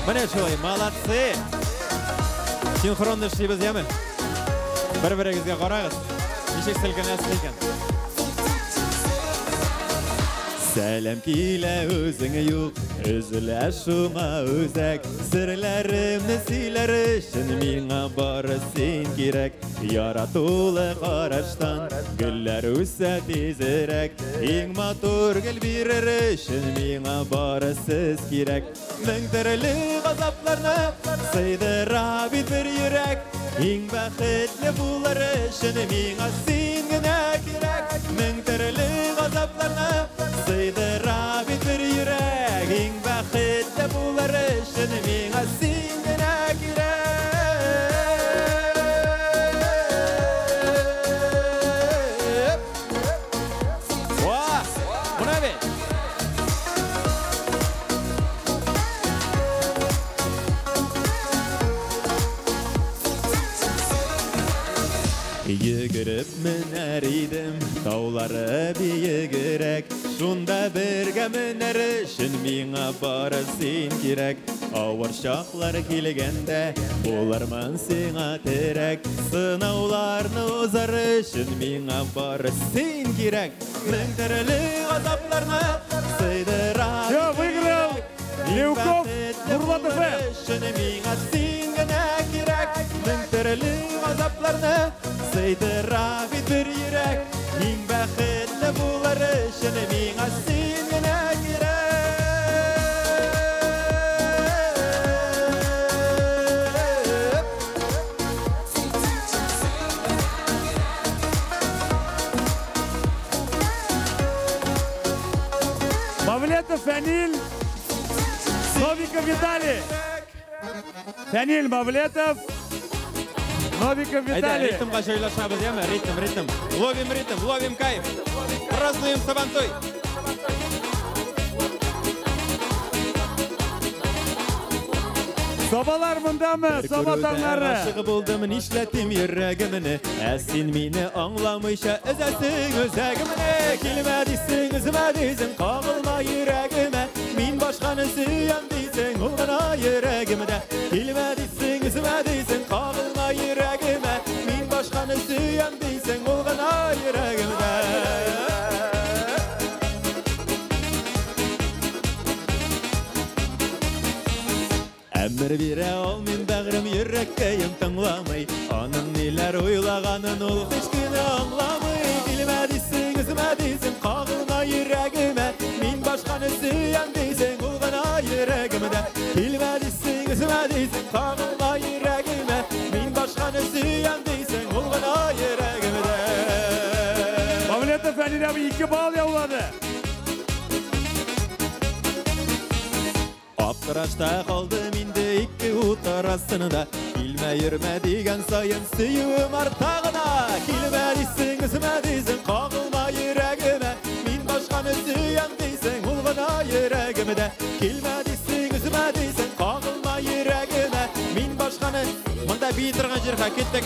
[SPEAKER 16] Міне шулай, молодцы. Синхронды ішлейбіз емін. Бір-біріңізге қарағыз. Нешек сілкінесіз екен. Сәлем килә өзіңе юк, үзілә шуңа өзәк. Сірләрімді сөйләр үшін миңа бары син кирәк. Яратулы қараштан гүлләр үсә тизерәк. Иң матур гүл бирер үшін миңа бары сіз кирәк. Мең төрле газапларны сыйдыра бит бер йөрәк. Иң бәхетле булыр үшін миңа син генә кирәк. Мең төрле газапларны сыйдыра бит бер йөрәк. Иң бәхетле булыр үшін миңа син генә кирәк. Ва! Буна бит. Йөгереп менәр идем, таулары биегрәк. Шунда бергә менәр өчен миңа бары син кирәк. Авыр чаклар килгәндә булырмын сиңа терәк. Сынауларны узар өчен миңа бары син кирәк. Мең төрле газапларны сыйдыра.
[SPEAKER 2] Все, выиграл Леюков, Нурлат ФМ.
[SPEAKER 16] Миңа син генә кирәк. Мең төрле газапларны сыйдыра бит бер йөрәк. Иң бәхетле булыр өчен миңа син генә кирәк.
[SPEAKER 2] Мавлетов Фәнил, Новиков Виталий. Фәнил Мавлетов, Новиков Виталий.
[SPEAKER 16] Ритмға жайлашабыз, еме? Ритм. Ловим кайф. Празднуем Сабантуй.
[SPEAKER 2] Собалар мұндамы, соба таңлары.
[SPEAKER 16] Ашығы болдым, нишләтім йөрәгіміні. Син мине аңламыйша үзәсің өзәгіміні. Килмә дейсің, үзімә дейсің, қағылма йөрәгімә. Мин башқаны сүйем дейсің, ул гына йөрәгімдә. Килмә дейсің, үзімә дейсің, қағылма йөрәгімә. Мин башқаны сүйем дейсің, ул гына йөрәгімдә. Әмір бире ал мин бәгърем йөрәккәем тыңламый. Аның ниләр уйлаганын ул һич кенә аңламый. Килмә дейсең, үземә дейсең, кагылма йөрәгемә. Мин башканы сөям дейсең, ул гына йөрәгемдә. Килмә дейсең, үземә дейсең, кагылма йөрәгемә. Мин башканы сөям дейсең, ул гына йөрәгемдә.
[SPEAKER 2] Мавлетов Фәнил abi 2 bal yauladı.
[SPEAKER 16] Аптырашта қалдым инде ике ут арасында. Килмә йөрмә дигән сайын сөюем артагына. Килмә дисең, үземә дисең, кагылма йөрәгемә. Мин башканы сөям дисең, ул гына йөрәгемдә. Килмә дисең, үземә дисең, кагылма йөрәгемә. Мин башканы монда бии торган җиргә киттек.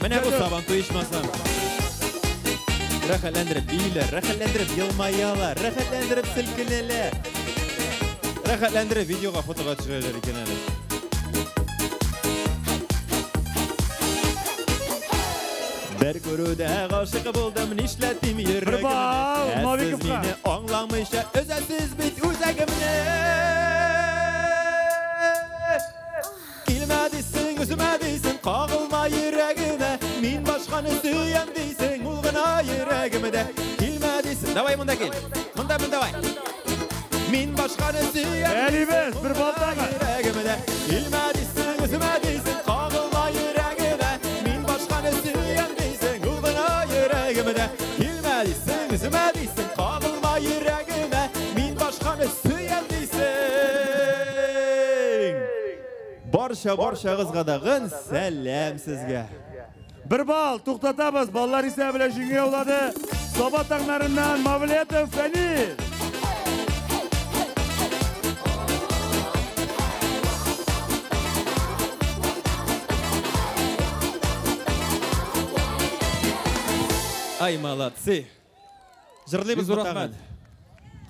[SPEAKER 16] Менә бу Сабантуй ичмасы. Рәхәтләндереп бийләр, рәхәтләндереп елмаялар, рәхәтләндереп силкенәләр. Рәхәтләндереп видеога, фотога төшерәләр икән әле. Бер күрүдә гашык булдым, нишләтим йөрәгемне. Сез мине аңламыйча өзәсез бит үзәгемне. Қағылма yüreğime, min başkanı süyen дейсің, ул гына yüreğimde. Келме дейсің, давай мұнда кел. Мұнда давай. Min başkanı süyen
[SPEAKER 2] Elimiz bir baltaga.
[SPEAKER 16] Yüreğimde. Келме дейсің, üzüme дейсің, қағылma yüreğime, min başkanı süyen дейсің, ул гына yüreğimde. Келме дейсің, üzüme дейсің, қағылma yüreğime, min başkanı süyen дейсің. Барша қыздағын сәлем сізге.
[SPEAKER 2] Bir bal to'xtatamiz. Ballar esa bilan shunga yo'ladi. Sobat taqlaridan Mavlidov Fani.
[SPEAKER 16] Ay молодцы. Жырлайбыз
[SPEAKER 15] рахмат.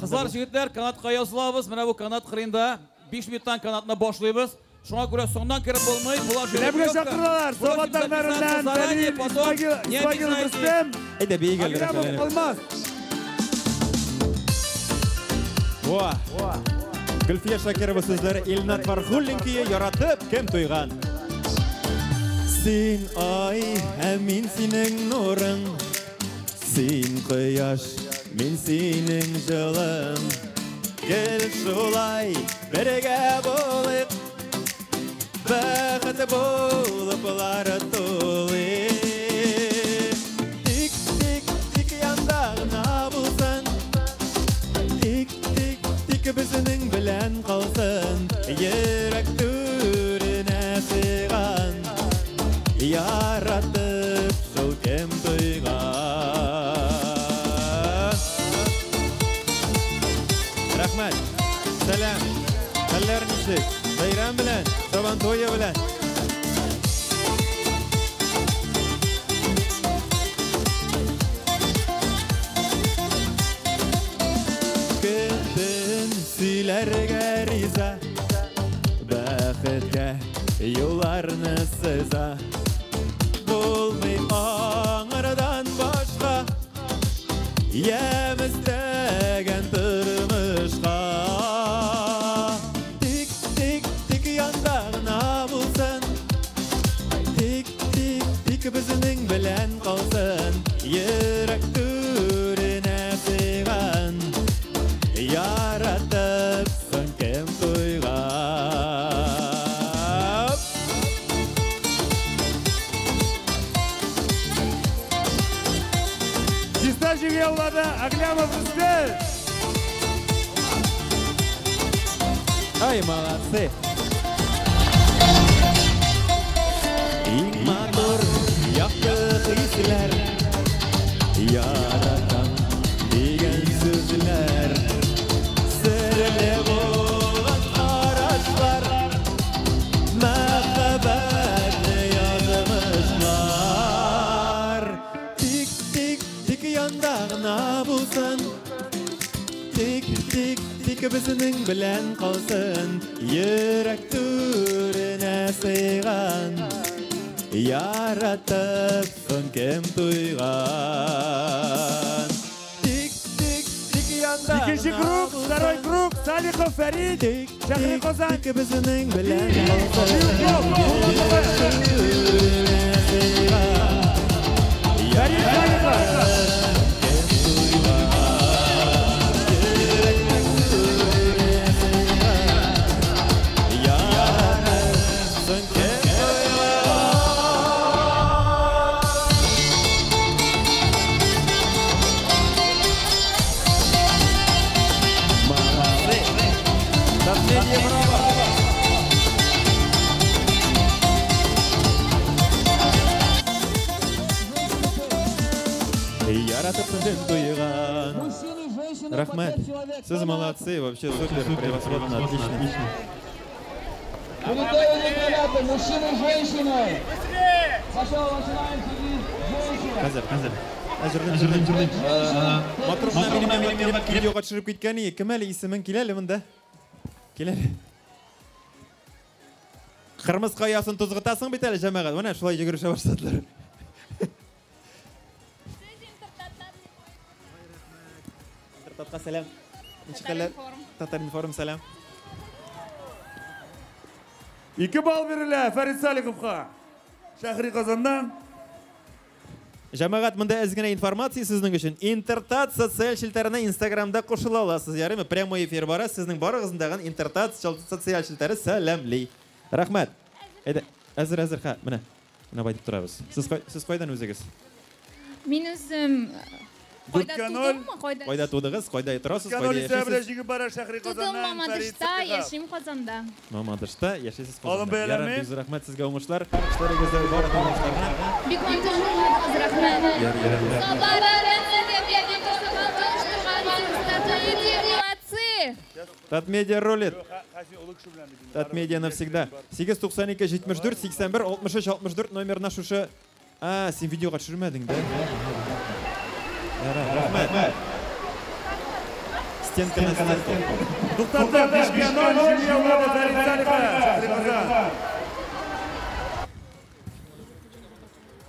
[SPEAKER 15] Қызлар, жігіттер, канатқа ясылабыз. Мына бұл канат қырында 5 минуттан канатына башлайбыз. Шуңа күрә соңдан кіріп болмай, бұлар
[SPEAKER 2] Ләбге шақыралар. Соbat taqlaridan Fani Ismagil Rüstem.
[SPEAKER 16] Әйдә бейгел
[SPEAKER 2] Аграмов Алмаз.
[SPEAKER 16] Гүлфия Шакирова сөзләре Илнат Фархуллин күйі яратып кем тойған. Син ай, һәм мин синең нурың. Син кояш, мин синең җылың. Гел шулай бергә булыйк. Бәхетле булып булары тулы. Тик, тик, тик янда гына булсын. Тик, тик, тик безнең белән калсын. Йөрәк түренә сыйган. Яратып шул кем тойган. Рәхмәт. Сәлам. Хәлләр ничек? Bayram bilan, Saban to'yi bilan. Көтін сөйләргә риза, бәхеткә юлларны сыза. Булмый аңардан башка, яместәгән тормышка. Безнең белән калсын, йөрәк түренә сыйган. Яратып соң кем тойган.
[SPEAKER 2] Чиста җиңе яулады Аграмов Рүстем.
[SPEAKER 16] Ай, молодцы. Иң матур яқты хисләр, яратам дигән сүзләр, серле булган карашлар, мәхәббәтне язмышлар. Тик, тик, тик янда гына булсын. Тик, тик, тик безнең белән калсын. Йөрәк түренә сыйган. Яратып соң кем тойган. Тик, тик, тик янда.
[SPEAKER 2] Икенче круг, второй круг, Салихов Фәрит, Шәһри Казан.
[SPEAKER 16] Тик безнең белән Яратып соң тойган. Рахмет. Сіз молодцы, вообще супер, превосходно, отлично.
[SPEAKER 17] Мужчины и женщины. Сначала начинаем
[SPEAKER 16] Қазір. Әзірден. Матұрымна менімен видеоға түсіріп кеткені, кім әлі есімін келелі мұнда? Келелі. Қырмыз қаясын тұзғытасың бет әлі жамағат. Оны шылай жүгіріше барсадылар. Татқа сәлем. Татаринформ сәлем.
[SPEAKER 2] 2 бал берілі Фәрит Салиховқа. Şahri Kazan'dan.
[SPEAKER 16] Жамағат, мында әзгіне информация сіздің үшін. Интертат социал шілтәріне Инстаграмда қошыла аласыз. Ярымы прямой эфир бара, сіздің барығызындаған Интертат социал шілтәрі сәлемлей. Рахмет. Әзір, ха, міне байтып тұрабыз. Сіз қойдан өзіңіз?
[SPEAKER 12] Мен өзім
[SPEAKER 16] Қойда тудыңыз, қойда тұрасыз, қойда яшесіз?
[SPEAKER 12] Тудым Мамадышта, яшим Қазанда.
[SPEAKER 16] Мамадышта, яшесіз Қазанда. Ярым, біз рахмет сізге ұмышлар. Күштеріңізді бар ұмышларына.
[SPEAKER 12] Бик мантыжыңыз рахмет.
[SPEAKER 16] Татмедиа рулит. Татмедиа навсегда. 892-74, 81, 63-64 номер наш ұшы. Сен видеоға түсірмедің, да? Рахмет. Стенка на стенку.
[SPEAKER 2] Дуқтарды, Бишкенон, Жильевлада, Зарицалика, Шахри Казан.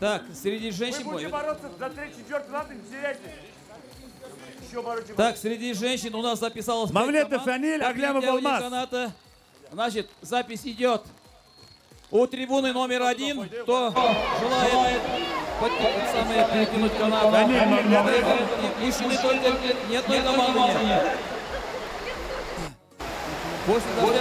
[SPEAKER 15] Так, среди женщин...
[SPEAKER 2] Вы будете бороться за 3-4 латы, теряйтесь.
[SPEAKER 15] Так, среди женщин у нас записалось...
[SPEAKER 2] Мавлета Фаниль, Аглямов Алмаз.
[SPEAKER 15] Значит, запись идет. У трибуны номер 1, кто желает перекинуть канат. Мужчины только, ни одной команды нет. После того,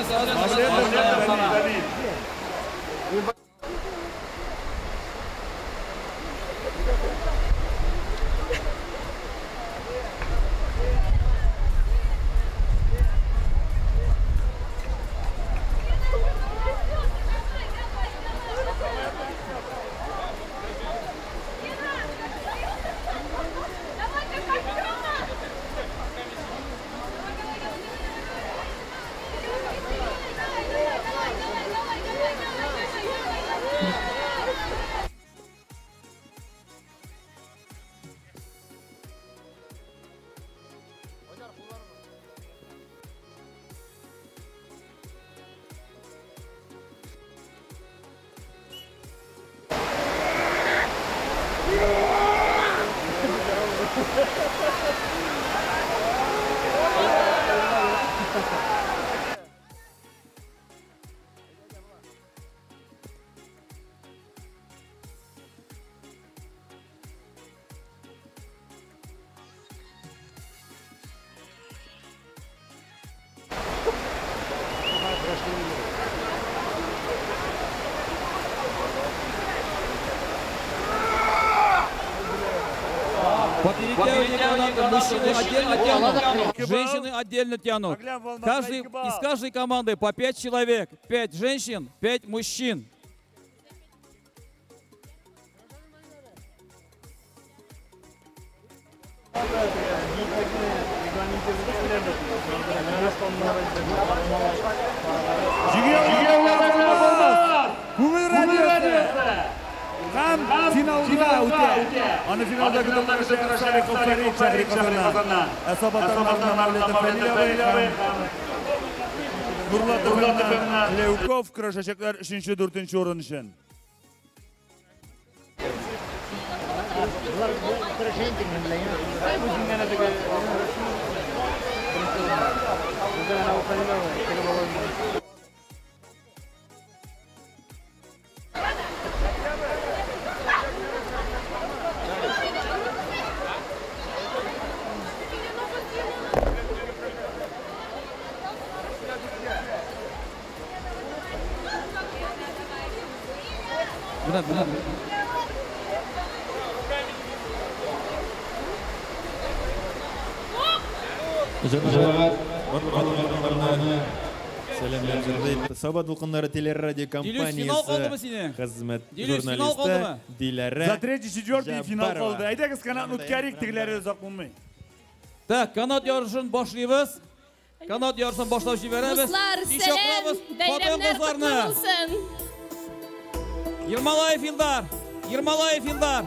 [SPEAKER 15] По перетягиванию каната мужчины отдельно тянут, женщины отдельно тянут. Из каждой команды по 5 человек. 5 женщин, 5 мужчин.
[SPEAKER 2] Ham finalga o'tdi. Ana finalda g'oliblar Shahri Farid Shahri Qazondan. Asobatlardan Mavlid Faniyev Nurlat Leukov kurashacaklar 3-4 o'rin uchun.
[SPEAKER 15] Benar.
[SPEAKER 16] Сабат Дулқынлары телерадио компаниясы қызмет журналисті Дилара.
[SPEAKER 2] За 3-4 финал қалды. Айдағыз канат ұткарик тегілері ұзақ болмай.
[SPEAKER 15] Так, канат ярышын башлайбыз. Канат ярышын башлап жіберебіз.
[SPEAKER 5] Достар, сәлем, бәйрәмнәр құтлы болсын.
[SPEAKER 15] Ермолаев Илдар. Ермолаев Илдар.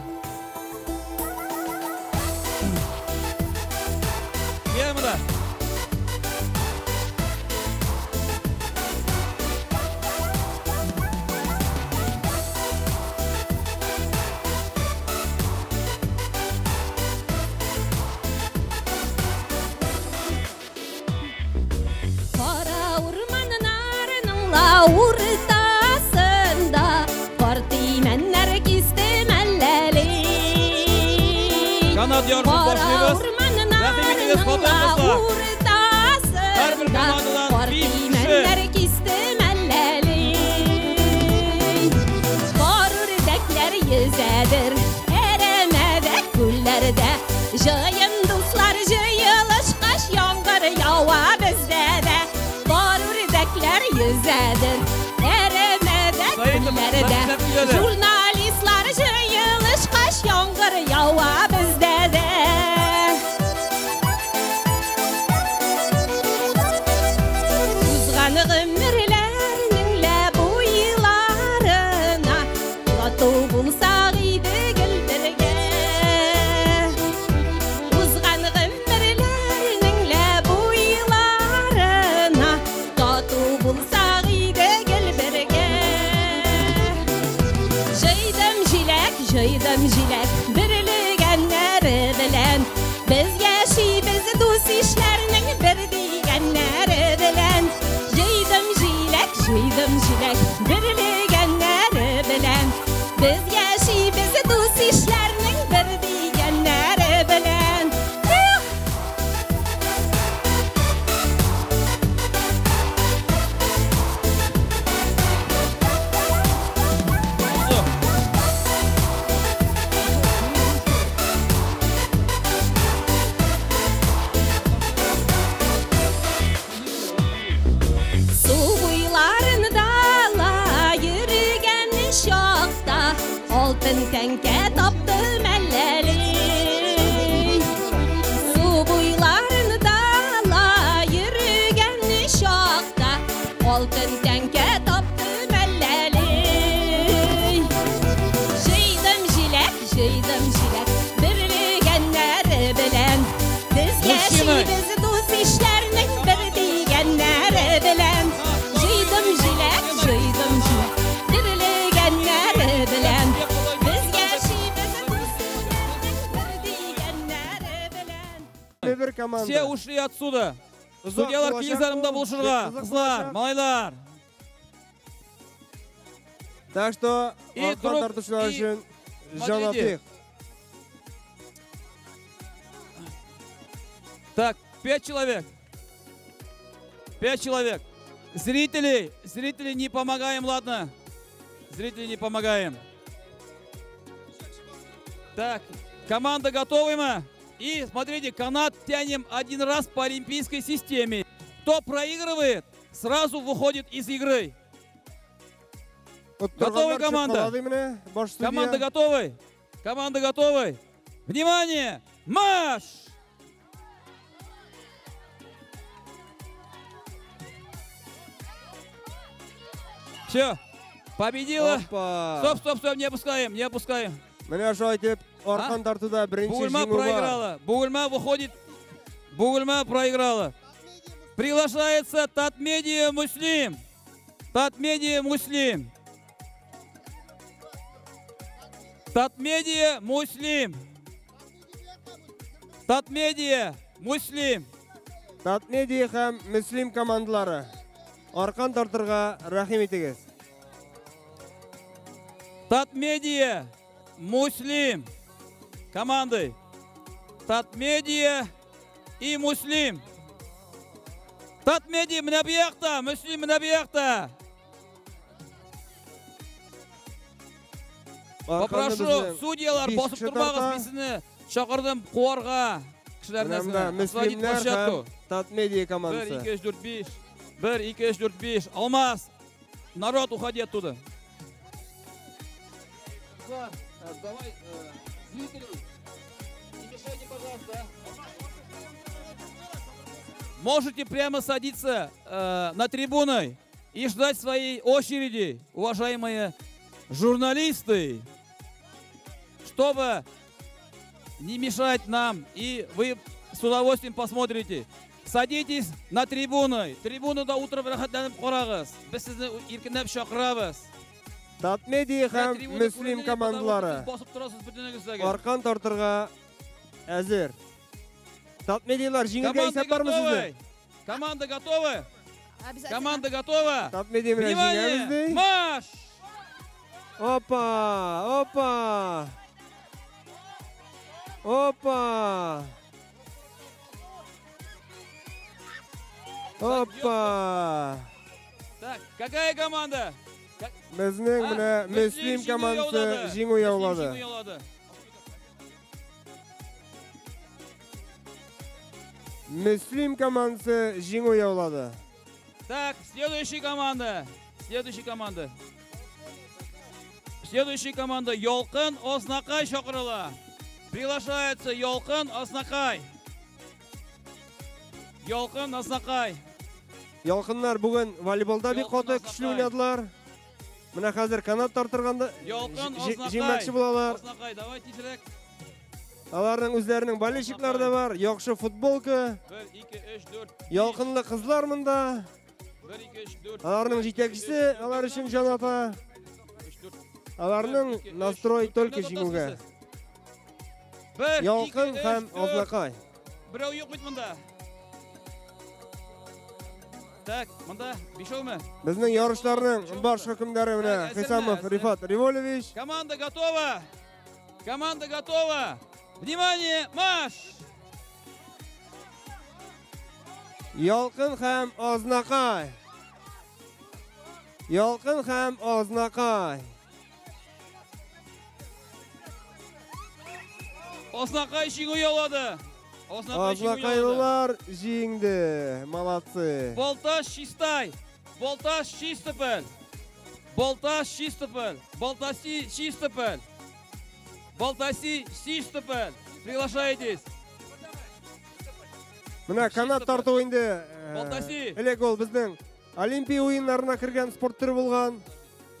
[SPEAKER 15] Gelmedi.
[SPEAKER 5] Kara ormanın arının la ortasında partimenler yüzedir eremedek güllerde. Jayın dostlar jayılışkaş yağmur yağva bizde de. Barurdekler yüzedir eremedek güllerde. Jurnalistlar jayılışkaş yağmur yağva bizde de. Uzganı ömürlerinle bu yıllarına Latu bulsak idi güldirge. Uzganı ömürlerinle bu yıllarına Latu bulsak idi güldirge. Jaydım jilek birligenleri bilen. Biz yaşi biz dost işlerinin bir digenleri bilen. Jaydım jilek birligenleri bilen. Biz yaşi biz dost işlerinin bir digenleri bilen. Altın tenke taptım elleri. Su buylarını dala yürügen şokta. Altın tenke taptım elleri. Jaydım jilek birligenleri bilen. Biz yaşi biz dost işlerinin bir digenleri bilen. Jaydım jilek birligenleri bilen.
[SPEAKER 9] Все
[SPEAKER 15] ушли отсюда. Судьялар киіз арымда болшырға. Қызлар, малайлар.
[SPEAKER 9] Так что, арқан тартушылар үшін жанатық.
[SPEAKER 15] Так, 5 человек. 5 человек. Зрители не помогаем, ладно? Зрители не помогаем. Так, команда готовы мы? И смотрите, канат тянем один раз по олимпийской системе. Кто проигрывает, сразу выходит из игры. Готовы, команда? Команда готовы? Команда готовы? Внимание! Марш! Все, победила. Стоп, не опускаем.
[SPEAKER 9] Меня шайтеп, арқан тартуда бірінші жеңу бар.
[SPEAKER 15] Бугульма выходит. Бугульма проиграла. Приглашается Татмедия Муслим. Татмедия Муслим. Татмедия Муслим. Татмедия Муслим.
[SPEAKER 9] Татмедия һәм Муслим командалары. Арқан тартырға рахим етегіз.
[SPEAKER 15] Татмедия Муслим командой. Татмедия и Муслим. Татмедия мына бияқта, Муслим мына бияқта. Попрошу судьялар басып тұрмағыз, бесіні шақырдым қуарға.
[SPEAKER 9] Муслимлер һәм Татмедия командасы.
[SPEAKER 15] 1, 2, 3, 4, 5. Алмаз. Народ, уходи оттуда. Давай, зрители, не мешайте, пожалуйста. Можете прямо садиться на трибуны и ждать своей очереди, уважаемые журналисты, чтобы не мешать нам, и вы с удовольствием посмотрите. Садитесь на трибуны. Трибуны до утра рахаттанып қарағыз. Біз сізді еркінлеп шақырамыз.
[SPEAKER 9] Татмедия һәм Муслим командалары арқан тартырға әзір. Татмедиялар жеңілге есеп бар ма сізді?
[SPEAKER 15] Команда готовы? Команда готова?
[SPEAKER 9] Татмедия менен жеңемізді?
[SPEAKER 15] Марш!
[SPEAKER 9] Опа! Опа!
[SPEAKER 15] Так, какая команда?
[SPEAKER 9] Bizning mana Muslim komandasi jing'u yo'lladi. Muslim komandasi jing'u yo'lladi.
[SPEAKER 15] Так, следующая команда. Следующая команда. Следующая команда Yolqin Osnaqay chaqirila. Приглашается Yolqin Osnaqay. Yolqin Osnaqay.
[SPEAKER 9] Yolqinlar bugun voleybolda bir qoti kuchli o'ynadilar. Mana hozir kanat tortirganda jingmoqchi bo'lalar.
[SPEAKER 15] Osnaqay, давай tezroq.
[SPEAKER 9] Ularning o'zlarining boleshiklari da var, yaxshi futbolka.
[SPEAKER 15] 1 2 3 4.
[SPEAKER 9] Yolqinli qizlar bunda.
[SPEAKER 15] 1 2 3 4.
[SPEAKER 9] Ularning yetakchisi, ular uchun jon opa. Ularning nastroy только jing'uga. Yolqin ham Osnaqay.
[SPEAKER 15] Birov yo'q bunda. Так, manda beshovmi?
[SPEAKER 9] Bizning yarışlarning bosh hukmdori mana Hisamov Rifat Rivolovich.
[SPEAKER 15] Команда готова. Команда готова. Внимание, марш!
[SPEAKER 9] Yolqin ham Osnaqay. Yolqin ham Osnaqay.
[SPEAKER 15] Osnaqay jing'u yo'lladi.
[SPEAKER 9] Osnaqaylar jingdi. Молодцы.
[SPEAKER 15] Boltash Чистай. Boltash Чистополь. Boltash Чистополь. Boltashi Чистополь. Boltashi Чистополь. Приглашайтесь.
[SPEAKER 9] Mana kanat tortuv endi.
[SPEAKER 15] Boltashi.
[SPEAKER 9] Elek ol bizning Olimpiya o'yinlarına kirgan sport turi bo'lgan.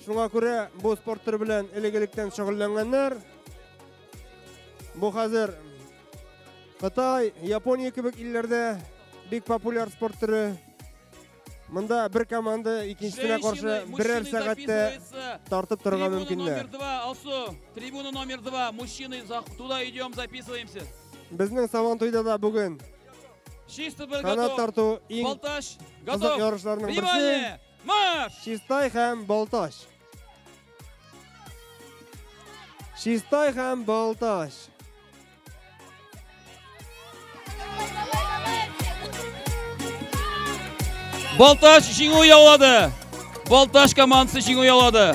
[SPEAKER 9] Shunga ko'ra bu sport turi bilan elegelikdan shug'ullanganlar. Bu hozir Xitoy, Yaponiya kabi illarda bek populyar sport turi. Bunda bir komanda ikkinchisine qarshi birer soatda tortib turgan mumkinlar.
[SPEAKER 15] Номер 2, Алсу. Трибуна номер 2. Мужчины, туда идем, записываемся.
[SPEAKER 9] Bizning Savantoyda da bugun
[SPEAKER 15] Чистополь
[SPEAKER 9] kanat
[SPEAKER 15] готов.
[SPEAKER 9] tortuv eng
[SPEAKER 15] Boltash
[SPEAKER 9] qiziq
[SPEAKER 15] готов.
[SPEAKER 9] yarışlarning birisi.
[SPEAKER 15] Внимание! Марш!
[SPEAKER 9] Чистай ham Boltash. Чистай ham Boltash.
[SPEAKER 15] Boltash jing'u yo'lladi. Boltash komandasi jing'u yo'lladi.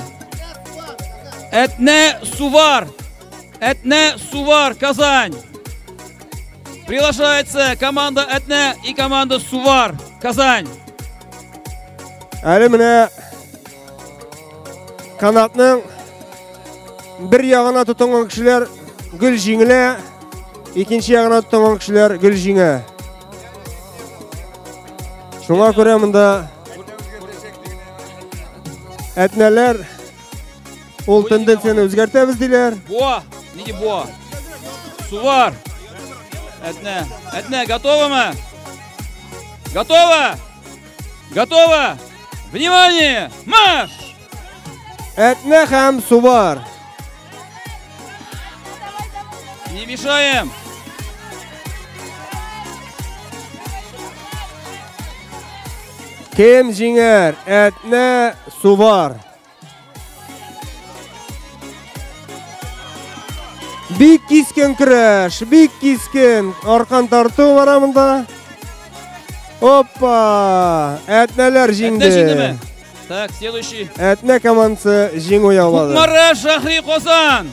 [SPEAKER 15] Etne Suvar. Etne Suvar, Казань. Приглашается команда Etne и команда Suvar, Казань.
[SPEAKER 9] Әлі міне kanatның bir yağına tutungan kişiler gül jingile, ikinci yağına tutungan kişiler gül jinge. Şuna göre bunda etneler ol tendensiyani o'zgartamiz diler.
[SPEAKER 15] Boa, nega boa? Suvar. Etne, готова мы? Готова? Готова? Внимание! Марш!
[SPEAKER 9] Etne ham Suvar.
[SPEAKER 15] Не мешаем.
[SPEAKER 9] Kim jinger? Etne Suvar. Bik kiskin kurash, bik kiskin orqan tortuv varamında. Hoppa! Etneler jingdi.
[SPEAKER 15] Так, следующий.
[SPEAKER 9] Etne komandasi jing o'yoladi.
[SPEAKER 15] Kukmara Shahri Qozon.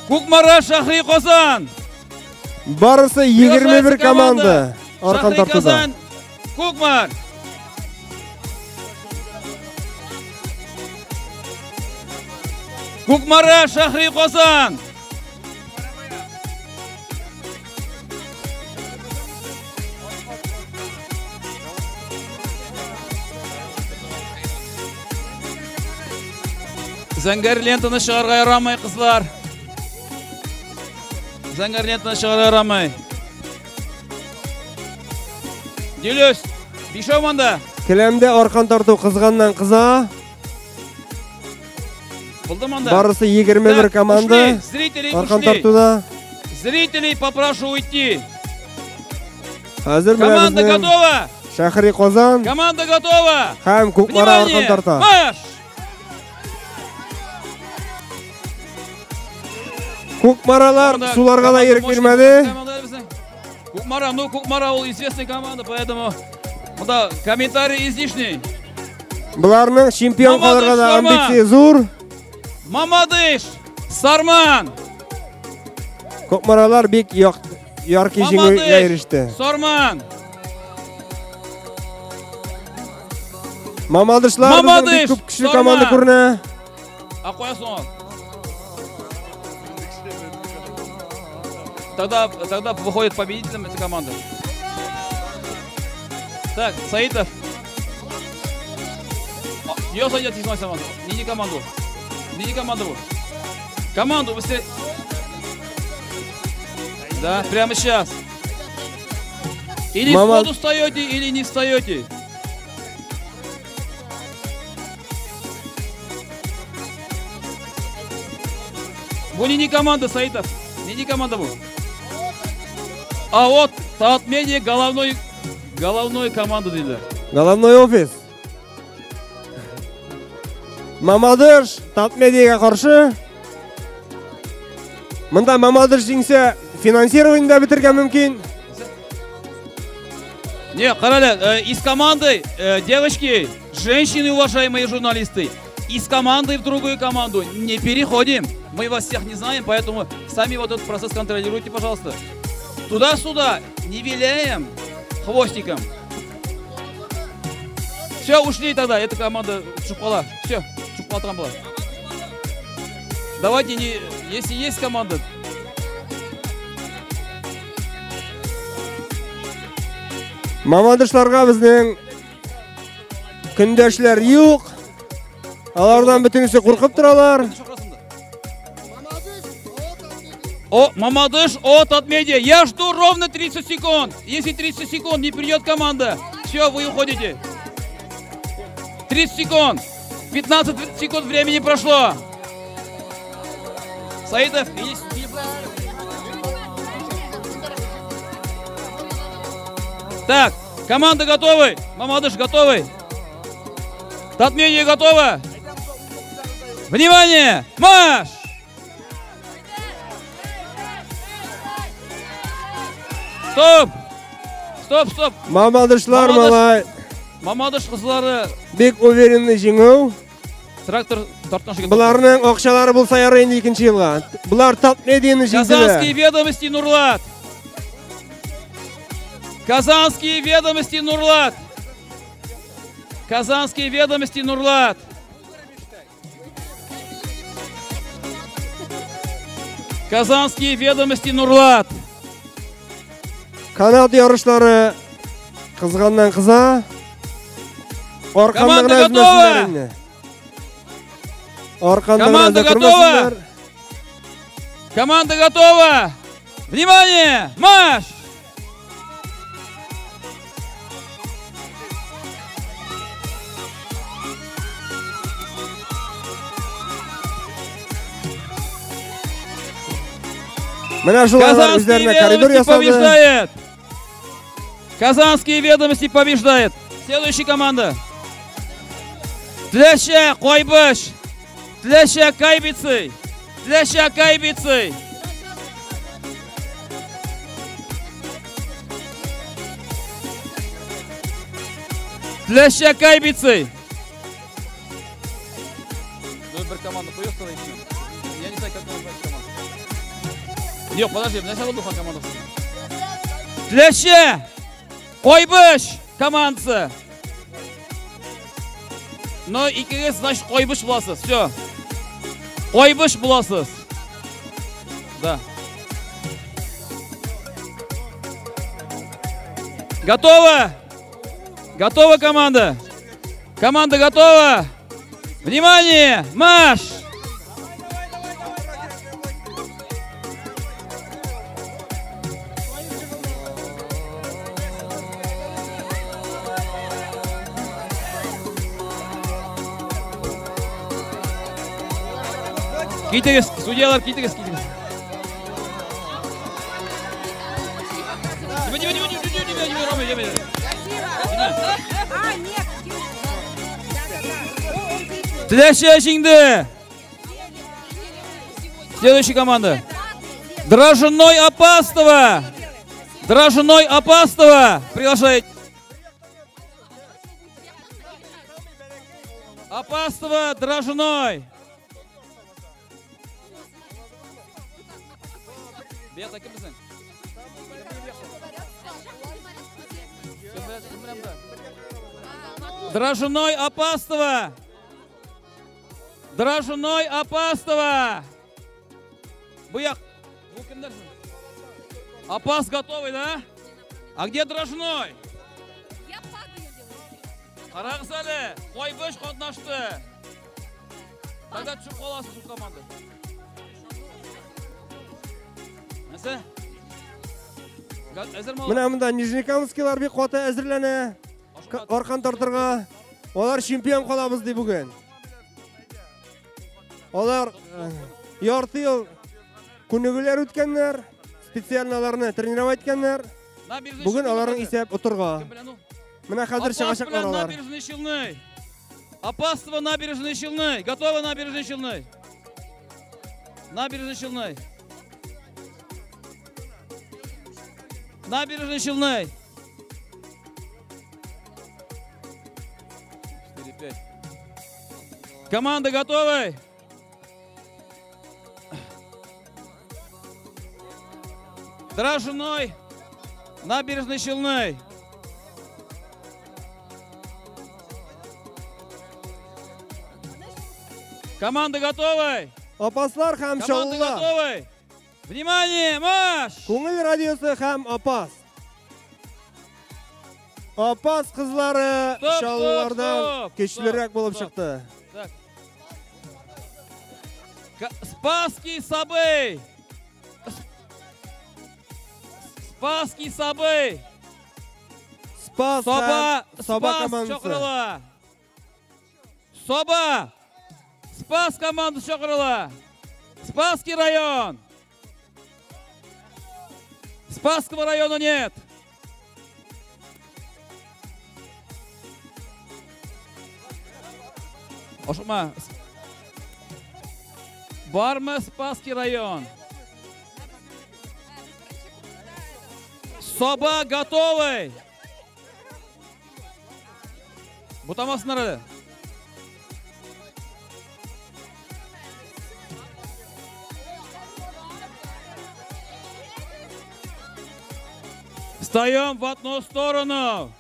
[SPEAKER 15] Kukmara Shahri Qozon.
[SPEAKER 9] Barisi 21 komanda orqan
[SPEAKER 15] Shahri
[SPEAKER 9] tortuvda.
[SPEAKER 15] Qozon. Kukmar. Kukmara Shahri Qozon. Zangar lentani шығарға yaramay qizlar. Zangar lentani шығарға yaramay. Delus, beshov manda.
[SPEAKER 9] Kilemde orqan tortuv qizg'andan qiza.
[SPEAKER 15] Bo'ldi manda.
[SPEAKER 9] Barisi 21 komanda orqan tortuvda.
[SPEAKER 15] Зрителей попрошу уйти.
[SPEAKER 9] Hozir
[SPEAKER 15] Команда готова.
[SPEAKER 9] Shahri Qozon.
[SPEAKER 15] Команда готова.
[SPEAKER 9] Ham Kukmara orqan tortadi.
[SPEAKER 15] Marш!
[SPEAKER 9] Kukmaralar sularga da erik bermedi.
[SPEAKER 15] Kukmara, ну Kukmara ол известная команда, поэтому Мында комментарий излишний.
[SPEAKER 9] Бұларның чемпион қаларға да амбиция зор.
[SPEAKER 15] Мамадыш, Сарман.
[SPEAKER 9] Көкмаралар бек яркий жеңуге ерішті.
[SPEAKER 15] Сарман.
[SPEAKER 9] Мамадышлар бек көп күшті команда көріне.
[SPEAKER 15] Қоясың ол. Тогда выходит победителем этой команды. Так, Саидов. Ее сойдет из команду. Не команду. Не команду. Команду быстрее. Да, прямо сейчас. Или сходу встаете, или не встаете. Бұл не команда, Саидов. Не команда бұл. А вот Татмедия головной команды дейді.
[SPEAKER 9] Головной офис. Мамадыш Татмедияға қаршы. Мында Мамадыш жеңсе финансирование бітірген мүмкін.
[SPEAKER 15] Не, қаралы, из команды, девочки, женщины, уважаемые журналисты, из команды в другую команду не переходим. Мы вас всех не знаем, поэтому сами вот этот процесс контролируйте, пожалуйста. Туда-сюда, не виляем хвостиком. Все, ушли тогда, эта команда Чупала. Все, Чупала там была. Давайте, если есть команда.
[SPEAKER 9] Мамадышларға біздің күндәшләр юк. Алардан бүтінісі қорқып тұралар.
[SPEAKER 15] О, Мамадыш от Татмедия. Я жду ровно 30 секунд. Если 30 секунд не придет команда, все, вы уходите. 30 секунд. 15 секунд времени прошло. Саидов, иди. Так, команда готовы. Мамадыш готовы. Татмедия готова. Внимание, марш! Стоп.
[SPEAKER 9] Мамадышлар малай.
[SPEAKER 15] Мамадыш қызлары.
[SPEAKER 9] Бек уверенный жеңу.
[SPEAKER 15] Трактор тартқан шекен.
[SPEAKER 9] Бұларның оқшалары болса ярайын екінші жылға. Бұлар Татмедияны жеңділі.
[SPEAKER 15] Казанские ведомости Нурлат. Казанские ведомости Нурлат. Казанские ведомости Нурлат. Казанские ведомости Нурлат.
[SPEAKER 9] Канат ярышлары қызғаннан қыза.
[SPEAKER 15] Команда готова. Команда готова. Команда готова. Внимание, марш!
[SPEAKER 9] Казанские ведомости
[SPEAKER 15] побеждает! Казанские ведомости побеждает! Следующая команда. Тлеща Койбыш! Тлеща Кайбицы! Тлеща Кайбицы! Тлеща Кайбицы! Бір команда поехала еще. Я не знаю, как назвать команду. Yok, подожди, мне сразу духа команда. Тлеща Койбыш командасы. Но икигіз, значит, Койбыш боласыз. Все. Койбыш боласыз. Да. Готово? Готова команда? Команда готова? Внимание! Марш! Кетіңіз, судьялар, кетіңіз. Тлеща жеңді. Следующая команда. Дрожжаной Опастова. Дрожжаной Опастова. Приглашает. Апастова, Дрожжиной. Дрожжиной, Апастова. Дрожжиной, Апастова. Буяк. Апас готовый, да? А где Дрожжиной? Қарағыз әлі, қой бөш қатнашты. Қайда түсіп қаласыз бұл команда? Нәрсе?
[SPEAKER 9] Мына мұнда Нижнекамскилар бек қуаты әзірләне. Орқан тортырға. Олар чемпион қаламыз дей бүгін. Олар ярты ел күнігілер өткенлер, специалналарны тренировать еткенлер. Бүгін олардың есеп отырға. Мына қазір шығашақлар олар.
[SPEAKER 15] Набережный Челны. Апастова, Набережный Челны. Готово, Набережный Челны. Набережный Челны. Набережный Челны. 4-5. Команда готовы? Дрожжиной. Набережный Челны. Команда готовы?
[SPEAKER 9] Апаслар хам
[SPEAKER 15] Команда
[SPEAKER 9] шаулла.
[SPEAKER 15] готовы? Внимание, марш!
[SPEAKER 9] Көңіл радиосы хам апас. Апас қызлары шауллардан кечлерек болып шықты.
[SPEAKER 15] Спасский Сабый! Спасский Сабый!
[SPEAKER 9] Спас командасы.
[SPEAKER 15] Шоқырыла! Соба! Спас команду шоқырыла! Спасский район! Спасского района нет! Ошма! Барма Спасский район! Соба готовый! Бутамасы нарады? Встаем в одну сторону!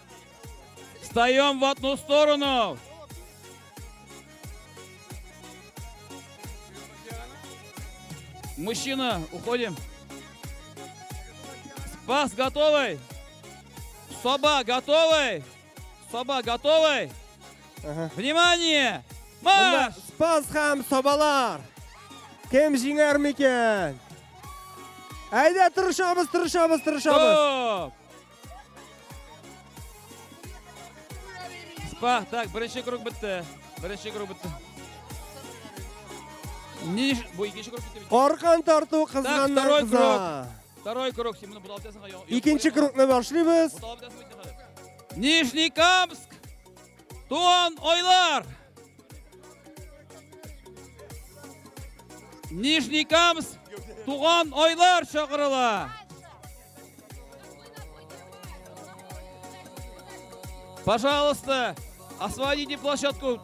[SPEAKER 15] Встаем в одну сторону! Мужчина, уходим. Спас готовый? Соба готовый? Соба готовый? Внимание! Марш!
[SPEAKER 9] Спас хам собалар. Кем жеңер мекен? Айда тұрышамыз.
[SPEAKER 15] Стоп! Спа, так, бірінші круг бітті. Bu ikinci kruг bitti.
[SPEAKER 9] Орқан тарту қызғаннан қыза.
[SPEAKER 15] Второй круг.
[SPEAKER 9] Икенчі кругны башлайбыз.
[SPEAKER 15] Нижнекамск. Туған ойлар. Нижнекамск. Туған ойлар шақырыла. Пожалуйста, освободите площадку.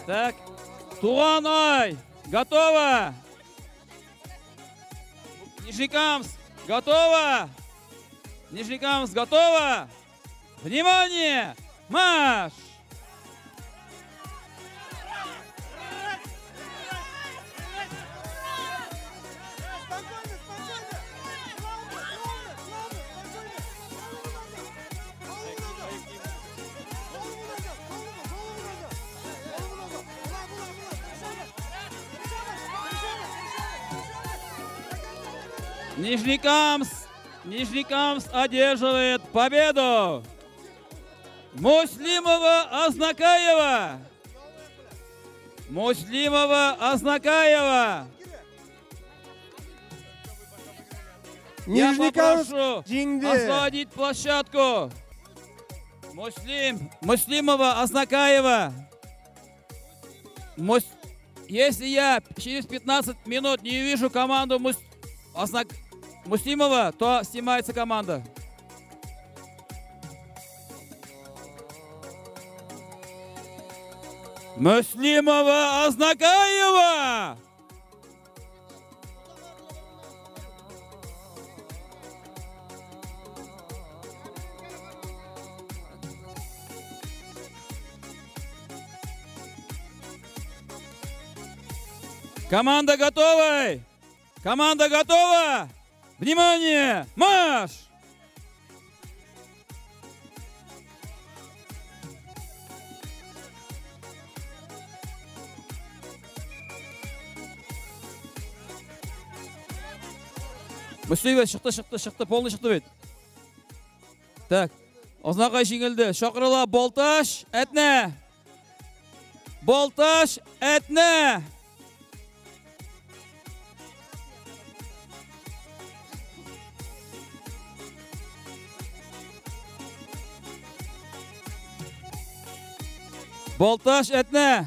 [SPEAKER 15] Так, Туған ой, готово. Нижнекамск, готово. Нижнекамск, готово. Внимание, марш. Нижнекамск одерживает победу. Муслимова Азнакаева. Я попрошу освободить площадку. Муслимова Азнакаева. Если я через 15 минут не увижу команду Муслимова, то снимается команда. Müslümova Aznakayeva. Команда готовы! Команда готова! Внимание! Марш! Müslüme çıktı, polni çıktı bit. Так, Aznakay жеңілді. Шақырыла Болташ, Этне. Болташ, Этне. Болташ, Этне.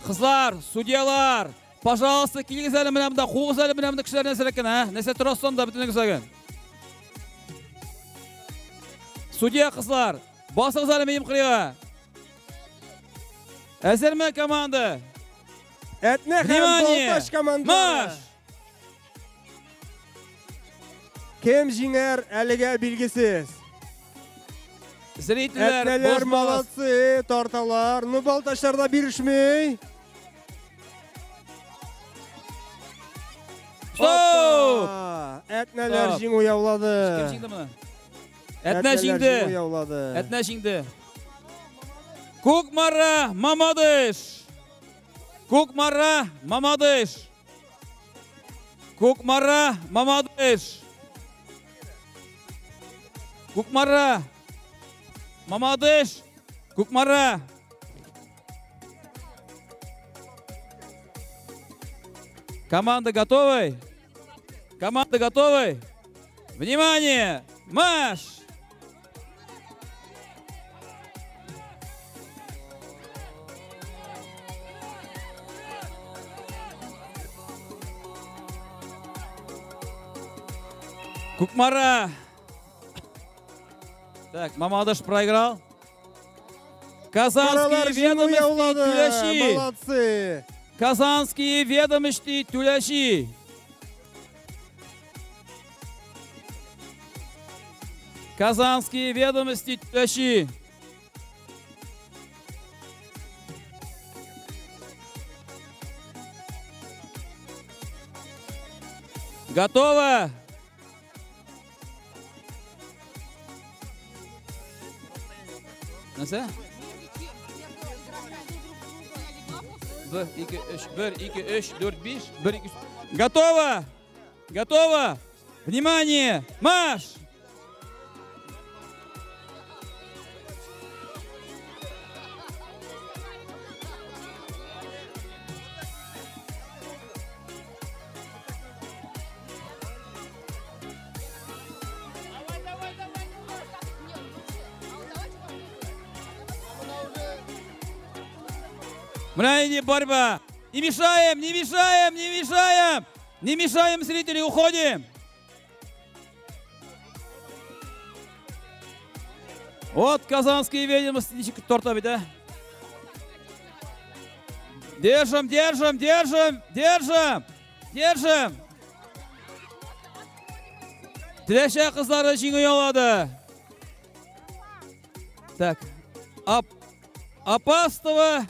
[SPEAKER 15] Kızlar, судьялар, пожалуйста, келіңіз әлі мінемді, қоғыз әлі мінемді кішілер нәсір екен, нәсе тұрассан да бітініңіз әген. Судья қызлар, басыңыз әлі мейім қырыға. Әзір ме команды?
[SPEAKER 9] Этне һәм Болташ командалары. Кем жеңер әліге білгісіз? Этнелер молодцы, тарталар. Ну, Болташтарда бірішмей. Этнелер жеңу яулады.
[SPEAKER 15] Кем жеңді мұны? Этне жеңді. Этне жеңді. Кукмара Мамадыш. Кукмара Мамадыш. Кукмара Мамадыш. Кукмара Мамадыш. Кукмара. Команда готовы? Команда готовы? Внимание! Марш! Кукмара. Так, Мамадыш проиграл. Казанские ведомости Тюляши.
[SPEAKER 9] Молодцы.
[SPEAKER 15] Казанские ведомости Тюляши. Казанские ведомости Тюляши. Готово? Nasıl? 1, 2, 3, 1, 2, 3, 4, 5, 1, 2, 3. Готово! Готово! Внимание! Марш! Мрайни борьба. Не мешаем, не мешаем, не мешаем. Не мешаем, зрители, уходим. Вот казанские ведомости торта, да? Держим, держим, держим, держим, держим. Тіляші қыздары жеңу алады. Так. Апастова.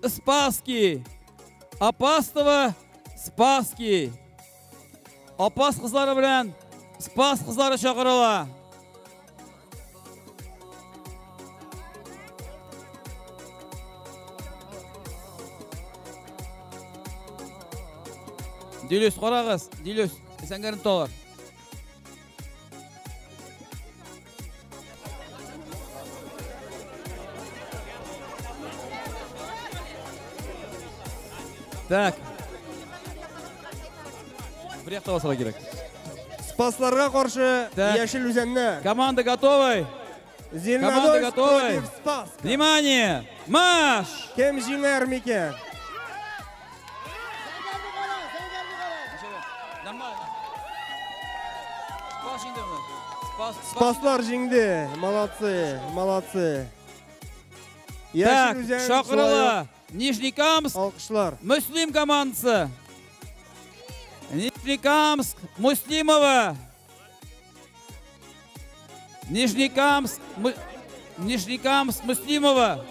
[SPEAKER 15] Спасский. Апастова, Спасский. Апас қызлары білән Спас қызлары шақырыла. Дилюс, қарағыз. Дилюс, сәңгәрін толар. Так. Bir yakta basara gerek.
[SPEAKER 9] Спасларға қаршы Яшел Үзәннәр.
[SPEAKER 15] Команда готовы? Команда готовы? Внимание! Марш!
[SPEAKER 9] Кем жеңер мекен? Spaslar жеңді. Молодцы, молодцы.
[SPEAKER 15] Так, Шақырылы, Нижнекамск,
[SPEAKER 9] алқышлар.
[SPEAKER 15] Муслим командасы. Нижнекамск, Муслимова. Нижнекамск, Муслимова.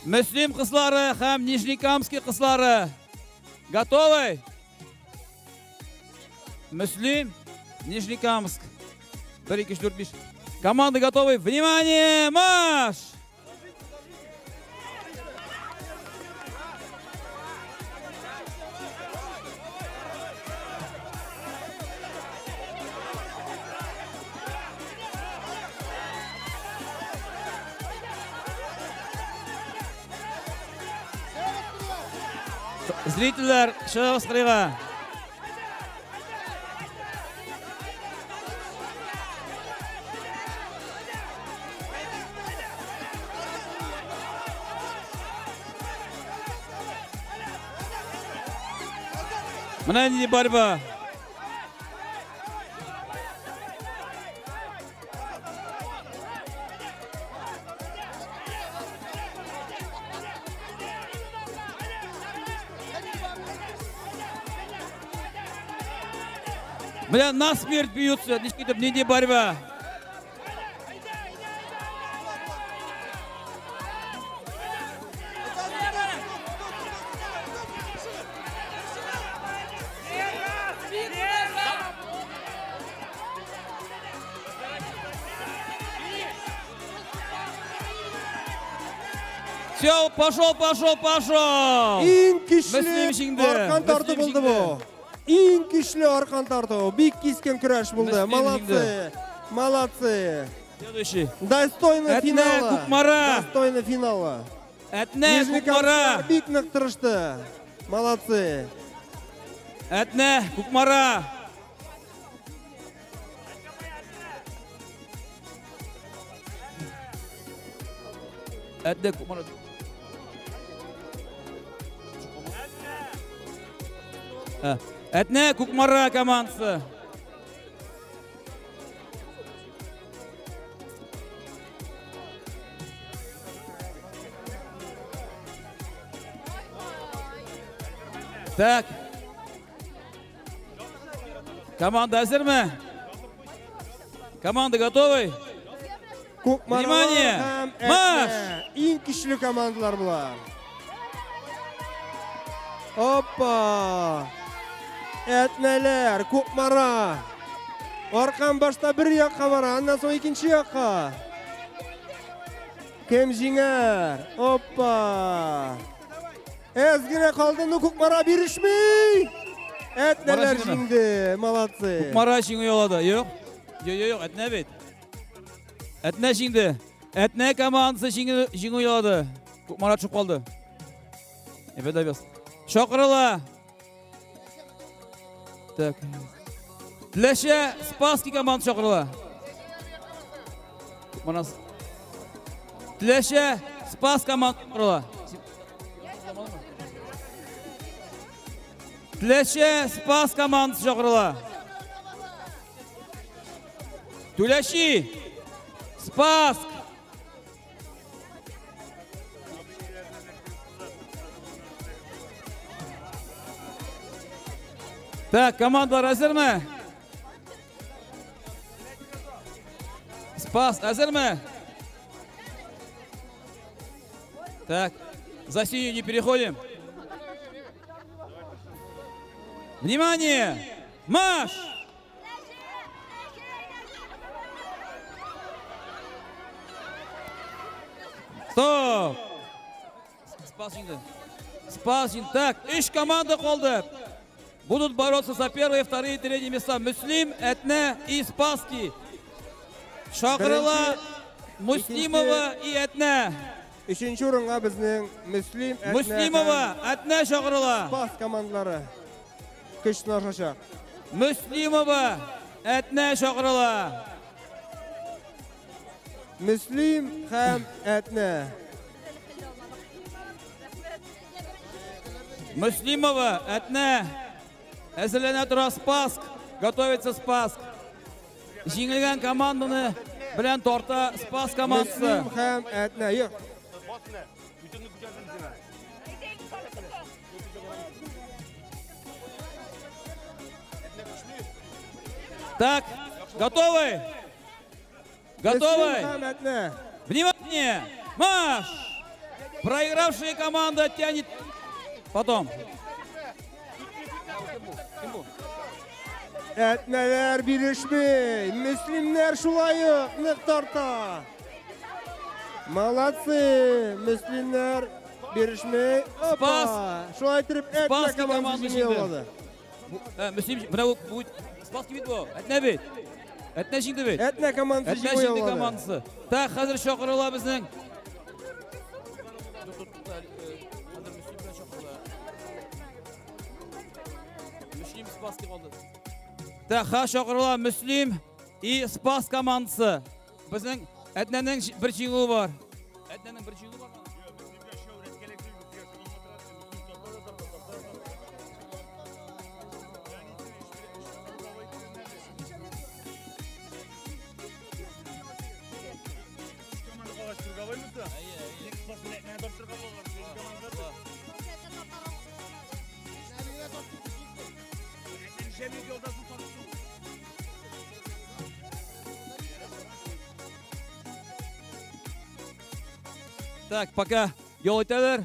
[SPEAKER 15] Муслим қызлары һәм Нижнекамский қызлары. Готовы? Муслим, Нижнекамск. 1, 2, 4, 5. Команды готовы. Внимание, марш! Зрителер, шығыс қырыға. Мына не борьба. Бля, насмерть бьются, не борьба. Все, пошел.
[SPEAKER 9] Ең күшлі арқан тарту болды бұл. Ең күшлі арқан тарту. Бик кескен күрәш болды. Молодцы. Молодцы.
[SPEAKER 15] Следующий.
[SPEAKER 9] Достойны финала.
[SPEAKER 15] Кукмара.
[SPEAKER 9] Достойны финала.
[SPEAKER 15] Әтнә Кукмара.
[SPEAKER 9] Бик нык тырышты. Молодцы.
[SPEAKER 15] Әтнә Кукмара. Әтнә Кукмара. Әтнә Кукмара командасы. Так. Команда әзірме? Команда готовы? Внимание! Марш!
[SPEAKER 9] Ең күшлі командалар бұлар. Опа! Әтнәләр, Кукмара. Арқан башта бір яққа бара, андан соң екінші яққа. Кем жеңер? Опа! Әзгіне қалдыны Кукмара берішмей. Әтнәләр жеңді, молодцы.
[SPEAKER 15] Кукмара жеңі олады, yok? Yok, Әтнә бет. Әтнә жеңді. Әтнә командасы жеңі олады. Кукмара чүп қалды. Шақырыла. Так. Тлеше Спасский команда шақырыла. Тлеше Спас команда шақырыла. Тлеше Спас команда шақырыла. Түлеші Спас. Так, командалар әзірме? Спас, әзірме? Так, за синюю не переходим. Внимание! Марш! Стоп! Спасин. Так, 3 команда қалды. Будут бороться за первые, вторые и третьи места. Муслим, Әтнә и Спасский. Шақырыла, Муслимова и Әтнә.
[SPEAKER 9] Үшінші орынға біздің
[SPEAKER 15] Муслимова, Әтнә шақырыла.
[SPEAKER 9] Спас командалары. Күшін арқаша.
[SPEAKER 15] Муслимова, Әтнә шақырыла.
[SPEAKER 9] Муслим һәм Әтнә.
[SPEAKER 15] Муслимова, Әтнә. Әзірлене тұра Спасск. Готовится Спасск. Жеңілген команданы білен торта Спасск командасы.
[SPEAKER 9] Müslüm hem Etne yok.
[SPEAKER 15] Так, готовы? Готовы?
[SPEAKER 9] Müslüm hem Etne.
[SPEAKER 15] Внимание! Марш! Проигравшая команда тянет потом.
[SPEAKER 9] Etneler birleşmeyi, Müslümler şulayı, nıktarta. Malatsi, Müslümler birleşmeyi, hoppa. Şulay trip Etne komandası yolladı.
[SPEAKER 15] Müslüm, bu Spassk bit bu. Etne bit. Etne şimdi bit.
[SPEAKER 9] Etne komandası
[SPEAKER 15] Etne şimdi komandası. Tak hazır şoqırıla bizning. Müslüm Spassk oldu. Tak şoqırıla Müslüm и Spassk komandası. Bizning Etnening bir jingli var. Etnening bir jingli var. Так, пока yol öteler.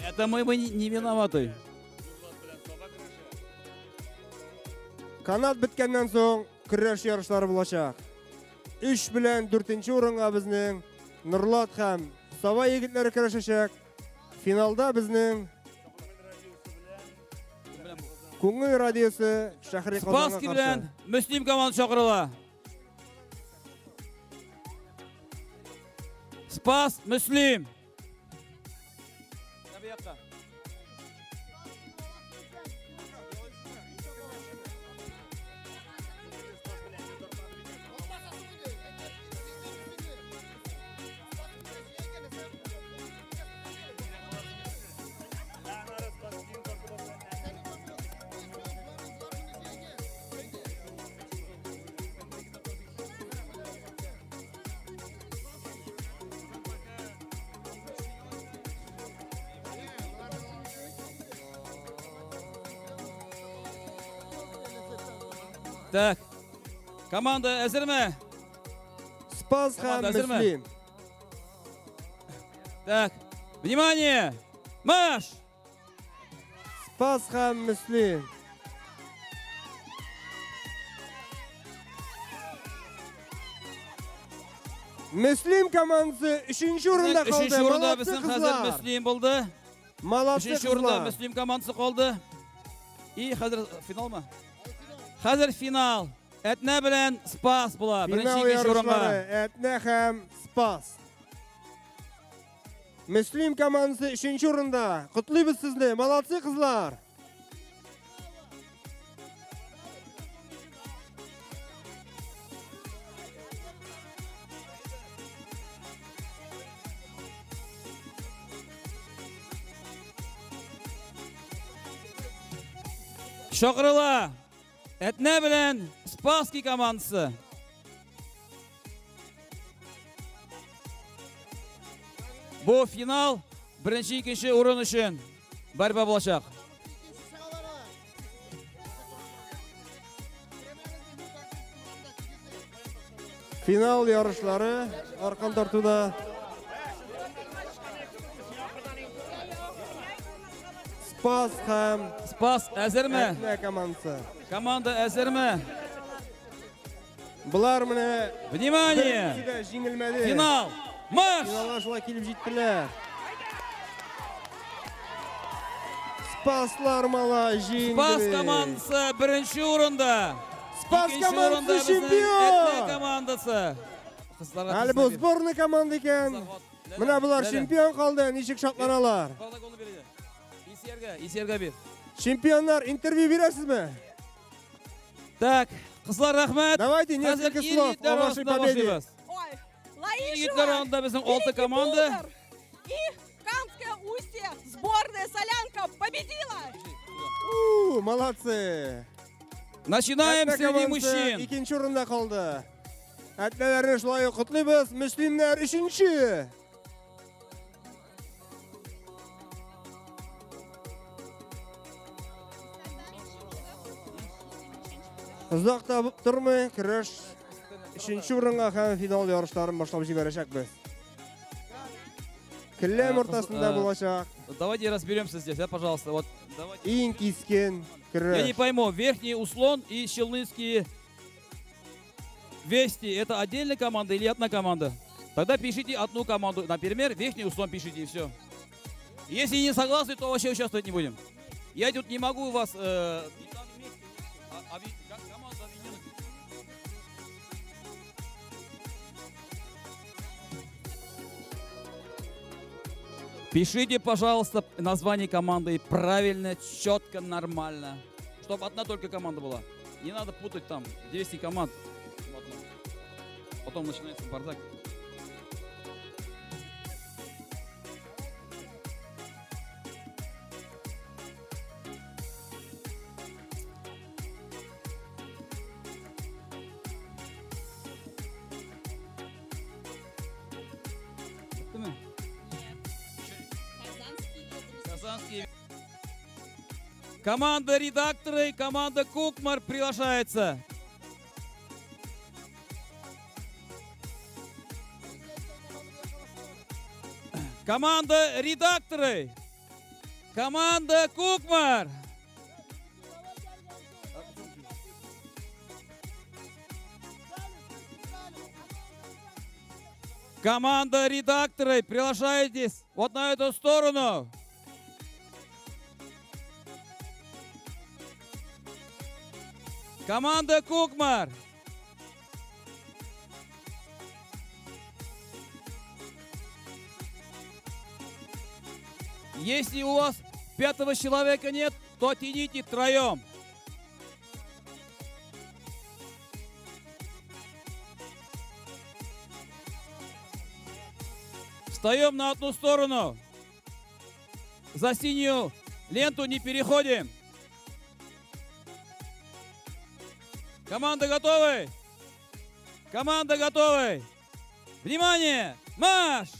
[SPEAKER 15] Это мы бы не виноваты.
[SPEAKER 9] Kanat bitkenden soň küreş yarışları bulacak. 3 bilen 4-nji orunga bizning Nurlat hem Saba yigitleri küreşecek. Finalda bizning Koňul radiosu Şahri Kazan'a
[SPEAKER 15] Spassk bilen Müslüm komandası çağırıla. Spassk, Müslüm. Так. Komanda hazır mı?
[SPEAKER 9] Spassk hem Müslüm.
[SPEAKER 15] Так. Внимание! Марш!
[SPEAKER 9] Spassk hem Müslüm. Müslüm komandası 3-nji orunda kaldı.
[SPEAKER 15] 3-nji orunda bizim hazır Müslüm buldu.
[SPEAKER 9] Malatya
[SPEAKER 15] 3-nji orunda
[SPEAKER 9] kızlar.
[SPEAKER 15] Müslüm komandası kaldı. İyi hazır final mı? Hazır final. Etne bilen Spassk bular.
[SPEAKER 9] Final yarışları Etne hem Spassk. Müslüm komandası 3-nji orunda. Kutlayız sizni. Malatya kızlar.
[SPEAKER 15] Şoqırıla. Etne bilen Spassk komandası. Bu final birinci ikinci orun üçün barba bulacak.
[SPEAKER 9] Final yarışları Arkan Tartu'da. Spassk hem
[SPEAKER 15] Spassk hazır mı?
[SPEAKER 9] Etne komandası.
[SPEAKER 15] Komanda hazır mı?
[SPEAKER 9] Bular mene
[SPEAKER 15] Внимание!
[SPEAKER 9] birisi de jingilmedi.
[SPEAKER 15] Final! Marş!
[SPEAKER 9] Finalga şulay kelip jetdiler. Spasslar mala jingili.
[SPEAKER 15] Spassk komandası birinci orunda.
[SPEAKER 9] Spassk
[SPEAKER 15] İkinci
[SPEAKER 9] komandası
[SPEAKER 15] orunda bizim
[SPEAKER 9] şampiyon.
[SPEAKER 15] Etne komandası.
[SPEAKER 9] Hali bu zborny komanda eken. Mına bular şampiyon kaldı. Nişik şatlanalar.
[SPEAKER 15] İsiyerge bir.
[SPEAKER 9] Şampiyonlar intervyu verersizmi?
[SPEAKER 15] Так, Кызлар, рахмет.
[SPEAKER 9] Давайте несколько слов о вашей победе.
[SPEAKER 15] Егитлер раундында біздің 6 команда.
[SPEAKER 3] И Камское Устье, сборная Солянка победила!
[SPEAKER 9] Молодцы!
[SPEAKER 15] Начинаем среди мужчин.
[SPEAKER 9] İkinci orunda kaldı. Әтнәләрне шулай котлыйбыз, мөслимнәр үшенче. Узак табып тормый, көрәш үшенче урынга һәм финал ярышларын башлап җибәрәчәкбез. Келләм ортасында булачак.
[SPEAKER 15] Давайте разберемся здесь, пожалуйста. Вот, давайте.
[SPEAKER 9] Иң кискен көрәш.
[SPEAKER 15] Я не пойму, верхний Услон и Щелнинские Вести — это отдельная команда или одна команда? Тогда пишите одну команду. Например, верхний Услон пишите и все. Если не согласны, то вообще участвовать не будем. Я тут не могу вас... Пишите, пожалуйста, название команды правильно, четко, нормально. Чтобы одна только команда была. Не надо путать там 200 команд. Потом начинается бардак. Казанский. Команда редакторы, команда Кукмар приглашается. Команда редакторы, команда Кукмар. Команда редакторы, приглашайтесь вот на эту сторону. Команда Кукмар. Если у вас 5-го человека нет, то тяните втроем. Встаем на одну сторону. За синюю ленту не переходим. Команда готовы? Команда готовы? Внимание! Марш!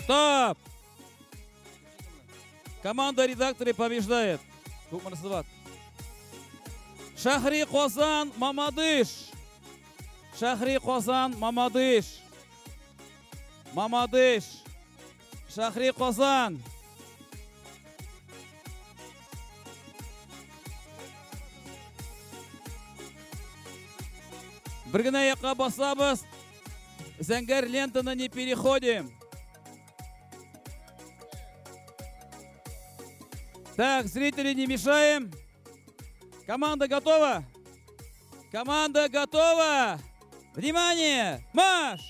[SPEAKER 15] Стоп! Команда редакторы побеждает. Шахри Қозан Мамадыш. Шахри Қозан Мамадыш. Мамадыш. Шахри Қозан. Бір генә якка басабыз. Зәңгәр лентаны не переходим. Так, зрители, не мешаем. Команда готова? Команда готова? Внимание! Марш!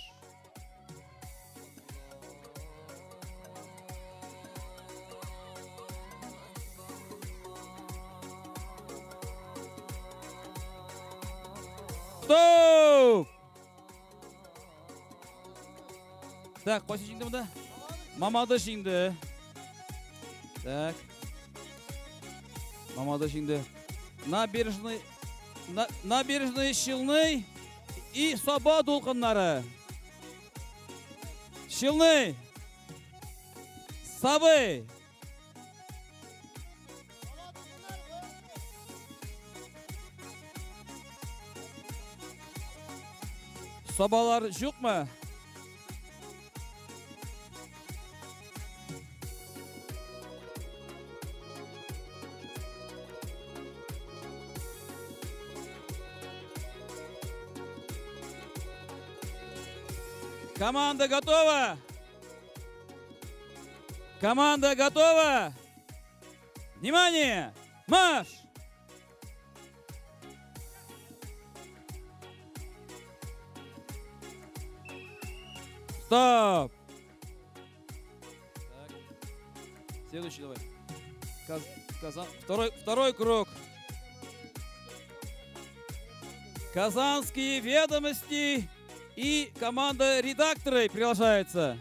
[SPEAKER 15] Стоп! Так, қойсы жеңді мұнда? Мамады жеңді. Так. Мамады жеңді. Набережный Щелный и Соба Дулқыннары. Щелный. Сабы. Собалар жоқ ма? Команда готова? Команда готова? Внимание! Марш! Стоп! Следующий давай. Второй круг. Казанские ведомости и команда редакторы приглашается.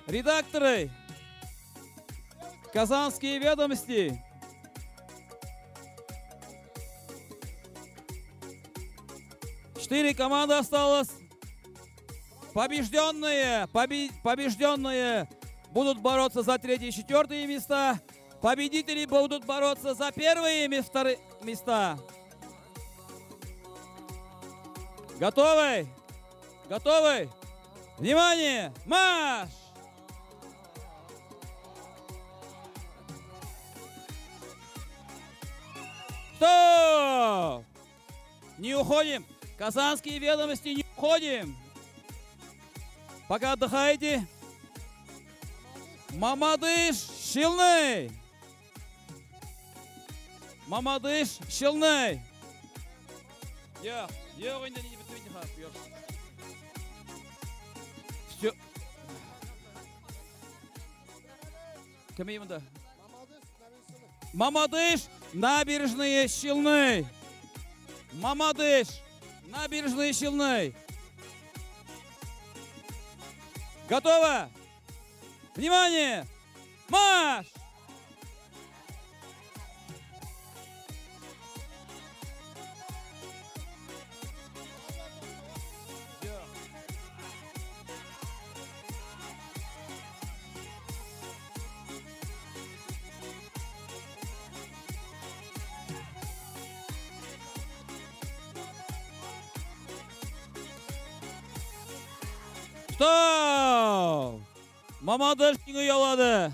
[SPEAKER 15] Редакторы. Казанские ведомости. Четыре команды осталось. Побежденные будут бороться за 3 и 4 места. Победители будут бороться за 1 и 2 места. Готовы? Готовы? Внимание! Марш! Стоп! Не уходим. Казанские ведомости, не уходим. Пока отдыхаете. Мамадыш, Шилный. Мамадыш, Шилный. Все. Кем именно? Мамадыш, набережные Шилный. Мамадыш, набережные Шилный. Готово? Внимание! Марш! Стоп! Мамадыш жеңе алады.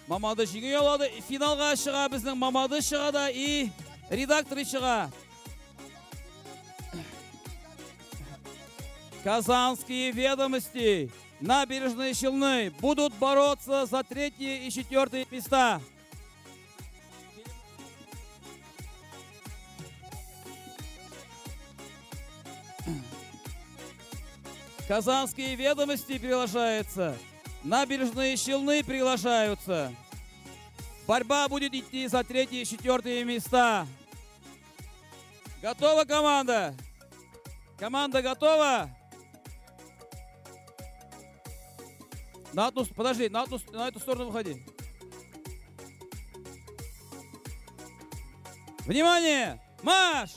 [SPEAKER 15] Мамадыш жеңе алады. Финалға шыға біздің Мамадыш шығады и редакторы шыға. Казанские ведомости, набережные Челны будут бороться за 3 и 4 места. Казанские ведомости приглашаются. Набережные Челны приглашаются. Борьба будет идти за 3 и 4 места. Готова команда? Команда готова? Подожди, на эту сторону выходи. Внимание! Марш!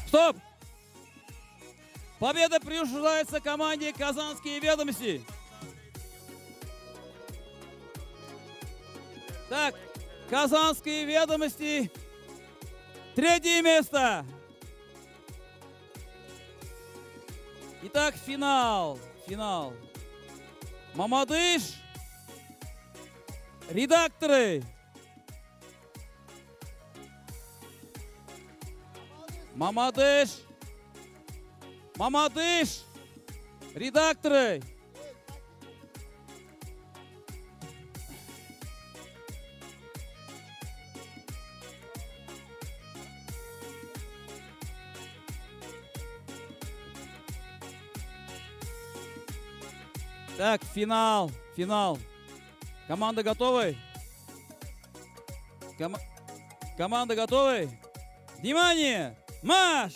[SPEAKER 15] Стоп! Победа присуждается команде Казанские ведомости. Так, Казанские ведомости. 3 место. Итак, финал. Мамадыш. Редакторы. Мамадыш, редакторы. Так, финал. Команда готовы? Команда готовы? Внимание! Марш!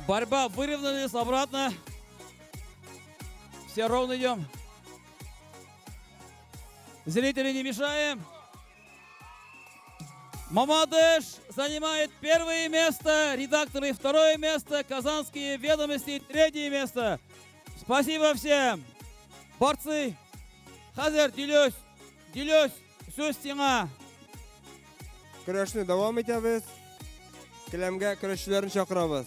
[SPEAKER 15] Борьба выровнялась обратно. Все ровно идем. Зрители не мешаем. Мамадыш занимает первое место, редакторы второе место, Казанские ведомости третье место. Спасибо всем. Борцы, Хазер, Дилюс, söz сиңа.
[SPEAKER 9] Көрәшне дәвам итәбез. Келәмгә көрәшчеләрне чакырабыз.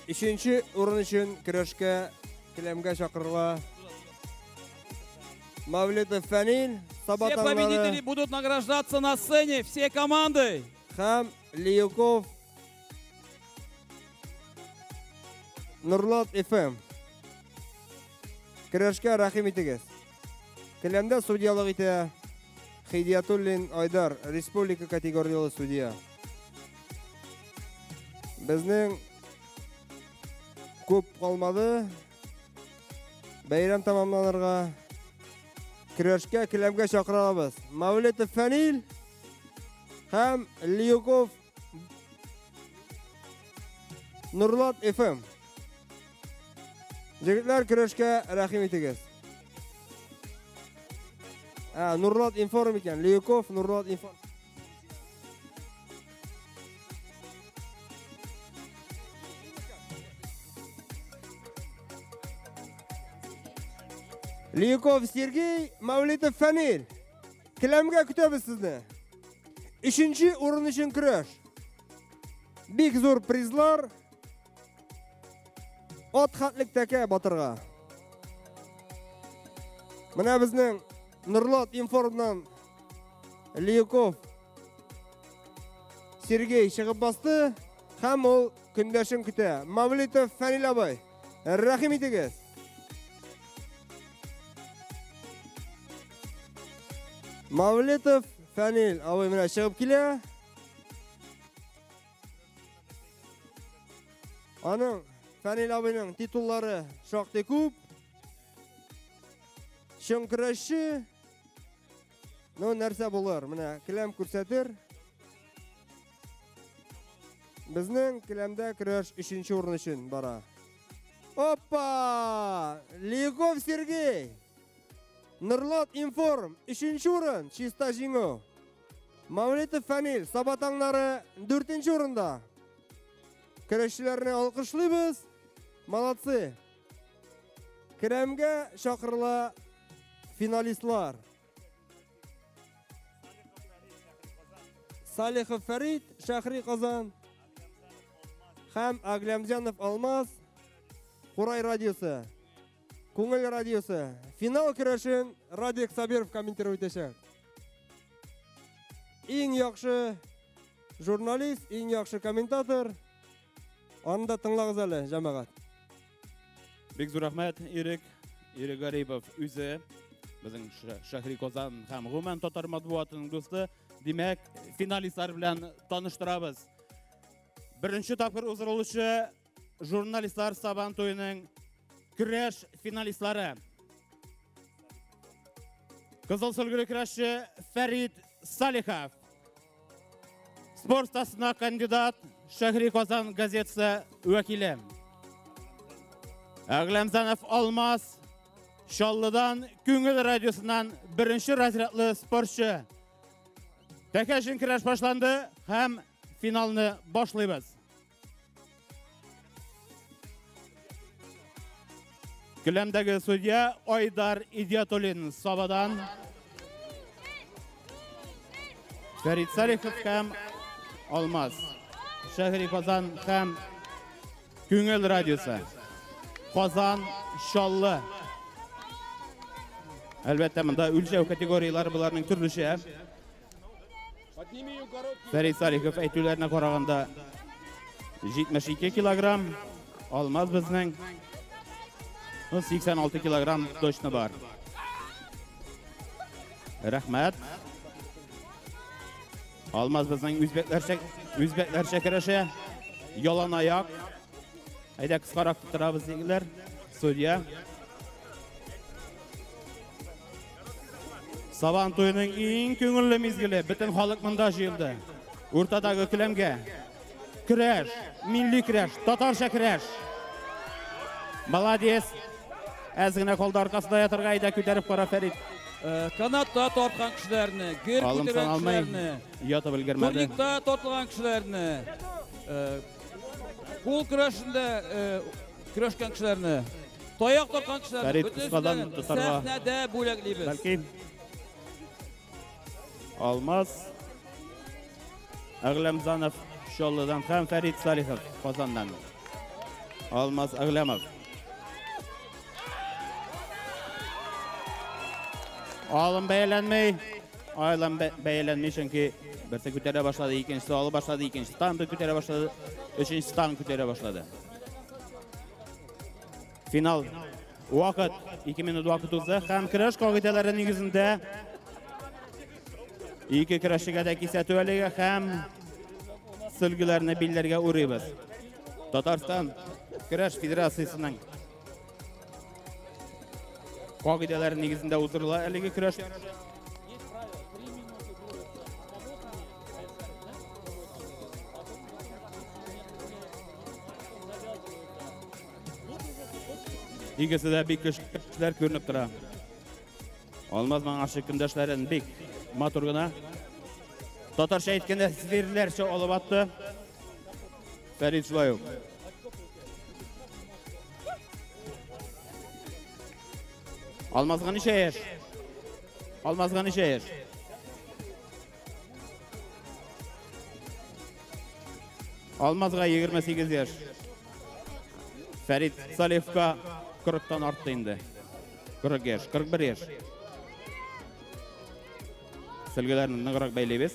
[SPEAKER 9] 3нче урын өчен көрәшкә келәмгә чакырыла Мавлитов Фәнил,
[SPEAKER 15] Все победители будут награждаться на сцене, все команды.
[SPEAKER 9] Һәм Лиюков, Нурлат ФМ. Көрәшкә рәхим итегез. Келәмдә судьялык итә Хидиятуллин Айдар, республика категориялы судья. Безнең күп калмады. Бәйрәм тамамланырга көрәшкә келәмгә чакырабыз. Мавлитов Фәнил һәм Лиюков Нурлат ФМ. Җегетләр, көрәшкә рәхим итегез. Нурлат информ икән. Лиюков, Нурлат информ. Лиюков Сергей, Мавлитов Фәнил. Келәмгә көтәбез сезне. 3нче урын өчен көрәш. Бик зур призлар. От хатлык тәкә батырга. Менә безнең Нурлат информнан Лиюков Сергей чыгып басты. Һәм ул көндәшен көтә. Мавлитов Фәнил абай, рәхим итегез. Мавлитов Фәнил абай менә чыгып килә. Аның Фәнил абайның титуллары шактый күп. Чын көрәшче. Нәрсә булыр? Менә келәм күрсәтер. Безнең келәмдә көрәш 3нче урын өчен бара. Опа! Лиюков Сергей. Нурлат информ 3нче урын, чиста җиңү. Мавлитов Фәнил сабатаңнары 4нче урында. Көрәшчеләрне алкышлыйбыз. Молодцы. Келәмгә чакырыла финалистлар. Салихов Фәрит, Шәхри Казан. Һәм Аглямзянов Алмаз, Курай радиосы, Күңел радиосы. Финал көрәшен Радик Сабиров комментировать итәчәк. Иң яхшы журналист, иң яхшы комментатор. Анда тыңлагыз әле, җәмәгать.
[SPEAKER 15] Бик зур рәхмәт, Ирек Гарипов үзе, безнең Шәхри Казан һәм гомумән татар матбуатының дусты. Димәк, финалистлар белән таныштырабыз. Беренче тапкыр уздырылучы журналистлар Сабан туеның көрәш финалистлары. Кызыл сөлгеле көрәшче Фәрит Салихов. Спорт стасына кандидат, Шәхри Казан газетасы вәкиле. Аглямзанов Алмаз, Шаллыдан Күңел радиосыннан беренче разрядлы спортчы. Тәкәшин көрәш башланды һәм финалны башлыйбыз. Келәмдәге судья Айдар Идиятуллин Сабадан. Фәрит Салихов һәм Алмаз. Шәхри Казан һәм Күңел радиосы. Казан, Шаллы. Әлбәттә, монда үлчәү категориялары буларның төрлечә. Фәрит Салихов әйтүләренә караганда 72 килограмм, Алмаз безнең 86 килограмм точно бар. Рәхмәт. Алмаз безнең үзбәкләрчә көрәшә. Ялан аяк. Әйдә кыскарак тотарабыз дигеләр. Судья. Сабан туеның иң күңелле мизгеле, бөтен халык монда җыелды. Уртадагы келәмгә
[SPEAKER 2] Күрәш, milli күрәш, татарча күрәш. Молодец. Әзгенә колда аркасында ятырга айда күтәреп кара Фәрит.
[SPEAKER 15] Канатта тартқан кішілеріні, гер көтерген кішілеріні,
[SPEAKER 2] ятып үлгермәде.
[SPEAKER 15] Турникта тартылған кішілеріні, қол күрәшінде күрәшкен кішілеріні, таяқ тартқан кішілеріні, бүтін сәхнәдә бөләклейбіз.
[SPEAKER 2] Бәлки Алмаз Әгләмзанов Шоллыдан һәм Фәрит Салихов Казандан. Алмаз Әгләмов. Алым бәйләнмей. Айлам бәйләнмей, чөнки берсе күтәрә башлады, икенчесе алып башлады, икенчесе танды күтәрә башлады, өченчесе тан күтәрә башлады. Финал вакыт 2 минут вакыт узды һәм көрәш кагыйдәләре нигезендә ике көрәшчегә дә кисәтү әлегә һәм сөлгеләрне билләргә урыйбыз. Татарстан көрәш федерациясының кагыйдәләре нигезендә уздырыла әлеге көрәш. Игесе дә бик көчләр күренеп тора. Алмаз маңашы көндәшләрен бик матур гына. Татарча әйткәндә серләрчә алып атты. Фәрит Шулаев. Алмазга ничә яшь? Алмазга ничә яшь? Алмазга 28 яшь. Фәрит Салиховка 40-тан артты инде. 40 яшь, 41 яшь. Сөлгеләрне ныграк бәйләйбез.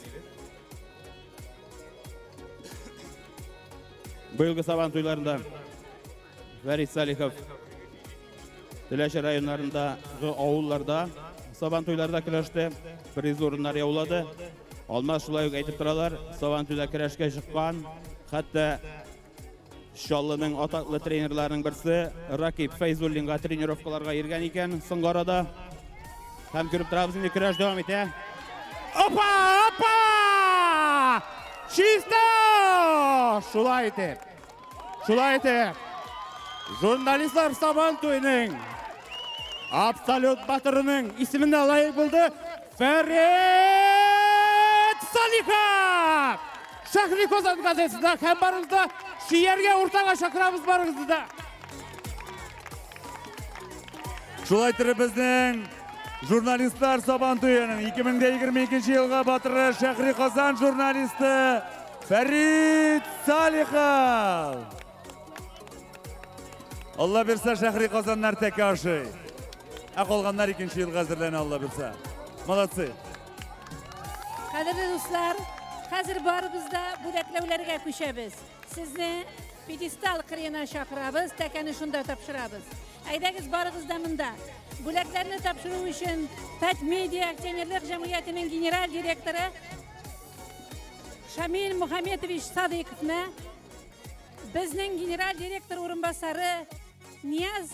[SPEAKER 2] Быелгы сабан туйларында Фәрит Салихов Теләче районнарындагы авылларда сабан туйларда көрәште, приз урыннар яулады. Алмаз шулай ук әйтеп торалар, сабан туйда көрәшкә чыккан, хәтта Шаллының атаклы тренерларының берсе Ракип Фәйзуллинга тренировкаларга йөргән икән соңгы арада. Һәм күреп торабыз инде көрәш дәвам итә. Опа! Опа! Чисто! Шулай итеп. Шулай итеп. Журналистлар сабан туйның абсолют батырының исеменә лайык булды. Фәрит Салихов! Шәһри Казан газетасында һәм барыбызда шияргә уртага чакырабыз барыгызны да. Шулай итеп безнең журналистлар сабан туйының 2022 елга батыры Шәһри Казан журналисты Фәрит Салихов. Allah birsə Şəhri Qazanlar tək aşı. Qalğanlar ikinci yıl hazırlanır Allah birsə. Malatsı.
[SPEAKER 8] Qadirli dostlar, hazır barımızda budaklavlarga köşəbiz. Sizni pedestal qiriyana şaqırabız, təkəni şunda tapşırabız. Aydagiz barımızda mında. Budaklarni tapşırу üçün Tat Media Aksionerlik Jamiyatining general direktori Şamil Muhamedovich Sadiqovni bizning general direktor o'rinbosari Niyaz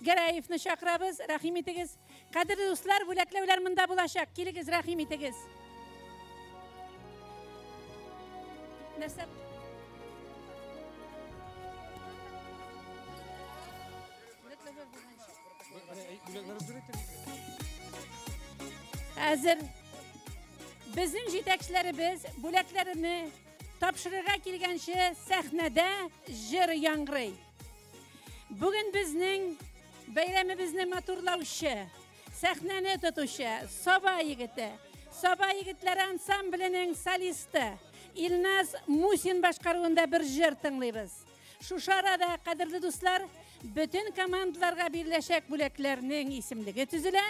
[SPEAKER 8] Garayevni chaqiramiz. Rahim etingiz. Qadrli do'stlar, bo'laklavlar munda bo'lashaq. Keligiz, rahim etingiz. Nasab Hazır bizim yetakchilarimiz bo'laklarini topshirig'iga kelgancha sahnada jir yangray. Bugun bizning bayramimizni motorlovchi, sahnani tutuvchi Soba yigiti, Soba yigitlar ansamblining solisti Ilnaz Musin boshqaruvida bir jir tinglaymiz. Shu sharada qadrli do'stlar, bütün komandalarga birlashak bo'laklarning ismligi tuzila.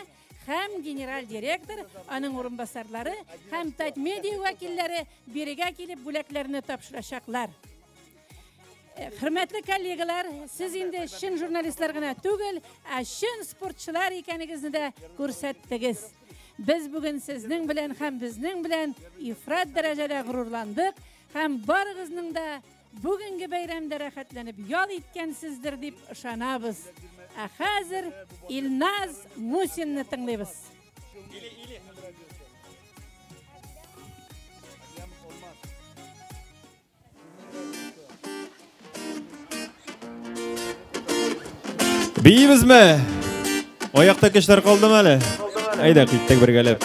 [SPEAKER 8] Hem general direktor, onun o'rinbosarlari, hem Tat Media vakillari biriga kelib bo'laklarni topshirashaqlar. Hurmatli kollegalar, siz endi shin jurnalistlargina tugil, shin sportchilar ekanligingizni da ko'rsatdingiz. Biz bugun sizning bilan ham bizning bilan ifrat darajada g'ururlandik, ham barig'izning da bugungi bayramda rohatlanib yol etgansizdir deb ishonamiz. Hozir Ilnaz Musinni tinglaymiz.
[SPEAKER 16] Biyimizmi? Oyaqta kişiler kaldım hele. Ayda kıyttak birgelep.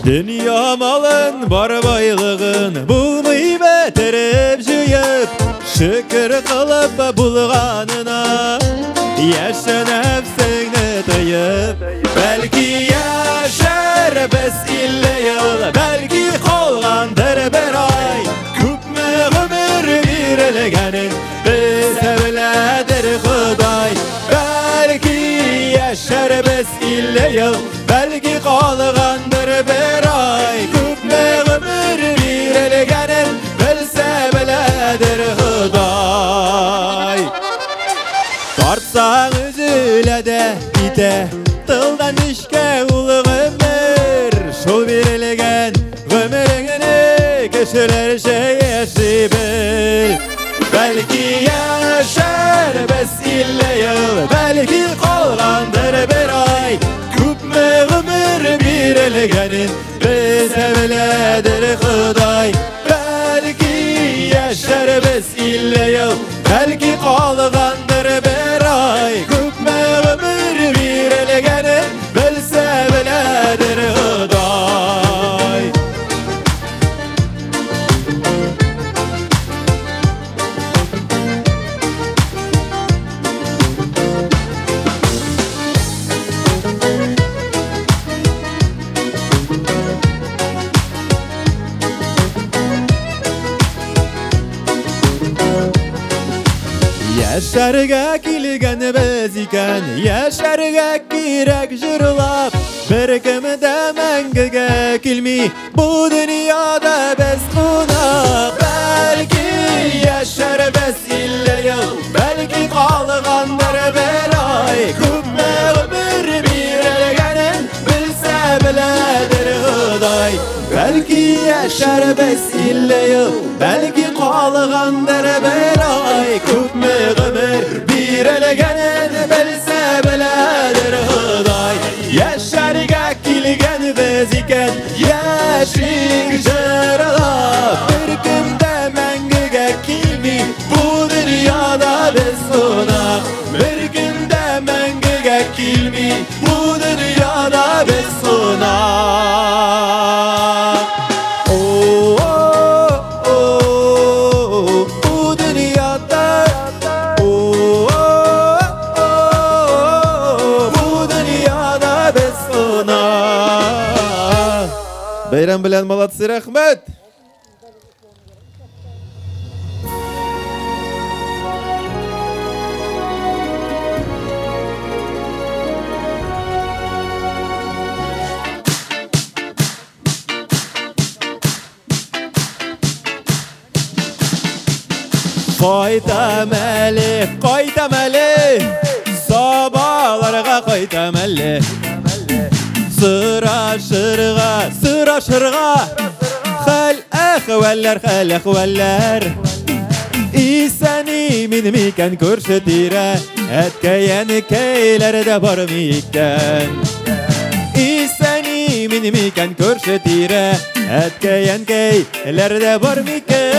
[SPEAKER 16] Dünya malın bar baylığın bulmayı beterip jüyüp şükür kılıp bulganına yaşa nefsini tıyıp belki yaşar bes ille yıl belki kolgandır bir ay küpme ömür bir elegenin bize biledir Xuday belki yaşar bes ille yıl belki kolgandır bir ay küpme ömür bir elegenin bilse biledir Xuday tartsan üzüle de gide tıldan işke ulu ömür şol bir elegen ömürüngini kişiler şey yaşayıbil belki yaşar bes ille yıl belki kolgandır bir ay küpme ömür bir elegenin bize biledir Xuday belki yaşar bes ille yıl belki kolgandır bir ay küpme ömür bir elegenin bilse biledir Xuday Yaşarga kilgen biz iken yaşarga kirek jırlap bir kimde mengige kilmi bu dünyada biz konak belki yaşar biz ille yıl belki kalgandır bir ay küpme ömür bir elegenin bilse biledir Xuday belki yaşar biz ille yıl belki kalgandır bir ay küpme ömür bir elegenin bilse biledir Xuday yaşarga kilgen biz iken yaşık jırlap bir kimde mengige kilmi bu dünyada biz konak bir kimde mengige kilmi bu dünyada biz konak bu dünyada bu dünyada biz konak Bayram bilen malatsi rahmet Qaytam eli Sabahlarga qaytam eli Sıraşırga Xal ahvaller İsəni minimiken körsetire Etkeyen keylerde var mikken İsəni minimiken körsetire Etkeyen keylerde var mikken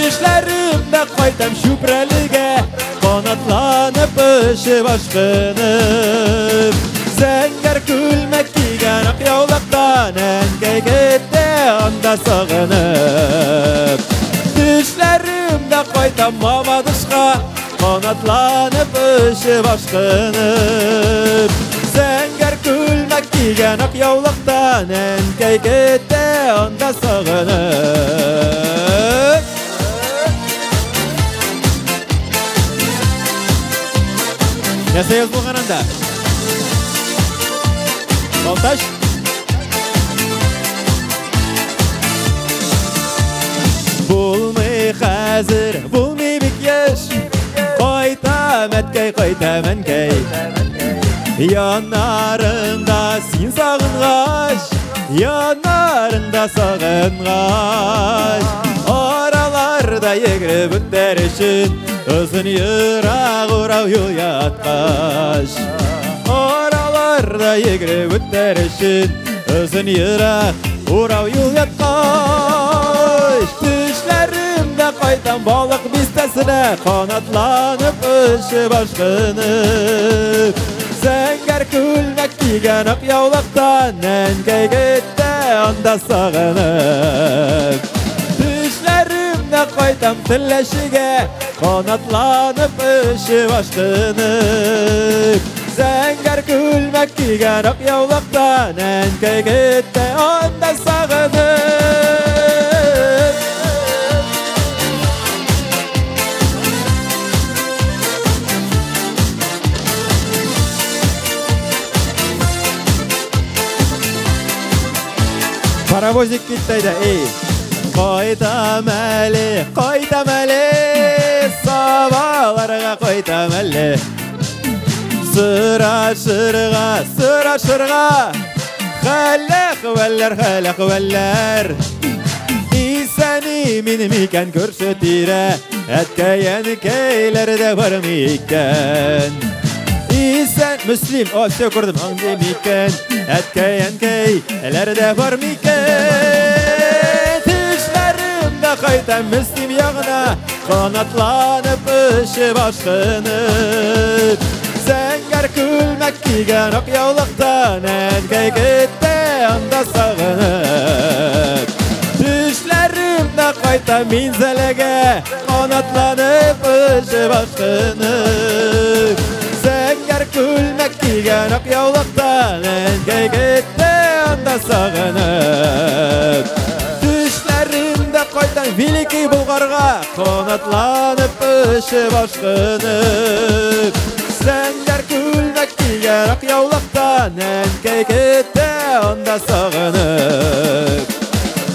[SPEAKER 16] Düşlerimde qaytam şüprelige Kanatlanıp ışıp aşkınıp Zenger külmek giygen ak yavlaktan Enkey gitti anda sağınıp Düşlerimde qaytam mama dışqa Kanatlanıp ışıp aşkınıp Zenger külmek giygen ak yavlaktan Enkey gitti anda sağınıp Yaşayız bu kananda. Montaj. Bulmay hazır, bulmay bik yaş. Qaytam enkey. Yanarında sin sağıngaş. Yanarında sağıngaş. Aralarda yegre bütler için. Uzun yırak uğrav yol yatkaş Oralarda yegre bütler için Uzun yırak uğrav yol yatkaş Düşlerimde qaytam koydum balık bistesine, kanatlanıp ışıp aşkını. Zengər külmek giygen ak yavlaktan, enkey gitti anda sağınıp. Düşlerimde koydum tilleşige, kanatlanıp ışıp aşkını. Zengər külmek giygen ak yavlaktan, enkey gitti anda sağınıp. Paravozик gittiydi, ey. Koydam eli, sabahlarga koydam eli. Sıra şırga, halak veller. İseni minim iken körsetire, etkeyen keylerde var mı iken? İsen Müslim, o şey kurdum anlayayım iken, etkeyen keylerde var mı iken? Düşlerimde kaytem Müslim yağına, kanatlanıp ışıp aşkınıp. Zengər külmek giygen ak yavlaktan, enkey gitti anda sağınıp. Düşlerimde kaytem minzelege, kanatlanıp ışıp aşkınıp. Zengər külmek giygen ak yavlaktan, enkey gitti anda sağınıp. Düşlerimde koydum Veliki Bulgarga, kanatlanıp ışıp aşkınıp. Zengər külmek giygen ak yavlaktan, enkey gitti anda sağınıp.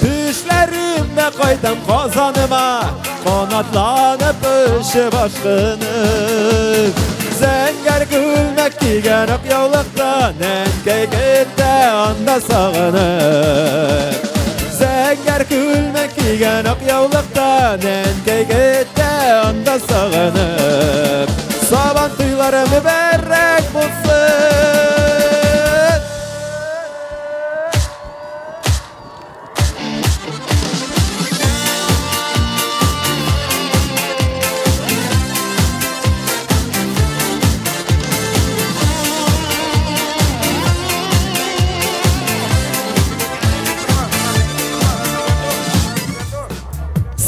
[SPEAKER 16] Düşlerimde koydum Kazanıma, kanatlanıp ışıp aşkınıp. Zengər külmek giygen ak yavlaktan, enkey gitti anda sağınıp. Zengər külmek giygen ak yavlaktan, enkey gitti anda sağınıp. Saban tuyları mübarek bulsun.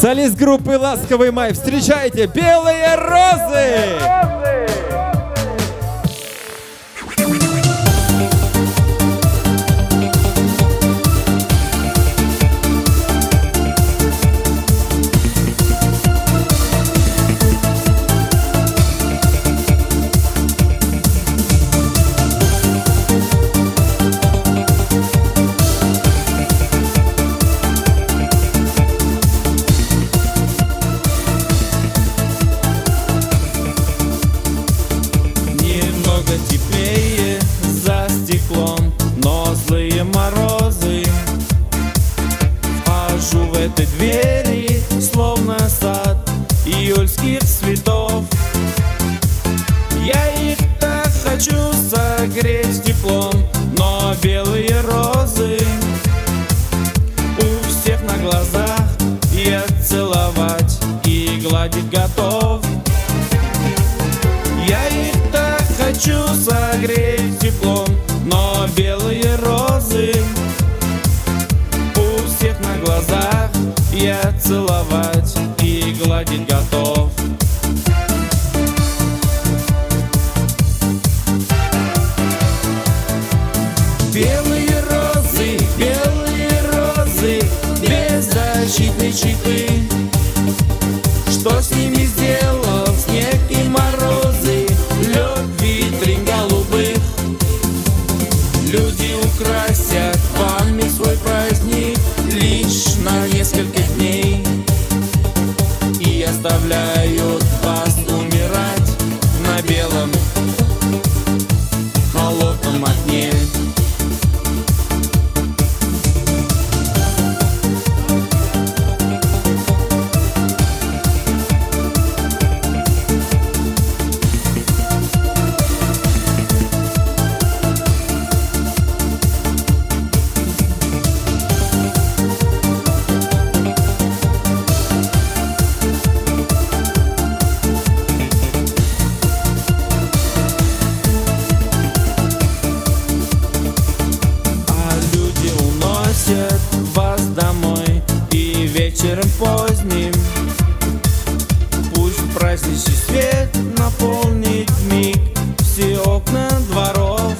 [SPEAKER 16] Солист группы «Ласковый май». Встречайте, «Белые розы».
[SPEAKER 13] Двери, словно сад июльских цветов. Я их так хочу согреть теплом, но белые розы у всех на глазах я целовать и гладить готов. Я их так хочу согреть теплом, но белые розы у всех на глазах я целовать и гладить готов. Белые розы, беззащитные чипы. Что с ними сделал снег и морозы, лед, витрин голубых? Люди украсят вами свой праздник лишь на несколько дней и оставляют вас умирать на белом холодном окне. вечером поздним. Пусть праздничный свет наполнит миг все окна дворов.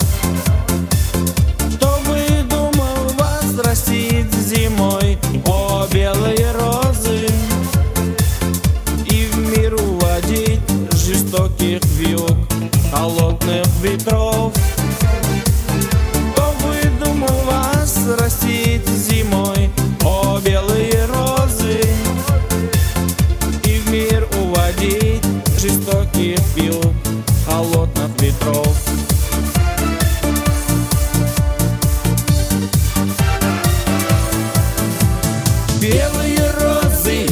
[SPEAKER 13] Кто бы думал, возрастит зимой, о, белые розы, и в мир уводить жестоких вьюг, холодных ветров. Кто бы думал, вас растит зимой, о, белые розы, и в мир уводить жестоких вьюг, холодных ветров. Белые розы,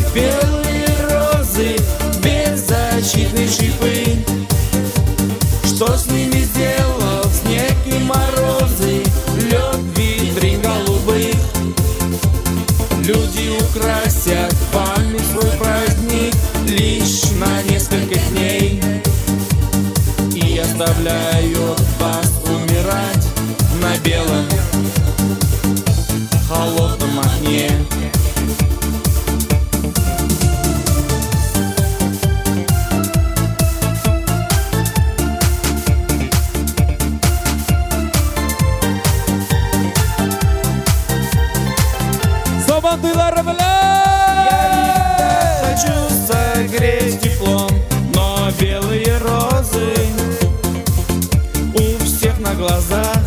[SPEAKER 13] беззащитные шипы. Что с ними сделал снег и морозы, лед витрин голубых? Люди украсят вами свой праздник лишь на несколько дней и оставляют вас умирать на белом холодном огне. Я хочу согреть теплом, но белые розы у всех на глазах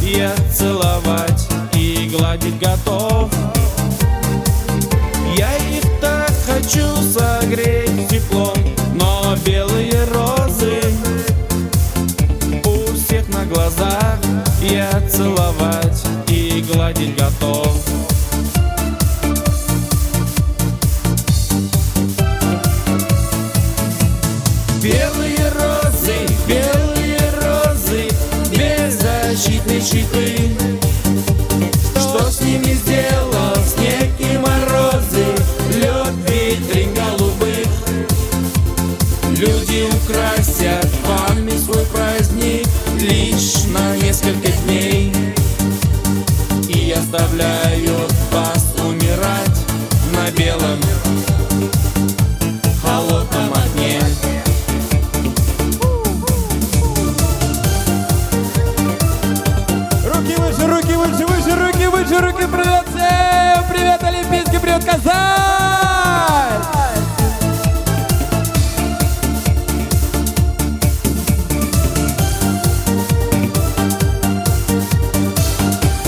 [SPEAKER 13] я целовать и гладить готов. Я их так хочу согреть теплом, но белые розы у всех на глазах я целовать и гладить готов. Белые розы, беззащитные шипы. Что с ними сделал снег и морозы, лед витрин голубых? Люди украсят вами свой праздник лишь на несколько дней и оставляют вас умирать на белом холодном огне.
[SPEAKER 16] Руки, привет всем! Привет, Олимпийский, привет, Казань!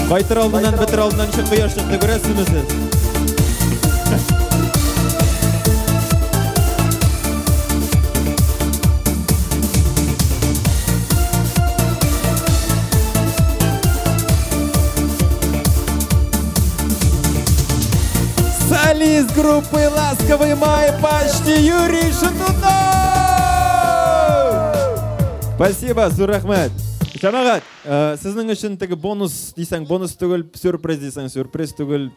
[SPEAKER 16] Қайтыр алдынан, бітір алдынан шық құяшықты көресімізсіз. Солист группы «Ласковый май» почти Юрий Шатунов! Спасибо, зор рахмет. Жамағат, сіздің үшін тегі бонус дейсің, бонус түгіл, сюрприз дейсің, сюрприз түгіл.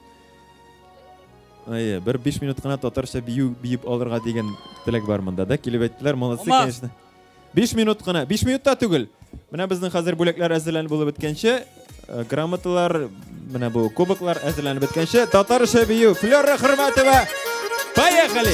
[SPEAKER 16] Бір 5 минут қана татарша бейіп алырға деген тілек бар мұнда да. Келіп әйттілер, молодцы, конечно. 5 минут қана, 5 минутта түгіл. Мына біздің қазір бөлеклер әзірленіп болып өткенше, грамоталар, мына бұл кубоклар әзірленіп өткенше, татарша бейу, Флёра Хырматова, поехали!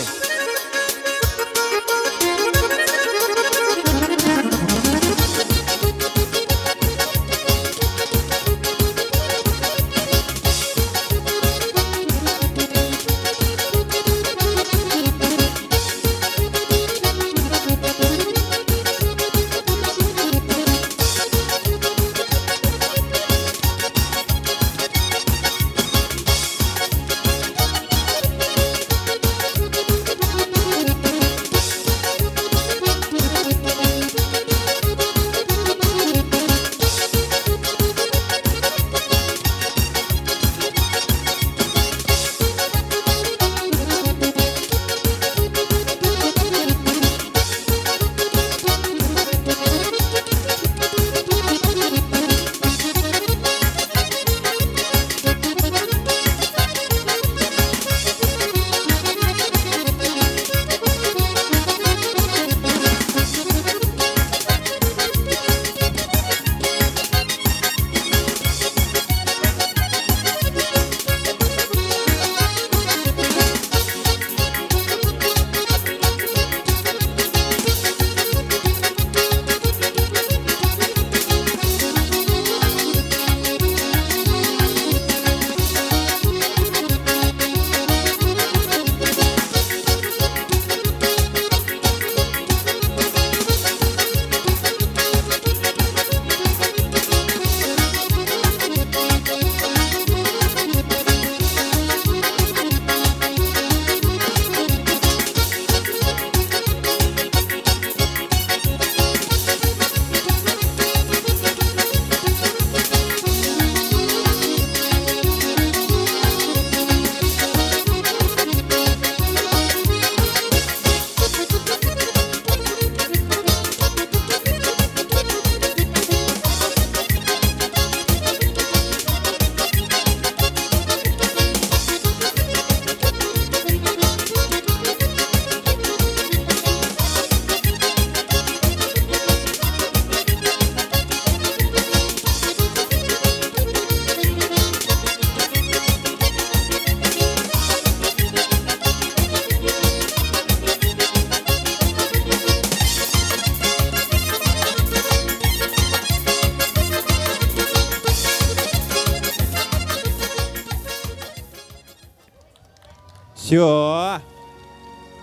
[SPEAKER 16] Все.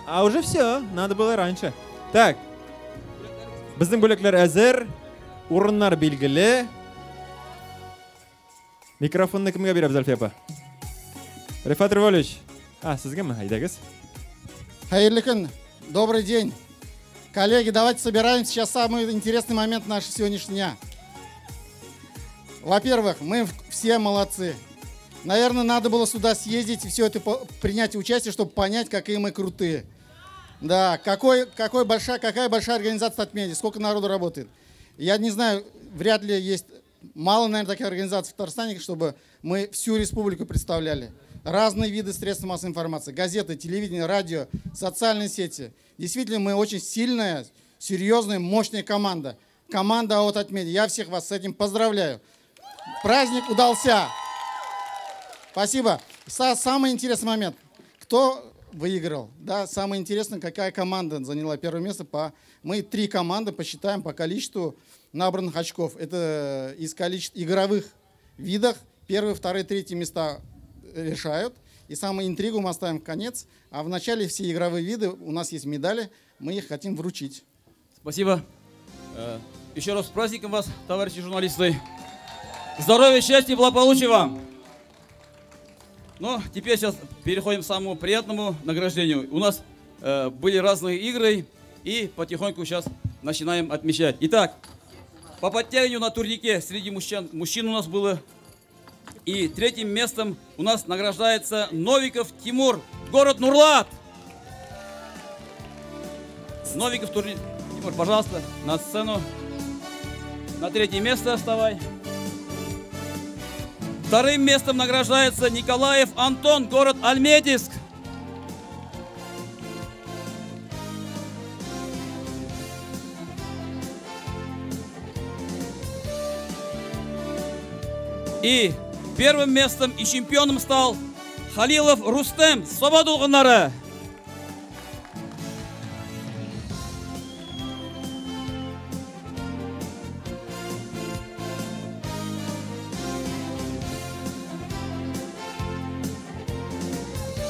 [SPEAKER 16] А уже все. Надо было раньше. Так. Біздің бөлеклер әзір. Урыннар белгілі. Микрофонны кімге береміз, Альфия апа? Рифат Револьевич. Сізге ме? Айдагыз.
[SPEAKER 4] Хайырлы күн. Добрый день. Коллеги, давайте собираемся. Сейчас самый интересный момент нашего сегодняшнего дня. Во-первых, мы все молодцы. Наверное, надо было сюда съездить и все это принять участие, чтобы понять, какие мы крутые. Да, какая большая организация Татмедиа, сколько народу работает. Я не знаю, вряд ли есть, мало, наверное, таких организаций в Татарстане, чтобы мы всю республику представляли. Разные виды средств массовой информации, газеты, телевидение, радио, социальные сети. Действительно, мы очень сильная, серьезная, мощная команда. Команда АО Татмедиа. Я всех вас с этим поздравляю. Праздник удался. Спасибо. Самый интересный момент. Кто выиграл? Да, самое интересное, какая команда заняла первое место. Мы 3 команды посчитаем по количеству набранных очков. Это из количества игровых видов. 1, 2, 3 места решают. И самую интригу мы оставим в конец. А в начале все игровые виды, у нас есть медали, мы их хотим вручить.
[SPEAKER 15] Спасибо. Еще раз с праздником вас, товарищи журналисты. Здоровья, счастья, благополучия вам. Но теперь сейчас переходим к самому приятному награждению. У нас были разные игры, и потихоньку сейчас начинаем отмечать. Итак, по подтягиванию на турнике среди мужчин у нас было. И 3-м местом у нас награждается Новиков Тимур, город Нурлат. Новиков Тимур, пожалуйста, на сцену. На 3-е место вставай. 2-м местом награждается Николаев Антон, город Альметьевск. И 1-м местом и чемпионом стал Халилов Рустем, Сободулгынары.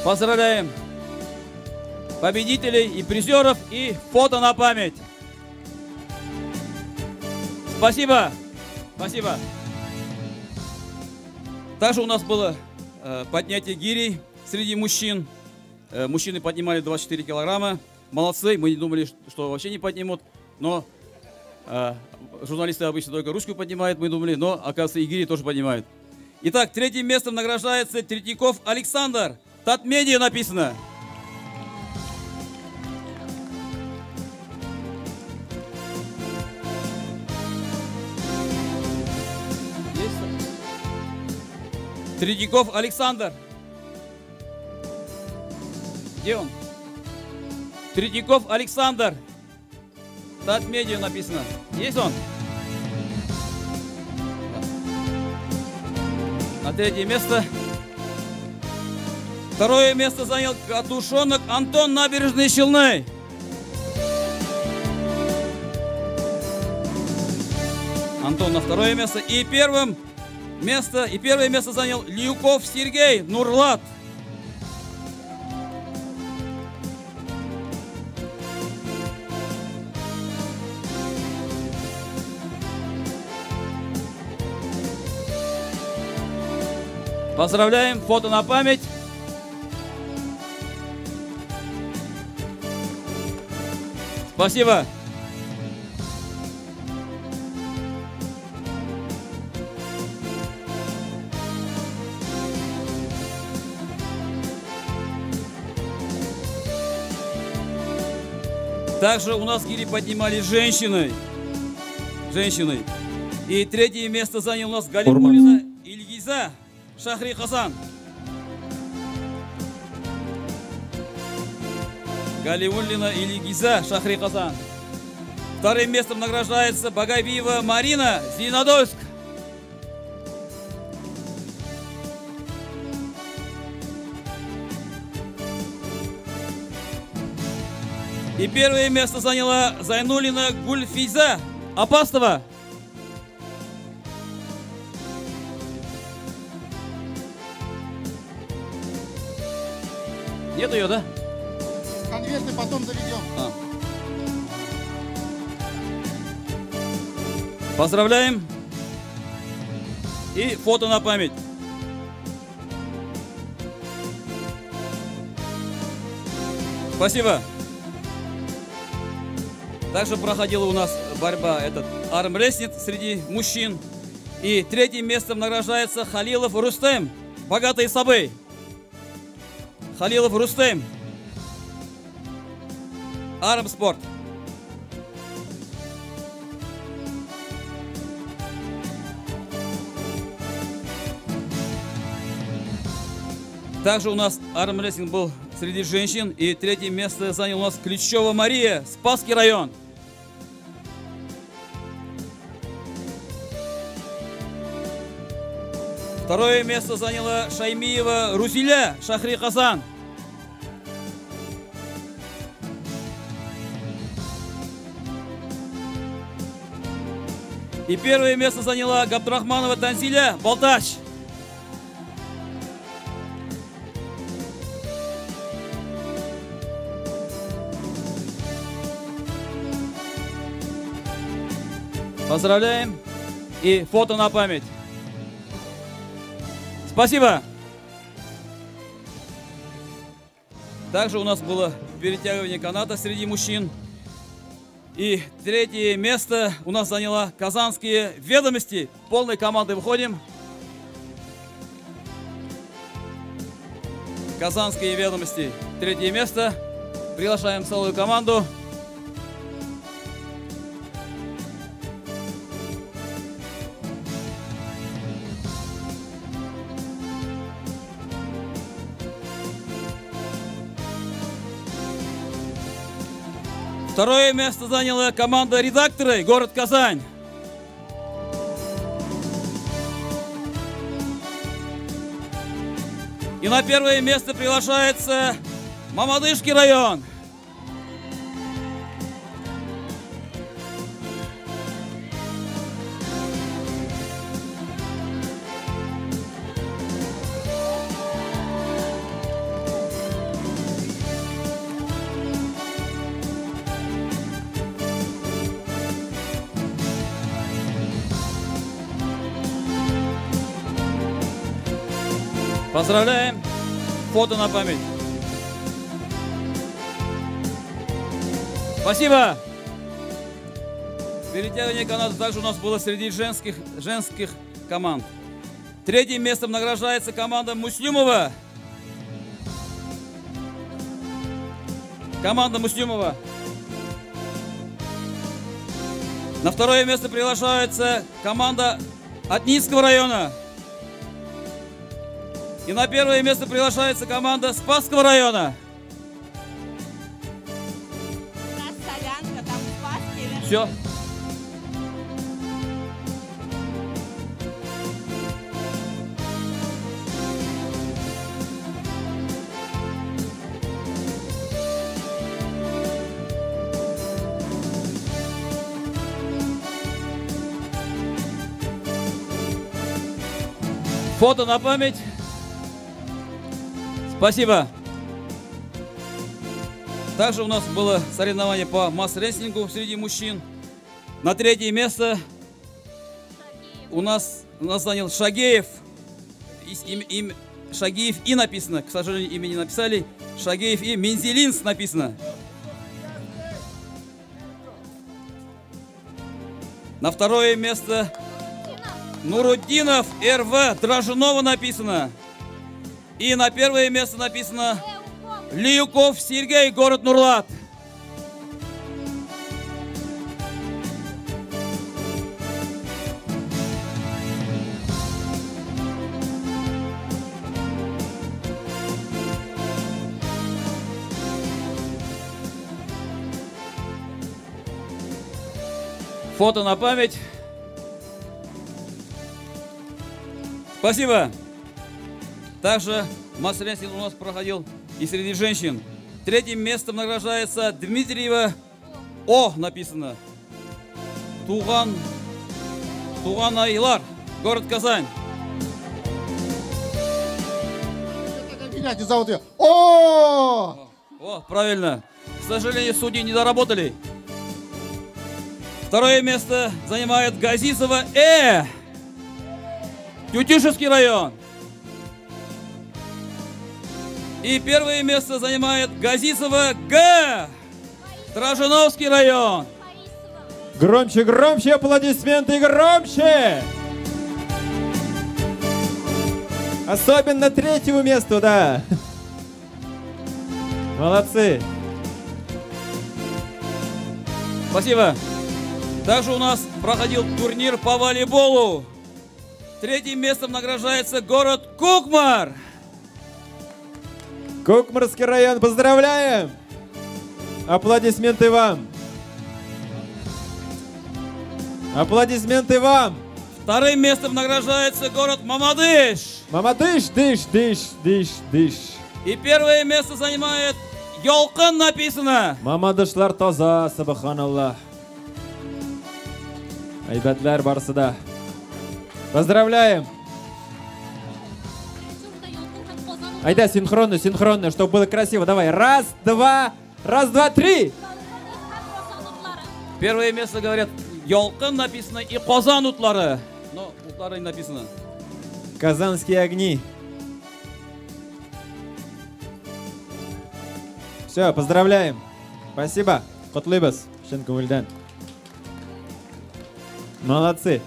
[SPEAKER 15] Поздравляем победителей и призеров, и фото на память. Спасибо. Спасибо. Также у нас было поднятие гирей среди мужчин. Мужчины поднимали 24 килограмма. Молодцы, мы не думали, что вообще не поднимут. Но журналисты обычно только ручку поднимают, мы думали, но оказывается и гири тоже поднимают. Итак, 3-м местом награждается Третьяков Александр. Татмедиа написано. Третьяков Александр. Где он? Третьяков Александр. Татмедиа написано. Есть он? На 3-е место. 2-е место занял Катушонок Антон, Набережные Челны. Антон на 2-е место. И 1-е место занял Льюков Сергей, Нурлат. Поздравляем, фото на память. Спасибо. Также у нас гири поднимали женщины. И 3-е место занял у нас Галимулина Ильгиза Шахри Хасан. Галимулина Ильгиза Шахри Хасан. 2-м местом награждается Багавиева Марина, Зеленодольск. И 1-е место заняла Зайнулина Гульфиза, Апастова. Нет ее, да?
[SPEAKER 4] Конверты потом заведем.
[SPEAKER 15] Поздравляем. И фото на память. Спасибо. Также проходила у нас борьба, армрестлинг среди мужчин. И третьим местом награждается Халилов Рустем, богатый собой. Халилов Рустем. Армспорт. Также у нас армрестлинг был среди женщин. И третье место занял у нас Клещева Мария, Спасский район. Второе место заняла Шаймиева Рузиля, Шахри Казан. И первое место заняла Габдрахманова Танзиля, Балтач. Поздравляем. И фото на память. Спасибо. Также у нас было перетягивание каната среди мужчин. И третье место у нас заняла Казанские ведомости. Полной командой выходим. Казанские ведомости. Третье место. Приглашаем целую команду. Второе место заняла команда редакторы, город Казань. И на первое место приглашается Мамадышский район. Поздравляем. Фото на память. Спасибо. Перетягивание каната также у нас было среди женских команд. Третьим местом награждается команда Муслюмова. Команда Муслюмова. На второе место приглашается команда Атнийского района. И на первое место приглашается команда Спасского района. Все. Фото на память. Спасибо. Также у нас было соревнование по масс-рестлингу среди мужчин. На третье место у нас занял Шагеев. Шагеев и написано. К сожалению, имя не написали. Шагеев и Мензелинс написано. На второе место Нуруддинов РВ Дрожжинова написано. И на первое место написано Лиюков Сергей, город Нурлат. Фото на память. Спасибо. Также масс-рестлинг у нас проходил и среди женщин. Третьим местом награждается Дмитриева О написано. Туган Айлар, город Казань.
[SPEAKER 4] Опять не зовут ее. О!
[SPEAKER 15] О, правильно. К сожалению, судьи не доработали. Второе место занимает Газизова Тютюшевский район. И первое место занимает Газизова Стражиновский район.
[SPEAKER 16] Громче, громче, аплодисменты, громче! Особенно третьему месту, да. Молодцы.
[SPEAKER 15] Спасибо. Также у нас проходил турнир по волейболу. Третьим местом награждается город Кукмар.
[SPEAKER 16] Кукмарский район, поздравляем! Аплодисменты вам! Аплодисменты вам!
[SPEAKER 15] Вторым местом награждается город Мамадыш.
[SPEAKER 16] Мамадыш, дыш.
[SPEAKER 15] И первое место занимает Ёлқын написано.
[SPEAKER 16] Мамадышлар таза, субханаллах. Айбатлар барсыда. Поздравляем! Айда, синхронно, чтобы было красиво. Давай, раз, два, три.
[SPEAKER 15] Первое место, говорят, Ёлқын написано и Қозан утлары. Но утлары не написано.
[SPEAKER 16] Казанские огни. Все, поздравляем. Спасибо. Котлыбас, Шенкумульдан. Молодцы.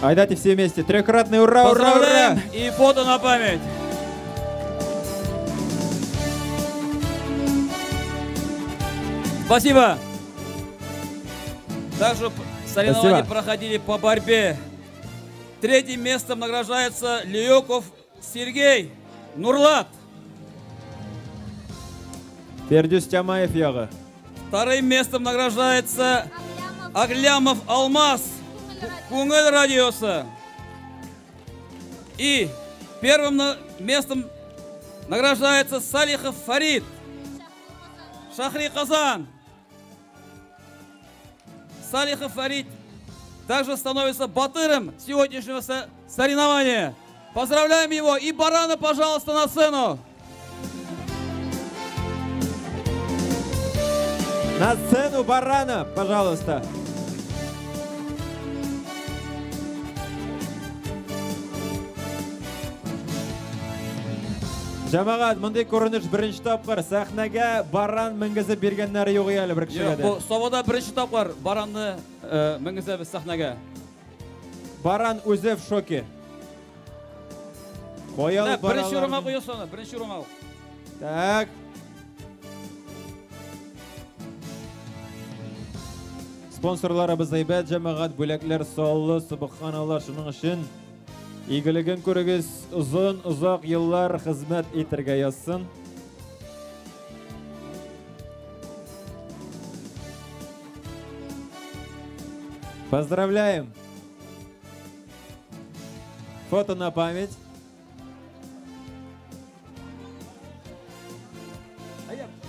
[SPEAKER 16] Айдайте все вместе. Трехкратный ура, ура, ура!
[SPEAKER 15] И фото на память. Спасибо. Также соревнования проходили по борьбе. Третьим местом награждается Леёков Сергей Нурлат.
[SPEAKER 16] Фердюс Тямаев яғы.
[SPEAKER 15] Вторым местом награждается Аглямов Алмаз. Кунгель радиосы. И первым местом награждается Салихов Фарид. Шахри Казан. Салихов Фарид также становится батыром сегодняшнего соревнования. Поздравляем его. И Барана, пожалуйста, на сцену.
[SPEAKER 16] На сцену Барана, пожалуйста. Жамағат, мұндай көрініш бірінші тапқыр. Сахнаға баран мінгізіп бергенлері жоқ әлі бір кішігеді.
[SPEAKER 15] Бұл собада бірінші тапқыр баранны мінгізіп сахнаға.
[SPEAKER 16] Баран өзі в шоке. Қоял баралар.
[SPEAKER 15] Бірінші ұрыңа қойысаны, бірінші ұрыңа.
[SPEAKER 16] Так. Спонсорларыбыз әйбәт жамағат, бөлеклер саулы, субханалла, шының үшін игілігін көрігіз ұзақ еллар қызмет етірге yazsın. Поздравляем! Фото на память.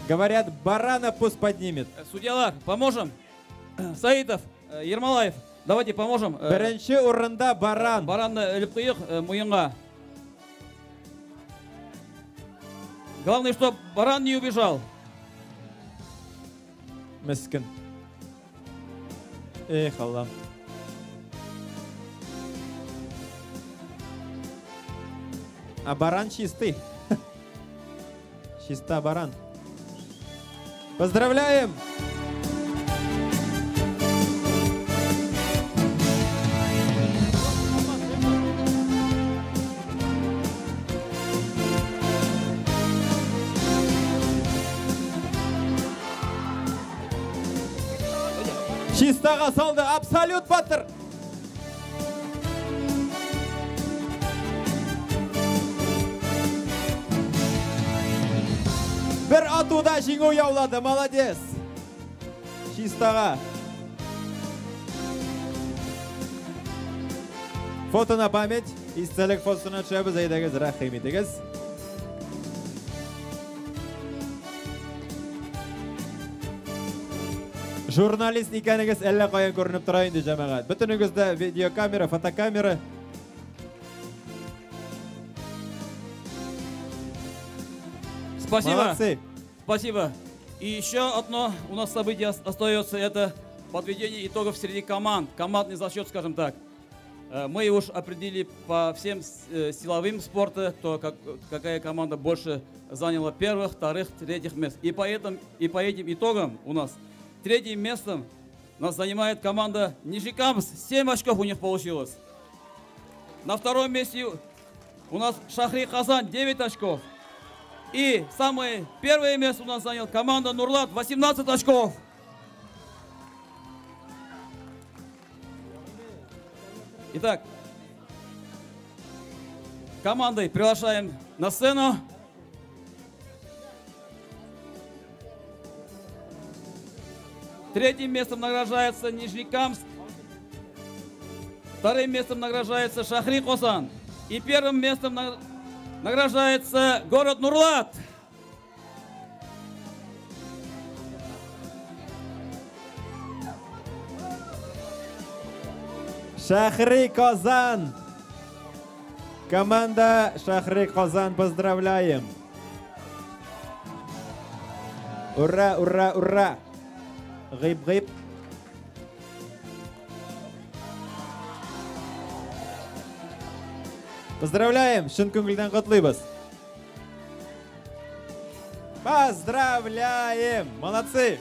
[SPEAKER 16] Говорят, барана пусть поднимет.
[SPEAKER 15] Судьялар, поможем. Саидов, Ермолаев, давайте поможем.
[SPEAKER 16] Бірінші орында баран.
[SPEAKER 15] Баранны іліп қойық мұйынға. Главное, что баран не убежал.
[SPEAKER 16] Міскін. Эх, Аллам. А баран чистый. Чиста баран. Поздравляем! Чистаға салды, абсолют батыр! Бір атуда жеңу яулады, молодец! Чистаға. Фото на память. Истәлек фотосына төшәбез, әйдәгез, рәхим итегез. Журналист икәнегез әллә каян күренеп тора инде, җәмәгать. Бөтенегездә видеокамера, фотокамера.
[SPEAKER 15] Спасибо.
[SPEAKER 16] Молодцы.
[SPEAKER 15] Спасибо. И еще одно у нас событие остается, это подведение итогов среди команд. Командный зачет, скажем так. Мы уж определили по всем силовым спортам, какая команда больше заняла первых, вторых, третьих мест. И по этим итогам у нас третьим местом нас занимает команда Нижнекамск. 7 очков у них получилось. На втором месте у нас Шахри Казань, 9 очков. И самое первое место у нас занял команда Нурлат, 18 очков. Итак, командой приглашаем на сцену. Третьим местом награждается Нижнекамск. Вторым местом награждается Шахри Казань. И первым местом награждается город Нурлат.
[SPEAKER 16] Шахри Казань. Команда Шахри Казань, поздравляем. Ура, ура, ура. Гып-гып. Поздравляем, шын көңілден құтлыйбыз. Поздравляем, молодцы.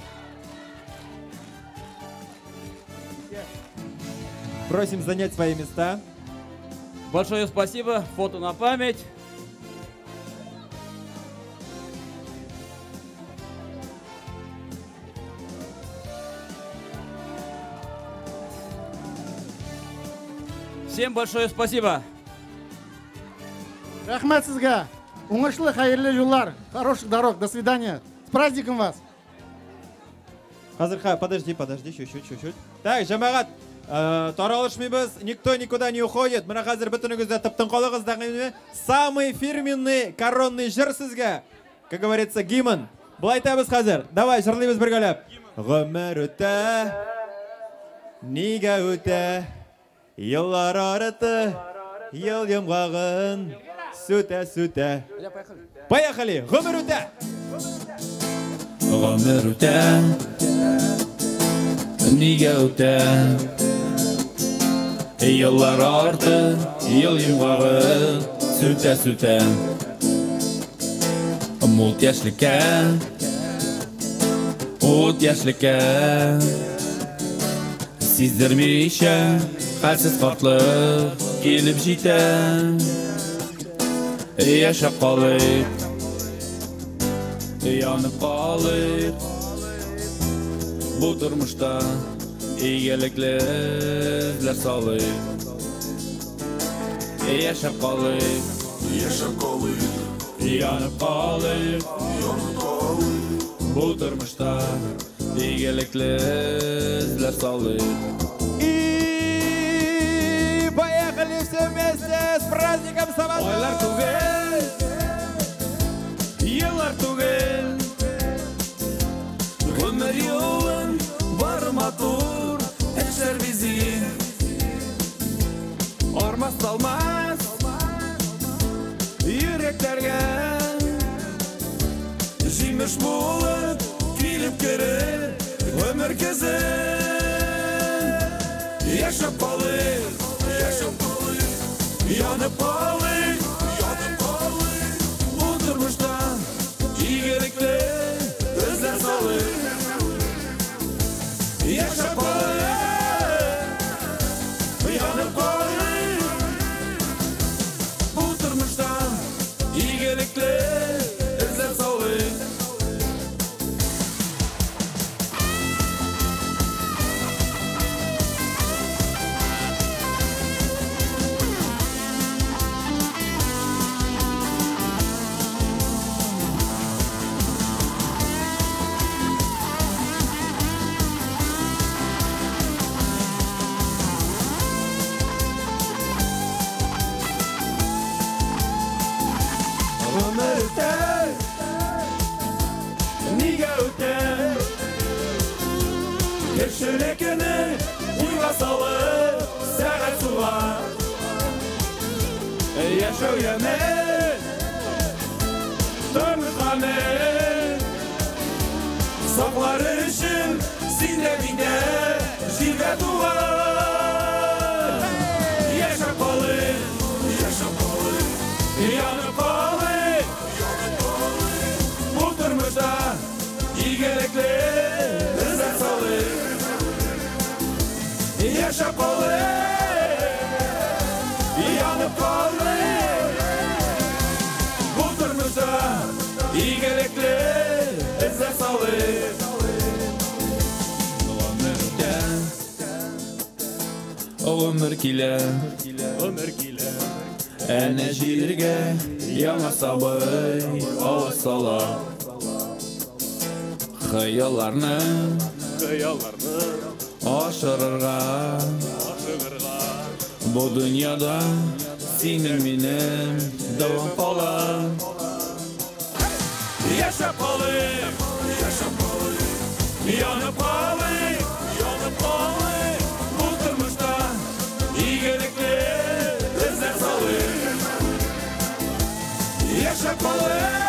[SPEAKER 16] Просим занять свои места.
[SPEAKER 15] Большое спасибо, фото на память. Всем большое спасибо.
[SPEAKER 4] Рахмет сізге. Уңышлы, хайырлы жолдар. Хороших дорог. До свидания. С праздником вас.
[SPEAKER 16] Хазырха, подожди, чуть-чуть. Так, жамағат, таралышмайбыз, никто никуда не уходит. Мына қазір бүтінігізді тыптың қолығыздағы самый фирменный коронный жыр сізге. Как говорится, гимн. Бұлай айтабыз қазір. Давай, жырлайбыз біргілеп. Ғұмыр өте, неге өте, еллар арыты, ел емғағын, сүте. Поехали! Ғұмыр өте!
[SPEAKER 13] Ғұмыр өте, неге өте, еллар арты, ел емғағын, сүте. Мулт яшілікке, от яшілікке, сездірмейше, қалсыз қартлық келіп жейті. Яшап қалып, янып қалып, бұл тұрмышта игіліклі ізлер салып. Яшап қалып, янып қалып, бұл тұрмышта игіліклі ізлер салып.
[SPEAKER 16] Поехали все вместе с праздником Сабантуй!
[SPEAKER 13] Ойлар түгел, еллар түгел, өмір жолын бар матур, әшер бізген, армас талмас, үйректерге, жиміш болып, келіп керір, өмір кезін, яшап қалып, янып қалып, бұл тұрмышта игілікті ізлер салып. Яшап қалып, янып қалып, бұл тұрмышта игілікті ізлер салып. шелекені Уйға салып сәғат суға Яшау емен Тымырғамен Сақлары үшін Синде минде Жирге туға Яшап қалып Янып қалып Бұл тұрмышта игілікті ізет салып Яшап қалып Янып қалып Бұл тұрмышта игілікті ізет салып Өмір келе Әне жерге яңа сабай ауыз сала Хыяларны ашырырға Бұл дүнияда сенің менің давам қала Яшап қалып Янып қалып Бұл тұрмышта игілікті іздер салып Яшап қалып